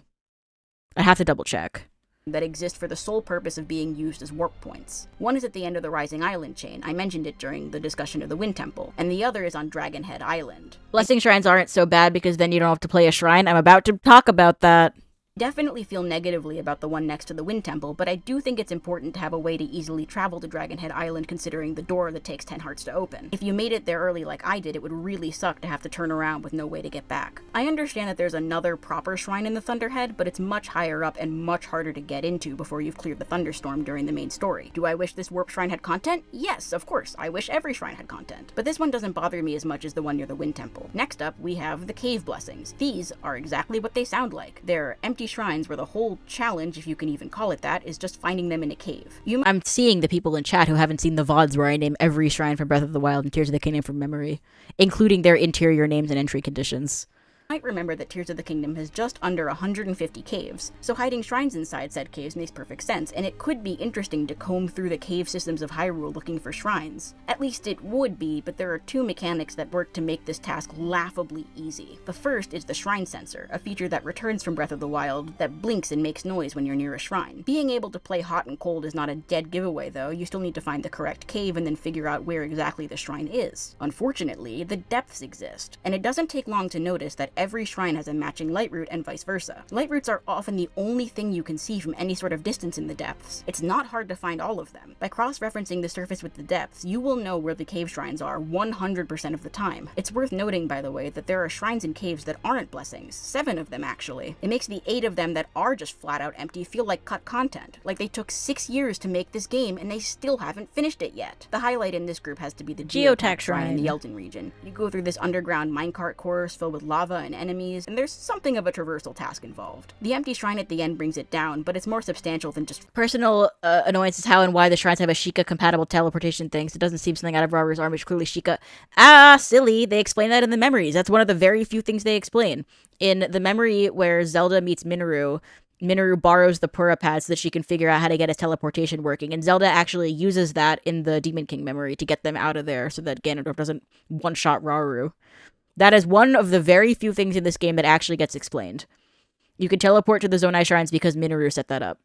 I have to double check. That exist for the sole purpose of being used as warp points. One is at the end of the Rising Island chain, I mentioned it during the discussion of the Wind Temple, and the other is on Dragonhead Island. Blessing shrines aren't so bad because then you don't have to play a shrine. I'm about to talk about that. Definitely feel negatively about the one next to the Wind Temple, but I do think it's important to have a way to easily travel to Dragonhead Island considering the door that takes 10 hearts to open. If you made it there early like I did, it would really suck to have to turn around with no way to get back. I understand that there's another proper shrine in the Thunderhead, but it's much higher up and much harder to get into before you've cleared the thunderstorm during the main story. Do I wish this warp shrine had content? Yes, of course, I wish every shrine had content. But this one doesn't bother me as much as the one near the Wind Temple. Next up, we have the Cave Blessings. These are exactly what they sound like. They're empty shrines where the whole challenge, if you can even call it that, is just finding them in a cave. I'm seeing the people in chat who haven't seen the VODs where I name every shrine from Breath of the Wild and Tears of the Kingdom from memory, including their interior names and entry conditions. Might remember that Tears of the Kingdom has just under 150 caves, so hiding shrines inside said caves makes perfect sense, and it could be interesting to comb through the cave systems of Hyrule looking for shrines. At least it would be, but there are 2 mechanics that work to make this task laughably easy. The first is the Shrine Sensor, a feature that returns from Breath of the Wild that blinks and makes noise when you're near a shrine. Being able to play hot and cold is not a dead giveaway though, you still need to find the correct cave and then figure out where exactly the shrine is. Unfortunately, the depths exist, and it doesn't take long to notice that every shrine has a matching light route and vice versa. Light routes are often the only thing you can see from any sort of distance in the depths. It's not hard to find all of them. By cross-referencing the surface with the depths, you will know where the cave shrines are 100% of the time. It's worth noting, by the way, that there are shrines and caves that aren't blessings. 7 of them, actually. It makes the 8 of them that are just flat out empty feel like cut content. Like they took 6 years to make this game and they still haven't finished it yet. The highlight in this group has to be the Geotech Shrine in the Elton region. You go through this underground minecart course filled with lava and enemies, and there's something of a traversal task involved. The empty shrine at the end brings it down, but it's more substantial than just personal annoyance is how and why the shrines have a Sheikah-compatible teleportation thing, so it doesn't seem something out of Raru's arm, which clearly Sheikah... silly! They explain that in the memories. That's one of the very few things they explain. In the memory where Zelda meets Minoru, Minoru borrows the Pura pad so that she can figure out how to get his teleportation working, and Zelda actually uses that in the Demon King memory to get them out of there so that Ganondorf doesn't one-shot Rauru. That is one of the very few things in this game that actually gets explained. You can teleport to the Zonai Shrines because Minoru set that up.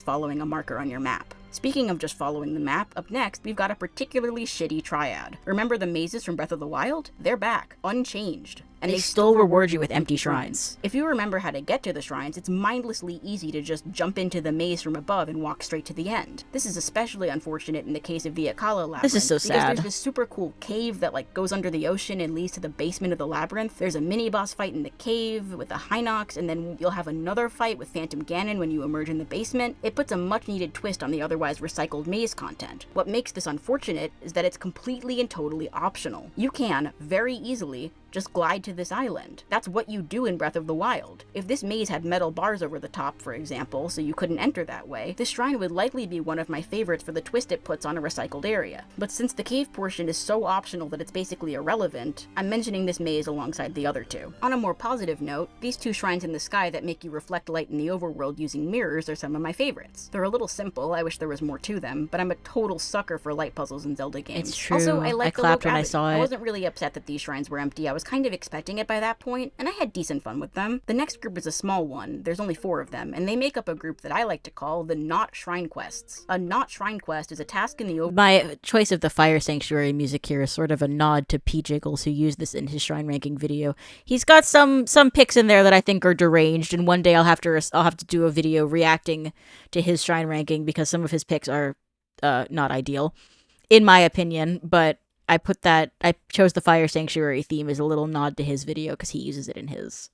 Following a marker on your map. Speaking of just following the map, up next, we've got a particularly shitty triad. Remember the mazes from Breath of the Wild? They're back, unchanged. And they still reward you with empty shrines. If you remember how to get to the shrines, it's mindlessly easy to just jump into the maze from above and walk straight to the end. This is especially unfortunate in the case of the Akala Labyrinth. This is so sad. Because there's this super cool cave that goes under the ocean and leads to the basement of the labyrinth. There's a mini-boss fight in the cave with the Hinox, and then you'll have another fight with Phantom Ganon when you emerge in the basement. It puts a much-needed twist on the otherwise recycled maze content. What makes this unfortunate is that it's completely and totally optional. You can, very easily, just glide to this island. That's what you do in Breath of the Wild. If this maze had metal bars over the top, for example, so you couldn't enter that way, this shrine would likely be one of my favorites for the twist it puts on a recycled area. But since the cave portion is so optional that it's basically irrelevant, I'm mentioning this maze alongside the other two. On a more positive note, these two shrines in the sky that make you reflect light in the overworld using mirrors are some of my favorites. They're a little simple, I wish there was more to them, but I'm a total sucker for light puzzles in Zelda games. It's true. Also, I like I clapped when I saw it. I wasn't really upset that these shrines were empty. I was kind of expecting it by that point, and I had decent fun with them. The next group is a small one, there's only 4 of them, and they make up a group that I like to call the Not Shrine Quests. A Not Shrine Quest is a task in the My choice of the Fire Sanctuary music here is sort of a nod to P. Jiggles, who used this in his shrine ranking video. He's got some picks in there that I think are deranged, and one day I'll have to do a video reacting to his shrine ranking because some of his picks are not ideal, in my opinion, but I chose the Fire Sanctuary theme as a little nod to his video because he uses it in his.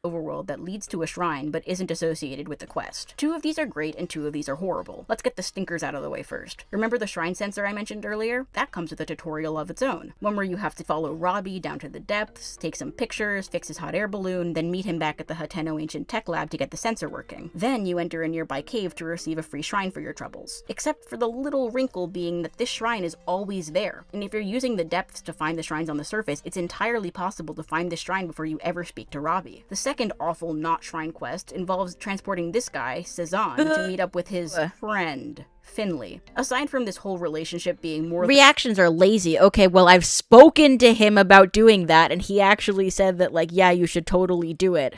overworld that leads to a shrine but isn't associated with the quest. 2 of these are great and 2 of these are horrible. Let's get the stinkers out of the way first. Remember the shrine sensor I mentioned earlier? That comes with a tutorial of its own. One where you have to follow Robbie down to the depths, take some pictures, fix his hot air balloon, then meet him back at the Hateno Ancient Tech Lab to get the sensor working. Then you enter a nearby cave to receive a free shrine for your troubles. Except for the little wrinkle being that this shrine is always there, and if you're using the depths to find the shrines on the surface, it's entirely possible to find this shrine before you ever speak to Robbie. The second awful not shrine quest involves transporting this guy, Cezanne, to meet up with his friend, Finley. Aside from this whole relationship being more— Reactions are lazy. Okay, well, I've spoken to him about doing that, and he actually said that, like, yeah, you should totally do it.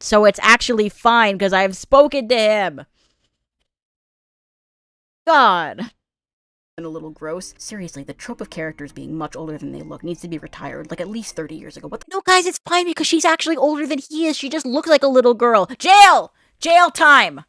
So it's actually fine, because I've spoken to him. God. And a little gross. Seriously, the trope of characters being much older than they look needs to be retired, like at least 30 years ago. What the— No, guys, it's fine because she's actually older than he is. She just looks like a little girl. Jail! Jail time! What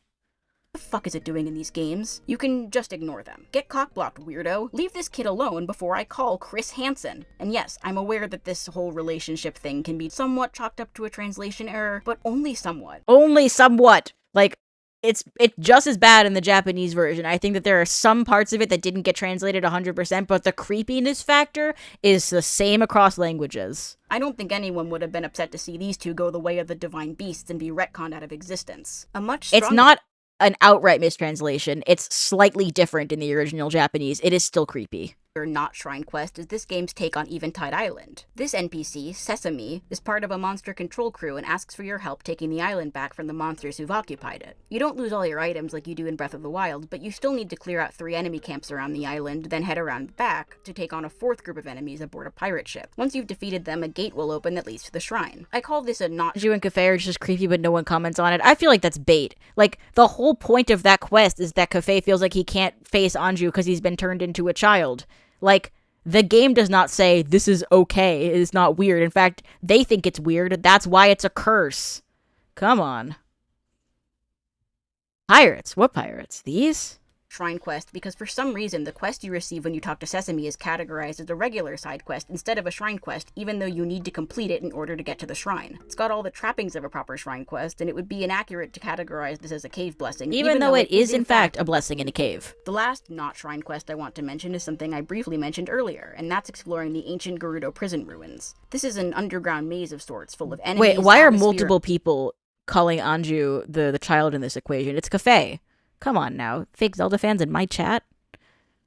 the fuck is it doing in these games? You can just ignore them. Get cock-blocked, weirdo. Leave this kid alone before I call Chris Hansen. And yes, I'm aware that this whole relationship thing can be somewhat chalked up to a translation error, but only somewhat. Only somewhat. Like, it's just as bad in the Japanese version. I think that there are some parts of it that didn't get translated 100%, but the creepiness factor is the same across languages. I don't think anyone would have been upset to see these two go the way of the divine beasts and be retconned out of existence. A much stronger— It's not an outright mistranslation. It's slightly different in the original Japanese. It is still creepy. Not Shrine Quest is this game's take on Eventide Island. This NPC, Sesame, is part of a monster control crew and asks for your help taking the island back from the monsters who've occupied it. You don't lose all your items like you do in Breath of the Wild, but you still need to clear out 3 enemy camps around the island, then head around back to take on a 4th group of enemies aboard a pirate ship. Once you've defeated them, a gate will open that leads to the shrine. I call this a not— You and Cafe are just creepy, but no one comments on it. I feel like that's bait. Like, the whole point of that quest is that Cafe feels like he can't face Anju because he's been turned into a child. Like, the game does not say, this is okay, it is not weird. In fact, they think it's weird. That's why it's a curse. Come on. Pirates? What pirates? These? shrine quest because for some reason the quest you receive when you talk to Sesame is categorized as a regular side quest instead of a shrine quest, even though you need to complete it in order to get to the shrine. It's got all the trappings of a proper shrine quest, and it would be inaccurate to categorize this as a cave blessing, even though it is in fact a blessing in a cave. The last not shrine quest I want to mention is something I briefly mentioned earlier, and that's exploring the ancient Gerudo prison ruins. This is an underground maze of sorts full of enemies. Wait, why are multiple people calling Anju the child in this equation? It's Cafe. Come on now, fake Zelda fans in my chat.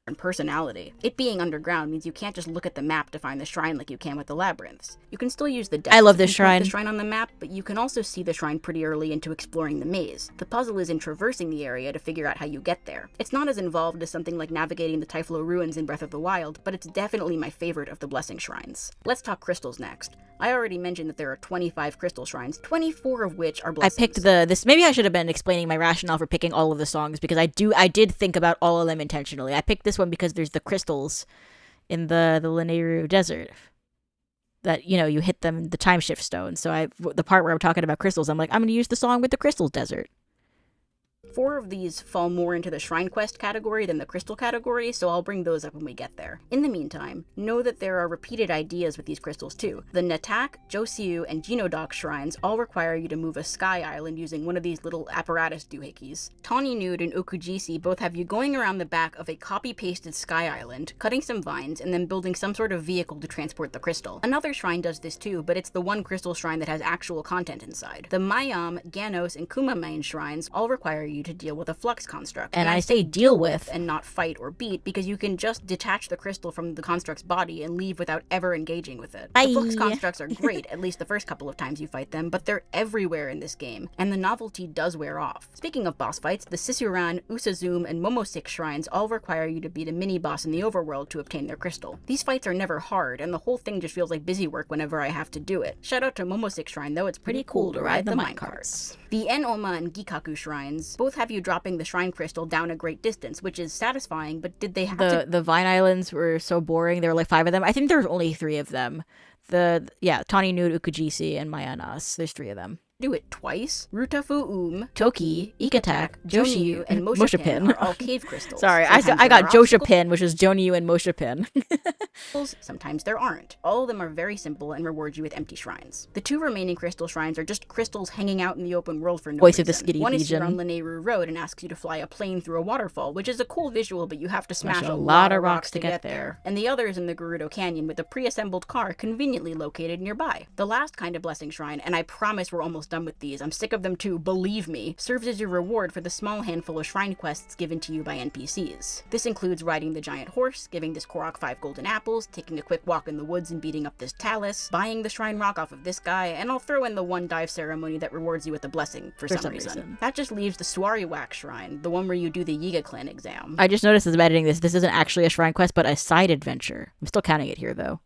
And personality. It being underground means you can't just look at the map to find the shrine like you can with the labyrinths. You can still use the depth I love this to shrine. the shrine on the map, but you can also see the shrine pretty early into exploring the maze. The puzzle is in traversing the area to figure out how you get there. It's not as involved as something like navigating the Typhlo ruins in Breath of the Wild, but it's definitely my favorite of the blessing shrines. Let's talk crystals next. I already mentioned that there are 25 crystal shrines, 24 of which are blessings. I picked this. Maybe I should have been explaining my rationale for picking all of the songs because I did think about all of them intentionally. I picked this one because there's the crystals in the Lanayru desert that, you know, you hit them, the time shift stone. So the part where I'm talking about crystals, I'm like, I'm going to use the song with the crystals desert. 4 of these fall more into the Shrine Quest category than the Crystal category, so I'll bring those up when we get there. In the meantime, know that there are repeated ideas with these crystals too. The Natak, Joseiu, and Genodock shrines all require you to move a sky island using one of these little apparatus doohickeys. Tawny Nude and Okujisi both have you going around the back of a copy-pasted sky island, cutting some vines, and then building some sort of vehicle to transport the crystal. Another shrine does this too, but it's the one crystal shrine that has actual content inside. The Mayam, Ganos, and Kumamain shrines all require you to deal with a flux construct. And I say deal with and not fight or beat because you can just detach the crystal from the construct's body and leave without ever engaging with it. The flux constructs are great, at least the first couple of times you fight them, but they're everywhere in this game, and the novelty does wear off. Speaking of boss fights, the Sisuran, Usazum, and Momosik shrines all require you to beat a mini-boss in the overworld to obtain their crystal. These fights are never hard, and the whole thing just feels like busy work whenever I have to do it. Shout out to Momosik Shrine though, it's pretty cool to ride the minecarts. The Enoma and Gikaku shrines both have you dropping the shrine crystal down a great distance, which is satisfying, but did they have the Vine Islands were so boring. There were like 5 of them. I think there were only 3 of them. Tawny Nude, Ukujisi, and Mayanas. There's 3 of them. Do it twice. Rutafu Toki, Ikatak, Joseiu, and Moshapin are all cave crystals. Sorry, I got Joshapin, which is Jonyu and Moshapin. Sometimes there aren't. All of them are very simple and reward you with empty shrines. The 2 remaining crystal shrines are just crystals hanging out in the open world for no Voice reason. of the Skitty One is Legion. here on Lanayru Road and asks you to fly a plane through a waterfall, which is a cool visual, but you have to smash a lot of rocks to get there. And the other is in the Gerudo Canyon with a pre-assembled car conveniently located nearby. The last kind of blessing shrine, and I promise we're almost done with these, I'm sick of them too, believe me, serves as your reward for the small handful of shrine quests given to you by NPCs. This includes riding the giant horse, giving this Korok 5 golden apples, taking a quick walk in the woods and beating up this talus, buying the shrine rock off of this guy, and I'll throw in the one dive ceremony that rewards you with a blessing for some reason. That just leaves the Suariwak shrine, the one where you do the Yiga Clan exam. I just noticed as I'm editing this isn't actually a shrine quest, but a side adventure. I'm still counting it here though.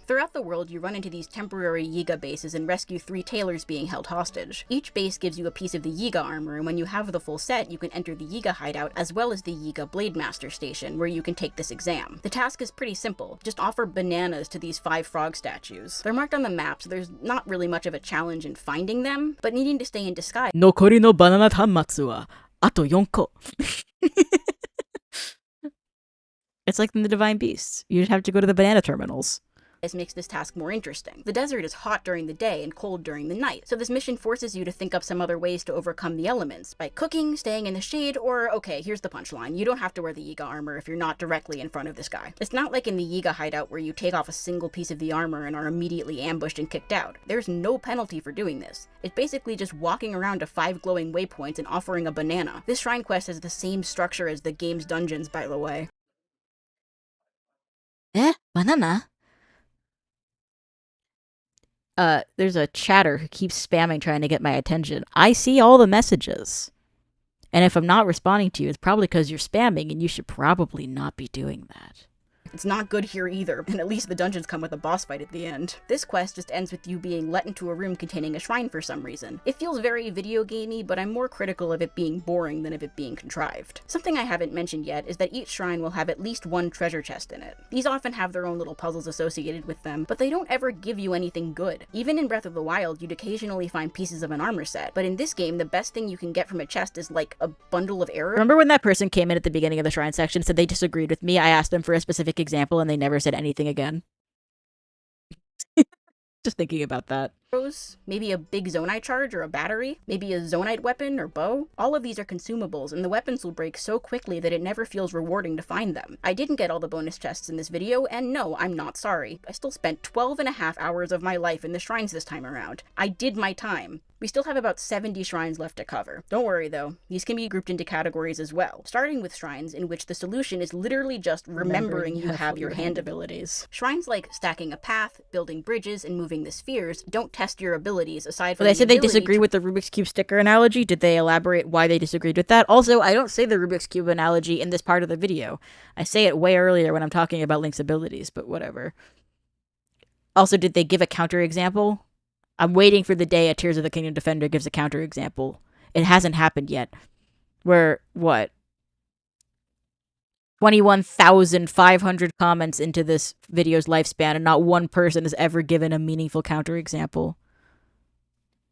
Throughout the world, you run into these temporary Yiga bases and rescue 3 tailors being held hostage. Each base gives you a piece of the Yiga armor, and when you have the full set, you can enter the Yiga hideout as well as the Yiga Blade Master station, where you can take this exam. The task is pretty simple. Just offer bananas to these 5 frog statues. They're marked on the map, so there's not really much of a challenge in finding them, but needing to stay in disguise. Nokori no banana hanmatsu wa ato 4 ko. It's like in the Divine Beasts. You just have to go to the banana terminals. This makes this task more interesting. The desert is hot during the day and cold during the night, so this mission forces you to think up some other ways to overcome the elements, by cooking, staying in the shade, or, okay, here's the punchline, you don't have to wear the Yiga armor if you're not directly in front of this guy. It's not like in the Yiga hideout where you take off a single piece of the armor and are immediately ambushed and kicked out. There's no penalty for doing this. It's basically just walking around to 5 glowing waypoints and offering a banana. This shrine quest has the same structure as the game's dungeons, by the way. Banana? There's a chatter who keeps spamming trying to get my attention. I see all the messages. And if I'm not responding to you, it's probably because you're spamming, and you should probably not be doing that. It's not good here either, and at least the dungeons come with a boss fight at the end. This quest just ends with you being let into a room containing a shrine for some reason. It feels very video gamey, but I'm more critical of it being boring than of it being contrived. Something I haven't mentioned yet is that each shrine will have at least one treasure chest in it. These often have their own little puzzles associated with them, but they don't ever give you anything good. Even in Breath of the Wild, you'd occasionally find pieces of an armor set, but in this game, the best thing you can get from a chest is like a bundle of arrows. Remember when that person came in at the beginning of the shrine section and said they disagreed with me? I asked them for a specific example and they never said anything again. Just thinking about that. Maybe a big Zonite charge or a battery, maybe a Zonite weapon or bow. All of these are consumables, and the weapons will break so quickly that it never feels rewarding to find them. I didn't get all the bonus chests in this video, and no, I'm not sorry. I still spent 12.5 hours of my life in the shrines this time around. I did my time. We still have about 70 shrines left to cover. Don't worry though, these can be grouped into categories as well, starting with shrines in which the solution is literally just remembering you have your hand abilities. Shrines like stacking a path, building bridges, and moving the spheres don't test your abilities aside from Well, they said they disagree with the Rubik's Cube sticker analogy. Did they elaborate why they disagreed with that? Also, I don't say the Rubik's Cube analogy in this part of the video. I say it way earlier when I'm talking about Link's abilities, but whatever. Also, did they give a counterexample? I'm waiting for the day a Tears of the Kingdom defender gives a counterexample. It hasn't happened yet. We're, what? 21,500 comments into this video's lifespan, and not one person has ever given a meaningful counterexample.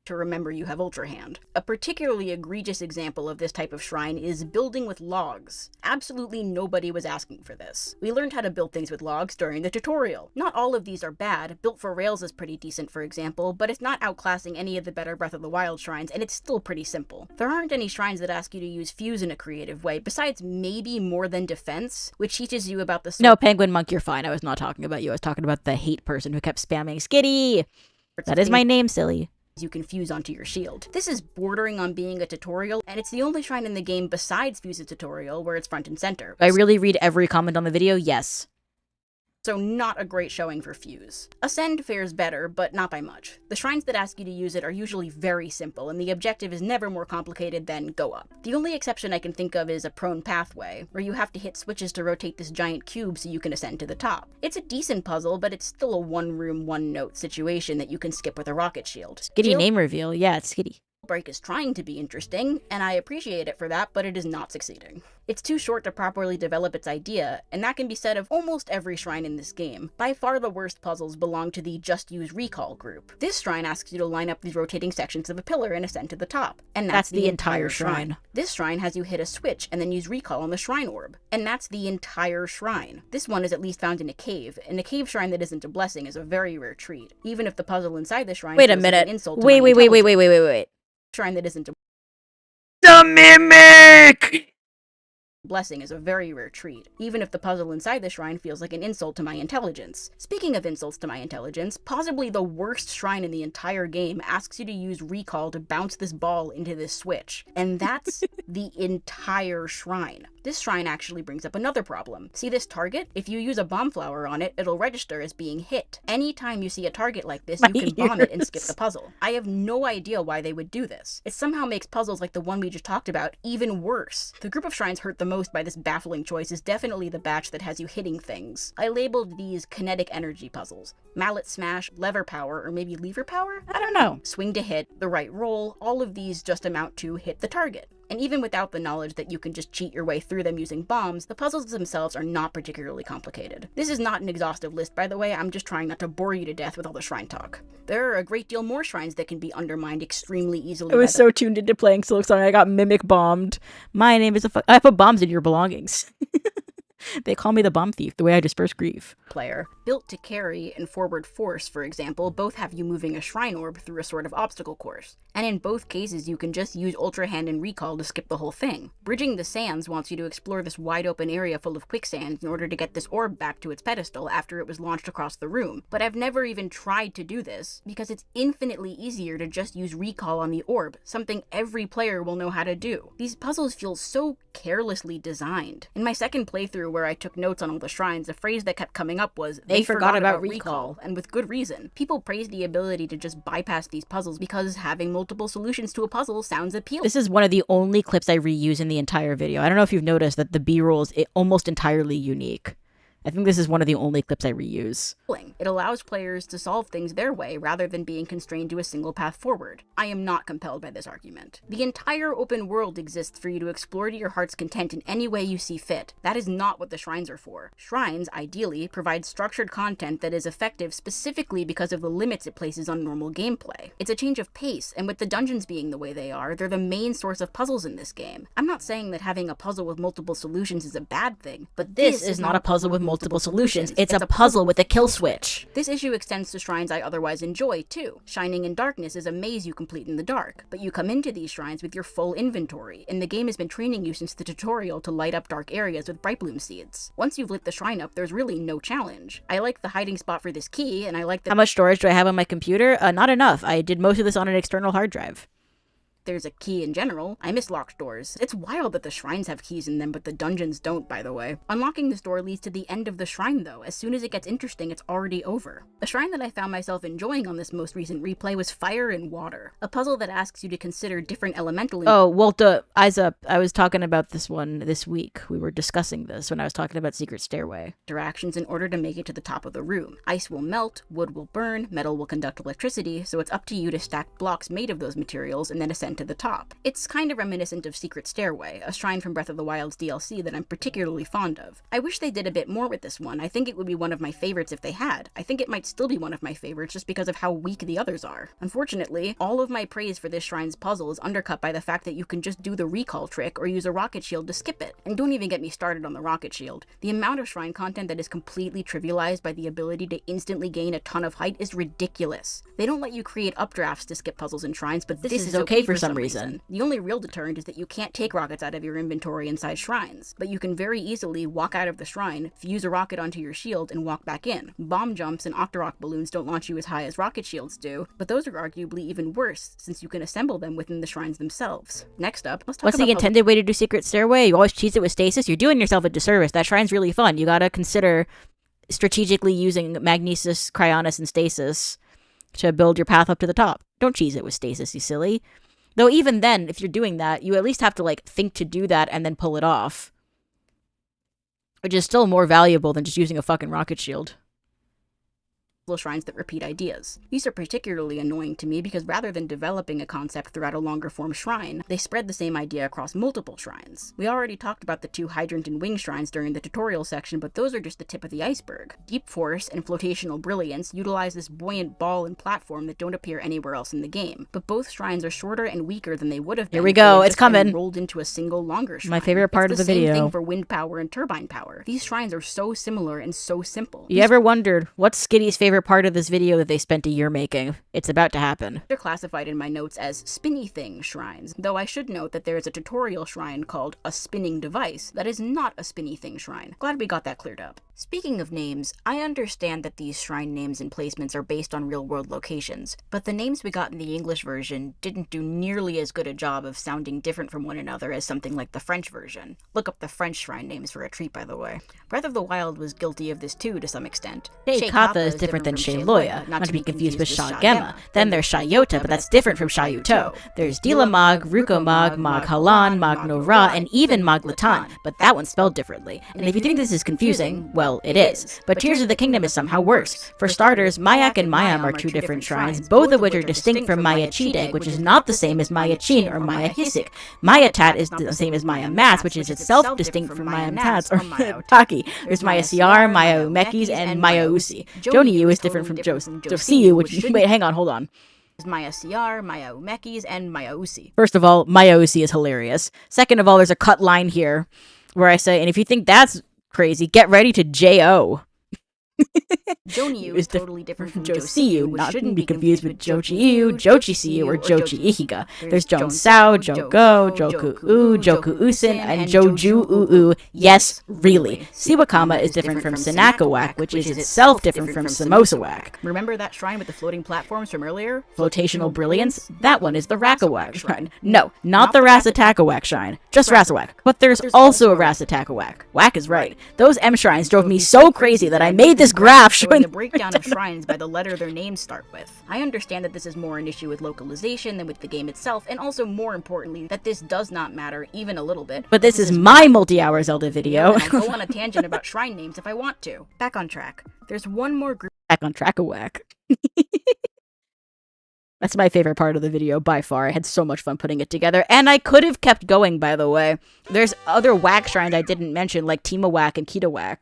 To remember you have Ultra Hand. A particularly egregious example of this type of shrine is building with logs. Absolutely nobody was asking for this. We learned how to build things with logs during the tutorial. Not all of these are bad. Built for Rails is pretty decent, for example, but it's not outclassing any of the better Breath of the Wild shrines, and it's still pretty simple. There aren't any shrines that ask you to use fuse in a creative way, besides maybe More Than Defense, which teaches you about the— No, Penguin Monk, you're fine. I was not talking about you. I was talking about the hate person who kept spamming Skitty. That is my name, silly. You can fuse onto your shield. This is bordering on being a tutorial, and it's the only shrine in the game besides Fuse's tutorial where it's front and center. I really read every comment on the video, yes. So not a great showing for Fuse. Ascend fares better, but not by much. The shrines that ask you to use it are usually very simple, and the objective is never more complicated than go up. The only exception I can think of is a prone pathway, where you have to hit switches to rotate this giant cube so you can ascend to the top. It's a decent puzzle, but it's still a one-room, one-note situation that you can skip with a rocket shield. Skitty name reveal, yeah, it's Skitty. Break is trying to be interesting, and I appreciate it for that, but it is not succeeding. It's too short to properly develop its idea, and that can be said of almost every shrine in this game. By far the worst puzzles belong to the Just Use Recall group. This shrine asks you to line up these rotating sections of a pillar and ascend to the top, and that's the entire shrine. This shrine has you hit a switch and then use Recall on the shrine orb, and that's the entire shrine. This one is at least found in a cave, and a cave shrine that isn't a blessing is a very rare treat, even if the puzzle inside the shrine Wait a feels minute. like an insult to Wait. my intelligence. Shrine that isn't a The Mimic! blessing is a very rare treat, even if the puzzle inside the shrine feels like an insult to my intelligence. Speaking of insults to my intelligence, possibly the worst shrine in the entire game asks you to use Recall to bounce this ball into this switch, and that's the entire shrine. This shrine actually brings up another problem. See this target? If you use a bomb flower on it, it'll register as being hit. Anytime you see a target like this, you can bomb it and skip the puzzle. I have no idea why they would do this. It somehow makes puzzles like the one we just talked about even worse. The group of shrines hurt the most by this baffling choice is definitely the batch that has you hitting things. I labeled these kinetic energy puzzles. Mallet smash, lever power, or maybe lever power? I don't know. Swing to hit, the right roll, all of these just amount to hit the target. And even without the knowledge that you can just cheat your way through them using bombs, the puzzles themselves are not particularly complicated. This is not an exhaustive list, by the way, I'm just trying not to bore you to death with all the shrine talk. There are a great deal more shrines that can be undermined extremely easily. I was so tuned into playing Silksong, I got Mimic bombed. My name is I put bombs in your belongings. They call me the bomb thief, the way I disperse grief. Player. Built to Carry and Forward Force, for example, both have you moving a shrine orb through a sort of obstacle course. And in both cases, you can just use Ultra Hand and Recall to skip the whole thing. Bridging the Sands wants you to explore this wide open area full of quicksand in order to get this orb back to its pedestal after it was launched across the room. But I've never even tried to do this, because it's infinitely easier to just use Recall on the orb, something every player will know how to do. These puzzles feel so carelessly designed. In my second playthrough where I took notes on all the shrines, a phrase that kept coming up was, they forgot about recall, and with good reason. People praise the ability to just bypass these puzzles because having multiple solutions to a puzzle sounds appealing. This is one of the only clips I reuse in the entire video. I don't know if you've noticed that the B-roll is almost entirely unique. I think this is one of the only clips I reuse. It allows players to solve things their way rather than being constrained to a single path forward. I am not compelled by this argument. The entire open world exists for you to explore to your heart's content in any way you see fit. That is not what the shrines are for. Shrines, ideally, provide structured content that is effective specifically because of the limits it places on normal gameplay. It's a change of pace, and with the dungeons being the way they are, they're the main source of puzzles in this game. I'm not saying that having a puzzle with multiple solutions is a bad thing, but this is not a puzzle with multiple solutions. It's a puzzle with a kill switch. This issue extends to shrines I otherwise enjoy, too. Shining in Darkness is a maze you complete in the dark, but you come into these shrines with your full inventory, and the game has been training you since the tutorial to light up dark areas with Brightbloom seeds. Once you've lit the shrine up, there's really no challenge. I like the hiding spot for this key, and I like the— How much storage do I have on my computer? Not enough. I did most of this on an external hard drive. There's a key in general. I miss locked doors. It's wild that the shrines have keys in them, but the dungeons don't, by the way. Unlocking this door leads to the end of the shrine, though. As soon as it gets interesting, it's already over. The shrine that I found myself enjoying on this most recent replay was Fire and Water, a puzzle that asks you to consider different elemental— Oh, well, eyes up. I was talking about this one this week. We were discussing this when I was talking about Secret Stairway. Interactions in order to make it to the top of the room. Ice will melt, wood will burn, metal will conduct electricity, so it's up to you to stack blocks made of those materials and then ascend to the top. It's kind of reminiscent of Secret Stairway, a shrine from Breath of the Wild's DLC that I'm particularly fond of. I wish they did a bit more with this one. I think it would be one of my favorites if they had. I think it might still be one of my favorites just because of how weak the others are. Unfortunately, all of my praise for this shrine's puzzle is undercut by the fact that you can just do the recall trick or use a rocket shield to skip it. And don't even get me started on the rocket shield. The amount of shrine content that is completely trivialized by the ability to instantly gain a ton of height is ridiculous. They don't let you create updrafts to skip puzzles in shrines, but this is okay for some reason. The only real deterrent is that you can't take rockets out of your inventory inside shrines, but you can very easily walk out of the shrine, fuse a rocket onto your shield, and walk back in. Bomb jumps and Octorok balloons don't launch you as high as rocket shields do, but those are arguably even worse, since you can assemble them within the shrines themselves. Next up, let's talk What's the intended way to do Secret Stairway? You always cheese it with stasis? You're doing yourself a disservice. That shrine's really fun. You gotta consider strategically using Magnesis, Cryonis, and Stasis to build your path up to the top. Don't cheese it with stasis, you silly. Though even then, if you're doing that, you at least have to, like, think to do that and then pull it off. Which is still more valuable than just using a fucking rocket shield. Shrines that repeat ideas. These are particularly annoying to me because rather than developing a concept throughout a longer form shrine, they spread the same idea across multiple shrines. We already talked about the 2 hydrant and wing shrines during the tutorial section, but those are just the tip of the iceberg. Deep Force and Flotational Brilliance utilize this buoyant ball and platform that don't appear anywhere else in the game, but both shrines are shorter and weaker than they would have been. Here we go, it's coming. Rolled into a single longer shrine. My favorite part of the video. It's the same thing for wind power and turbine power. These shrines are so similar and so simple. You ever wondered what's Skitty's favorite part of this video that they spent a year making? It's about to happen. They're classified in my notes as spinny thing shrines, though I should note that there is a tutorial shrine called a spinning device that is not a spinny thing shrine. Glad we got that cleared up. Speaking of names, I understand that these shrine names and placements are based on real-world locations, but the names we got in the English version didn't do nearly as good a job of sounding different from one another as something like the French version. Look up the French shrine names for a treat, by the way. Breath of the Wild was guilty of this too, to some extent. Shei Katha is different than Shei Loya, not to be confused with Sha Gemma. Then there's Shayota, but that's different from Shayuto. There's Dila Mag, Ruko Mag, Mag Halan, Mag No Ra, and even Mag Latan, but that one's spelled differently. And if you think this is confusing, well, it is. But Tears of the Kingdom is somehow worse. For starters, Mayak and Mayam are 2 different shrines, both of which are distinct from Maya Chideg, which is not the same as Maya Chin or Maya Hisik. Maya Tat is the same as Maya Mats, which is itself distinct from Maya Tats or Taki. There's Maya Siar, Maya Umekis, and Maya Usi. Joniyu is different from Josiyu, which— wait, hang on, hold on. Maya Siar, Maya Umekis, and Maya Usi. First of all, Maya Usi is hilarious. Second of all, there's a cut line here where I say, and if you think that's crazy, get ready to J.O. Joniyu is totally different from Josiyu, not to be confused with Jochi-Iu, Jochi-Siyu, or Jochi-Ihiga. There's Jon-Sao, Jogo, Joku-U, Joku-Usin, and Joju-U-U. Yes, really. Siwakama is different from Sinakawak, which is itself different from Samosawak. Remember that shrine with the floating platforms from earlier? Flotational Brilliance? That one is the Rakawak shrine. No, not the Rasatakawak shrine. Just Rasawak. But there's also a Rasatakawak. Whack is right. Those M shrines drove me so crazy that I made this this graph showing showing the breakdown of shrines by the letter their names start with. I understand that this is more an issue with localization than with the game itself, and also more importantly, that this does not matter even a little bit. But this is my multi-hour Zelda video. And I'll go on a tangent about shrine names if I want to. Back on track. There's one more group. Back on track a whack. That's my favorite part of the video by far. I had so much fun putting it together. And I could have kept going, by the way. There's other whack shrines I didn't mention, like Tiamat and Kita.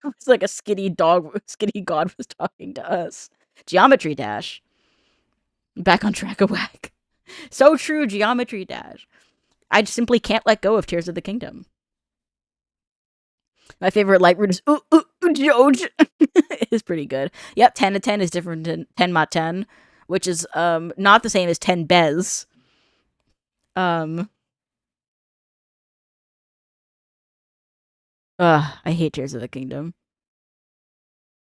It's like a skinny god was talking to us. Geometry Dash. Back on track a whack. So true, Geometry Dash. I just simply can't let go of Tears of the Kingdom. My favorite light route is George. It is pretty good. Yep, 10 to 10 is different than 10 ma 10, which is not the same as 10 bez. I hate Tears of the Kingdom.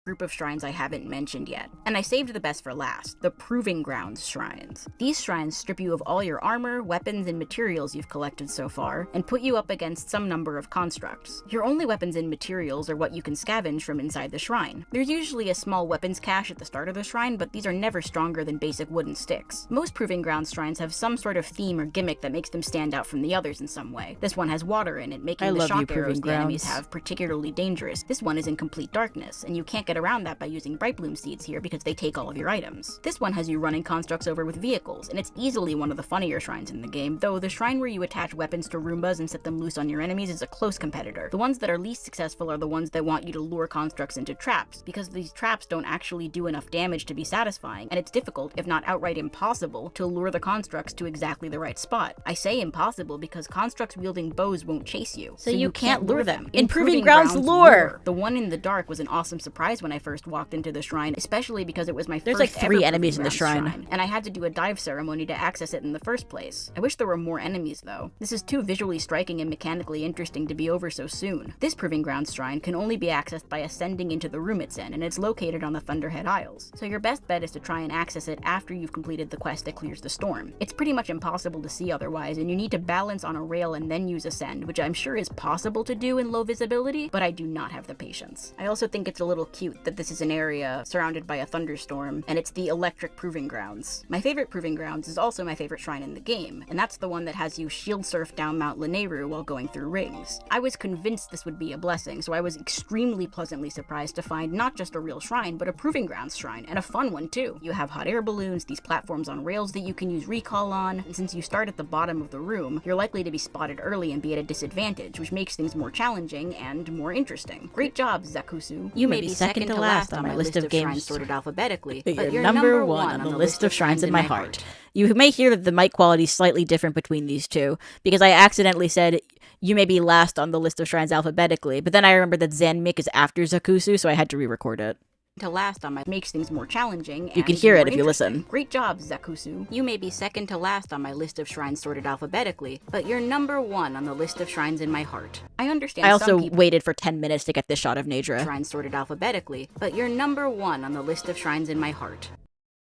Group of shrines I haven't mentioned yet, and I saved the best for last, the Proving Grounds shrines. These shrines strip you of all your armor, weapons, and materials you've collected so far, and put you up against some number of constructs. Your only weapons and materials are what you can scavenge from inside the shrine. There's usually a small weapons cache at the start of the shrine, but these are never stronger than basic wooden sticks. Most Proving Grounds shrines have some sort of theme or gimmick that makes them stand out from the others in some way. This one has water in it, making the shock arrows the enemies have particularly dangerous. This one is in complete darkness, and you can't get around that by using Bright Bloom seeds here because they take all of your items. This one has you running constructs over with vehicles, and it's easily one of the funnier shrines in the game, though the shrine where you attach weapons to Roombas and set them loose on your enemies is a close competitor. The ones that are least successful are the ones that want you to lure constructs into traps, because these traps don't actually do enough damage to be satisfying, and it's difficult, if not outright impossible, to lure the constructs to exactly the right spot. I say impossible because constructs wielding bows won't chase you, so you can't lure them. In Proving Grounds lure! The one in the dark was an awesome surprise when I first walked into the shrine, especially because it was my There's first like 3 ever enemies in the Proving Grounds shrine, and I had to do a dive ceremony to access it in the first place. I wish there were more enemies though. This is too visually striking and mechanically interesting to be over so soon. This Proving Grounds shrine can only be accessed by ascending into the room it's in, and it's located on the Thunderhead Isles, so your best bet is to try and access it after you've completed the quest that clears the storm. It's pretty much impossible to see otherwise, and you need to balance on a rail and then use ascend, which I'm sure is possible to do in low visibility, but I do not have the patience. I also think it's a little cute that this is an area surrounded by a thunderstorm, and it's the Electric Proving Grounds. My favorite Proving Grounds is also my favorite shrine in the game, and that's the one that has you shield surf down Mount Lanayru while going through rings. I was convinced this would be a blessing, so I was extremely pleasantly surprised to find not just a real shrine, but a Proving Grounds shrine, and a fun one too. You have hot air balloons, these platforms on rails that you can use recall on, and since you start at the bottom of the room, you're likely to be spotted early and be at a disadvantage, which makes things more challenging and more interesting. Great job, Zakusu. You may be second to last on my list of games sorted alphabetically, but you're number 1 on the list of shrines in my heart. You may hear that the mic quality is slightly different between these two, because I accidentally said you may be last on the list of shrines alphabetically, but then I remembered that Zanmik is after Zakusu, so I had to re-record it. To last on my makes things more challenging. You can hear it if you listen. Great job, Zakusu. You may be second to last on my list of shrines sorted alphabetically, but you're number 1 on the list of shrines in my heart. I understand. I also waited for 10 minutes to get this shot of Naydra. Shrines sorted alphabetically, but you're number 1 on the list of shrines in my heart.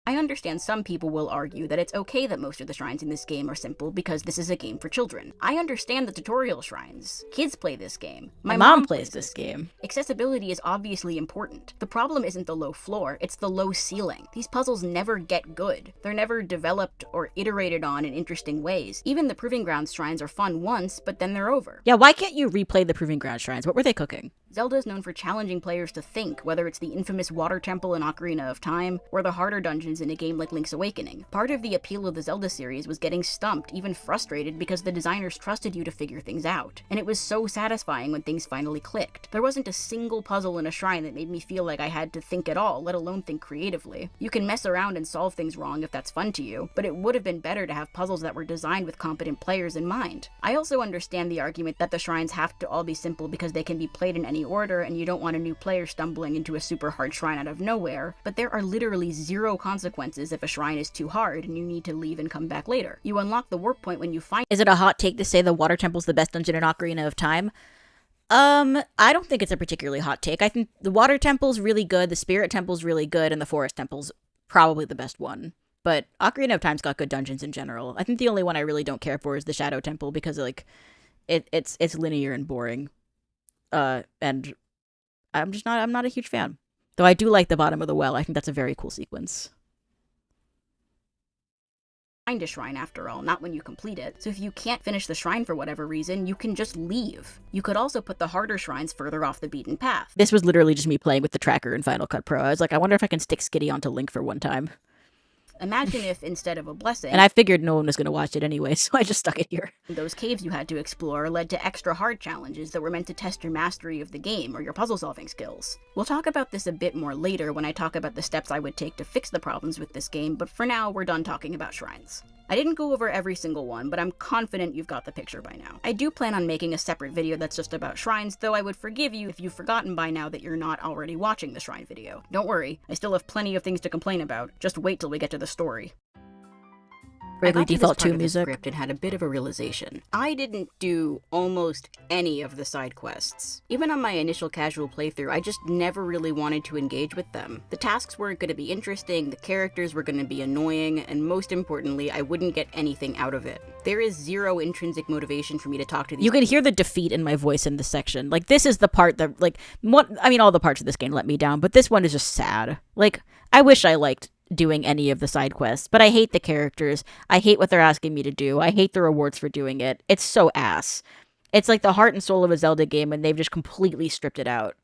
I understand some people will argue that it's okay that most of the shrines in this game are simple because this is a game for children. I understand the tutorial shrines. Kids play this game. My mom plays this game. Accessibility is obviously important. The problem isn't the low floor, it's the low ceiling. These puzzles never get good. They're never developed or iterated on in interesting ways. Even the Proving Grounds shrines are fun once, but then they're over. Yeah, why can't you replay the Proving Grounds shrines? What were they cooking? Zelda is known for challenging players to think, whether it's the infamous Water Temple in Ocarina of Time, or the harder dungeons in a game like Link's Awakening. Part of the appeal of the Zelda series was getting stumped, even frustrated, because the designers trusted you to figure things out. And it was so satisfying when things finally clicked. There wasn't a single puzzle in a shrine that made me feel like I had to think at all, let alone think creatively. You can mess around and solve things wrong if that's fun to you, but it would have been better to have puzzles that were designed with competent players in mind. I also understand the argument that the shrines have to all be simple because they can be played in any order, and you don't want a new player stumbling into a super hard shrine out of nowhere, but there are literally 0 consequences if a shrine is too hard and you need to leave and come back later. You unlock the warp point when you find— Is it a hot take to say the Water Temple's the best dungeon in Ocarina of Time? I don't think it's a particularly hot take. I think the Water Temple's really good, the Spirit Temple's really good, and the Forest Temple's probably the best one. But Ocarina of Time's got good dungeons in general. I think the only one I really don't care for is the Shadow Temple because, like, it's linear and boring. And I'm not a huge fan. Though I do like the bottom of the well. I think that's a very cool sequence. Find a shrine after all, not when you complete it. So if you can't finish the shrine for whatever reason, you can just leave. You could also put the harder shrines further off the beaten path. This was literally just me playing with the tracker in Final Cut Pro. I was like, I wonder if I can stick Skitty onto Link for one time. Imagine if, instead of a blessing... And I figured no one was going to watch it anyway, so I just stuck it here. Those caves you had to explore led to extra hard challenges that were meant to test your mastery of the game or your puzzle-solving skills. We'll talk about this a bit more later when I talk about the steps I would take to fix the problems with this game, but for now, we're done talking about shrines. I didn't go over every single one, but I'm confident you've got the picture by now. I do plan on making a separate video that's just about shrines, though I would forgive you if you've forgotten by now that you're not already watching the shrine video. Don't worry, I still have plenty of things to complain about, just wait till we get to the story. Bravely Default 2 music. Script and had a bit of a realization. I didn't do almost any of the side quests. Even on my initial casual playthrough, I just never really wanted to engage with them. The tasks weren't going to be interesting, the characters were going to be annoying, and most importantly, I wouldn't get anything out of it. There is zero intrinsic motivation for me to talk to these— You can hear the defeat in my voice in this section. Like, this is the part that, like, all the parts of this game let me down, but this one is just sad. Like, I wish I liked doing any of the side quests, but I hate the characters. I hate what they're asking me to do. I hate the rewards for doing it. It's so ass. It's like the heart and soul of a Zelda game, and they've just completely stripped it out.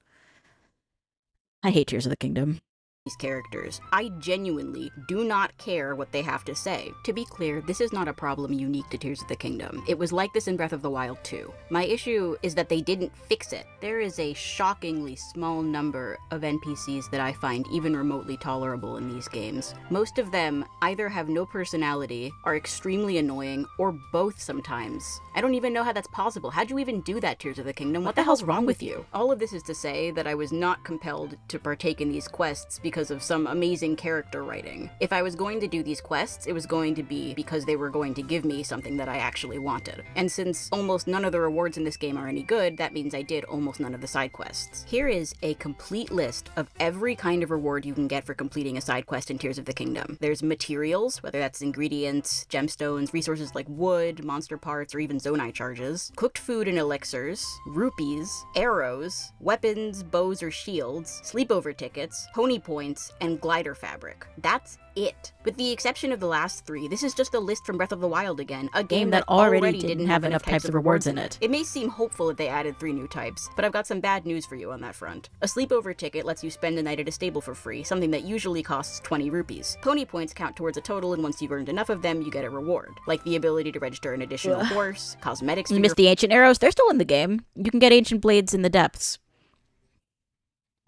I hate Tears of the Kingdom. These characters. I genuinely do not care what they have to say. To be clear, this is not a problem unique to Tears of the Kingdom. It was like this in Breath of the Wild too. My issue is that they didn't fix it. There is a shockingly small number of NPCs that I find even remotely tolerable in these games. Most of them either have no personality, are extremely annoying, or both sometimes. I don't even know how that's possible. How'd you even do that, Tears of the Kingdom? What the hell's wrong with you? All of this is to say that I was not compelled to partake in these quests because of some amazing character writing. If I was going to do these quests, it was going to be because they were going to give me something that I actually wanted. And since almost none of the rewards in this game are any good, that means I did almost none of the side quests. Here is a complete list of every kind of reward you can get for completing a side quest in Tears of the Kingdom. There's materials, whether that's ingredients, gemstones, resources like wood, monster parts, or even Zonai charges, cooked food and elixirs, rupees, arrows, weapons, bows or shields, sleepover tickets, pony points, and glider fabric. That's it. With the exception of the last three, this is just a list from Breath of the Wild again, a game that already didn't have enough types of rewards in it. It may seem hopeful if they added 3 new types, but I've got some bad news for you on that front. A sleepover ticket lets you spend a night at a stable for free, something that usually costs 20 rupees. Pony points count towards a total, and once you've earned enough of them, you get a reward, like the ability to register an additional horse, cosmetics. You missed the ancient arrows? They're still in the game. You can get ancient blades in the depths.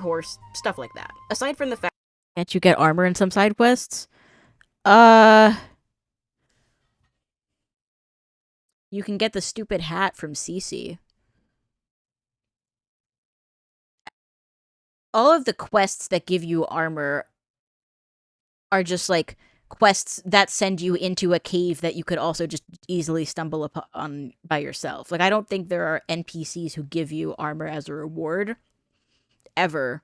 Horse, stuff like that. Aside from the fact— Can't you get armor in some side quests? You can get the stupid hat from Cece. All of the quests that give you armor are just like quests that send you into a cave that you could also just easily stumble upon by yourself. Like, I don't think there are NPCs who give you armor as a reward ever,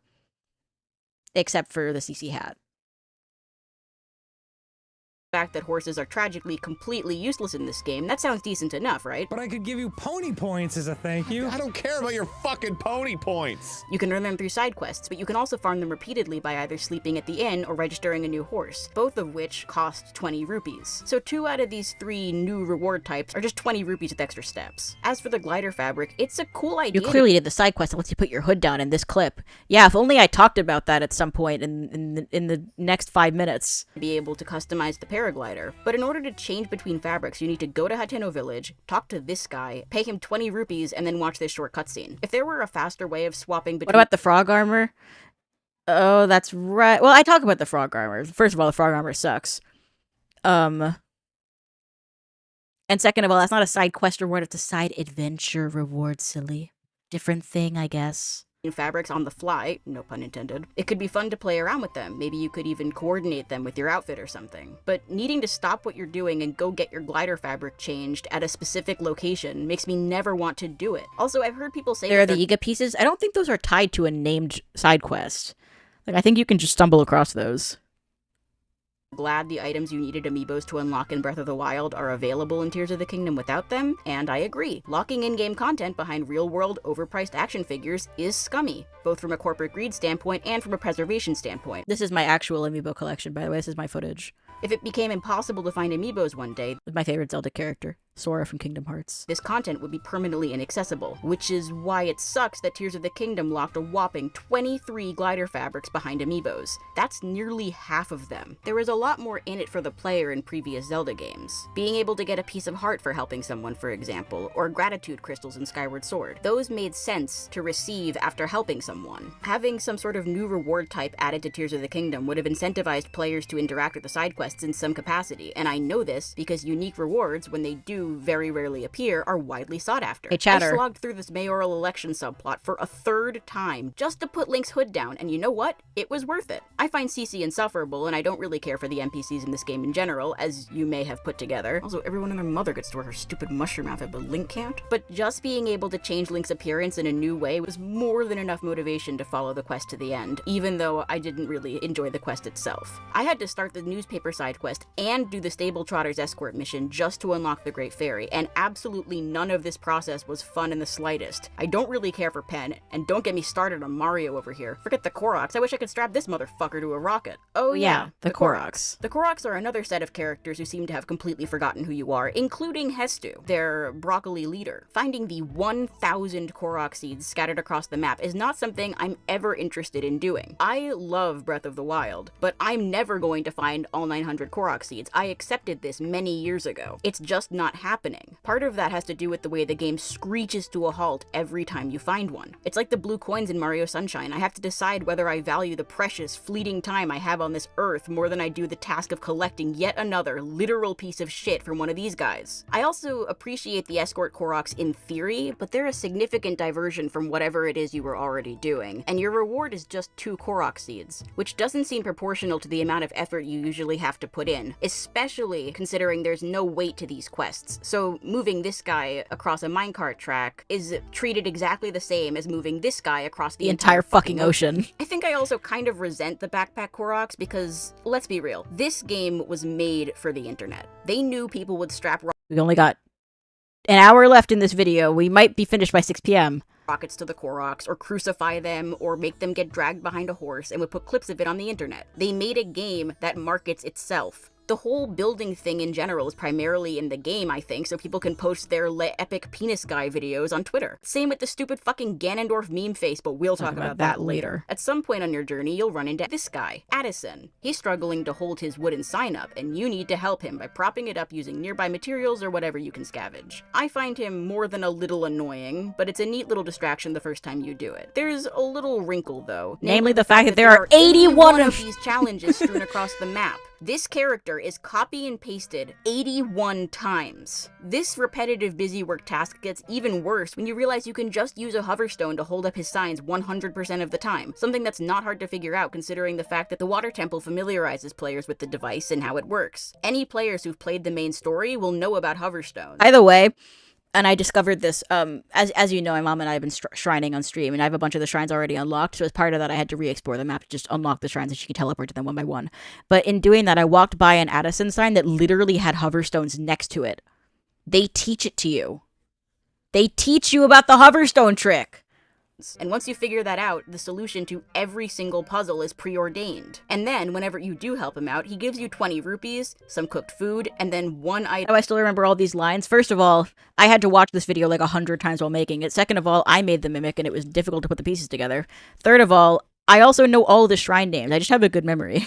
except for the CC hat. Fact that horses are tragically completely useless in this game, that sounds decent enough, right? But I could give you pony points as a thank you. I don't care about your fucking pony points. You can earn them through side quests, but you can also farm them repeatedly by either sleeping at the inn or registering a new horse, both of which cost 20 rupees. So 2 out of these 3 new reward types are just 20 rupees with extra steps. As for the glider fabric, it's a cool idea. You clearly did the side quest that lets you put your hood down in this clip. Yeah, if only I talked about that at some point in the next 5 minutes. Be able to customize the paraglider, but in order to change between fabrics, you need to go to Hateno Village, talk to this guy, pay him 20 rupees, and then watch this short cutscene. If there were a faster way of swapping between— What about the frog armor? Oh, that's right. Well, I talk about the frog armor. First of all, the frog armor sucks. And second of all, that's not a side quest reward, it's a side adventure reward, silly. Different thing, I guess. Fabrics on the fly, no pun intended. It could be fun to play around with them. Maybe you could even coordinate them with your outfit or something. But needing to stop what you're doing and go get your glider fabric changed at a specific location makes me never want to do it. Also, I've heard people say there are the Iga pieces. I don't think those are tied to a named side quest. Like, I think you can just stumble across those. Glad the items you needed amiibos to unlock in Breath of the Wild are available in Tears of the Kingdom without them, and I agree. Locking in-game content behind real-world, overpriced action figures is scummy, both from a corporate greed standpoint and from a preservation standpoint. This is my actual amiibo collection, by the way. This is my footage. If it became impossible to find amiibos one day, my favorite Zelda character, Sora from Kingdom Hearts, this content would be permanently inaccessible, which is why it sucks that Tears of the Kingdom locked a whopping 23 glider fabrics behind amiibos. That's nearly half of them. There was a lot more in it for the player in previous Zelda games. Being able to get a piece of heart for helping someone, for example, or gratitude crystals in Skyward Sword. Those made sense to receive after helping someone. Having some sort of new reward type added to Tears of the Kingdom would have incentivized players to interact with the side quests in some capacity, and I know this because unique rewards, when they do very rarely appear, are widely sought after. Hey, chatter. I slogged through this mayoral election subplot for a third time just to put Link's hood down, and you know what? It was worth it. I find Cece insufferable, and I don't really care for the NPCs in this game in general, as you may have put together. Also, everyone and their mother gets to wear her stupid mushroom outfit, but Link can't? But just being able to change Link's appearance in a new way was more than enough motivation to follow the quest to the end, even though I didn't really enjoy the quest itself. I had to start the newspaper side quest and do the Stable Trotter's escort mission just to unlock the Great Fairy, and absolutely none of this process was fun in the slightest. I don't really care for Pen, and don't get me started on Mario over here. Forget the Koroks, I wish I could strap this motherfucker to a rocket. Oh yeah, the Koroks. The Koroks are another set of characters who seem to have completely forgotten who you are, including Hestu, their broccoli leader. Finding the 1,000 Korok seeds scattered across the map is not something I'm ever interested in doing. I love Breath of the Wild, but I'm never going to find all 900 Korok seeds. I accepted this many years ago. It's just not happening. Part of that has to do with the way the game screeches to a halt every time you find one. It's like the blue coins in Mario Sunshine. I have to decide whether I value the precious, fleeting time I have on this earth more than I do the task of collecting yet another literal piece of shit from one of these guys. I also appreciate the escort Koroks in theory, but they're a significant diversion from whatever it is you were already doing, and your reward is just 2 Korok seeds, which doesn't seem proportional to the amount of effort you usually have to put in, especially considering there's no weight to these quests. So moving this guy across a minecart track is treated exactly the same as moving this guy across the entire fucking ocean. I think I also kind of resent the backpack Koroks because, let's be real, this game was made for the internet. They knew people would strap We only got an hour left in this video. We might be finished by 6 p.m. rockets to the Koroks, or crucify them, or make them get dragged behind a horse, and would put clips of it on the internet. They made a game that markets itself. The whole building thing in general is primarily in the game, I think, so people can post their epic penis guy videos on Twitter. Same with the stupid fucking Ganondorf meme face, but we'll talk about that later. At some point on your journey, you'll run into this guy, Addison. He's struggling to hold his wooden sign up, and you need to help him by propping it up using nearby materials or whatever you can scavenge. I find him more than a little annoying, but it's a neat little distraction the first time you do it. There's a little wrinkle, though. Namely the fact that there are 81 of these challenges strewn across the map. This character is copy and pasted 81 times. This repetitive busywork task gets even worse when you realize you can just use a hoverstone to hold up his signs 100% of the time, something that's not hard to figure out considering the fact that the Water Temple familiarizes players with the device and how it works. Any players who've played the main story will know about hoverstones. Either way, and I discovered this, as you know, my mom and I have been shrining on stream, and I have a bunch of the shrines already unlocked, so as part of that I had to re-explore the map to just unlock the shrines and she could teleport to them one by one. But in doing that, I walked by an Addison sign that literally had hoverstones next to it. They teach it to you. They teach you about the hoverstone trick. And once you figure that out, the solution to every single puzzle is preordained. And then, whenever you do help him out, he gives you 20 rupees, some cooked food, and then one item. Oh, I still remember all these lines. First of all, I had to watch this video like 100 times while making it. Second of all, I made the mimic and it was difficult to put the pieces together. Third of all, I also know all the shrine names. I just have a good memory.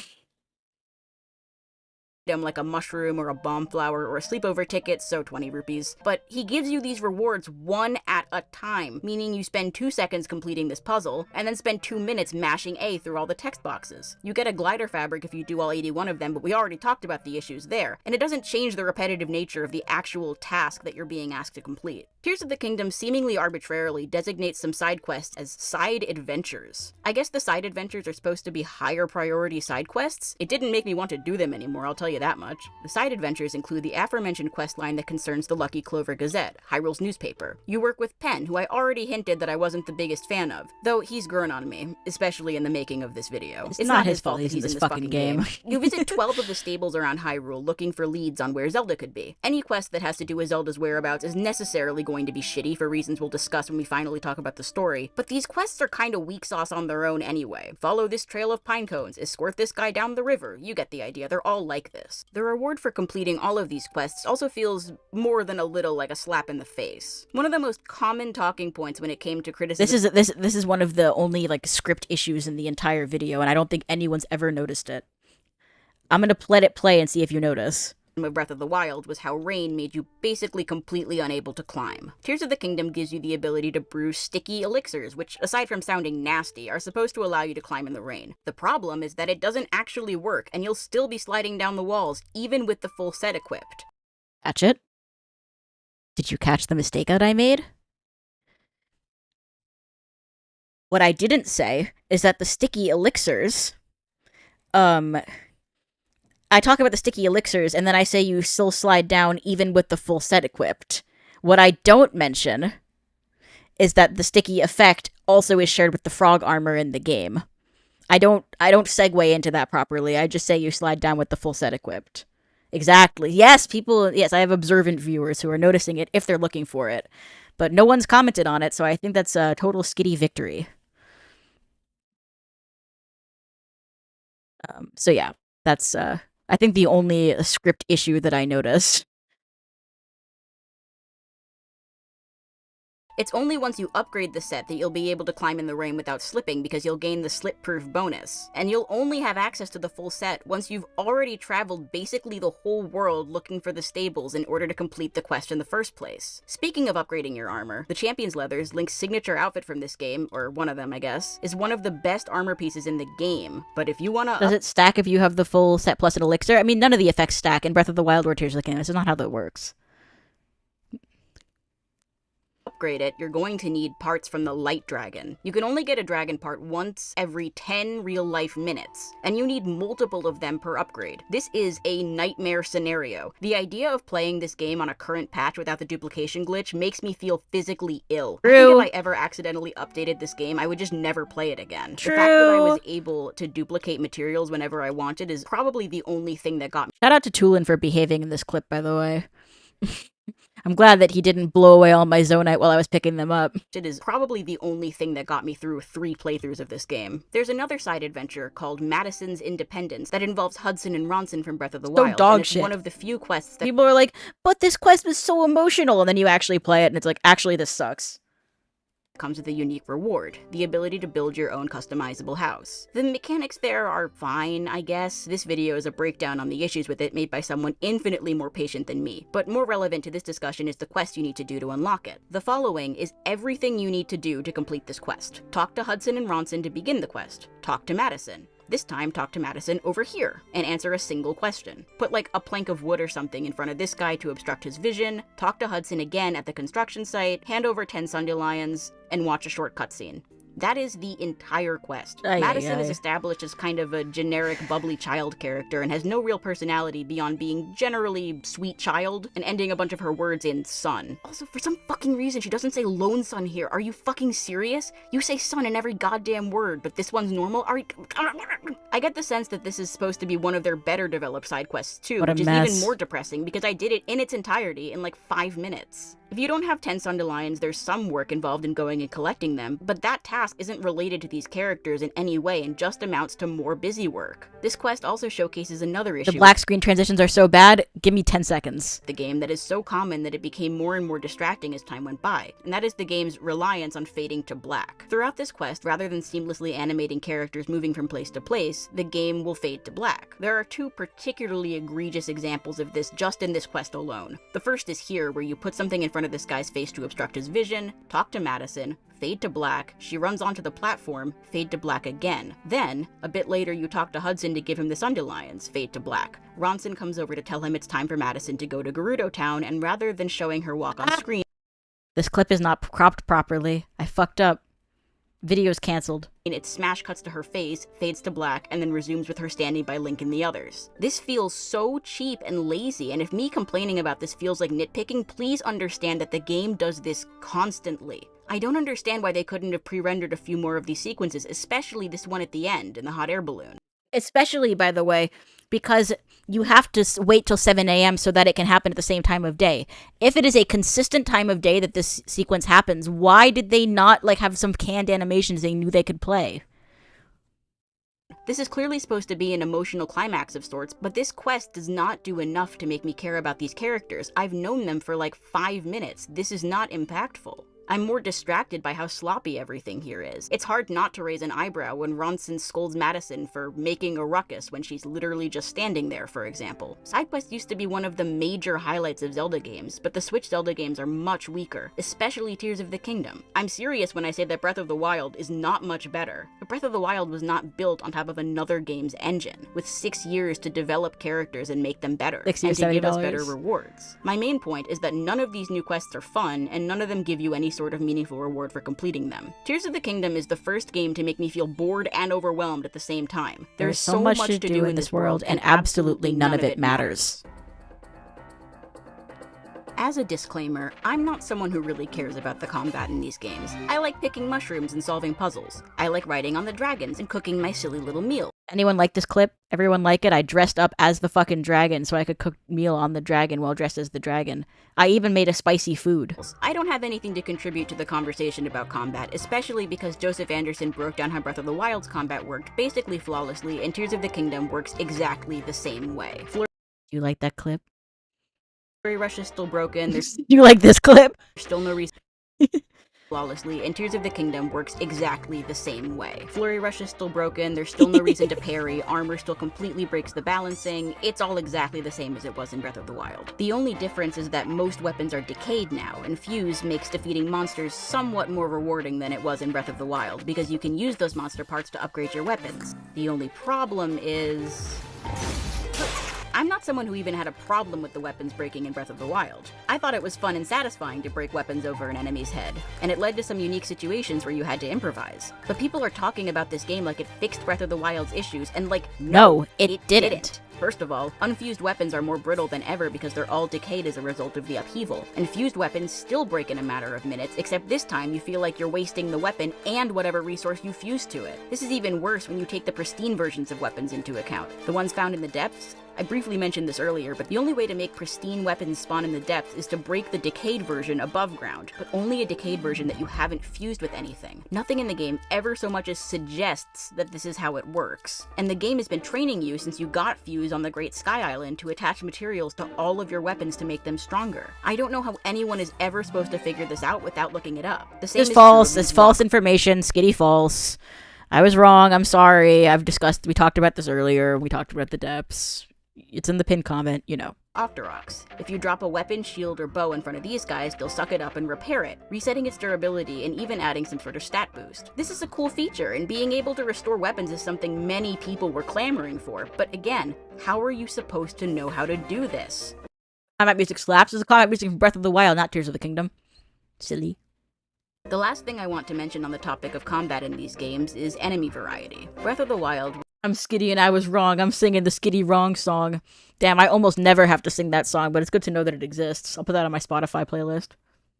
Like a mushroom or a bomb flower or a sleepover ticket, so 20 rupees. But he gives you these rewards one at a time, meaning you spend 2 seconds completing this puzzle, and then spend 2 minutes mashing A through all the text boxes. You get a glider fabric if you do all 81 of them, but we already talked about the issues there, and it doesn't change the repetitive nature of the actual task that you're being asked to complete. Tears of the Kingdom seemingly arbitrarily designates some side quests as side adventures. I guess the side adventures are supposed to be higher priority side quests. It didn't make me want to do them anymore, I'll tell you you that much. The side adventures include the aforementioned questline that concerns the Lucky Clover Gazette, Hyrule's newspaper. You work with Penn, who I already hinted that I wasn't the biggest fan of, though he's grown on me, especially in the making of this video. It's not his fault he's in this fucking game. You visit 12 of the stables around Hyrule looking for leads on where Zelda could be. Any quest that has to do with Zelda's whereabouts is necessarily going to be shitty for reasons we'll discuss when we finally talk about the story, but these quests are kinda weak sauce on their own anyway. Follow this trail of pine cones, escort this guy down the river, you get the idea, they're all like this. The reward for completing all of these quests also feels more than a little like a slap in the face. One of the most common talking points when it came to criticism— This is one of the only, like, script issues in the entire video, and I don't think anyone's ever noticed it. I'm gonna let it play and see if you notice. Of Breath of the Wild was how rain made you basically completely unable to climb. Tears of the Kingdom gives you the ability to brew sticky elixirs, which, aside from sounding nasty, are supposed to allow you to climb in the rain. The problem is that it doesn't actually work, and you'll still be sliding down the walls, even with the full set equipped. Catch it? Did you catch the mistake that I made? What I didn't say is that the sticky elixirs, I talk about the sticky elixirs, and then I say you still slide down even with the full set equipped. What I don't mention is that the sticky effect also is shared with the frog armor in the game. I don't segue into that properly. I just say you slide down with the full set equipped. Exactly. Yes, I have observant viewers who are noticing it if they're looking for it. But no one's commented on it, so I think that's a total skitty victory. So yeah, that's, I think the only script issue that I noticed. It's only once you upgrade the set that you'll be able to climb in the rain without slipping, because you'll gain the slip-proof bonus. And you'll only have access to the full set once you've already traveled basically the whole world looking for the stables in order to complete the quest in the first place. Speaking of upgrading your armor, the Champion's Leathers, Link's signature outfit from this game, or one of them I guess, is one of the best armor pieces in the game. But if you wanna— Does it stack if you have the full set plus an elixir? I mean, none of the effects stack in Breath of the Wild or Tears of the Kingdom. This is not how that works. Upgrade it, you're going to need parts from the Light Dragon. You can only get a dragon part once every 10 real-life minutes, and you need multiple of them per upgrade. This is a nightmare scenario. The idea of playing this game on a current patch without the duplication glitch makes me feel physically ill. True. I think if I ever accidentally updated this game, I would just never play it again. True. The fact that I was able to duplicate materials whenever I wanted is probably the only thing that got me— Shout out to Tulin for behaving in this clip, by the way. I'm glad that he didn't blow away all my Zonite while I was picking them up. It is probably the only thing that got me through 3 playthroughs of this game. There's another side adventure called Madison's Independence that involves Hudson and Ronson from Breath of the Wild. Dog and it's shit. one of the few quests that— People are like, but this quest was so emotional, and then you actually play it, and it's like, actually, this sucks. comes with a unique reward, the ability to build your own customizable house. The mechanics there are fine, I guess. This video is a breakdown on the issues with it made by someone infinitely more patient than me, but more relevant to this discussion is the quest you need to do to unlock it. The following is everything you need to do to complete this quest. Talk to Hudson and Ronson to begin the quest. Talk to Madison. This time, talk to Madison over here and answer a single question. Put like a plank of wood or something in front of this guy to obstruct his vision, talk to Hudson again at the construction site, hand over 10 Sundelions, and watch a short cutscene. That is the entire quest. Madison is established as kind of a generic bubbly child character and has no real personality beyond being generally sweet child and ending a bunch of her words in son. Also, for some fucking reason, she doesn't say lone son here. Are you fucking serious? You say son in every goddamn word, but this one's normal? Are you— I get the sense that this is supposed to be one of their better developed side quests too, which is even more depressing because I did it in its entirety in like 5 minutes. If you don't have 10 Sundelions, there's some work involved in going and collecting them, but that task isn't related to these characters in any way and just amounts to more busy work. This quest also showcases another issue. The black screen transitions are so bad, give me 10 seconds. The game that is so common that it became more and more distracting as time went by, and that is the game's reliance on fading to black. Throughout this quest, rather than seamlessly animating characters moving from place to place, the game will fade to black. There are 2 particularly egregious examples of this just in this quest alone. The first is here, where you put something in front of this guy's face to obstruct his vision, talk to Madison, fade to black, she runs onto the platform, fade to black again. Then, a bit later you talk to Hudson to give him the Sundelions, fade to black. Ronson comes over to tell him it's time for Madison to go to Gerudo Town, and rather than showing her walk on screen— This clip is not cropped properly. I fucked up. Video's cancelled. It smash cuts to her face, fades to black, and then resumes with her standing by Link and the others. This feels so cheap and lazy, and if me complaining about this feels like nitpicking, please understand that the game does this constantly. I don't understand why they couldn't have pre-rendered a few more of these sequences, especially this one at the end in the hot air balloon. Especially, by the way, because you have to wait till 7 a.m. so that it can happen at the same time of day. If it is a consistent time of day that this sequence happens, why did they not have some canned animations they knew they could play? This is clearly supposed to be an emotional climax of sorts, but this quest does not do enough to make me care about these characters. I've known them for 5 minutes. This is not impactful. I'm more distracted by how sloppy everything here is. It's hard not to raise an eyebrow when Ronson scolds Madison for making a ruckus when she's literally just standing there, for example. Side quests used to be one of the major highlights of Zelda games, but the Switch Zelda games are much weaker, especially Tears of the Kingdom. I'm serious when I say that Breath of the Wild is not much better, but Breath of the Wild was not built on top of another game's engine, with 6 years to develop characters and make them better, and to give us better rewards. My main point is that none of these new quests are fun, and none of them give you any sort of meaningful reward for completing them. Tears of the Kingdom is the first game to make me feel bored and overwhelmed at the same time. There's so much to do in this world, and absolutely none of it matters. As a disclaimer, I'm not someone who really cares about the combat in these games. I like picking mushrooms and solving puzzles. I like riding on the dragons and cooking my silly little meal. Anyone like this clip? Everyone like it? I dressed up as the fucking dragon so I could cook meal on the dragon while dressed as the dragon. I even made a spicy food. I don't have anything to contribute to the conversation about combat, especially because Joseph Anderson broke down how Breath of the Wild's combat worked basically flawlessly, and Tears of the Kingdom works exactly the same way. You like that clip? Flurry Rush is still broken. There's you like this clip? Still no reason flawlessly, and Tears of the Kingdom works exactly the same way. Flurry Rush is still broken, there's still no reason to parry, armor still completely breaks the balancing, it's all exactly the same as it was in Breath of the Wild. The only difference is that most weapons are decayed now, and Fuse makes defeating monsters somewhat more rewarding than it was in Breath of the Wild, because you can use those monster parts to upgrade your weapons. The only problem is... I'm not someone who even had a problem with the weapons breaking in Breath of the Wild. I thought it was fun and satisfying to break weapons over an enemy's head, and it led to some unique situations where you had to improvise. But people are talking about this game like it fixed Breath of the Wild's issues, and no, it didn't. First of all, unfused weapons are more brittle than ever because they're all decayed as a result of the upheaval, and fused weapons still break in a matter of minutes, except this time you feel like you're wasting the weapon and whatever resource you fuse to it. This is even worse when you take the pristine versions of weapons into account. The ones found in the depths? I briefly mentioned this earlier, but the only way to make pristine weapons spawn in the depths is to break the decayed version above ground, but only a decayed version that you haven't fused with anything. Nothing in the game ever so much as suggests that this is how it works. And the game has been training you since you got Fuse on the Great Sky Island to attach materials to all of your weapons to make them stronger. I don't know how anyone is ever supposed to figure this out without looking it up. The same is false. It's false information. Skitty false. I was wrong. I'm sorry. We talked about this earlier. We talked about the depths. It's in the pinned comment, you know. Octoroks. If you drop a weapon, shield, or bow in front of these guys, they'll suck it up and repair it, resetting its durability and even adding some sort of stat boost. This is a cool feature, and being able to restore weapons is something many people were clamoring for, but again, how are you supposed to know how to do this? Combat music slaps. This is combat music from Breath of the Wild, not Tears of the Kingdom. Silly. The last thing I want to mention on the topic of combat in these games is enemy variety. Breath of the Wild... I'm Skitty and I was wrong. I'm singing the Skitty Wrong song. Damn, I almost never have to sing that song, but it's good to know that it exists. I'll put that on my Spotify playlist.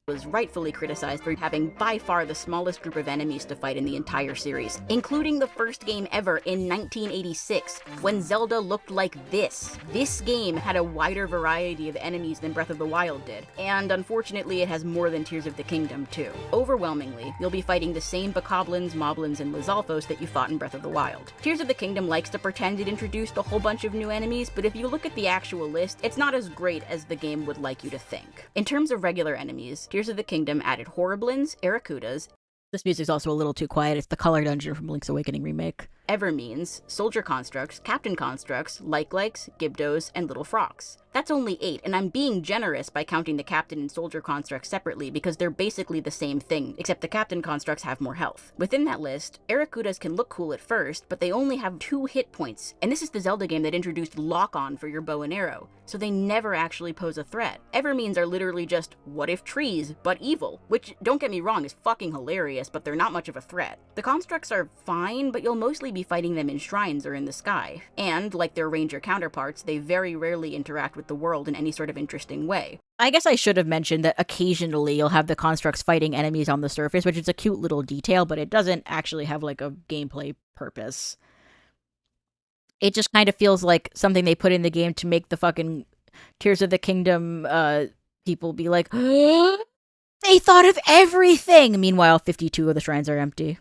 Was rightfully criticized for having by far the smallest group of enemies to fight in the entire series, including the first game ever in 1986, when Zelda looked like this. This game had a wider variety of enemies than Breath of the Wild did, and unfortunately it has more than Tears of the Kingdom too. Overwhelmingly, you'll be fighting the same Bokoblins, Moblins, and Lizalfos that you fought in Breath of the Wild. Tears of the Kingdom likes to pretend it introduced a whole bunch of new enemies, but if you look at the actual list, it's not as great as the game would like you to think. In terms of regular enemies, Tears of the Kingdom added Horriblins, Arakudas. This music's also a little too quiet. It's the Color Dungeon from Link's Awakening remake. Evermeans, Soldier Constructs, Captain Constructs, Like-Likes, Gibdos, and Little Frogs. That's only 8, and I'm being generous by counting the Captain and Soldier Constructs separately because they're basically the same thing, except the Captain Constructs have more health. Within that list, Arrokudas can look cool at first, but they only have 2 hit points, and this is the Zelda game that introduced lock-on for your bow and arrow, so they never actually pose a threat. Evermeans are literally just what-if trees, but evil, which, don't get me wrong, is fucking hilarious, but they're not much of a threat. The Constructs are fine, but you'll mostly be fighting them in shrines or in the sky, and, like their ranger counterparts, they very rarely interact with the world in any sort of interesting way. I guess I should have mentioned that occasionally you'll have the constructs fighting enemies on the surface, which is a cute little detail, but it doesn't actually have like a gameplay purpose. It just kind of feels like something they put in the game to make the fucking Tears of the Kingdom people be like, they thought of everything! Meanwhile, 52 of the shrines are empty.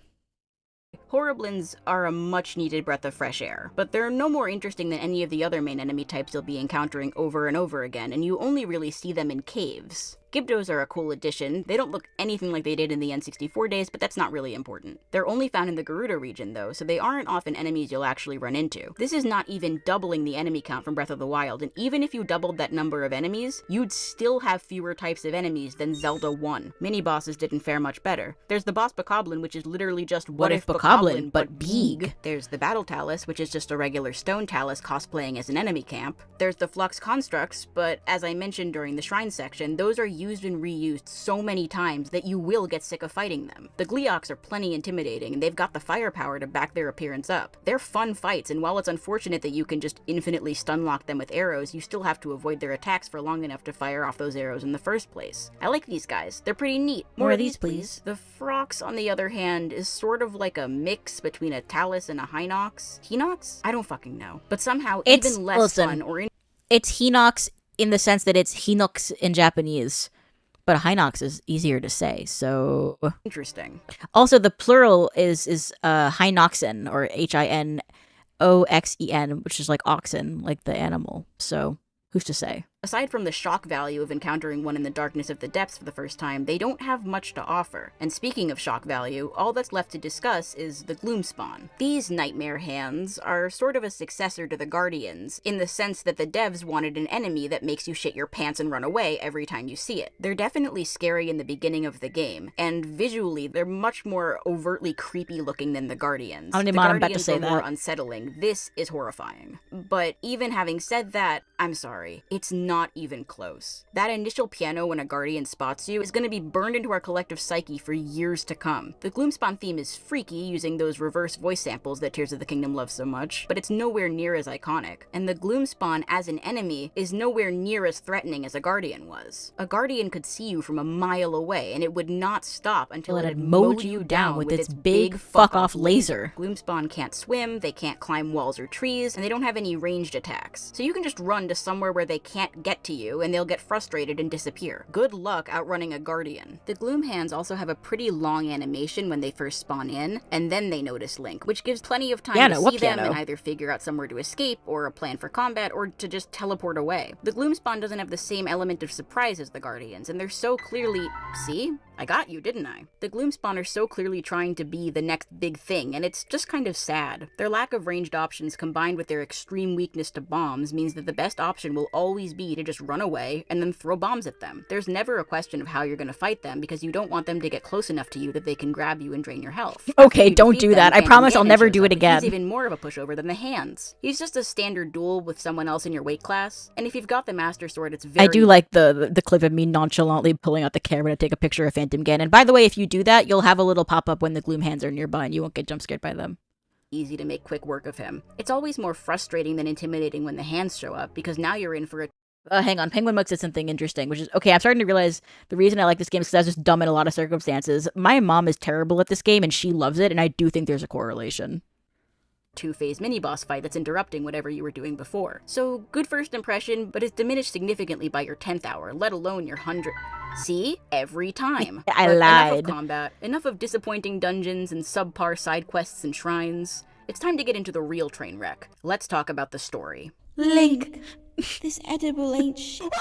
Horriblins are a much-needed breath of fresh air, but they're no more interesting than any of the other main enemy types you'll be encountering over and over again, and you only really see them in caves. Gibdos are a cool addition. They don't look anything like they did in the N64 days, but that's not really important. They're only found in the Gerudo region, though, so they aren't often enemies you'll actually run into. This is not even doubling the enemy count from Breath of the Wild, and even if you doubled that number of enemies, you'd still have fewer types of enemies than Zelda 1. Mini-bosses didn't fare much better. There's the boss Bokoblin, which is literally just what if Bokoblin, but big. There's the Battle Talus, which is just a regular stone talus cosplaying as an enemy camp. There's the Flux Constructs, but as I mentioned during the Shrine section, those are used and reused so many times that you will get sick of fighting them. The Gleeoks are plenty intimidating, and they've got the firepower to back their appearance up. They're fun fights, and while it's unfortunate that you can just infinitely stun-lock them with arrows, you still have to avoid their attacks for long enough to fire off those arrows in the first place. I like these guys. They're pretty neat. More of these, please. The Frox, on the other hand, is sort of like a mix between a Talus and a Hinox. Hinox? I don't fucking know. But somehow even less fun or... It's Hinox in the sense that it's Hinox in Japanese. But Hinox is easier to say, so... Interesting. Also, the plural is Hinoxen, or Hinoxen, which is like oxen, like the animal. So, who's to say? Aside from the shock value of encountering one in the darkness of the depths for the first time, they don't have much to offer. And speaking of shock value, all that's left to discuss is the Gloomspawn. These nightmare hands are sort of a successor to the Guardians, in the sense that the devs wanted an enemy that makes you shit your pants and run away every time you see it. They're definitely scary in the beginning of the game, and visually, they're much more overtly creepy looking than the Guardians. The Guardians were more unsettling. This is horrifying. But even having said that, I'm sorry, it's not even close. That initial piano when a Guardian spots you is going to be burned into our collective psyche for years to come. The Gloomspawn theme is freaky, using those reverse voice samples that Tears of the Kingdom loves so much, but it's nowhere near as iconic. And the Gloomspawn as an enemy is nowhere near as threatening as a Guardian was. A Guardian could see you from a mile away, and it would not stop until it had mowed you down with its big fuck-off laser. Gloomspawn can't swim, they can't climb walls or trees, and they don't have any ranged attacks. So you can just run to somewhere where they can't get to you, and they'll get frustrated and disappear. Good luck outrunning a Guardian. The Gloom Hands also have a pretty long animation when they first spawn in, and then they notice Link, which gives plenty of time to see them and either figure out somewhere to escape, or a plan for combat, or to just teleport away. The Gloomspawn doesn't have the same element of surprise as the Guardians, and they're so clearly... See? I got you, didn't I? The Gloomspawn are so clearly trying to be the next big thing, and it's just kind of sad. Their lack of ranged options combined with their extreme weakness to bombs means that the best option will always be to just run away and then throw bombs at them. There's never a question of how you're going to fight them because you don't want them to get close enough to you that they can grab you and drain your health. Okay, don't do that. I promise I'll never do it again. He's even more of a pushover than the Hands. He's just a standard duel with someone else in your weight class, and if you've got the Master Sword, it's very... I do like the clip of me nonchalantly pulling out the camera to take a picture of Phantom Ganon. And by the way, if you do that, you'll have a little pop-up when the Gloom Hands are nearby and you won't get jump scared by them. Easy to make quick work of him. It's always more frustrating than intimidating when the Hands show up, because now you're in for a... Hang on, Penguin Monk said something interesting, which is, okay, I'm starting to realize the reason I like this game is because I was just dumb in a lot of circumstances. My mom is terrible at this game and she loves it, and I do think there's a correlation. Two-phase mini-boss fight that's interrupting whatever you were doing before. So, good first impression, but it's diminished significantly by your 10th hour, let alone your 100th. See? Every time. I lied. Enough of combat, enough of disappointing dungeons and subpar side quests and shrines. It's time to get into the real train wreck. Let's talk about the story. Link, this edible ain't shit.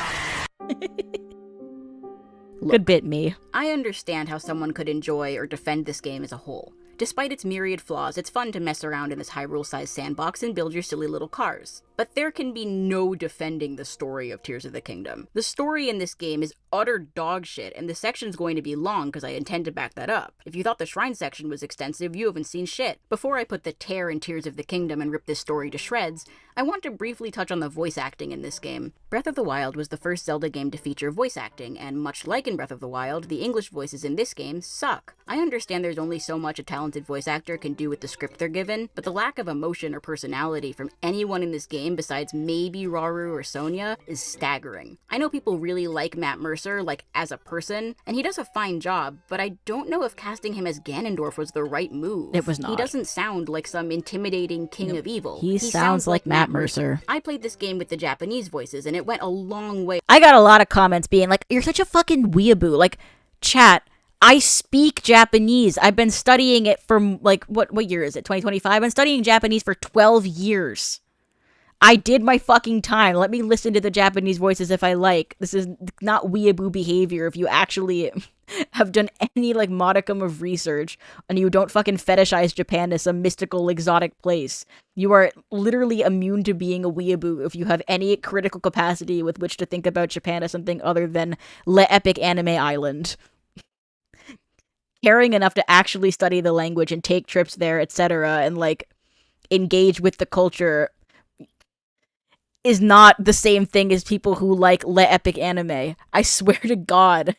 Good bit, me. I understand how someone could enjoy or defend this game as a whole. Despite its myriad flaws, it's fun to mess around in this Hyrule-sized sandbox and build your silly little cars. But there can be no defending the story of Tears of the Kingdom. The story in this game is utter dog shit, and the section's going to be long because I intend to back that up. If you thought the shrine section was extensive, you haven't seen shit. Before I put the tear in Tears of the Kingdom and rip this story to shreds, I want to briefly touch on the voice acting in this game. Breath of the Wild was the first Zelda game to feature voice acting, and much like in Breath of the Wild, the English voices in this game suck. I understand there's only so much a talented voice actor can do with the script they're given, but the lack of emotion or personality from anyone in this game besides maybe Rauru or Sonia is staggering. I know people really like Matt Mercer, like as a person, and he does a fine job, but I don't know if casting him as Ganondorf was the right move. It was not. He doesn't sound like some intimidating king of evil. He sounds like Matt Mercer. I played this game with the Japanese voices, and it went a long way. I got a lot of comments being like, you're such a fucking weeaboo. Like, chat, I speak Japanese. I've been studying it from, like, what year is it? 2025? I've been studying Japanese for 12 years. I did my fucking time. Let me listen to the Japanese voices if I like. This is not weeaboo behavior if you actually have done any, like, modicum of research and you don't fucking fetishize Japan as some mystical, exotic place. You are literally immune to being a weeaboo if you have any critical capacity with which to think about Japan as something other than Le Epic Anime Island. Caring enough to actually study the language and take trips there, etc., and, like, engage with the culture is not the same thing as people who like Le Epic Anime. I swear to God.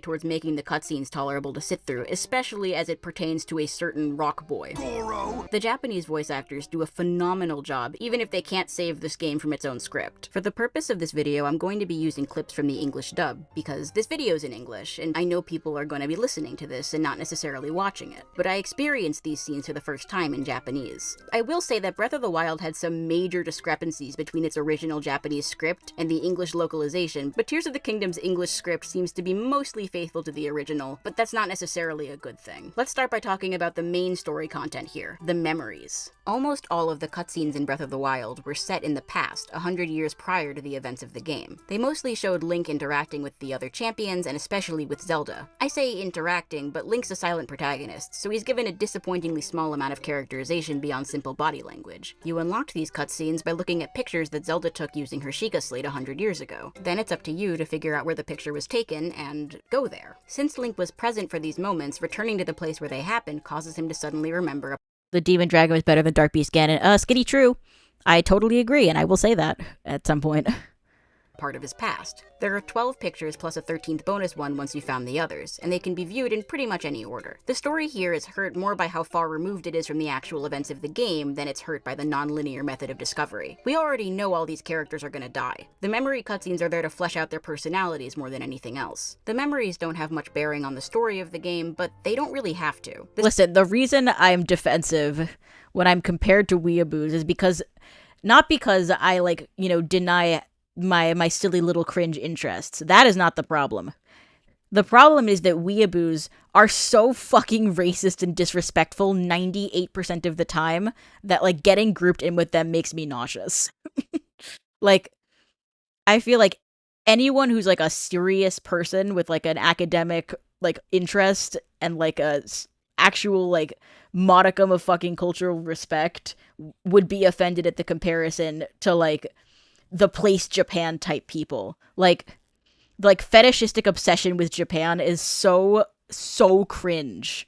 Towards making the cutscenes tolerable to sit through, especially as it pertains to a certain rock boy. Goro. The Japanese voice actors do a phenomenal job, even if they can't save this game from its own script. For the purpose of this video, I'm going to be using clips from the English dub, because this video's in English, and I know people are going to be listening to this and not necessarily watching it, but I experienced these scenes for the first time in Japanese. I will say that Breath of the Wild had some major discrepancies between its original Japanese script and the English localization, but Tears of the Kingdom's English script seems to be mostly faithful to the original, but that's not necessarily a good thing. Let's start by talking about the main story content here, the memories. Almost all of the cutscenes in Breath of the Wild were set in the past, 100 years prior to the events of the game. They mostly showed Link interacting with the other champions, and especially with Zelda. I say interacting, but Link's a silent protagonist, so he's given a disappointingly small amount of characterization beyond simple body language. You unlocked these cutscenes by looking at pictures that Zelda took using her Sheikah Slate 100 years ago. Then it's up to you to figure out where the picture was taken and go there. Since Link was present for these moments, returning to the place where they happened causes him to suddenly remember the Demon Dragon was better than Dark Beast Ganon. Skitty true. I totally agree, and I will say that at some point. Part of his past. There are 12 pictures plus a 13th bonus one once you found the others, and they can be viewed in pretty much any order. The story here is hurt more by how far removed it is from the actual events of the game than it's hurt by the non-linear method of discovery. We already know all these characters are gonna die. The memory cutscenes are there to flesh out their personalities more than anything else. The memories don't have much bearing on the story of the game, but they don't really have to. Listen, the reason I'm defensive when I'm compared to weeaboos is because, not because I, like, you know, deny my silly little cringe interests. That is not the problem. The problem is that weeaboos are so fucking racist and disrespectful 98% of the time that, like, getting grouped in with them makes me nauseous. Like, I feel like anyone who's, like, a serious person with, like, an academic, like, interest and, like, a actual, like, modicum of fucking cultural respect would be offended at the comparison to, like, the place Japan type people. Like fetishistic obsession with Japan is so cringe.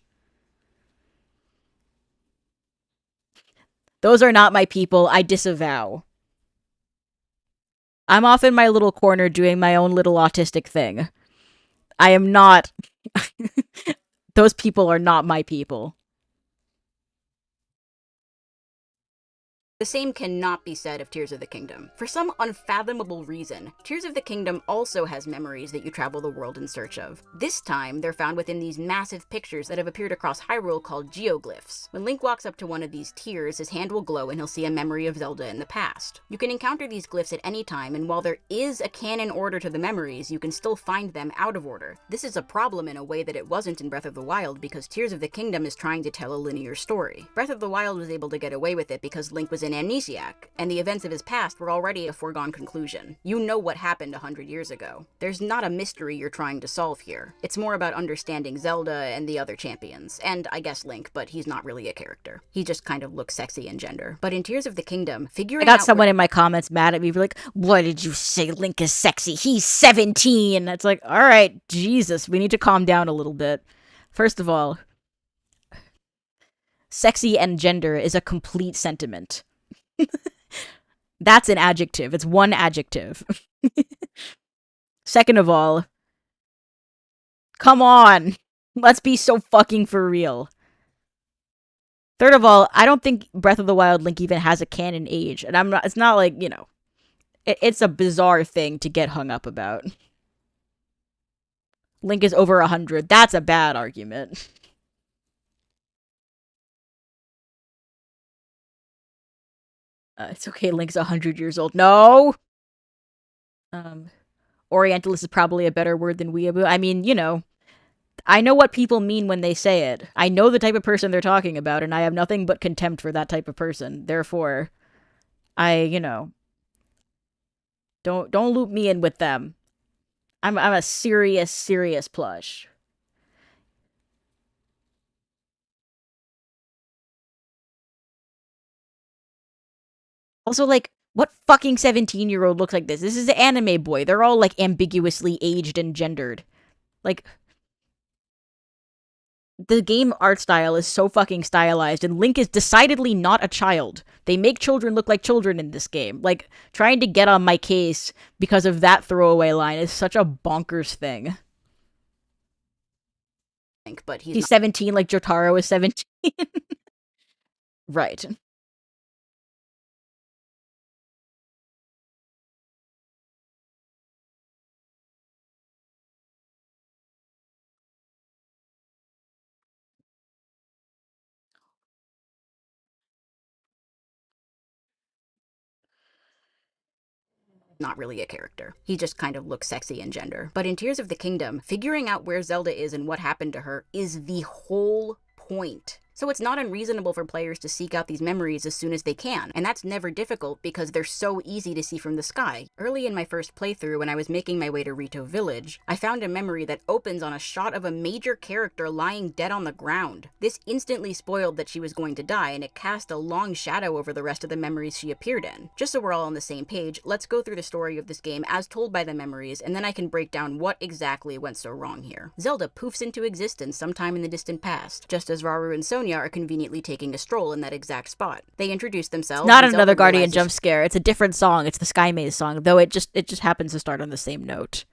Those are not my people. I disavow. I'm off in my little corner doing my own little autistic thing. I am not... Those people are not my people. The same cannot be said of Tears of the Kingdom. For some unfathomable reason, Tears of the Kingdom also has memories that you travel the world in search of. This time, they're found within these massive pictures that have appeared across Hyrule called geoglyphs. When Link walks up to one of these tiers, his hand will glow and he'll see a memory of Zelda in the past. You can encounter these glyphs at any time, and while there is a canon order to the memories, you can still find them out of order. This is a problem in a way that it wasn't in Breath of the Wild, because Tears of the Kingdom is trying to tell a linear story. Breath of the Wild was able to get away with it because Link was an amnesiac, and the events of his past were already a foregone conclusion. You know what happened 100 years ago. There's not a mystery you're trying to solve here. It's more about understanding Zelda and the other champions, and I guess Link, but he's not really a character. He just kind of looks sexy in gender. But in Tears of the Kingdom, figuring out— I got someone in my comments mad at me for like, what did you say? Link is sexy. He's 17. It's like, all right, Jesus, we need to calm down a little bit. First of all, sexy and gender is a complete sentiment. That's an adjective. It's one adjective. Second of all, come on. Let's be so fucking for real. Third of all, I don't think Breath of the Wild Link even has a canon age. And it's not like, you know, it's a bizarre thing to get hung up about. Link is over 100. That's a bad argument. It's okay, Link's 100 years old. No! Orientalist is probably a better word than weeaboo. I mean, you know, I know what people mean when they say it. I know the type of person they're talking about, and I have nothing but contempt for that type of person. Therefore, you know, don't loop me in with them. I'm a serious plush. Also, like, what fucking 17-year-old looks like this? This is an anime boy. They're all, like, ambiguously aged and gendered. Like, the game art style is so fucking stylized, and Link is decidedly not a child. They make children look like children in this game. Like, trying to get on my case because of that throwaway line is such a bonkers thing. But he's 17 like Jotaro is 17. Right. Not really a character. He just kind of looks sexy in gender. But in Tears of the Kingdom, figuring out where Zelda is and what happened to her is the whole point. So it's not unreasonable for players to seek out these memories as soon as they can, and that's never difficult because they're so easy to see from the sky. Early in my first playthrough, when I was making my way to Rito Village, I found a memory that opens on a shot of a major character lying dead on the ground. This instantly spoiled that she was going to die, and it cast a long shadow over the rest of the memories she appeared in. Just so we're all on the same page, let's go through the story of this game as told by the memories, and then I can break down what exactly went so wrong here. Zelda poofs into existence sometime in the distant past, just as Rauru and Sonia are conveniently taking a stroll in that exact spot. They introduce themselves. It's not another Guardian jump scare. It's a different song. It's the Sky Maze song, though it just happens to start on the same note.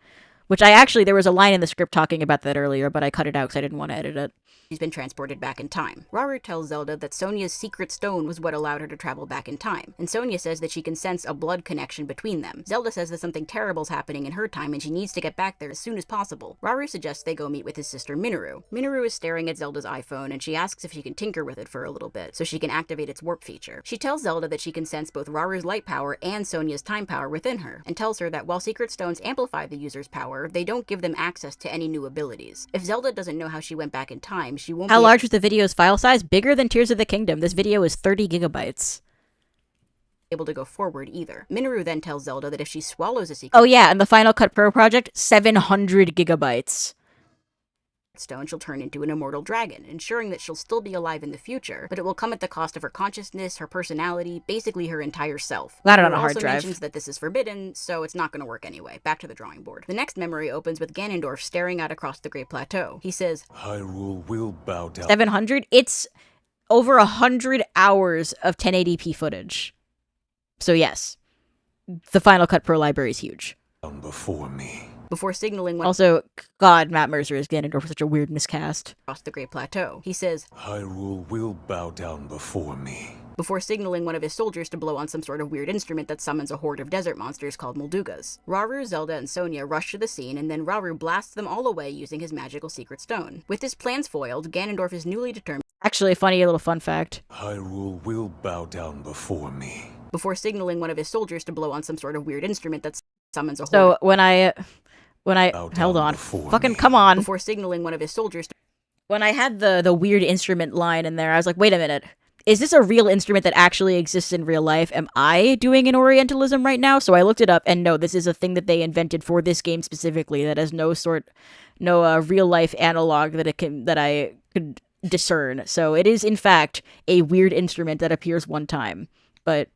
Which there was a line in the script talking about that earlier, but I cut it out because I didn't want to edit it. She's been transported back in time. Rauru tells Zelda that Sonia's secret stone was what allowed her to travel back in time, and Sonia says that she can sense a blood connection between them. Zelda says that something terrible's happening in her time and she needs to get back there as soon as possible. Rauru suggests they go meet with his sister Minoru. Minoru is staring at Zelda's iPhone and she asks if she can tinker with it for a little bit, so she can activate its warp feature. She tells Zelda that she can sense both Raru's light power and Sonia's time power within her, and tells her that while secret stones amplify the user's power, they don't give them access to any new abilities. If Zelda doesn't know how she went back in time, she won't How large was the video's file size? Bigger than Tears of the Kingdom. This video is 30 gigabytes. Able to go forward either. Minoru then tells Zelda that if she swallows a secret— Oh yeah, and the Final Cut Pro project, 700 gigabytes. Stone, she'll turn into an immortal dragon, ensuring that she'll still be alive in the future, but it will come at the cost of her consciousness, her personality, basically her entire self. Got it on a hard also drive. Mentions that this is forbidden, so it's not going to work anyway. Back to the drawing board. The next memory opens with Ganondorf staring out across the Great Plateau. He says, Hyrule will bow down. 700? It's over 100 hours of 1080p footage. So yes, the Final Cut Pro library is huge. Before me. Before signaling Also, God, Matt Mercer is Ganondorf for such a weird miscast. Across the Great Plateau. He says, Hyrule will bow down before me. Before signaling one of his soldiers to blow on some sort of weird instrument that summons a horde of desert monsters called Moldugas. Rauru, Zelda, and Sonia rush to the scene, and then Rauru blasts them all away using his magical secret stone. With his plans foiled, Ganondorf is newly determined— Actually, a funny little fun fact. Hyrule will bow down before me. Before signaling one of his soldiers to blow on some sort of weird instrument that summons a horde— So, when I held on. Fucking come on. Before signaling one of his soldiers— When I had the weird instrument line in there, I was like, wait a minute. is this a real instrument that actually exists in real life? Am I doing an Orientalism right now? So I looked it up, and no, this is a thing that they invented for this game specifically that has no real life analog that I could discern. So it is in fact a weird instrument that appears one time. But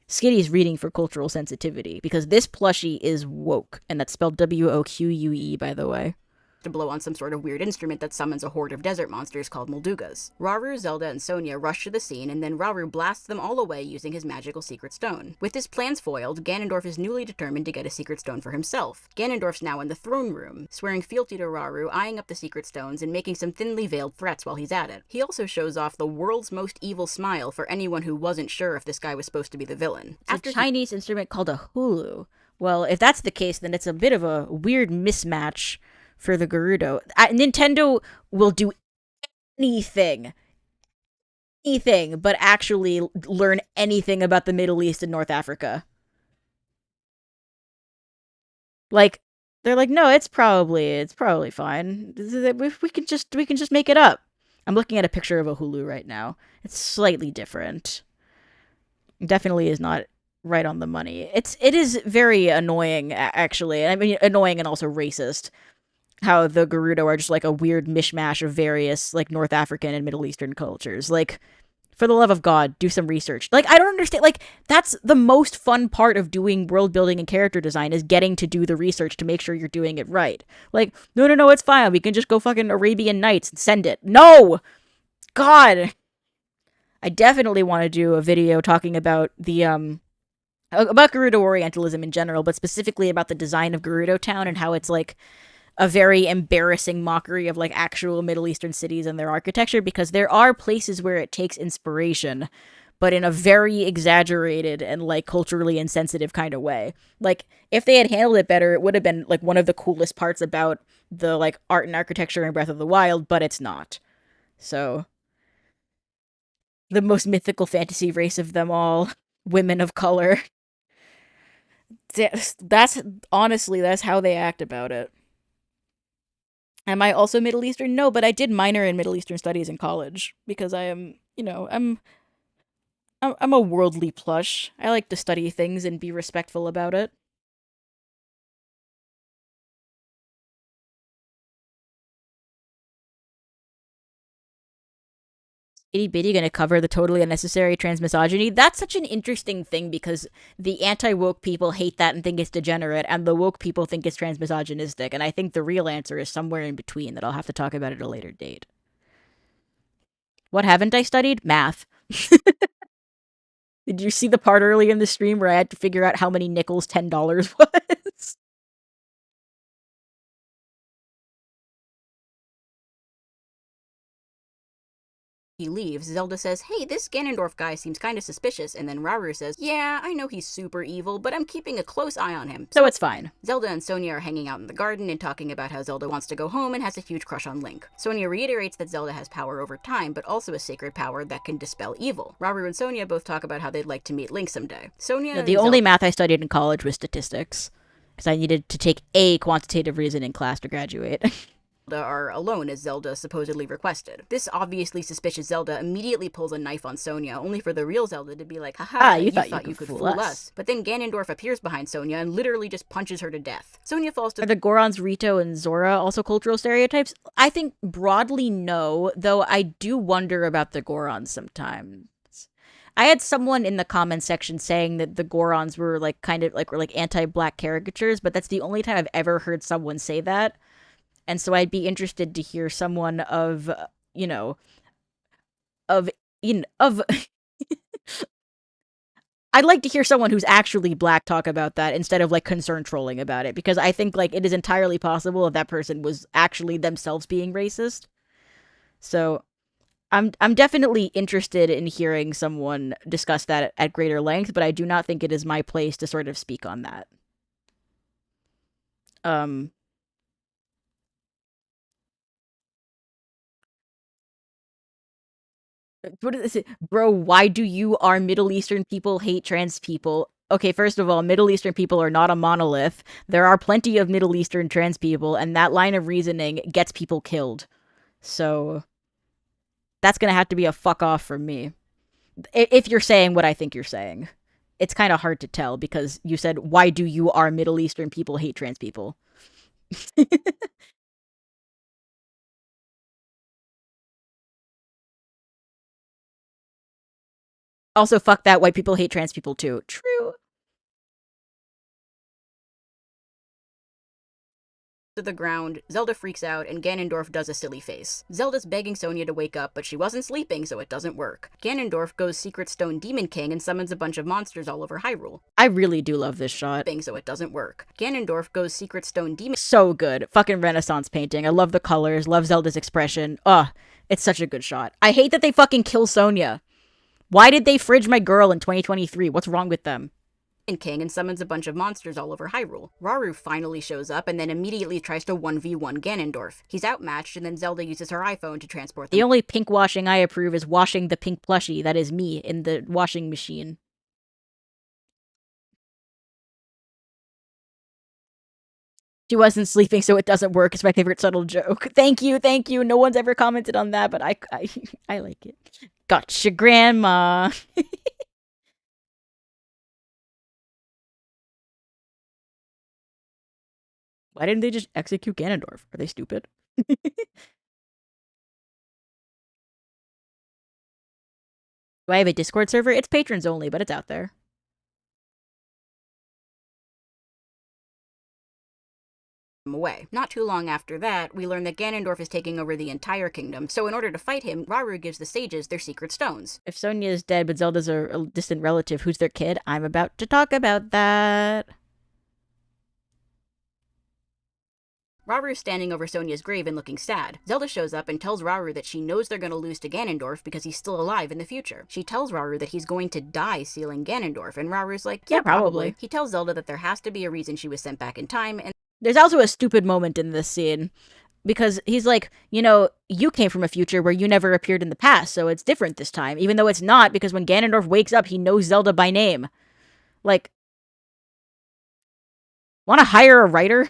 Skitty's reading for cultural sensitivity, because this plushie is woke, and that's spelled WOQUE, by the way. To blow on some sort of weird instrument that summons a horde of desert monsters called Moldugas. Rauru, Zelda, and Sonia rush to the scene, and then Rauru blasts them all away using his magical secret stone. With his plans foiled, Ganondorf is newly determined to get a secret stone for himself. Ganondorf's now in the throne room, swearing fealty to Rauru, eyeing up the secret stones, and making some thinly veiled threats while he's at it. He also shows off the world's most evil smile for anyone who wasn't sure if this guy was supposed to be the villain. It's a Chinese instrument called a hulu. Well, if that's the case, then it's a bit of a weird mismatch for the Gerudo. Nintendo will do anything but actually learn anything about the Middle East and North Africa. Like, they're like, no, it's probably fine. We can just make it up. I'm looking at a picture of a hulu right now. It's slightly different. Definitely is not right on the money. It is very annoying, actually. I mean, annoying and also racist. How the Gerudo are just like a weird mishmash of various like North African and Middle Eastern cultures. Like, for the love of God, do some research. Like, I don't understand. Like, that's the most fun part of doing world building and character design, is getting to do the research to make sure you're doing it right. Like, no, it's fine. We can just go fucking Arabian Nights and send it. No! God! I definitely want to do a video talking about the, about Gerudo Orientalism in general, but specifically about the design of Gerudo Town and how it's like a very embarrassing mockery of like actual Middle Eastern cities and their architecture, because there are places where it takes inspiration, but in a very exaggerated and like culturally insensitive kind of way. Like, if they had handled it better, it would have been like one of the coolest parts about the like art and architecture in Breath of the Wild, but it's not. So, the most mythical fantasy race of them all, women of color. That's honestly, that's how they act about it. Am I also Middle Eastern? No, but I did minor in Middle Eastern studies in college because I am, I'm a worldly plush. I like to study things and be respectful about it. Itty Bitty gonna cover the totally unnecessary transmisogyny? That's such an interesting thing, because the anti-woke people hate that and think it's degenerate, and the woke people think it's transmisogynistic, and I think the real answer is somewhere in between that I'll have to talk about at a later date. What haven't I studied? Math. Did you see the part early in the stream where I had to figure out how many nickels $10 was? He leaves, Zelda says, hey, this Ganondorf guy seems kinda suspicious, and then Rauru says, yeah, I know he's super evil, but I'm keeping a close eye on him. So it's fine. Zelda and Sonia are hanging out in the garden and talking about how Zelda wants to go home and has a huge crush on Link. Sonia reiterates that Zelda has power over time, but also a sacred power that can dispel evil. Rauru and Sonia both talk about how they'd like to meet Link someday. Sonia the only math I studied in college was statistics, because I needed to take a quantitative reasoning class to graduate. Are alone as Zelda supposedly requested. This obviously suspicious Zelda immediately pulls a knife on Sonia, only for the real Zelda to be like, haha, you thought you could fool us. But then Ganondorf appears behind Sonia and literally just punches her to death. Sonia falls to— Are the Gorons, Rito, and Zora also cultural stereotypes? I think broadly no, though I do wonder about the Gorons sometimes. I had someone in the comments section saying that the Gorons were like kind of like anti-black caricatures, but that's the only time I've ever heard someone say that. And so I'd be interested to hear someone of I'd like to hear someone who's actually black talk about that instead of like concern trolling about it, because I think like it is entirely possible that person was actually themselves being racist. So I'm definitely interested in hearing someone discuss that at greater length, but I do not think it is my place to sort of speak on that. What is it? Bro, why do our Middle Eastern people hate trans people? Okay, first of all, Middle Eastern people are not a monolith. There are plenty of Middle Eastern trans people, and that line of reasoning gets people killed. So, that's gonna have to be a fuck off from me. if you're saying what I think you're saying. It's kind of hard to tell because you said, why do you, our Middle Eastern people, hate trans people? Also, fuck that, white people hate trans people too. True. To the ground, Zelda freaks out, and Ganondorf does a silly face. Zelda's begging Sonia to wake up, but she wasn't sleeping, so it doesn't work. Ganondorf goes Secret Stone Demon King and summons a bunch of monsters all over Hyrule. I really do love this shot. So it doesn't work. Ganondorf goes Secret Stone Demon... So good. Fucking Renaissance painting. I love the colors, love Zelda's expression. Ugh, it's such a good shot. I hate that they fucking kill Sonia. Why did they fridge my girl in 2023? What's wrong with them? King and summons a bunch of monsters all over Hyrule. Rauru finally shows up and then immediately tries to 1v1 Ganondorf. He's outmatched, and then Zelda uses her iPhone to transport them. The only pink washing I approve is washing the pink plushie, that is me, in the washing machine. She wasn't sleeping, so it doesn't work. It's my favorite subtle joke. Thank you. No one's ever commented on that, but I like it. Gotcha, Grandma. Why didn't they just execute Ganondorf? Are they stupid? Do I have a Discord server? It's patrons only, but it's out there. Away. Not too long after that, we learn that Ganondorf is taking over the entire kingdom, so in order to fight him, Rauru gives the sages their secret stones. If Sonia is dead, but Zelda's a distant relative, who's their kid? I'm about to talk about that. Raru's standing over Sonia's grave and looking sad. Zelda shows up and tells Rauru that she knows they're going to lose to Ganondorf because he's still alive in the future. She tells Rauru that he's going to die sealing Ganondorf, and Raru's like, yeah, probably. He tells Zelda that there has to be a reason she was sent back in time, and there's also a stupid moment in this scene, because he's like, you know, you came from a future where you never appeared in the past, so it's different this time, even though it's not, because when Ganondorf wakes up, he knows Zelda by name. Like, want to hire a writer?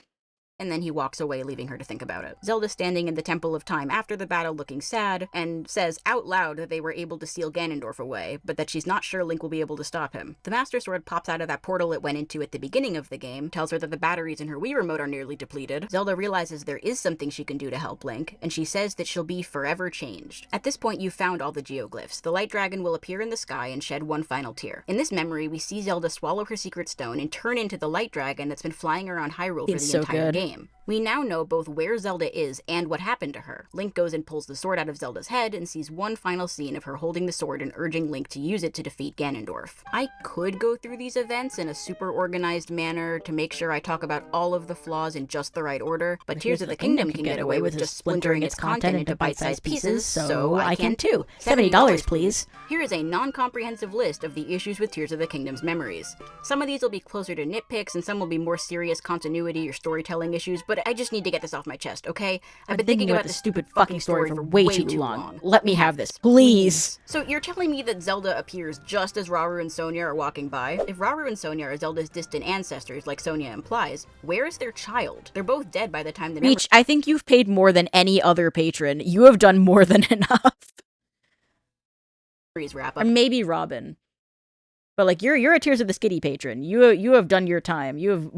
And then he walks away, leaving her to think about it. Zelda's standing in the Temple of Time after the battle looking sad, and says out loud that they were able to seal Ganondorf away, but that she's not sure Link will be able to stop him. The Master Sword pops out of that portal it went into at the beginning of the game, tells her that the batteries in her Wii Remote are nearly depleted. Zelda realizes there is something she can do to help Link, and she says that she'll be forever changed. At this point, you've found all the geoglyphs. The Light Dragon will appear in the sky and shed one final tear. In this memory, we see Zelda swallow her secret stone and turn into the Light Dragon that's been flying around Hyrule for the entire game. We now know both where Zelda is and what happened to her. Link goes and pulls the sword out of Zelda's head and sees one final scene of her holding the sword and urging Link to use it to defeat Ganondorf. I could go through these events in a super organized manner to make sure I talk about all of the flaws in just the right order, but Tears of the Kingdom can get away with just splintering its content into bite-sized pieces, so I can too. $70, please. Here is a non-comprehensive list of the issues with Tears of the Kingdom's memories. Some of these will be closer to nitpicks, and some will be more serious continuity or storytelling issues, but I just need to get this off my chest, okay? I've been thinking about this stupid fucking story for way too long. Let me have this, please. So you're telling me that Zelda appears just as Rauru and Sonia are walking by? If Rauru and Sonia are Zelda's distant ancestors, like Sonia implies, where is their child? They're both dead by the time the Reach, I think you've paid more than any other patron. You have done more than enough. Wrap up. Or maybe Robin. But like you're a Tears of the Skitty patron. You have done your time. You have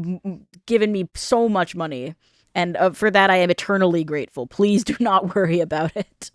given me so much money. And for that, I am eternally grateful. Please do not worry about it.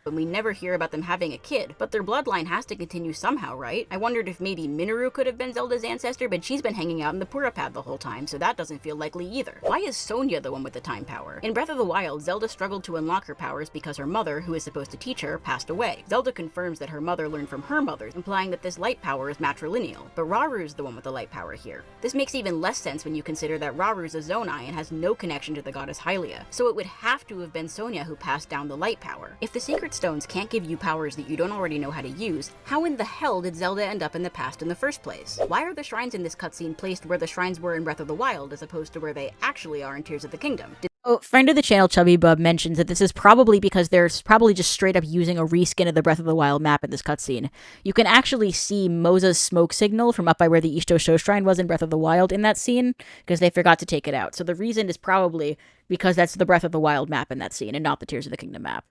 And we never hear about them having a kid, but their bloodline has to continue somehow, right? I wondered if maybe Minoru could have been Zelda's ancestor, but she's been hanging out in the Purapad the whole time, so that doesn't feel likely either. Why is Sonia the one with the time power? In Breath of the Wild, Zelda struggled to unlock her powers because her mother, who is supposed to teach her, passed away. Zelda confirms that her mother learned from her mother, implying that this light power is matrilineal, but Raru's the one with the light power here. This makes even less sense when you consider that Raru's a Zonai and has no connection to the goddess Hylia, so it would have to have been Sonia who passed down the light power. If the secret stones can't give you powers that you don't already know how to use, how in the hell did Zelda end up in the past in the first place? Why are the shrines in this cutscene placed where the shrines were in Breath of the Wild as opposed to where they actually are in Tears of the Kingdom? Friend of the channel, Chubby Bub, mentions that this is probably because they're probably just straight up using a reskin of the Breath of the Wild map in this cutscene. You can actually see Moza's smoke signal from up by where the Ishto Sho Shrine was in Breath of the Wild in that scene, because they forgot to take it out. So the reason is probably because that's the Breath of the Wild map in that scene, and not the Tears of the Kingdom map.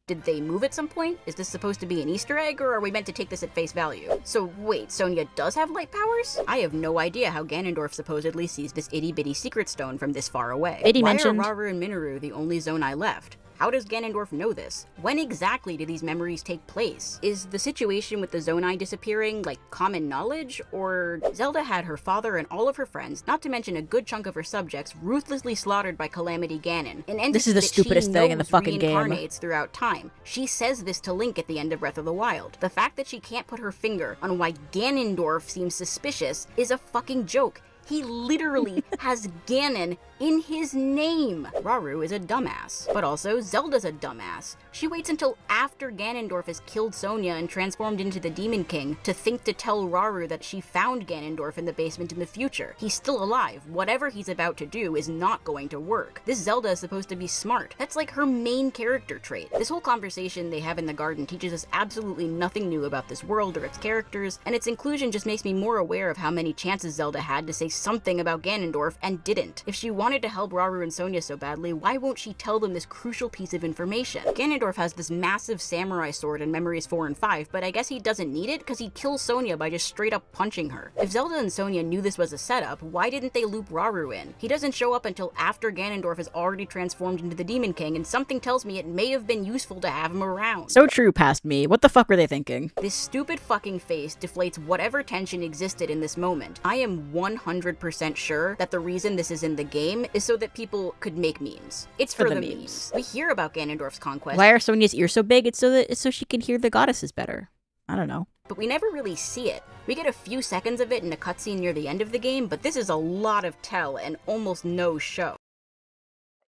Did they move at some point? Is this supposed to be an Easter egg, or are we meant to take this at face value? So wait, Sonya does have light powers? I have no idea how Ganondorf supposedly sees this itty-bitty secret stone from this far away. Why are Rauru and Minoru the only Zonai left? How does Ganondorf know this? When exactly do these memories take place? Is the situation with the Zonai disappearing, like, common knowledge? Or Zelda had her father and all of her friends, not to mention a good chunk of her subjects, ruthlessly slaughtered by Calamity Ganon. An entity this is the stupidest thing in the fucking game. Reincarnates throughout time. She says this to Link at the end of Breath of the Wild. The fact that she can't put her finger on why Ganondorf seems suspicious is a fucking joke. He literally has Ganon in his name. Rauru is a dumbass, but also Zelda's a dumbass. She waits until after Ganondorf has killed Sonya and transformed into the Demon King to think to tell Rauru that she found Ganondorf in the basement in the future. He's still alive. Whatever he's about to do is not going to work. This Zelda is supposed to be smart. That's like her main character trait. This whole conversation they have in the garden teaches us absolutely nothing new about this world or its characters, and its inclusion just makes me more aware of how many chances Zelda had to say something about Ganondorf and didn't. If she wanted to help Rauru and Sonya so badly, why won't she tell them this crucial piece of information? Ganondorf has this massive samurai sword in Memories 4 and 5, but I guess he doesn't need it because he kills Sonya by just straight up punching her. If Zelda and Sonya knew this was a setup, why didn't they loop Rauru in? He doesn't show up until after Ganondorf has already transformed into the Demon King, and something tells me it may have been useful to have him around. So true past me. What the fuck were they thinking? This stupid fucking face deflates whatever tension existed in this moment. I am 100% sure that the reason this is in the game is so that people could make memes. It's for the memes. We hear about Ganondorf's conquest. Why are Sonya's ears so big? It's so she can hear the goddesses better. I don't know. But we never really see it. We get a few seconds of it in a cutscene near the end of the game, but this is a lot of tell and almost no show.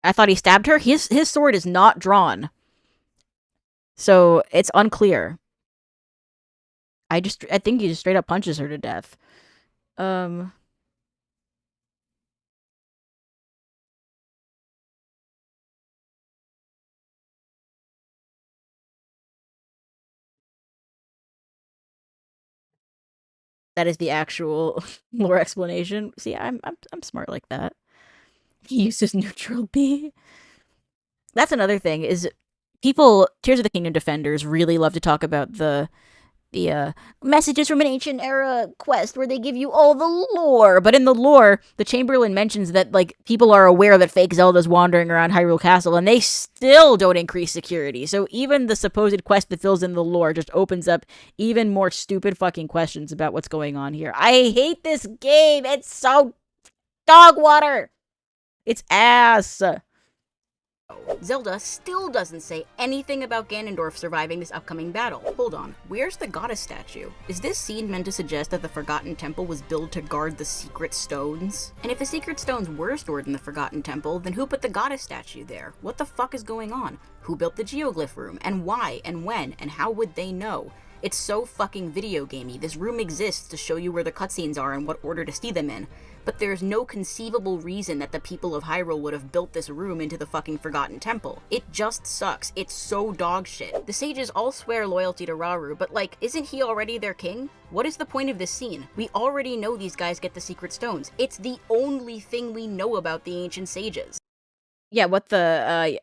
I thought he stabbed her. His sword is not drawn. So it's unclear. I think he just straight up punches her to death. That is the actual lore explanation. See, I'm smart like that. He uses neutral B. That's another thing, is people, Tears of the Kingdom defenders really love to talk about the messages from an ancient era quest where they give you all the lore. But in the lore, the Chamberlain mentions that, like, people are aware that fake Zelda's wandering around Hyrule Castle, and they still don't increase security. So even the supposed quest that fills in the lore just opens up even more stupid fucking questions about what's going on here. I hate this game. It's so dog water. It's ass. Zelda still doesn't say anything about Ganondorf surviving this upcoming battle. Hold on, where's the goddess statue? Is this scene meant to suggest that the Forgotten Temple was built to guard the secret stones? And if the secret stones were stored in the Forgotten Temple, then who put the goddess statue there? What the fuck is going on? Who built the Geoglyph room? And why? And when? And how would they know? It's so fucking video gamey. This room exists to show you where the cutscenes are and what order to see them in. But there's no conceivable reason that the people of Hyrule would have built this room into the fucking Forgotten Temple. It just sucks. It's so dog shit. The sages all swear loyalty to Rauru, but like, isn't he already their king? What is the point of this scene? We already know these guys get the secret stones. It's the only thing we know about the ancient sages. Yeah, what the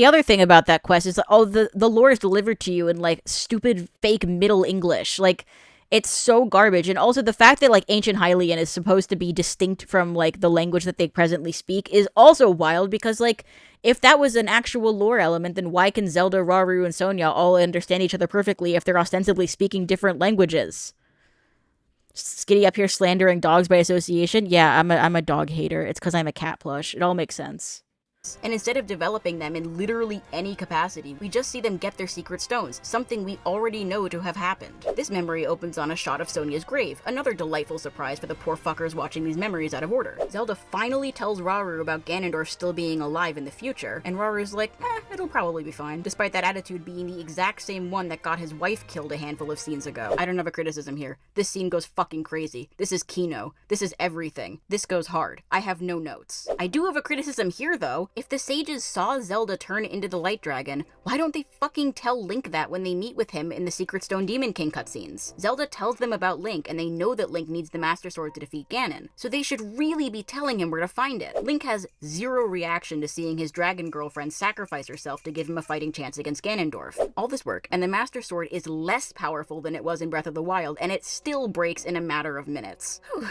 other thing about that quest is, the lore is delivered to you in, like, stupid fake Middle English. Like, it's so garbage. And also the fact that, like, ancient Hylian is supposed to be distinct from, like, the language that they presently speak is also wild, because, like, if that was an actual lore element, then why can Zelda, Rauru, and Sonya all understand each other perfectly if they're ostensibly speaking different languages? Skitty up here slandering dogs by association? Yeah, I'm a dog hater. It's because I'm a cat plush. It all makes sense. And instead of developing them in literally any capacity, we just see them get their secret stones, something we already know to have happened. This memory opens on a shot of Sonya's grave, another delightful surprise for the poor fuckers watching these memories out of order. Zelda finally tells Rauru about Ganondorf still being alive in the future, and Rauru's like, it'll probably be fine, despite that attitude being the exact same one that got his wife killed a handful of scenes ago. I don't have a criticism here. This scene goes fucking crazy. This is Kino. This is everything. This goes hard. I have no notes. I do have a criticism here, though. If the sages saw Zelda turn into the Light Dragon, why don't they fucking tell Link that when they meet with him in the Secret Stone Demon King cutscenes? Zelda tells them about Link, and they know that Link needs the Master Sword to defeat Ganon, so they should really be telling him where to find it. Link has zero reaction to seeing his dragon girlfriend sacrifice herself to give him a fighting chance against Ganondorf. All this work, and the Master Sword is less powerful than it was in Breath of the Wild, and it still breaks in a matter of minutes. Whew.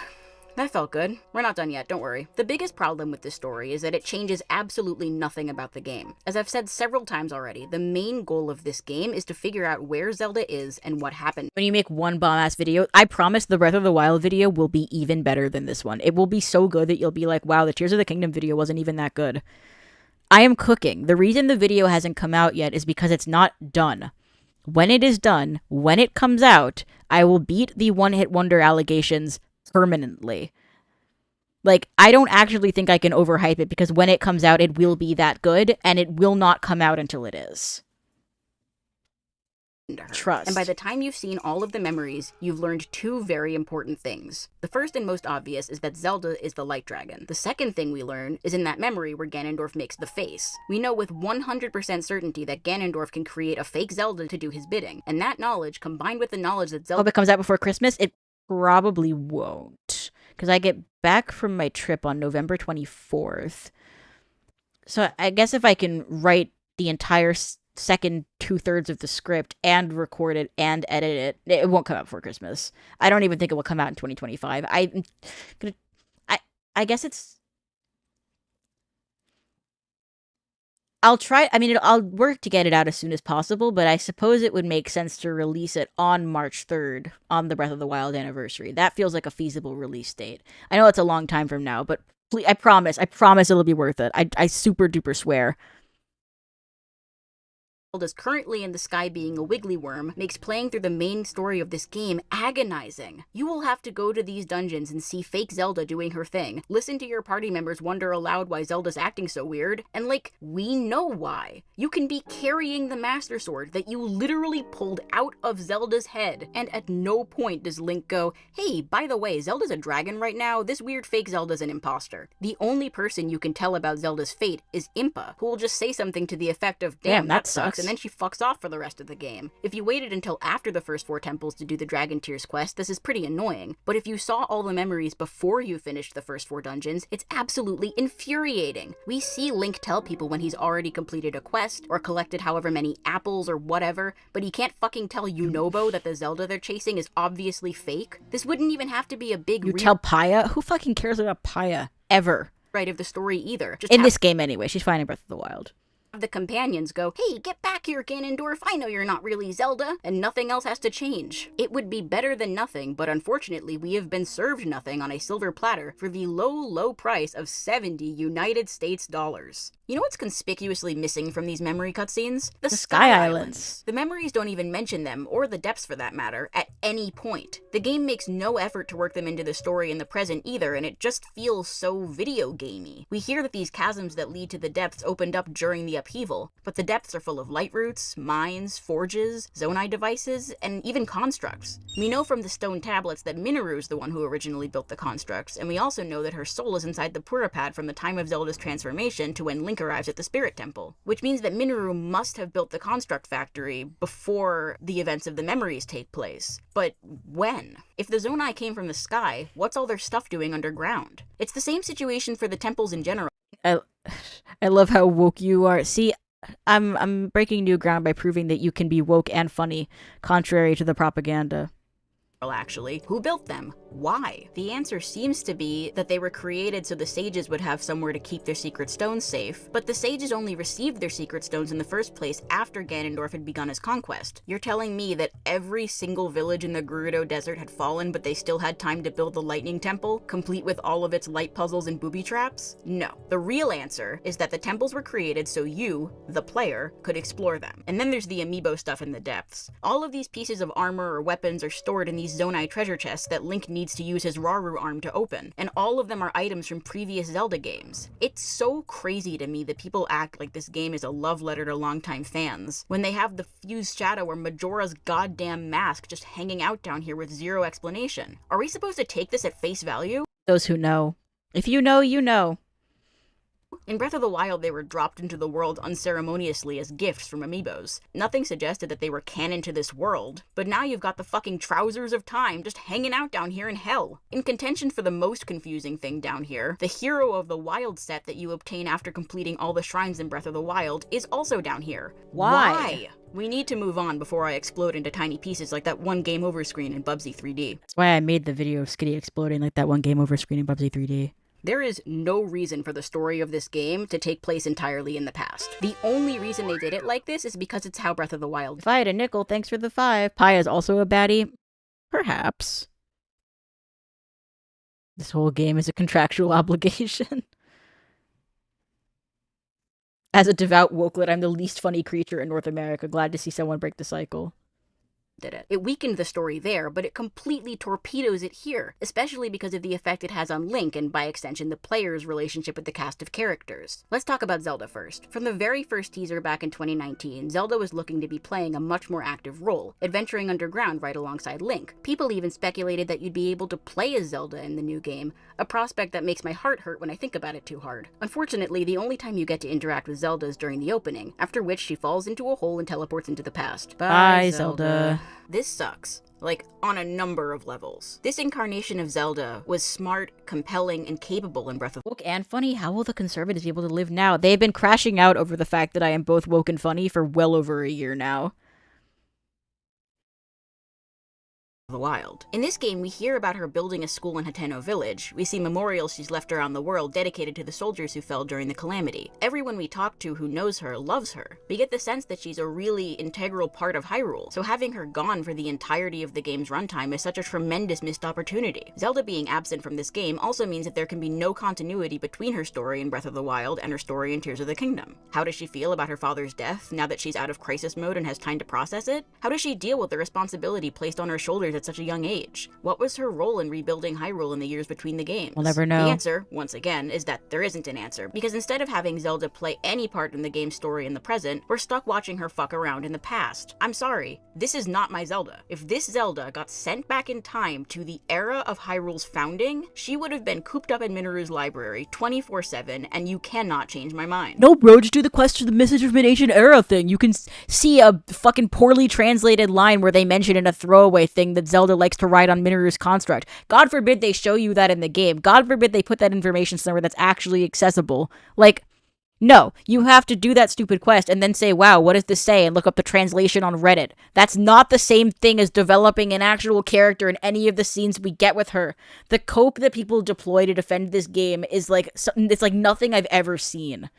That felt good. We're not done yet, don't worry. The biggest problem with this story is that it changes absolutely nothing about the game. As I've said several times already, the main goal of this game is to figure out where Zelda is and what happened. When you make one bomb-ass video, I promise the Breath of the Wild video will be even better than this one. It will be so good that you'll be like, wow, the Tears of the Kingdom video wasn't even that good. I am cooking. The reason the video hasn't come out yet is because it's not done. When it is done, when it comes out, I will beat the one-hit wonder allegations permanently. Like, I don't actually think I can overhype it, because when it comes out, it will be that good, and it will not come out until it is. Trust. And by the time you've seen all of the memories, you've learned two very important things. The first and most obvious is that Zelda is the Light Dragon. The second thing we learn is in that memory where Ganondorf makes the face. We know with 100% certainty that Ganondorf can create a fake Zelda to do his bidding, and that knowledge, combined with the knowledge that Zelda... Hope it comes out before Christmas. It probably won't, because I get back from my trip on November 24th. So I guess if I can write the entire second 2/3 of the script and record it and edit it, it won't come out before Christmas. I don't even think it will come out in 2025. I guess it's... I'll try, I mean, I'll work to get it out as soon as possible, but I suppose it would make sense to release it on March 3rd, on the Breath of the Wild anniversary. That feels like a feasible release date. I know it's a long time from now, but please, I promise it'll be worth it. I super duper swear. Zelda's currently in the sky being a wiggly worm makes playing through the main story of this game agonizing. You will have to go to these dungeons and see fake Zelda doing her thing, listen to your party members wonder aloud why Zelda's acting so weird, and like, we know why. You can be carrying the Master Sword that you literally pulled out of Zelda's head, and at no point does Link go, hey, by the way, Zelda's a dragon right now, this weird fake Zelda's an imposter. The only person you can tell about Zelda's fate is Impa, who will just say something to the effect of, damn, that sucks, and then she fucks off for the rest of the game. If you waited until after the first 4 temples to do the Dragon Tears quest, this is pretty annoying, but if you saw all the memories before you finished the first 4 dungeons, it's absolutely infuriating. We see Link tell people when he's already completed a quest, or collected however many apples or whatever, but he can't fucking tell Yunobo that the Zelda they're chasing is obviously fake. This wouldn't even have to be a big... You tell Paya? Who fucking cares about Paya? Ever. Right of the story either. Just in this game anyway, she's fine in Breath of the Wild. The companions go, hey, get back here, Ganondorf, I know you're not really Zelda, and nothing else has to change. It would be better than nothing, but unfortunately we have been served nothing on a silver platter for the low price of 70 United States dollars. You know what's conspicuously missing from these memory cutscenes? The Sky Islands. The memories don't even mention them, or the depths for that matter, at any point. The game makes no effort to work them into the story in the present either, and it just feels so video gamey. We hear that these chasms that lead to the depths opened up during the upheaval, but the depths are full of light roots, mines, forges, Zonai devices, and even constructs. We know from the stone tablets that Mineru's the one who originally built the constructs, and we also know that her soul is inside the Purapad from the time of Zelda's transformation to when Link arrives at the Spirit Temple, which means that Mineru must have built the construct factory before the events of the memories take place. But when? If the Zonai came from the sky, what's all their stuff doing underground? It's the same situation for the temples in general. I love how woke you are. See, I'm breaking new ground by proving that you can be woke and funny, contrary to the propaganda. Actually. Who built them? Why? The answer seems to be that they were created so the sages would have somewhere to keep their secret stones safe, but the sages only received their secret stones in the first place after Ganondorf had begun his conquest. You're telling me that every single village in the Gerudo Desert had fallen, but they still had time to build the Lightning Temple, complete with all of its light puzzles and booby traps? No. The real answer is that the temples were created so you, the player, could explore them. And then there's the amiibo stuff in the depths. All of these pieces of armor or weapons are stored in these Zonai treasure chests that Link needs to use his Rauru arm to open, and all of them are items from previous Zelda games. It's so crazy to me that people act like this game is a love letter to longtime fans, when they have the fused shadow or Majora's goddamn mask just hanging out down here with zero explanation. Are we supposed to take this at face value? Those who know. If you know, you know. In Breath of the Wild, they were dropped into the world unceremoniously as gifts from amiibos. Nothing suggested that they were canon to this world, but now you've got the fucking Trousers of Time just hanging out down here in hell. In contention for the most confusing thing down here, the Hero of the Wild set that you obtain after completing all the shrines in Breath of the Wild is also down here. Why? We need to move on before I explode into tiny pieces like that one game over screen in Bubsy 3D. That's why I made the video of Skitty exploding like that one game over screen in Bubsy 3D. There is no reason for the story of this game to take place entirely in the past. The only reason they did it like this is because it's how Breath of the Wild. If I had a nickel, thanks for the 5. Pi is also a baddie? Perhaps. This whole game is a contractual obligation. As a devout wokelet, I'm the least funny creature in North America. Glad to see someone break the cycle. Did it. It weakened the story there, but it completely torpedoes it here, especially because of the effect it has on Link and, by extension, the player's relationship with the cast of characters. Let's talk about Zelda first. From the very first teaser back in 2019, Zelda was looking to be playing a much more active role, adventuring underground right alongside Link. People even speculated that you'd be able to play as Zelda in the new game, a prospect that makes my heart hurt when I think about it too hard. Unfortunately, the only time you get to interact with Zelda is during the opening, after which she falls into a hole and teleports into the past. Bye, Zelda. This sucks. Like, on a number of levels. This incarnation of Zelda was smart, compelling, and capable in Breath of... Woke and funny? How will the conservatives be able to live now? They've been crashing out over the fact that I am both woke and funny for well over a year now. The Wild. In this game, we hear about her building a school in Hateno Village. We see memorials she's left around the world dedicated to the soldiers who fell during the calamity. Everyone we talk to who knows her loves her. We get the sense that she's a really integral part of Hyrule, so having her gone for the entirety of the game's runtime is such a tremendous missed opportunity. Zelda being absent from this game also means that there can be no continuity between her story in Breath of the Wild and her story in Tears of the Kingdom. How does she feel about her father's death now that she's out of crisis mode and has time to process it? How does she deal with the responsibility placed on her shoulders at such a young age? What was her role in rebuilding Hyrule in the years between the games? We'll never know. The answer, once again, is that there isn't an answer, because instead of having Zelda play any part in the game's story in the present, we're stuck watching her fuck around in the past. I'm sorry, this is not my Zelda. If this Zelda got sent back in time to the era of Hyrule's founding, she would have been cooped up in Minoru's library 24/7, and you cannot change my mind. No, bro, just do the quest to the Message of an Ancient Era thing. You can see a fucking poorly translated line where they mention in a throwaway thing that Zelda likes to ride on Minoru's construct. God forbid they show you that in the game. God forbid they put that information somewhere that's actually accessible. Like, no, you have to do that stupid quest and then say, wow, what does this say? And look up the translation on Reddit. That's not the same thing as developing an actual character in any of the scenes we get with her. The cope that people deploy to defend this game is like, it's like nothing I've ever seen.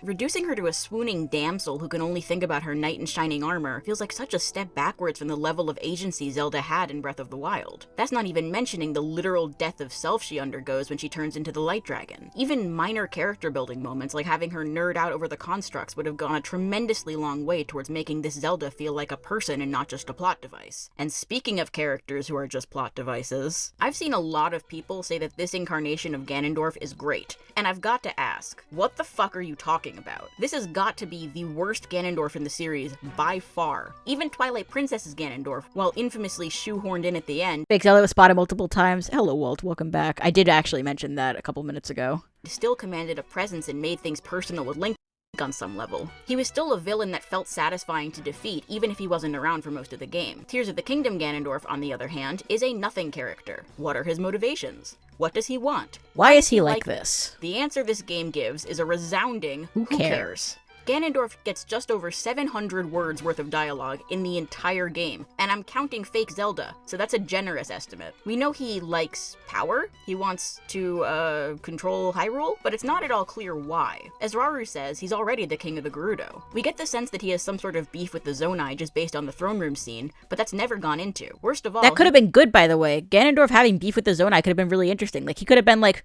Reducing her to a swooning damsel who can only think about her knight in shining armor feels like such a step backwards from the level of agency Zelda had in Breath of the Wild. That's not even mentioning the literal death of self she undergoes when she turns into the Light Dragon. Even minor character building moments like having her nerd out over the constructs would have gone a tremendously long way towards making this Zelda feel like a person and not just a plot device. And speaking of characters who are just plot devices, I've seen a lot of people say that this incarnation of Ganondorf is great, and I've got to ask, what the fuck are you talking about? This has got to be the worst Ganondorf in the series by far. Even Twilight Princess's Ganondorf, while infamously shoehorned in at the end, Big Zelda was spotted multiple times. Hello, Walt. Welcome back. I did actually mention that a couple minutes ago. Still commanded a presence and made things personal with Link on some level. He was still a villain that felt satisfying to defeat, even if he wasn't around for most of the game. Tears of the Kingdom Ganondorf, on the other hand, is a nothing character. What are his motivations? What does he want? Why is he like this? The answer this game gives is a resounding Who cares? Ganondorf gets just over 700 words worth of dialogue in the entire game, and I'm counting fake Zelda, so that's a generous estimate. We know he likes power, he wants to, control Hyrule, but it's not at all clear why. As Rauru says, he's already the king of the Gerudo. We get the sense that he has some sort of beef with the Zonai just based on the throne room scene, but that's never gone into. Worst of all, that could have been good, by the way. Ganondorf having beef with the Zonai could have been really interesting. Like, he could have been like,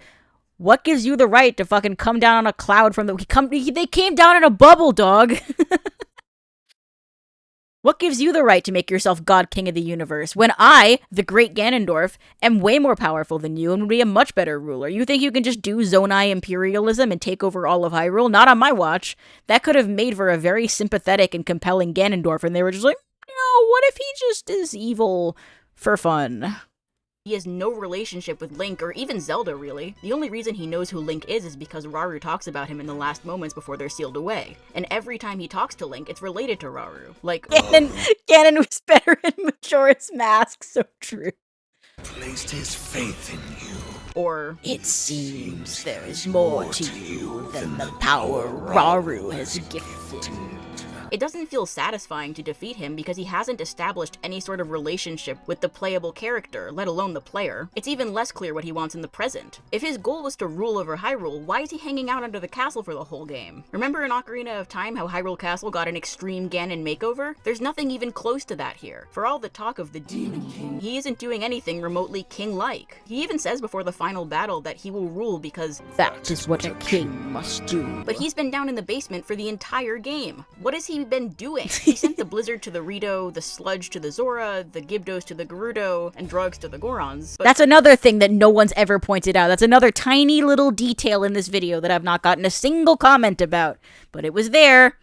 what gives you the right to fucking come down on a cloud from the... They came down in a bubble, dog! What gives you the right to make yourself God King of the universe, when I, the great Ganondorf, am way more powerful than you and would be a much better ruler? You think you can just do Zonai imperialism and take over all of Hyrule? Not on my watch. That could have made for a very sympathetic and compelling Ganondorf, and they were just like, no, what if he just is evil for fun? He has no relationship with Link, or even Zelda, really. The only reason he knows who Link is because Rauru talks about him in the last moments before they're sealed away. And every time he talks to Link, it's related to Rauru. Like, Ganon was better in Majora's Mask, so true. Placed his faith in you. Or, it seems there is more to you than the power Rauru has gifted. It doesn't feel satisfying to defeat him because he hasn't established any sort of relationship with the playable character, let alone the player. It's even less clear what he wants in the present. If his goal was to rule over Hyrule, why is he hanging out under the castle for the whole game? Remember in Ocarina of Time how Hyrule Castle got an extreme Ganon makeover? There's nothing even close to that here. For all the talk of the Demon King, he isn't doing anything remotely king-like. He even says before the final battle that he will rule because that is what a king must do. But he's been down in the basement for the entire game. What has he been doing? He sent the Blizzard to the Rito, the Sludge to the Zora, the Gyptos to the Gerudo, and Drugs to the Gorons. But that's another thing that no one's ever pointed out. That's another tiny little detail in this video that I've not gotten a single comment about. But it was there.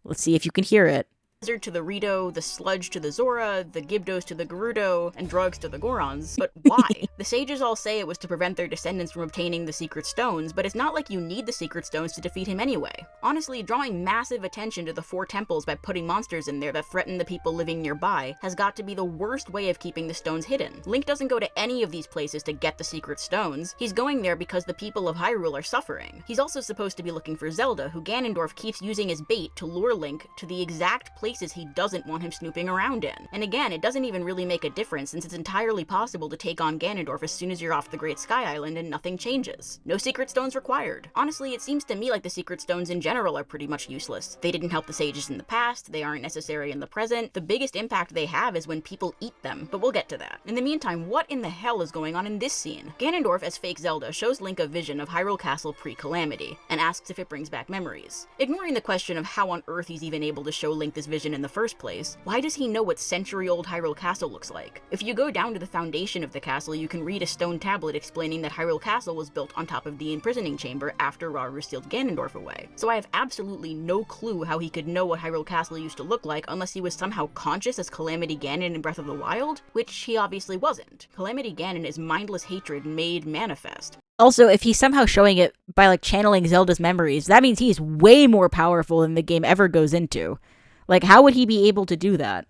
Let's see if you can hear it. Blizzard to the Rito, the Sludge to the Zora, the Gyptos to the Gerudo, and Drugs to the Gorons. But why? The sages all say it was to prevent their descendants from obtaining the Secret Stones, but it's not like you need the Secret Stones to defeat him anyway. Honestly, drawing massive attention to the 4 temples by putting monsters in there that threaten the people living nearby has got to be the worst way of keeping the stones hidden. Link doesn't go to any of these places to get the Secret Stones. He's going there because the people of Hyrule are suffering. He's also supposed to be looking for Zelda, who Ganondorf keeps using as bait to lure Link to the exact places he doesn't want him snooping around in. And again, it doesn't even really make a difference since it's entirely possible to take on Ganondorf as soon as you're off the Great Sky Island and nothing changes. No Secret Stones required. Honestly, it seems to me like the Secret Stones in general are pretty much useless. They didn't help the sages in the past, they aren't necessary in the present. The biggest impact they have is when people eat them, but we'll get to that. In the meantime, what in the hell is going on in this scene? Ganondorf as fake Zelda shows Link a vision of Hyrule Castle pre-Calamity, and asks if it brings back memories. Ignoring the question of how on earth he's even able to show Link this vision in the first place, why does he know what century-old Hyrule Castle looks like? If you go down to the foundation of the castle, you can read a stone tablet explaining that Hyrule Castle was built on top of the imprisoning chamber after Rauru sealed Ganondorf away. So I have absolutely no clue how he could know what Hyrule Castle used to look like unless he was somehow conscious as Calamity Ganon in Breath of the Wild, which he obviously wasn't. Calamity Ganon is mindless hatred made manifest. Also, if he's somehow showing it by like channeling Zelda's memories, that means he's way more powerful than the game ever goes into. Like, how would he be able to do that?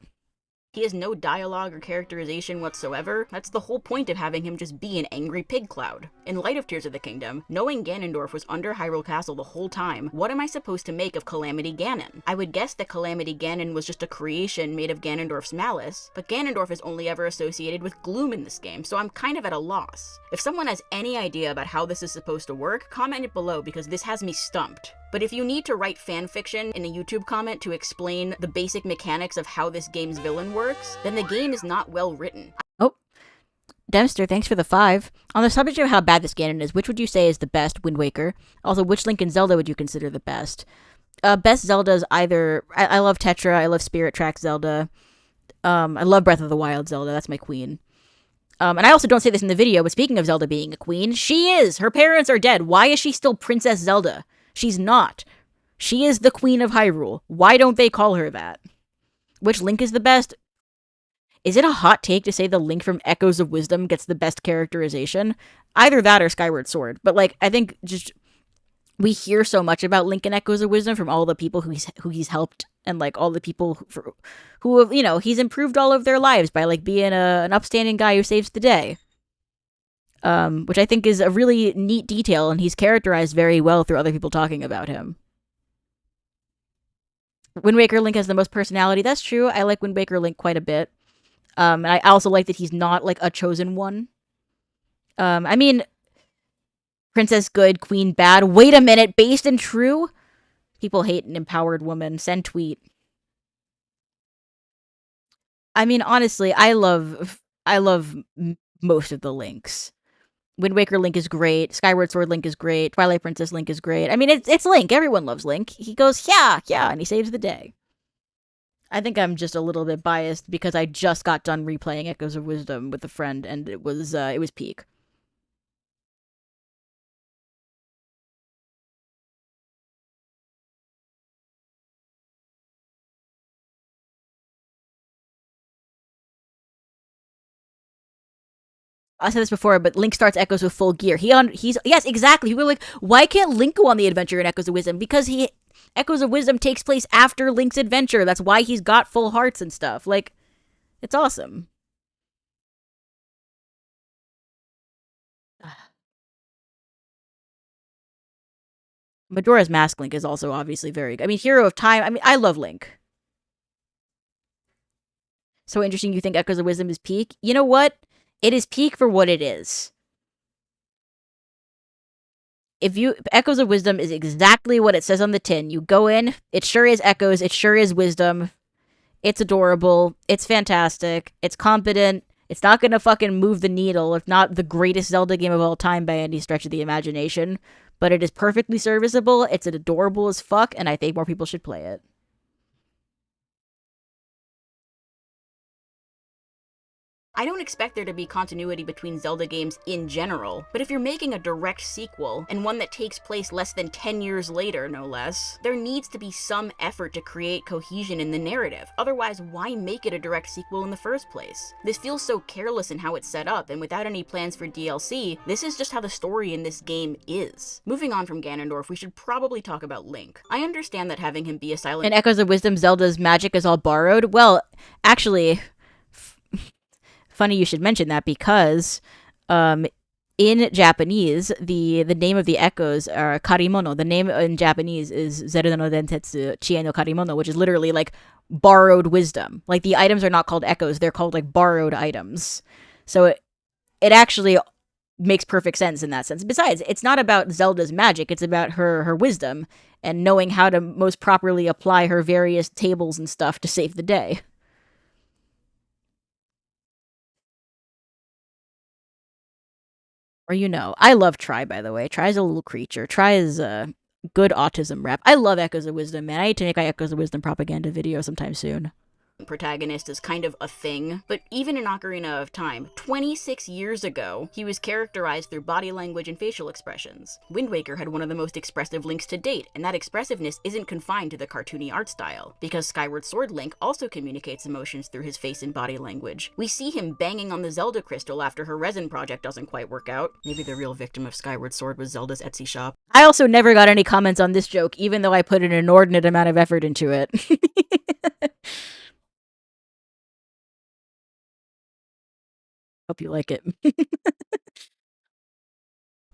He has no dialogue or characterization whatsoever. That's the whole point of having him just be an angry pig cloud. In light of Tears of the Kingdom, knowing Ganondorf was under Hyrule Castle the whole time, what am I supposed to make of Calamity Ganon? I would guess that Calamity Ganon was just a creation made of Ganondorf's malice, but Ganondorf is only ever associated with gloom in this game, so I'm kind of at a loss. If someone has any idea about how this is supposed to work, comment it below because this has me stumped. But if you need to write fanfiction in a YouTube comment to explain the basic mechanics of how this game's villain works, then the game is not well written. Oh, Dempster, thanks for the 5. On the subject of how bad this Ganon is, which would you say is the best Wind Waker? Also, which Link and Zelda would you consider the best? Best Zelda's either... I love Tetra, I love Spirit Track Zelda. I love Breath of the Wild Zelda, that's my queen. And I also don't say this in the video, but speaking of Zelda being a queen, she is! Her parents are dead. Why is she still Princess Zelda? She's not. She is the Queen of Hyrule. Why don't they call her that? Which Link is the best? Is it a hot take to say the Link from Echoes of Wisdom gets the best characterization? Either that or Skyward Sword. But, like, I think just... we hear so much about Link in Echoes of Wisdom from all the people who he's helped, and, like, all the people who have, you know, he's improved all of their lives by, like, being an upstanding guy who saves the day. Which I think is a really neat detail, and he's characterized very well through other people talking about him. Wind Waker Link has the most personality. That's true. I like Wind Waker Link quite a bit. And I also like that he's not, like, a chosen one. I mean, Princess Good, Queen Bad. Wait a minute, based and true? People hate an empowered woman. Send tweet. I mean, honestly, I love most of the Links. Wind Waker Link is great. Skyward Sword Link is great. Twilight Princess Link is great. I mean, it's Link. Everyone loves Link. He goes, yeah, and he saves the day. I think I'm just a little bit biased because I just got done replaying Echoes of Wisdom with a friend, and it was peak. I said this before, but Link starts Echoes with full gear. He's yes, exactly. People are like, why can't Link go on the adventure in Echoes of Wisdom? Because Echoes of Wisdom takes place after Link's adventure. That's why he's got full hearts and stuff. Like, it's awesome. Majora's Mask Link is also obviously very good. I mean, Hero of Time. I mean, I love Link. So interesting you think Echoes of Wisdom is peak? You know what? It is peak for what it is. Echoes of Wisdom is exactly what it says on the tin. You go in, it sure is Echoes, it sure is Wisdom. It's adorable, it's fantastic, it's competent, it's not gonna fucking move the needle, if not the greatest Zelda game of all time by any stretch of the imagination, but it is perfectly serviceable, it's adorable as fuck, and I think more people should play it. I don't expect there to be continuity between Zelda games in general, but if you're making a direct sequel, and one that takes place less than 10 years later, no less, there needs to be some effort to create cohesion in the narrative. Otherwise, why make it a direct sequel in the first place? This feels so careless in how it's set up, and without any plans for DLC, this is just how the story in this game is. Moving on from Ganondorf, we should probably talk about Link. I understand that having him be a silent— In Echoes of Wisdom, Zelda's magic is all borrowed? Well, actually— funny you should mention that, because in Japanese, the name of the echoes are karimono. The name in Japanese is Zelda no Dentetsu Chie no Karimono, which is literally like borrowed wisdom. Like, the items are not called echoes, they're called like borrowed items. So it actually makes perfect sense in that sense. Besides, it's not about Zelda's magic, it's about her wisdom and knowing how to most properly apply her various tables and stuff to save the day. Or, you know, I love Tri, by the way. Tri's a little creature. Tri is a good autism rep. I love Echoes of Wisdom, man. I need to make an Echoes of Wisdom propaganda video sometime soon. Protagonist is kind of a thing, but even in Ocarina of Time, 26 years ago, he was characterized through body language and facial expressions. Wind Waker had one of the most expressive Links to date, and that expressiveness isn't confined to the cartoony art style, because Skyward Sword Link also communicates emotions through his face and body language. We see him banging on the Zelda crystal after her resin project doesn't quite work out. Maybe the real victim of Skyward Sword was Zelda's Etsy shop. I also never got any comments on this joke, even though I put an inordinate amount of effort into it. Hope you like it.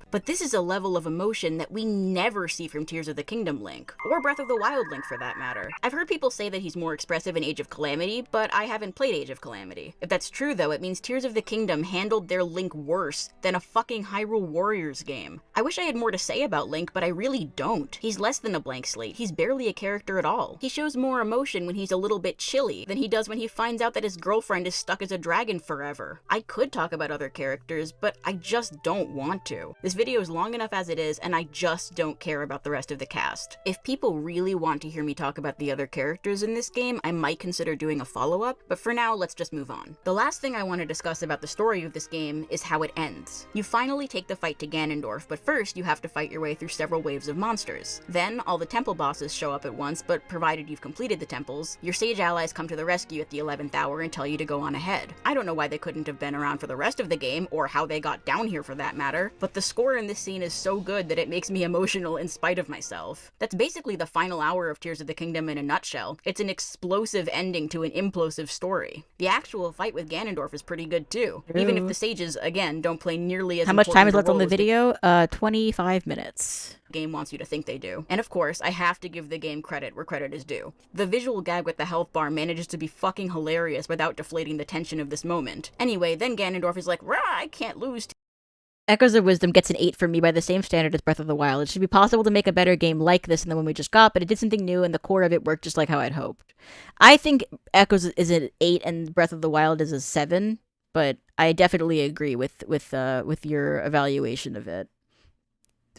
But this is a level of emotion that we never see from Tears of the Kingdom Link, or Breath of the Wild Link for that matter. I've heard people say that he's more expressive in Age of Calamity, but I haven't played Age of Calamity. If that's true though, it means Tears of the Kingdom handled their Link worse than a fucking Hyrule Warriors game. I wish I had more to say about Link, but I really don't. He's less than a blank slate, he's barely a character at all. He shows more emotion when he's a little bit chilly than he does when he finds out that his girlfriend is stuck as a dragon forever. I could talk about other characters, but I just don't want to. This video is long enough as it is, and I just don't care about the rest of the cast. If people really want to hear me talk about the other characters in this game, I might consider doing a follow-up, but for now, let's just move on. The last thing I want to discuss about the story of this game is how it ends. You finally take the fight to Ganondorf, but first you have to fight your way through several waves of monsters. Then, all the temple bosses show up at once, but provided you've completed the temples, your sage allies come to the rescue at the 11th hour and tell you to go on ahead. I don't know why they couldn't have been around for the rest of the game, or how they got down here for that matter, but the score in this scene is so good that it makes me emotional in spite of myself. That's basically the final hour of Tears of the Kingdom in a nutshell. It's an explosive ending to an implosive story. The actual fight with Ganondorf is pretty good too, even if the sages, again, don't play nearly as important. How much time is left on the video? 25 minutes. Game wants you to think they do. And of course, I have to give the game credit where credit is due. The visual gag with the health bar manages to be fucking hilarious without deflating the tension of this moment. Anyway, then Ganondorf is like, rah, I can't lose. Echoes of Wisdom gets an 8 from me by the same standard as Breath of the Wild. It should be possible to make a better game like this than the one we just got, but it did something new and the core of it worked just like how I'd hoped. I think Echoes is an 8 and Breath of the Wild is a 7, but I definitely agree with your evaluation of it.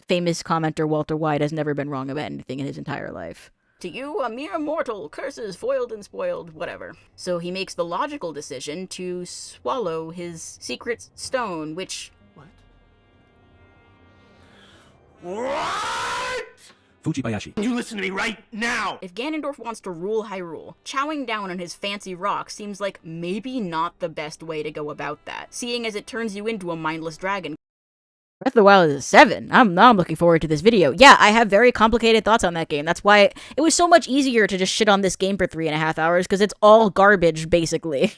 Famous commenter Walter White has never been wrong about anything in his entire life. To you, a mere mortal, curses foiled and spoiled, whatever. So he makes the logical decision to swallow his secret stone, which... What? Fujibayashi. You listen to me right now! If Ganondorf wants to rule Hyrule, chowing down on his fancy rock seems like maybe not the best way to go about that, seeing as it turns you into a mindless dragon. Breath of the Wild is a 7. I'm looking forward to this video. Yeah, I have very complicated thoughts on that game. That's why it was so much easier to just shit on this game for 3.5 hours, because it's all garbage, basically.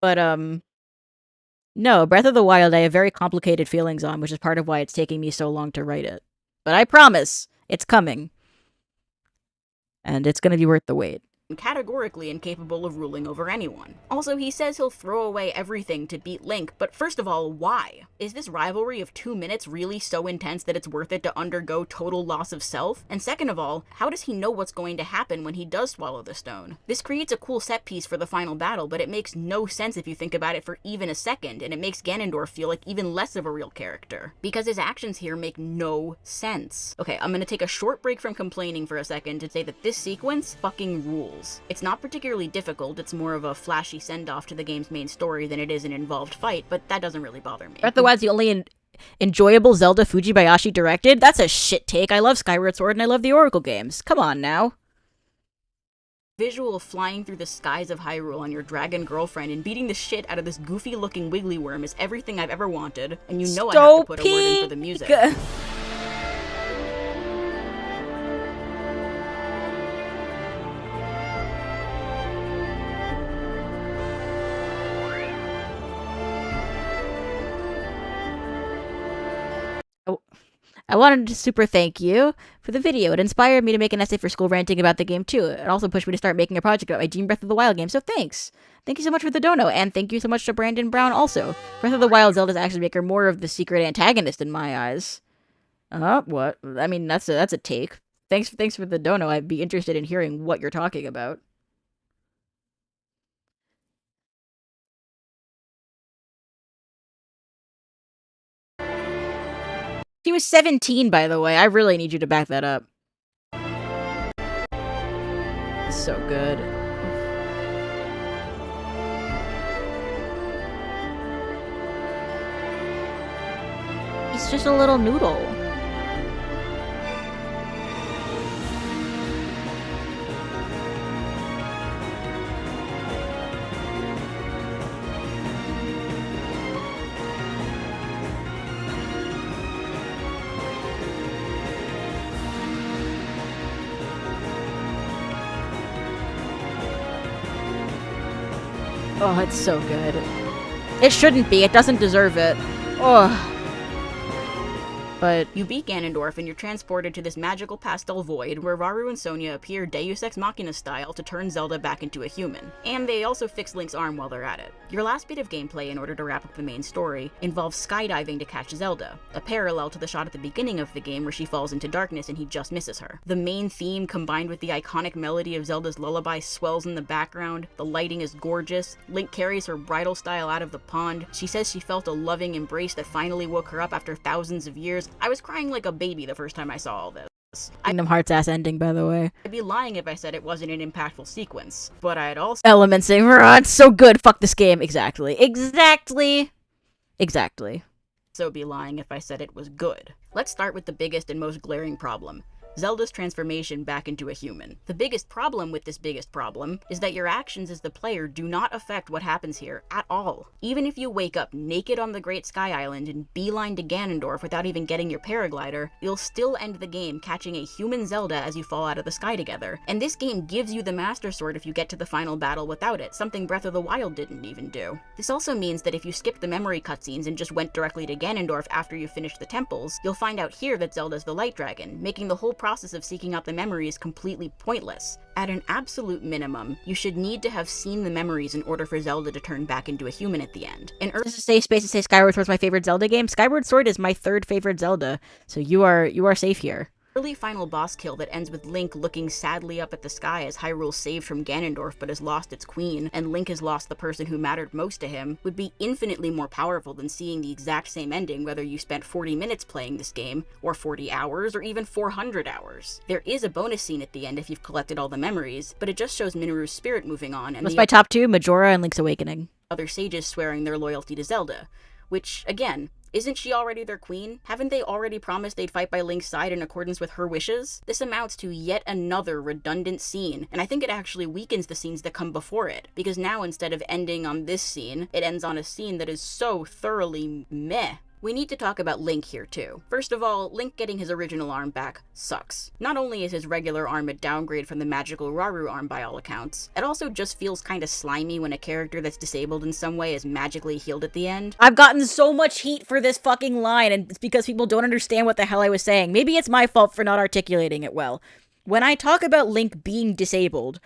But, no, Breath of the Wild I have very complicated feelings on, which is part of why it's taking me so long to write it. But I promise, it's coming. And it's gonna be worth the wait. Categorically incapable of ruling over anyone. Also, he says he'll throw away everything to beat Link, but first of all, why? Is this rivalry of 2 minutes really so intense that it's worth it to undergo total loss of self? And second of all, how does he know what's going to happen when he does swallow the stone? This creates a cool set piece for the final battle, but it makes no sense if you think about it for even a second, and it makes Ganondorf feel like even less of a real character, because his actions here make no sense. Okay, I'm gonna take a short break from complaining for a second to say that this sequence fucking rules. It's not particularly difficult, it's more of a flashy send-off to the game's main story than it is an involved fight, but that doesn't really bother me. Breath of the Wild's the only enjoyable Zelda Fujibayashi directed? That's a shit take. I love Skyward Sword and I love the Oracle games. Come on now. Visual of flying through the skies of Hyrule on your dragon girlfriend and beating the shit out of this goofy-looking wiggly worm is everything I've ever wanted, and you know I have to put a word in for the music. I wanted to super thank you for the video. It inspired me to make an essay for school ranting about the game too. It also pushed me to start making a project about my Dream Breath of the Wild game, so thanks. Thank you so much for the dono, and thank you so much to Brandon Brown also. Breath of the Wild Zelda's action maker more of the secret antagonist in my eyes. What? I mean, that's a take. Thanks for the dono. I'd be interested in hearing what you're talking about. He was 17, by the way. I really need you to back that up. So good. He's just a little noodle. Oh, it's so good. It shouldn't be. It doesn't deserve it. Oh. But you beat Ganondorf and you're transported to this magical pastel void where Varu and Sonia appear Deus Ex Machina style to turn Zelda back into a human. And they also fix Link's arm while they're at it. Your last bit of gameplay in order to wrap up the main story involves skydiving to catch Zelda, a parallel to the shot at the beginning of the game where she falls into darkness and he just misses her. The main theme combined with the iconic melody of Zelda's lullaby swells in the background, the lighting is gorgeous, Link carries her bridal style out of the pond, she says she felt a loving embrace that finally woke her up after thousands of years. I was crying like a baby the first time I saw all this. Kingdom Hearts ass ending, by the way. I'd be lying if I said it wasn't an impactful sequence, but I'd also— Elements saying, it's so good, fuck this game. Exactly. So be lying if I said it was good. Let's start with the biggest and most glaring problem. Zelda's transformation back into a human. The biggest problem with this biggest problem is that your actions as the player do not affect what happens here at all. Even if you wake up naked on the Great Sky Island and beeline to Ganondorf without even getting your paraglider, you'll still end the game catching a human Zelda as you fall out of the sky together. And this game gives you the Master Sword if you get to the final battle without it, something Breath of the Wild didn't even do. This also means that if you skip the memory cutscenes and just went directly to Ganondorf after you finished the temples, you'll find out here that Zelda's the Light Dragon, making the whole process of seeking out the memories completely pointless. At an absolute minimum, you should need to have seen the memories in order for Zelda to turn back into a human at the end. This is a safe space to say Skyward Sword is my favorite Zelda game. Skyward Sword is my third favorite Zelda, so you are safe here. Early final boss kill that ends with Link looking sadly up at the sky as Hyrule saved from Ganondorf but has lost its queen, and Link has lost the person who mattered most to him, would be infinitely more powerful than seeing the exact same ending whether you spent 40 minutes playing this game, or 40 hours, or even 400 hours. There is a bonus scene at the end if you've collected all the memories, but it just shows Mineru's spirit moving on, and that's my top two, Majora and Link's Awakening. Other sages swearing their loyalty to Zelda. Which, again, Isn't she already their queen? Haven't they already promised they'd fight by Link's side in accordance with her wishes? This amounts to yet another redundant scene, and I think it actually weakens the scenes that come before it, because now instead of ending on this scene, it ends on a scene that is so thoroughly meh. We need to talk about Link here too. First of all, Link getting his original arm back sucks. Not only is his regular arm a downgrade from the magical Rauru arm by all accounts, it also just feels kinda slimy when a character that's disabled in some way is magically healed at the end. I've gotten so much heat for this fucking line, and it's because people don't understand what the hell I was saying. Maybe it's my fault for not articulating it well. When I talk about Link being disabled,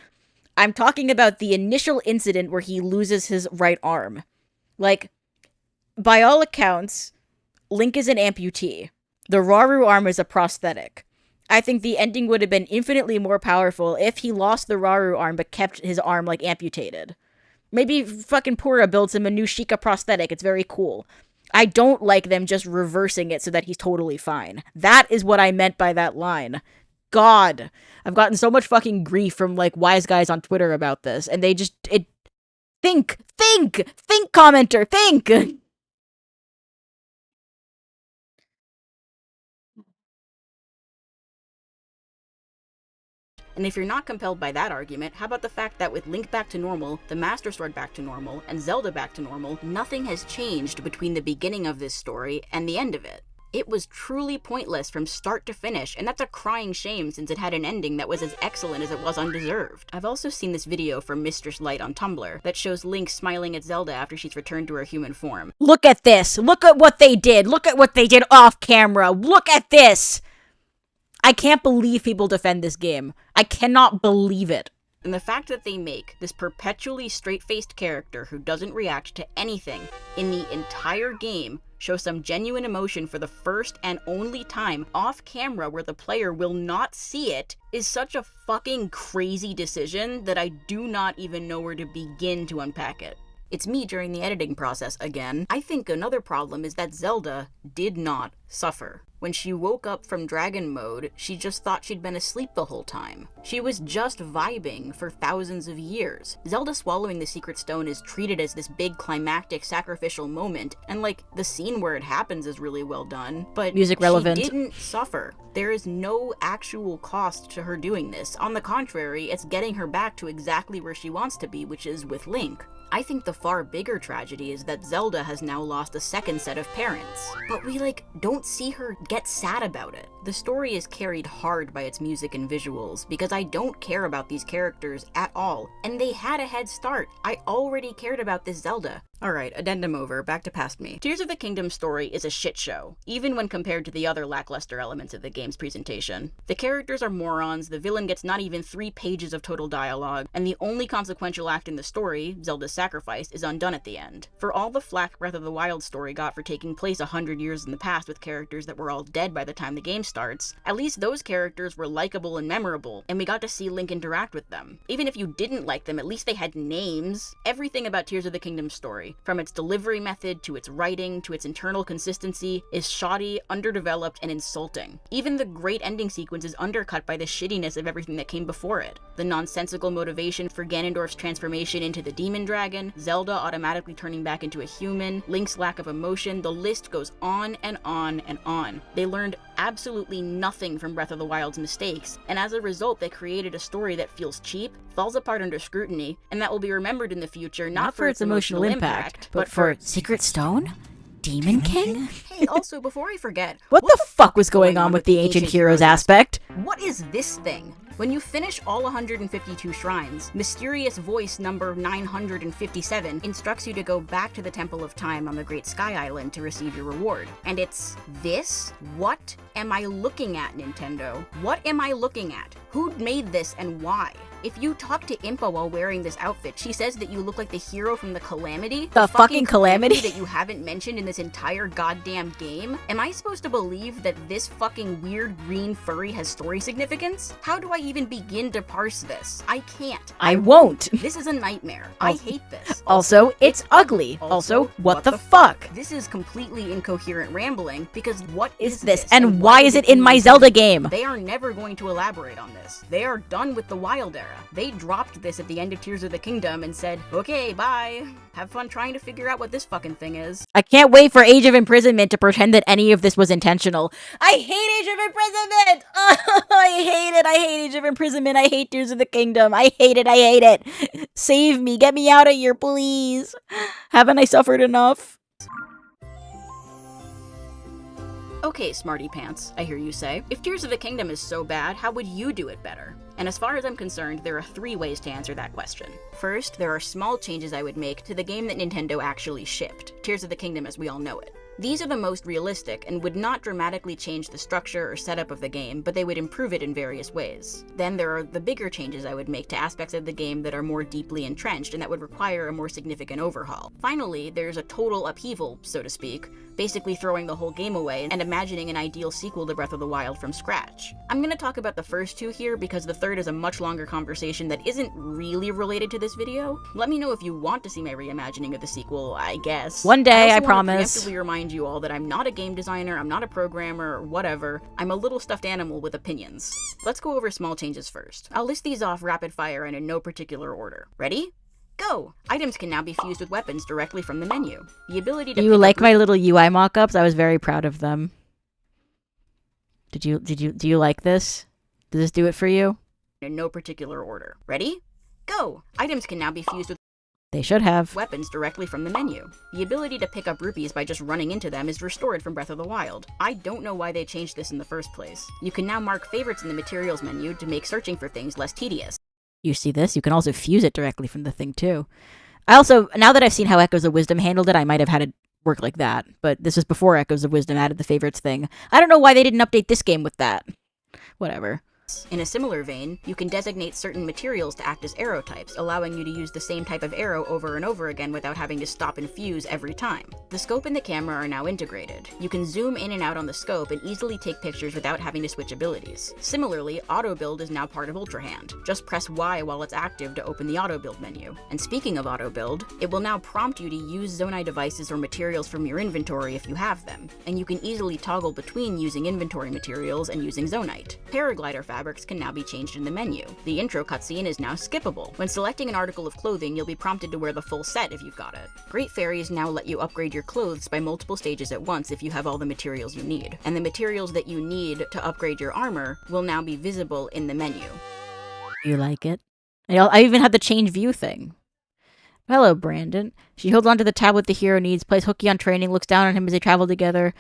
I'm talking about the initial incident where he loses his right arm. Like, by all accounts, Link is an amputee. The Rauru arm is a prosthetic. I think the ending would have been infinitely more powerful if he lost the Rauru arm but kept his arm, like, amputated. Maybe fucking Pura builds him a new Sheikah prosthetic. It's very cool. I don't like them just reversing it so that he's totally fine. That is what I meant by that line. God. I've gotten so much fucking grief from, like, wise guys on Twitter about this, and they just, think, commenter, think! And if you're not compelled by that argument, how about the fact that with Link back to normal, the Master Sword back to normal, and Zelda back to normal, nothing has changed between the beginning of this story and the end of it. It was truly pointless from start to finish, and that's a crying shame since it had an ending that was as excellent as it was undeserved. I've also seen this video from Mistress Light on Tumblr that shows Link smiling at Zelda after she's returned to her human form. Look at this! Look at what they did! Look at what they did off camera! Look at this! I can't believe people defend this game. I cannot believe it. And the fact that they make this perpetually straight-faced character who doesn't react to anything in the entire game show some genuine emotion for the first and only time off camera where the player will not see it is such a fucking crazy decision that I do not even know where to begin to unpack it. It's me during the editing process again. I think another problem is that Zelda did not suffer. When she woke up from dragon mode, she just thought she'd been asleep the whole time. She was just vibing for thousands of years. Zelda swallowing the secret stone is treated as this big climactic sacrificial moment, and like, the scene where it happens is really well done, but music relevant. She didn't suffer. There is no actual cost to her doing this. On the contrary, it's getting her back to exactly where she wants to be, which is with Link. I think the far bigger tragedy is that Zelda has now lost a second set of parents. But we, don't see her get sad about it. The story is carried hard by its music and visuals, because I don't care about these characters at all, and they had a head start. I already cared about this Zelda. Alright, addendum over, back to past me. Tears of the Kingdom story is a shit show, even when compared to the other lackluster elements of the game's presentation. The characters are morons, the villain gets not even 3 pages of total dialogue, and the only consequential act in the story, Zelda's sacrifice, is undone at the end. For all the flack Breath of the Wild story got for taking place 100 years in the past with characters that were all dead by the time the game starts, at least those characters were likable and memorable, and we got to see Link interact with them. Even if you didn't like them, at least they had names. Everything about Tears of the Kingdom story, from its delivery method to its writing to its internal consistency, is shoddy, underdeveloped, and insulting. Even the great ending sequence is undercut by the shittiness of everything that came before it. The nonsensical motivation for Ganondorf's transformation into the demon dragon, Zelda automatically turning back into a human, Link's lack of emotion, the list goes on and on and on. They learned absolutely nothing from Breath of the Wild's mistakes, and as a result they created a story that feels cheap, falls apart under scrutiny, and that will be remembered in the future not for its emotional impact, but for Secret Stone? Demon King? Hey, also, before I forget, what the fuck was going on with the Ancient Heroes aspect? What is this thing? When you finish all 152 shrines, mysterious voice number 957 instructs you to go back to the Temple of Time on the Great Sky Island to receive your reward. And it's this? What am I looking at, Nintendo? What am I looking at? Who made this and why? If you talk to Impa while wearing this outfit, she says that you look like the hero from the Calamity. The fucking Calamity? That you haven't mentioned in this entire goddamn game? Am I supposed to believe that this fucking weird green furry has story significance? How do I even begin to parse this? I can't. I won't. This is a nightmare. I hate this. Also, it's ugly. Also, what the fuck? This is completely incoherent rambling, because what is this? And why is it in my Zelda game? They are never going to elaborate on this. this. They are done with the Wild Era. They dropped this at the end of Tears of the Kingdom and said, okay, bye. Have fun trying to figure out what this fucking thing is. I can't wait for Age of Imprisonment to pretend that any of this was intentional. I hate Age of Imprisonment! Oh, I hate it. I hate Age of Imprisonment. I hate Tears of the Kingdom. I hate it. I hate it. Save me. Get me out of here, please. Haven't I suffered enough? Okay, smarty pants, I hear you say. If Tears of the Kingdom is so bad, how would you do it better? And as far as I'm concerned, there are 3 ways to answer that question. First, there are small changes I would make to the game that Nintendo actually shipped, Tears of the Kingdom as we all know it. These are the most realistic and would not dramatically change the structure or setup of the game, but they would improve it in various ways. Then there are the bigger changes I would make to aspects of the game that are more deeply entrenched and that would require a more significant overhaul. Finally, there's a total upheaval, so to speak, basically throwing the whole game away and imagining an ideal sequel to Breath of the Wild from scratch. I'm gonna talk about the first 2 here because the third is a much longer conversation that isn't really related to this video. Let me know if you want to see my reimagining of the sequel, I guess. One day, I also promise. Want to preemptively remind you all that I'm not a game designer, I'm not a programmer, or whatever. I'm a little stuffed animal with opinions. Let's go over small changes first. I'll list these off rapid fire and in no particular order. Ready? Go! Items can now be fused with weapons directly from the menu. The ability to Do you like my little UI mock-ups? I was very proud of them. Do you like this? Does this do it for you? In no particular order. Ready? Go! Items can now be fused with They should have. weapons directly from the menu. The ability to pick up rupees by just running into them is restored from Breath of the Wild. I don't know why they changed this in the first place. You can now mark favorites in the materials menu to make searching for things less tedious. You see this? You can also fuse it directly from the thing, too. I also, now that I've seen how Echoes of Wisdom handled it, I might have had it work like that. But this was before Echoes of Wisdom added the favorites thing. I don't know why they didn't update this game with that. Whatever. In a similar vein, you can designate certain materials to act as arrow types, allowing you to use the same type of arrow over and over again without having to stop and fuse every time. The scope and the camera are now integrated. You can zoom in and out on the scope and easily take pictures without having to switch abilities. Similarly, auto build is now part of Ultra Hand. Just press Y while it's active to open the auto build menu. And speaking of auto build, it will now prompt you to use Zonai devices or materials from your inventory if you have them, and you can easily toggle between using inventory materials and using Zonite. Paraglider fabrics can now be changed in the menu. The intro cutscene is now skippable. When selecting an article of clothing, you'll be prompted to wear the full set if you've got it. Great Fairies now let you upgrade your clothes by multiple stages at once if you have all the materials you need. And the materials that you need to upgrade your armor will now be visible in the menu. You like it? I even had the change view thing. Hello, Brandon. She holds onto the tablet the hero needs, plays hooky on training, looks down on him as they travel together.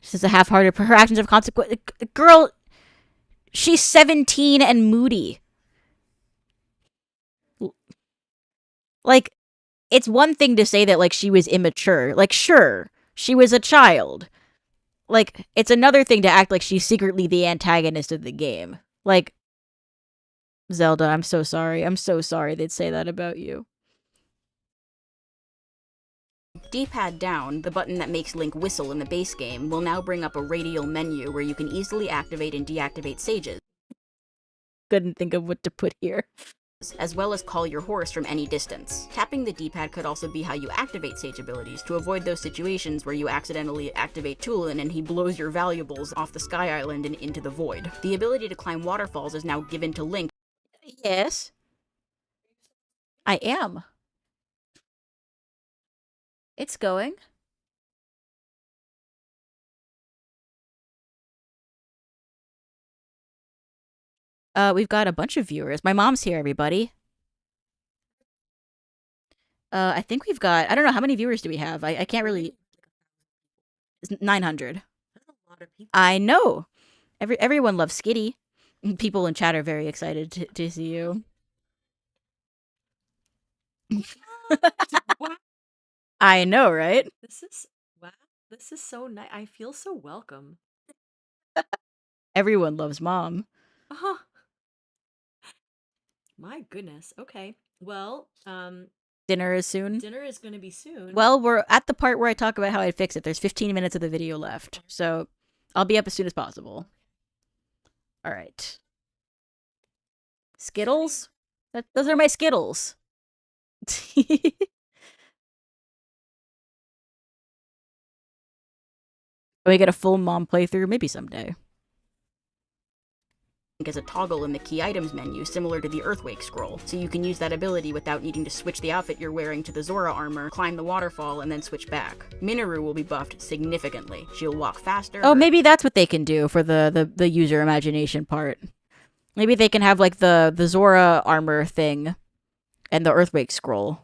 She's a half-hearted. Her actions have consequence. Girl, she's 17 and moody. Like, it's one thing to say that, like, she was immature. Like, sure, she was a child. Like, it's another thing to act like she's secretly the antagonist of the game. Like, Zelda, I'm so sorry. I'm so sorry they'd say that about you. D-pad down, the button that makes Link whistle in the base game, will now bring up a radial menu where you can easily activate and deactivate sages. Couldn't think of what to put here. As well as call your horse from any distance. Tapping the D-pad could also be how you activate sage abilities to avoid those situations where you accidentally activate Tulin and he blows your valuables off the Sky Island and into the void. The ability to climb waterfalls is now given to Link. Yes. I am. It's going. We've got a bunch of viewers. My mom's here, everybody. I think we've got, I don't know, how many viewers do we have? I can't really. It's 900. That's a lot of people. I know. Everyone loves Skitty. People in chat are very excited to see you. Wow. I know, right? Wow. This is so nice. I feel so welcome. Everyone loves Mom. Uh-huh. My goodness. Okay. Well, Dinner is soon. dinner is going to be soon. Well, we're at the part where I talk about how I fix it. There's 15 minutes of the video left. So I'll be up as soon as possible. All right. Skittles? Those are my Skittles. We get a full Mom playthrough? Maybe someday. as a toggle in the key items menu, similar to the Earthwake scroll, so you can use that ability without needing to switch the outfit you're wearing to the Zora armor, climb the waterfall, and then switch back. Minoru will be buffed significantly. She'll walk faster. Oh, maybe that's what they can do for the user imagination part. Maybe they can have like the Zora armor thing and the Earthwake scroll.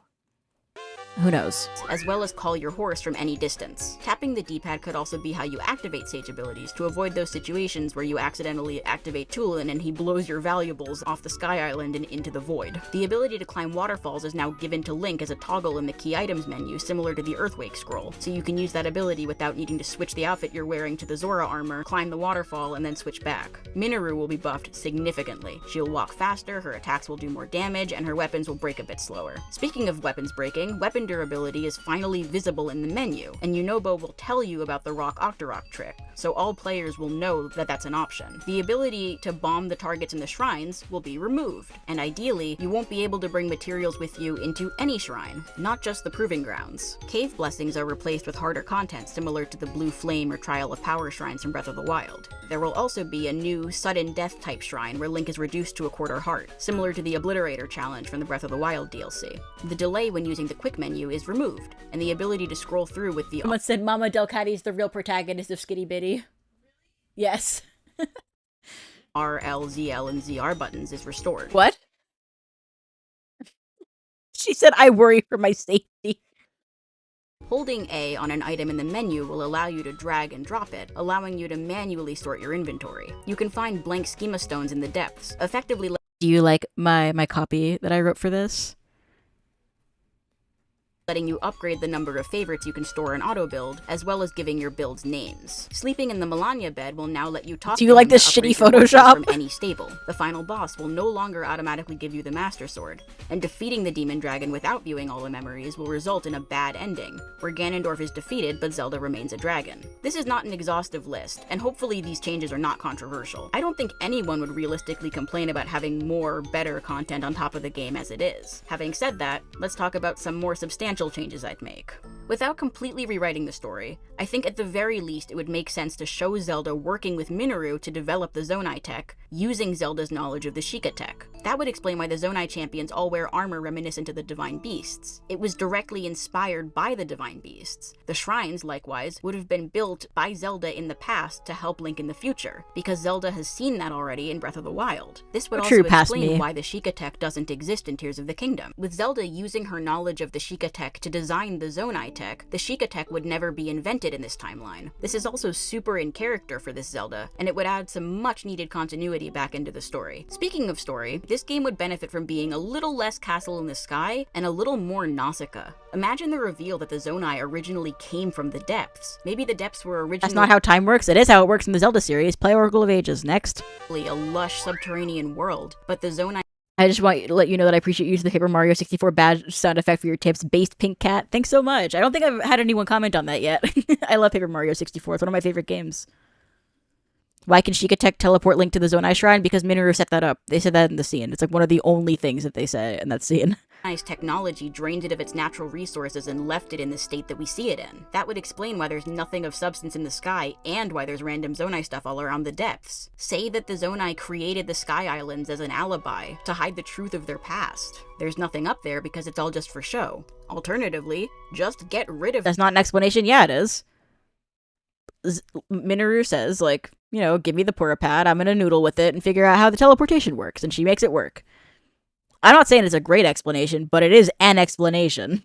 Who knows? As well as call your horse from any distance. Tapping the D-pad could also be how you activate Sage abilities to avoid those situations where you accidentally activate Tulin and he blows your valuables off the Sky Island and into the void. The ability to climb waterfalls is now given to Link as a toggle in the key items menu, similar to the Earthwake scroll, so you can use that ability without needing to switch the outfit you're wearing to the Zora armor, climb the waterfall, and then switch back. Minoru will be buffed significantly. She'll walk faster, her attacks will do more damage, and her weapons will break a bit slower. Speaking of weapons breaking, weapon durability is finally visible in the menu, and Yunobo will tell you about the Rock Octorok trick, so all players will know that that's an option. The ability to bomb the targets in the shrines will be removed, and ideally, you won't be able to bring materials with you into any shrine, not just the Proving Grounds. Cave Blessings are replaced with harder content similar to the Blue Flame or Trial of Power shrines from Breath of the Wild. There will also be a new Sudden Death type shrine where Link is reduced to a quarter heart, similar to the Obliterator challenge from the Breath of the Wild DLC. The delay when using the quick menu is removed, and the ability to scroll through with the— Someone said Mama Delcatty is the real protagonist of Skitty Bitty. Yes. R, L, ZL, and ZR buttons is restored. What? She said, I worry for my safety. Holding A on an item in the menu will allow you to drag and drop it, allowing you to manually sort your inventory. You can find blank schema stones in the depths, effectively— Do you like my copy that I wrote for this? letting you upgrade the number of favorites you can store in auto-build, as well as giving your builds names. Sleeping in the Melania bed will now let you toss— Do you like this shitty Photoshop? From any stable. The final boss will no longer automatically give you the Master Sword, and defeating the Demon Dragon without viewing all the memories will result in a bad ending, where Ganondorf is defeated but Zelda remains a dragon. This is not an exhaustive list, and hopefully these changes are not controversial. I don't think anyone would realistically complain about having more, better content on top of the game as it is. Having said that, let's talk about some more substantial changes I'd make. Without completely rewriting the story, I think at the very least it would make sense to show Zelda working with Minoru to develop the Zonai tech, using Zelda's knowledge of the Sheikah tech. That would explain why the Zonai champions all wear armor reminiscent of the Divine Beasts. It was directly inspired by the Divine Beasts. The shrines, likewise, would have been built by Zelda in the past to help Link in the future, because Zelda has seen that already in Breath of the Wild. This would also explain why the Sheikah tech doesn't exist in Tears of the Kingdom. With Zelda using her knowledge of the Sheikah tech to design the Zonai tech, the Sheikah tech would never be invented in this timeline. This is also super in character for this Zelda, and it would add some much needed continuity back into the story. Speaking of story, this game would benefit from being a little less Castle in the Sky and a little more Nausicaa. Imagine the reveal that the Zonai originally came from the depths. Maybe the depths were originally— That's not how time works. It is how it works in the Zelda series. Play Oracle of Ages. Next. A lush subterranean world, but the Zonai— I just want to let you know that I appreciate you using the Paper Mario 64 badge sound effect for your tips. Based Pink Cat. Thanks so much. I don't think I've had anyone comment on that yet. I love Paper Mario 64. It's one of my favorite games. Why can Sheikah Tech teleport Link to the Zonai Shrine? Because Minoru set that up. They said that in the scene. It's like one of the only things that they say in that scene. Technology drained it of its natural resources and left it in the state that we see it in. That would explain why there's nothing of substance in the sky and why there's random Zonai stuff all around the depths. Say that the Zonai created the Sky Islands as an alibi to hide the truth of their past. There's nothing up there because it's all just for show. Alternatively, just get rid of— That's not an explanation. Yeah, it is. Minoru says, like, you know, give me the Purapad, I'm gonna noodle with it and figure out how the teleportation works, and she makes it work. I'm not saying it's a great explanation, but it is an explanation.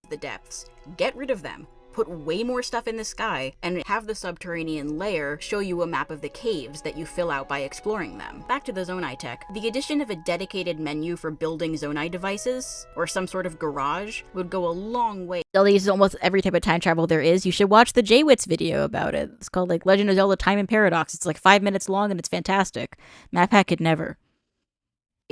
The depths. Get rid of them. Put way more stuff in the sky, and have the subterranean layer show you a map of the caves that you fill out by exploring them. Back to the Zonai tech. The addition of a dedicated menu for building Zonai devices, or some sort of garage, would go a long way. Zelda uses almost every type of time travel there is. You should watch the J-Wits video about it. It's called, like, Legend of Zelda Time and Paradox. It's like 5 minutes long, and it's fantastic. MatPat could never.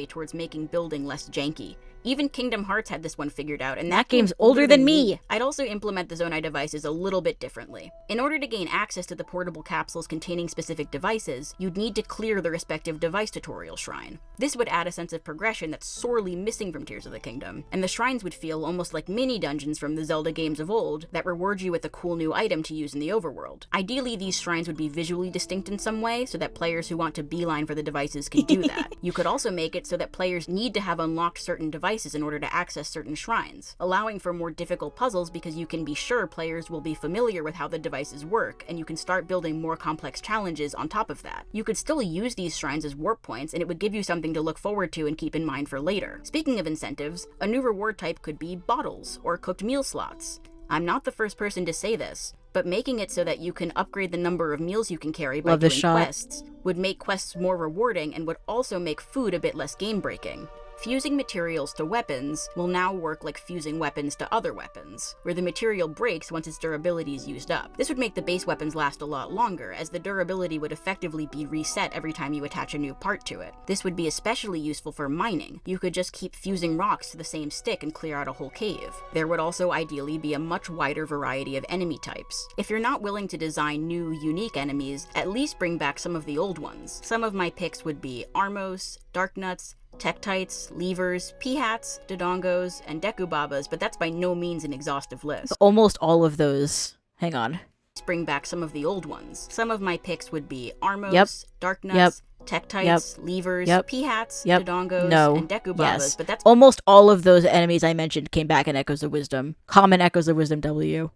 Towards making building less janky. Even Kingdom Hearts had this one figured out, and that game's older than me. I'd also implement the Zonai devices a little bit differently. In order to gain access to the portable capsules containing specific devices, you'd need to clear the respective device tutorial shrine. This would add a sense of progression that's sorely missing from Tears of the Kingdom, and the shrines would feel almost like mini dungeons from the Zelda games of old that reward you with a cool new item to use in the overworld. Ideally, these shrines would be visually distinct in some way so that players who want to beeline for the devices can do that. You could also make it so that players need to have unlocked certain devices in order to access certain shrines, allowing for more difficult puzzles because you can be sure players will be familiar with how the devices work, and you can start building more complex challenges on top of that. You could still use these shrines as warp points, and it would give you something to look forward to and keep in mind for later. Speaking of incentives, a new reward type could be bottles or cooked meal slots. I'm not the first person to say this, but making it so that you can upgrade the number of meals you can carry by doing quests would make quests more rewarding and would also make food a bit less game-breaking. Fusing materials to weapons will now work like fusing weapons to other weapons, where the material breaks once its durability is used up. This would make the base weapons last a lot longer, as the durability would effectively be reset every time you attach a new part to it. This would be especially useful for mining. You could just keep fusing rocks to the same stick and clear out a whole cave. There would also ideally be a much wider variety of enemy types. If you're not willing to design new, unique enemies, at least bring back some of the old ones. Some of my picks would be Armos, Darknuts, Tektites, Levers, Peahats, Dodongos, and Dekubabas, but that's by no means an exhaustive list. Almost all of those. Hang on. Bring back some of the old ones. Some of my picks would be Armos, Darknuts, Tektites, Levers, Peahats, Dodongos, and Dekubabas, but that's almost all of those enemies I mentioned came back in Echoes of Wisdom. Common Echoes of Wisdom W.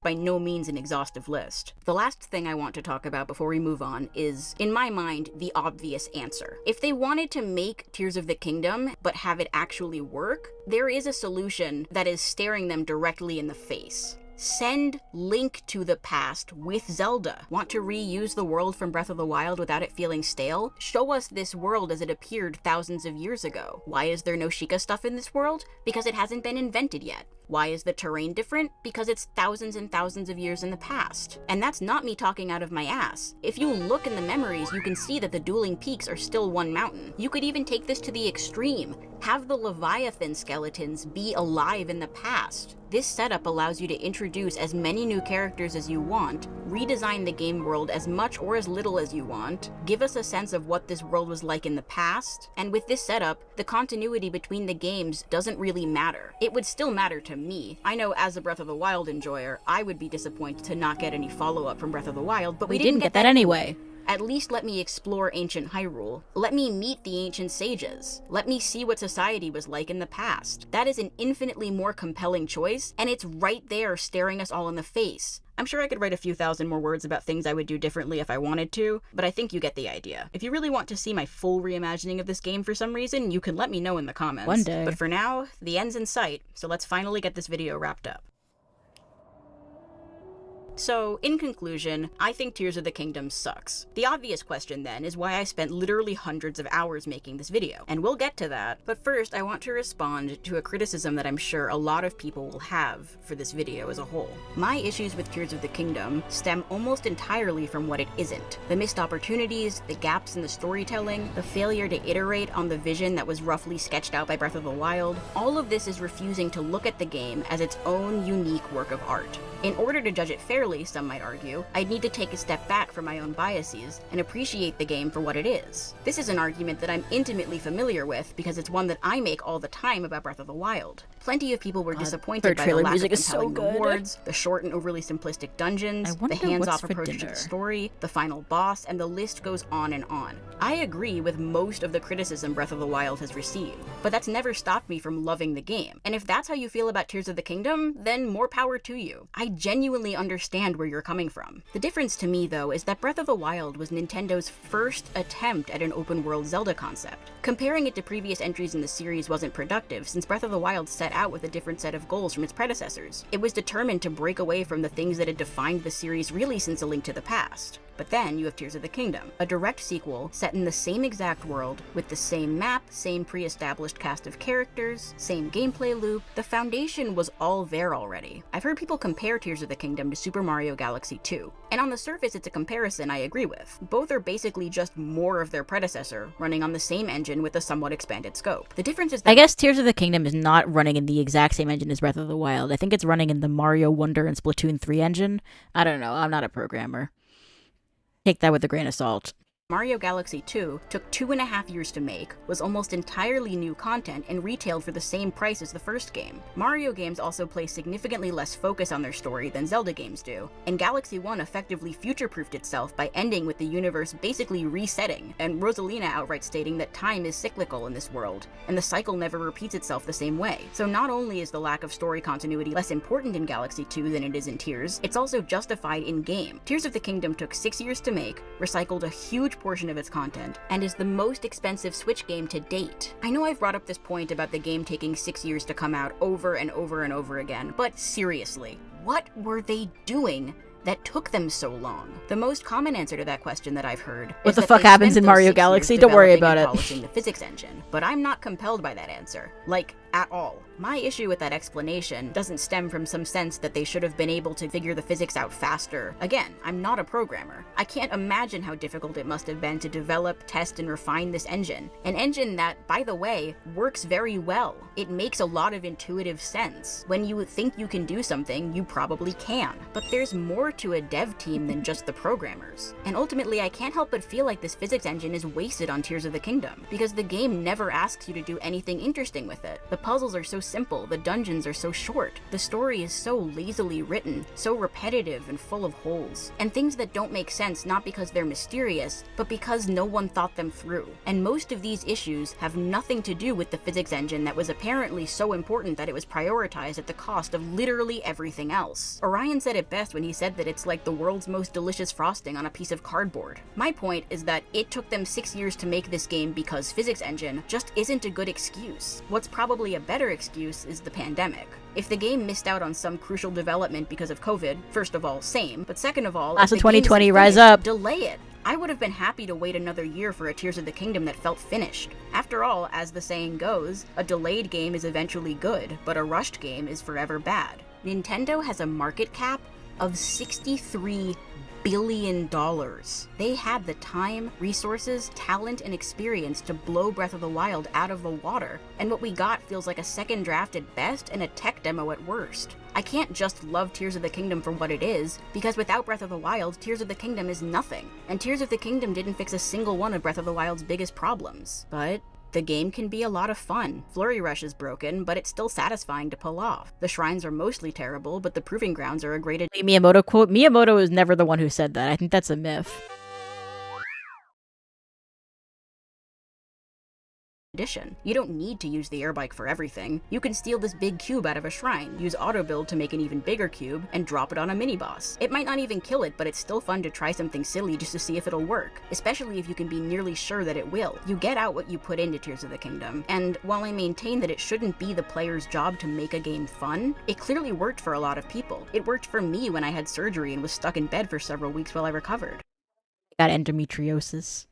By no means an exhaustive list. The last thing I want to talk about before we move on is, in my mind, the obvious answer. If they wanted to make Tears of the Kingdom, but have it actually work, there is a solution that is staring them directly in the face. Send Link to the past with Zelda. Want to reuse the world from Breath of the Wild without it feeling stale? Show us this world as it appeared thousands of years ago. Why is there no Sheikah stuff in this world? Because it hasn't been invented yet. Why is the terrain different? Because it's thousands and thousands of years in the past. And that's not me talking out of my ass. If you look in the memories, you can see that the dueling peaks are still one mountain. You could even take this to the extreme. Have the Leviathan skeletons be alive in the past. This setup allows you to introduce as many new characters as you want, redesign the game world as much or as little as you want, give us a sense of what this world was like in the past, and with this setup, the continuity between the games doesn't really matter. It would still matter to me. I know as a Breath of the Wild enjoyer, I would be disappointed to not get any follow-up from Breath of the Wild, but we didn't get that anyway. At least let me explore ancient Hyrule. Let me meet the ancient sages. Let me see what society was like in the past. That is an infinitely more compelling choice, and it's right there staring us all in the face. I'm sure I could write a few thousand more words about things I would do differently if I wanted to, but I think you get the idea. If you really want to see my full reimagining of this game for some reason, you can let me know in the comments. One day. But for now, the end's in sight, so let's finally get this video wrapped up. So, in conclusion, I think Tears of the Kingdom sucks. The obvious question then is why I spent literally hundreds of hours making this video, and we'll get to that, but first I want to respond to a criticism that I'm sure a lot of people will have for this video as a whole. My issues with Tears of the Kingdom stem almost entirely from what it isn't. The missed opportunities, the gaps in the storytelling, the failure to iterate on the vision that was roughly sketched out by Breath of the Wild, all of this is refusing to look at the game as its own unique work of art. In order to judge it fairly, some might argue, I'd need to take a step back from my own biases and appreciate the game for what it is. This is an argument that I'm intimately familiar with because it's one that I make all the time about Breath of the Wild. Plenty of people were disappointed by the lack of compelling rewards, the short and overly simplistic dungeons, the hands-off approach to the story, the final boss, and the list goes on and on. I agree with most of the criticism Breath of the Wild has received, but that's never stopped me from loving the game. And if that's how you feel about Tears of the Kingdom, then more power to you. I genuinely understand where you're coming from. The difference to me, though, is that Breath of the Wild was Nintendo's first attempt at an open-world Zelda concept. Comparing it to previous entries in the series wasn't productive, since Breath of the Wild set out with a different set of goals from its predecessors. It was determined to break away from the things that had defined the series really since A Link to the Past. But then you have Tears of the Kingdom, a direct sequel set in the same exact world, with the same map, same pre-established cast of characters, same gameplay loop. The foundation was all there already. I've heard people compare Tears of the Kingdom to Super Mario Galaxy 2, and on the surface it's a comparison I agree with. Both are basically just more of their predecessor, running on the same engine with a somewhat expanded scope. The difference is that I guess Tears of the Kingdom is not running in the exact same engine as Breath of the Wild. I think it's running in the Mario Wonder and Splatoon 3 engine. I don't know, I'm not a programmer. Take that with a grain of salt. Mario Galaxy 2 took 2.5 years to make, was almost entirely new content, and retailed for the same price as the first game. Mario games also place significantly less focus on their story than Zelda games do, and Galaxy 1 effectively future-proofed itself by ending with the universe basically resetting, and Rosalina outright stating that time is cyclical in this world, and the cycle never repeats itself the same way. So not only is the lack of story continuity less important in Galaxy 2 than it is in Tears, it's also justified in-game. Tears of the Kingdom took 6 years to make, recycled a huge portion of its content, and is the most expensive Switch game to date. I know I've brought up this point about the game taking 6 years to come out over and over and over again, but seriously, what were they doing that took them so long? The most common answer to that question that I've heard What is the that fuck they happens spent in those Mario 6 Galaxy? years Don't worry developing about and it. polishing the physics engine, but I'm not compelled by that answer. Like, at all. My issue with that explanation doesn't stem from some sense that they should have been able to figure the physics out faster. Again, I'm not a programmer. I can't imagine how difficult it must have been to develop, test, and refine this engine. An engine that, by the way, works very well. It makes a lot of intuitive sense. When you think you can do something, you probably can. But there's more to a dev team than just the programmers. And ultimately, I can't help but feel like this physics engine is wasted on Tears of the Kingdom, because the game never asks you to do anything interesting with it. The puzzles are so simple, the dungeons are so short, the story is so lazily written, so repetitive and full of holes, and things that don't make sense not because they're mysterious, but because no one thought them through. And most of these issues have nothing to do with the physics engine that was apparently so important that it was prioritized at the cost of literally everything else. Orion said it best when he said that it's like the world's most delicious frosting on a piece of cardboard. My point is that it took them 6 years to make this game because physics engine just isn't a good excuse. What's probably a better excuse is the pandemic. If the game missed out on some crucial development because of COVID, first of all, same, but second of all, Class if of the game isn't 2020, rise finished, up. delay it. I would have been happy to wait another year for a Tears of the Kingdom that felt finished. After all, as the saying goes, a delayed game is eventually good, but a rushed game is forever bad. Nintendo has a market cap of $63 billion. They had the time, resources, talent, and experience to blow Breath of the Wild out of the water, and what we got feels like a second draft at best and a tech demo at worst. I can't just love Tears of the Kingdom for what it is, because without Breath of the Wild, Tears of the Kingdom is nothing, and Tears of the Kingdom didn't fix a single one of Breath of the Wild's biggest problems. But the game can be a lot of fun. Flurry Rush is broken, but it's still satisfying to pull off. The shrines are mostly terrible, but the Proving Grounds are a great Miyamoto quote. Miyamoto is never the one who said that. I think that's a myth. addition. You don't need to use the air bike for everything. You can steal this big cube out of a shrine, use auto build to make an even bigger cube, and drop it on a mini boss. It might not even kill it, but it's still fun to try something silly just to see if it'll work, especially if you can be nearly sure that it will. You get out what you put into Tears of the Kingdom, and while I maintain that it shouldn't be the player's job to make a game fun, it clearly worked for a lot of people. It worked for me when I had surgery and was stuck in bed for several weeks while I recovered. I got endometriosis.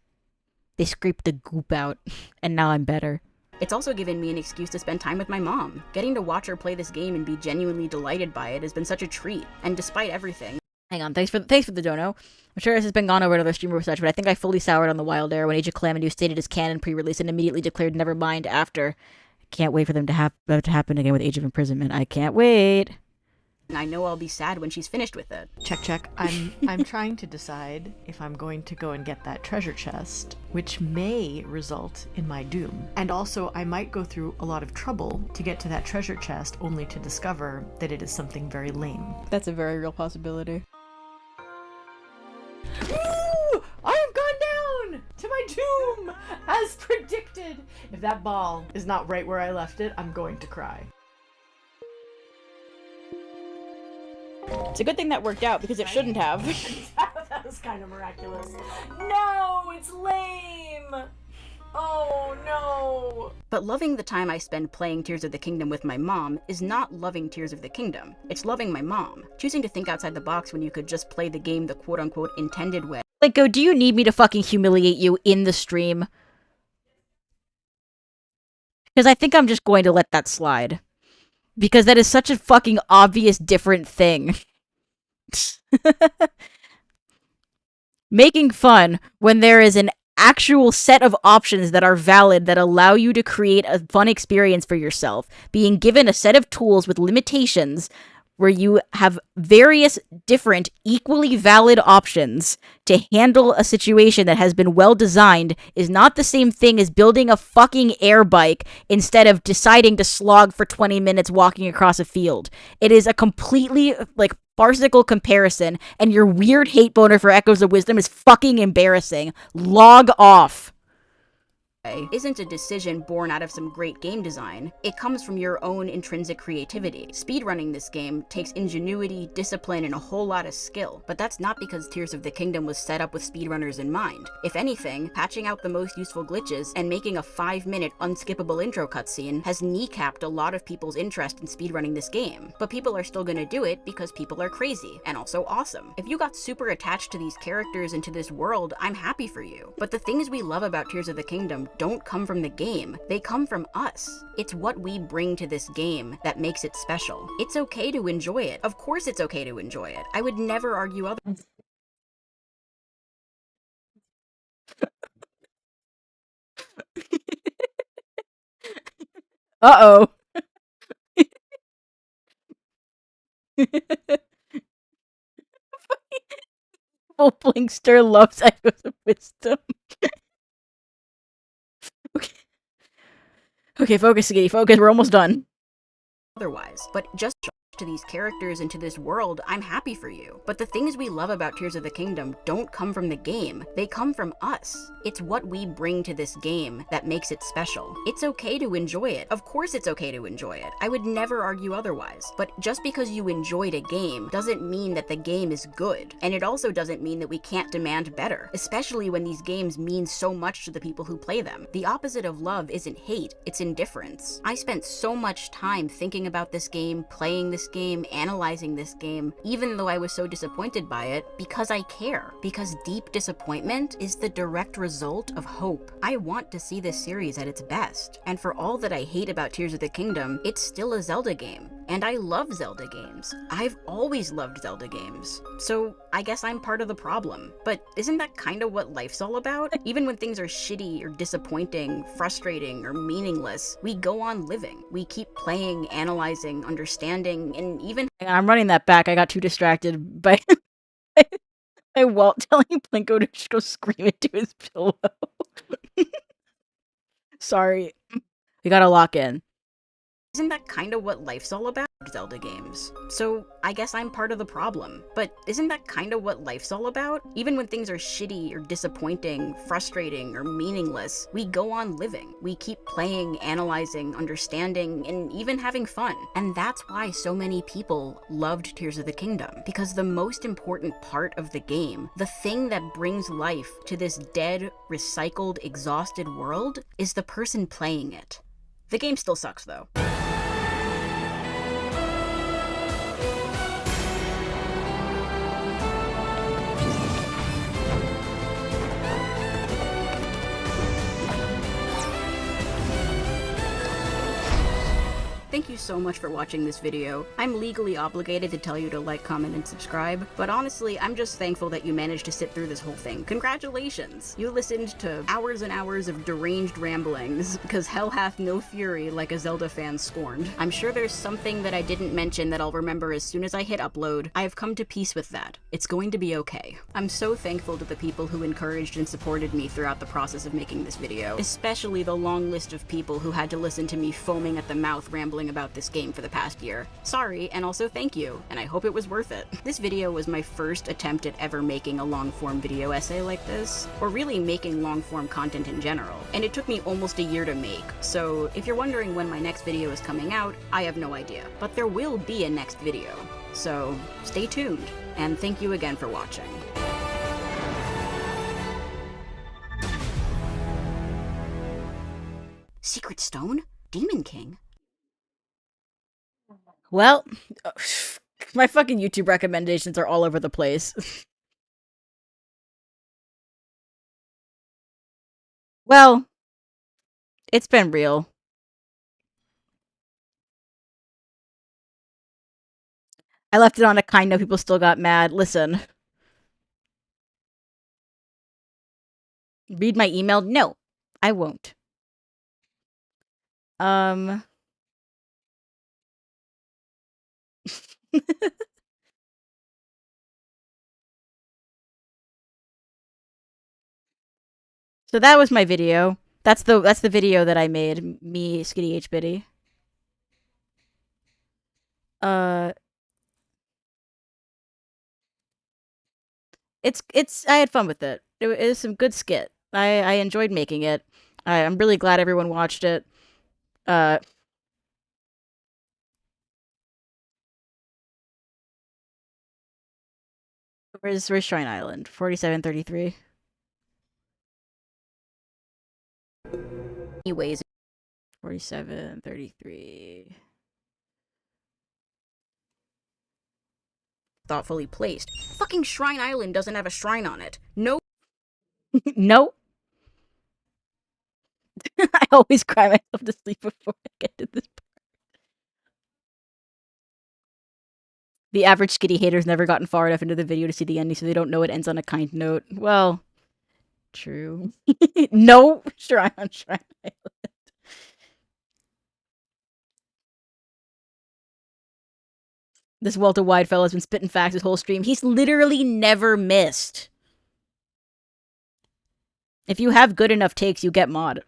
They scraped the goop out, and now I'm better. It's also given me an excuse to spend time with my mom. Getting to watch her play this game and be genuinely delighted by it has been such a treat, and despite everything... Hang on, thanks for the dono. I'm sure this has been gone over another streamer or such, but I think I fully soured on the Wild Era when Age of Calamity stated his canon pre-release and immediately declared never mind after. Can't wait for them to happen again with Age of Imprisonment. I can't wait. I know I'll be sad when she's finished with it. Check. I'm trying to decide if I'm going to go and get that treasure chest, which may result in my doom. And also, I might go through a lot of trouble to get to that treasure chest only to discover that it is something very lame. That's a very real possibility. Ooh! I have gone down to my doom, as predicted. If that ball is not right where I left it, I'm going to cry. It's a good thing that worked out, because it shouldn't have. That was kind of miraculous. No, it's lame! Oh, no! But loving the time I spend playing Tears of the Kingdom with my mom is not loving Tears of the Kingdom. It's loving my mom. Choosing to think outside the box when you could just play the game the quote-unquote intended way. Linko, do you need me to fucking humiliate you in the stream? Because I think I'm just going to let that slide. Because that is such a fucking obvious different thing. Making fun when there is an actual set of options that are valid that allow you to create a fun experience for yourself. Being given a set of tools with limitations where you have various different, equally valid options to handle a situation that has been well designed is not the same thing as building a fucking air bike instead of deciding to slog for 20 minutes walking across a field. It is a completely, farcical comparison, and your weird hate boner for Echoes of Wisdom is fucking embarrassing. Log off. Isn't a decision born out of some great game design. It comes from your own intrinsic creativity. Speedrunning this game takes ingenuity, discipline, and a whole lot of skill, but that's not because Tears of the Kingdom was set up with speedrunners in mind. If anything, patching out the most useful glitches and making a 5-minute unskippable intro cutscene has kneecapped a lot of people's interest in speedrunning this game. But people are still gonna do it because people are crazy, and also awesome. If you got super attached to these characters and to this world, I'm happy for you. But the things we love about Tears of the Kingdom don't come from the game, they come from us. It's what we bring to this game that makes it special. It's okay to enjoy it. Of course it's okay to enjoy it. I would never argue otherwise. Uh-oh. Blinkster loves Echoes of Wisdom. Okay, focus, Kitty, focus. We're almost done. Otherwise, but just to these characters and to this world, I'm happy for you. But the things we love about Tears of the Kingdom don't come from the game, they come from us. It's what we bring to this game that makes it special. It's okay to enjoy it. Of course it's okay to enjoy it. I would never argue otherwise. But just because you enjoyed a game doesn't mean that the game is good. And it also doesn't mean that we can't demand better, especially when these games mean so much to the people who play them. The opposite of love isn't hate, it's indifference. I spent so much time thinking about this game, playing this game, analyzing this game, even though I was so disappointed by it, because I care. Because deep disappointment is the direct result of hope. I want to see this series at its best. And for all that I hate about Tears of the Kingdom, it's still a Zelda game. And I love Zelda games. I've always loved Zelda games. So I guess I'm part of the problem. But isn't that kind of what life's all about? Even when things are shitty or disappointing, frustrating, or meaningless, we go on living. We keep playing, analyzing, understanding, and even— I'm running that back. I got too distracted by Walt telling Plinko to just go scream into his pillow. Sorry. We gotta lock in. Isn't that kind of what life's all about? Zelda games. So I guess I'm part of the problem. But isn't that kind of what life's all about? Even when things are shitty or disappointing, frustrating, or meaningless, we go on living. We keep playing, analyzing, understanding, and even having fun. And that's why so many people loved Tears of the Kingdom. Because the most important part of the game, the thing that brings life to this dead, recycled, exhausted world, is the person playing it. The game still sucks, though. Thank you so much for watching this video. I'm legally obligated to tell you to like, comment, and subscribe, but honestly, I'm just thankful that you managed to sit through this whole thing. Congratulations! You listened to hours and hours of deranged ramblings, because hell hath no fury like a Zelda fan scorned. I'm sure there's something that I didn't mention that I'll remember as soon as I hit upload. I have come to peace with that. It's going to be okay. I'm so thankful to the people who encouraged and supported me throughout the process of making this video, especially the long list of people who had to listen to me foaming at the mouth rambling about this game for the past year. Sorry, and also thank you, and I hope it was worth it. This video was my first attempt at ever making a long-form video essay like this, or really making long-form content in general, and it took me almost a year to make, so if you're wondering when my next video is coming out, I have no idea. But there will be a next video, so stay tuned, and thank you again for watching. Secret Stone? Demon King? Well, my fucking YouTube recommendations are all over the place. Well, it's been real. I left it on a kind note. People still got mad. Listen. Read my email? No, I won't. So that was my video. That's the video that I made. Me, Skitty H Biddy. It's I had fun with it. It was some good skit. I enjoyed making it. I'm really glad everyone watched it. Where's Shrine Island? 4733. Anyways, 4733. Thoughtfully placed. Fucking Shrine Island doesn't have a shrine on it. No. No. I always cry myself to sleep before I get to this part. The average Skitty hater's never gotten far enough into the video to see the ending, so they don't know it ends on a kind note. Well, true. No shrine on Shrine Island. This Walter Wide fellow has been spitting facts his whole stream. He's literally never missed. If you have good enough takes, you get mod.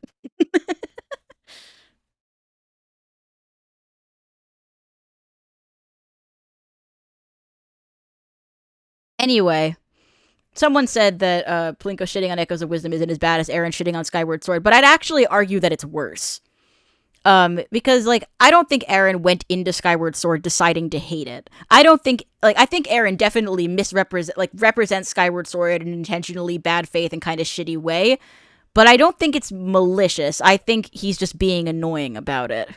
Anyway, someone said that Plinko shitting on Echoes of Wisdom isn't as bad as Aaron shitting on Skyward Sword, but I'd actually argue that it's worse. Because, like, I don't think Aaron went into Skyward Sword deciding to hate it. I think Aaron definitely represents Skyward Sword in an intentionally bad faith and kind of shitty way, but I don't think it's malicious. I think he's just being annoying about it.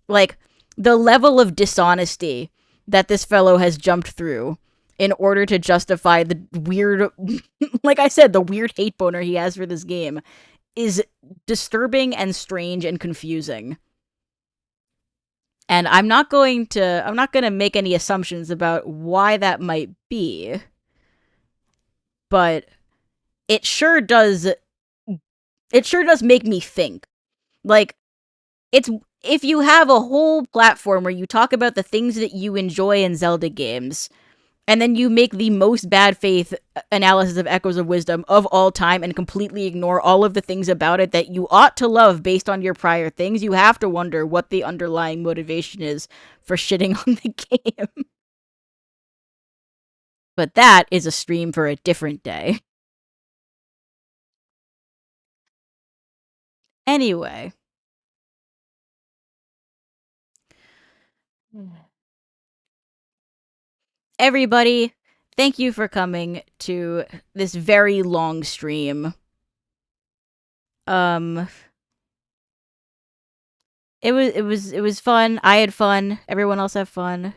Like, the level of dishonesty that this fellow has jumped through in order to justify the weird, like I said, the weird hate boner he has for this game is disturbing and strange and confusing. And I'm not going to make any assumptions about why that might be. But it sure does make me think. Like, if you have a whole platform where you talk about the things that you enjoy in Zelda games, and then you make the most bad faith analysis of Echoes of Wisdom of all time and completely ignore all of the things about it that you ought to love based on your prior things, you have to wonder what the underlying motivation is for shitting on the game. But that is a stream for a different day. Anyway. Everybody, thank you for coming to this very long stream. It was fun. I had fun. Everyone else had fun.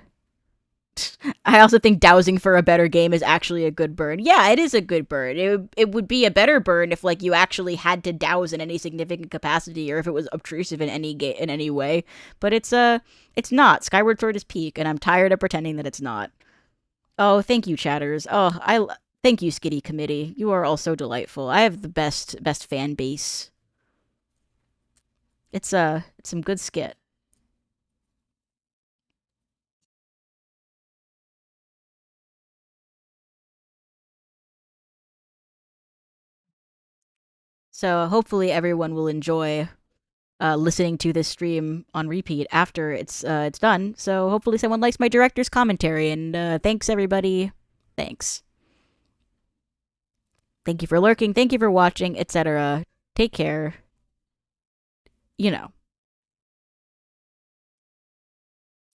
I also think dowsing for a better game is actually a good burn. Yeah, it is a good burn. It would be a better burn if, like, you actually had to douse in any significant capacity, or if it was obtrusive in any way. But it's not. Skyward Sword is peak, and I'm tired of pretending that it's not. Oh, thank you, chatters. Oh, thank you, Skitty Committee. You are all so delightful. I have the best fan base. It's some good skit. So hopefully everyone will enjoy listening to this stream on repeat after it's done. So hopefully someone likes my director's commentary, and thanks everybody. Thanks. Thank you for lurking, thank you for watching, etc. Take care. You know.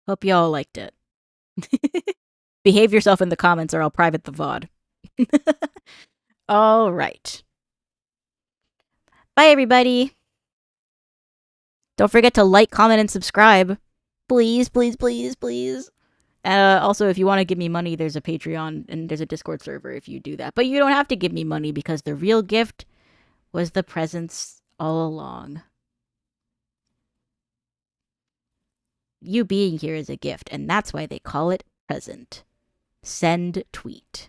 Hope y'all liked it. Behave yourself in the comments or I'll private the VOD. All right. Bye, everybody. Don't forget to like, comment, and subscribe. Please, please, please, please. Also, if you want to give me money, there's a Patreon and there's a Discord server if you do that. But you don't have to give me money because the real gift was the presence all along. You being here is a gift, and that's why they call it present. Send tweet.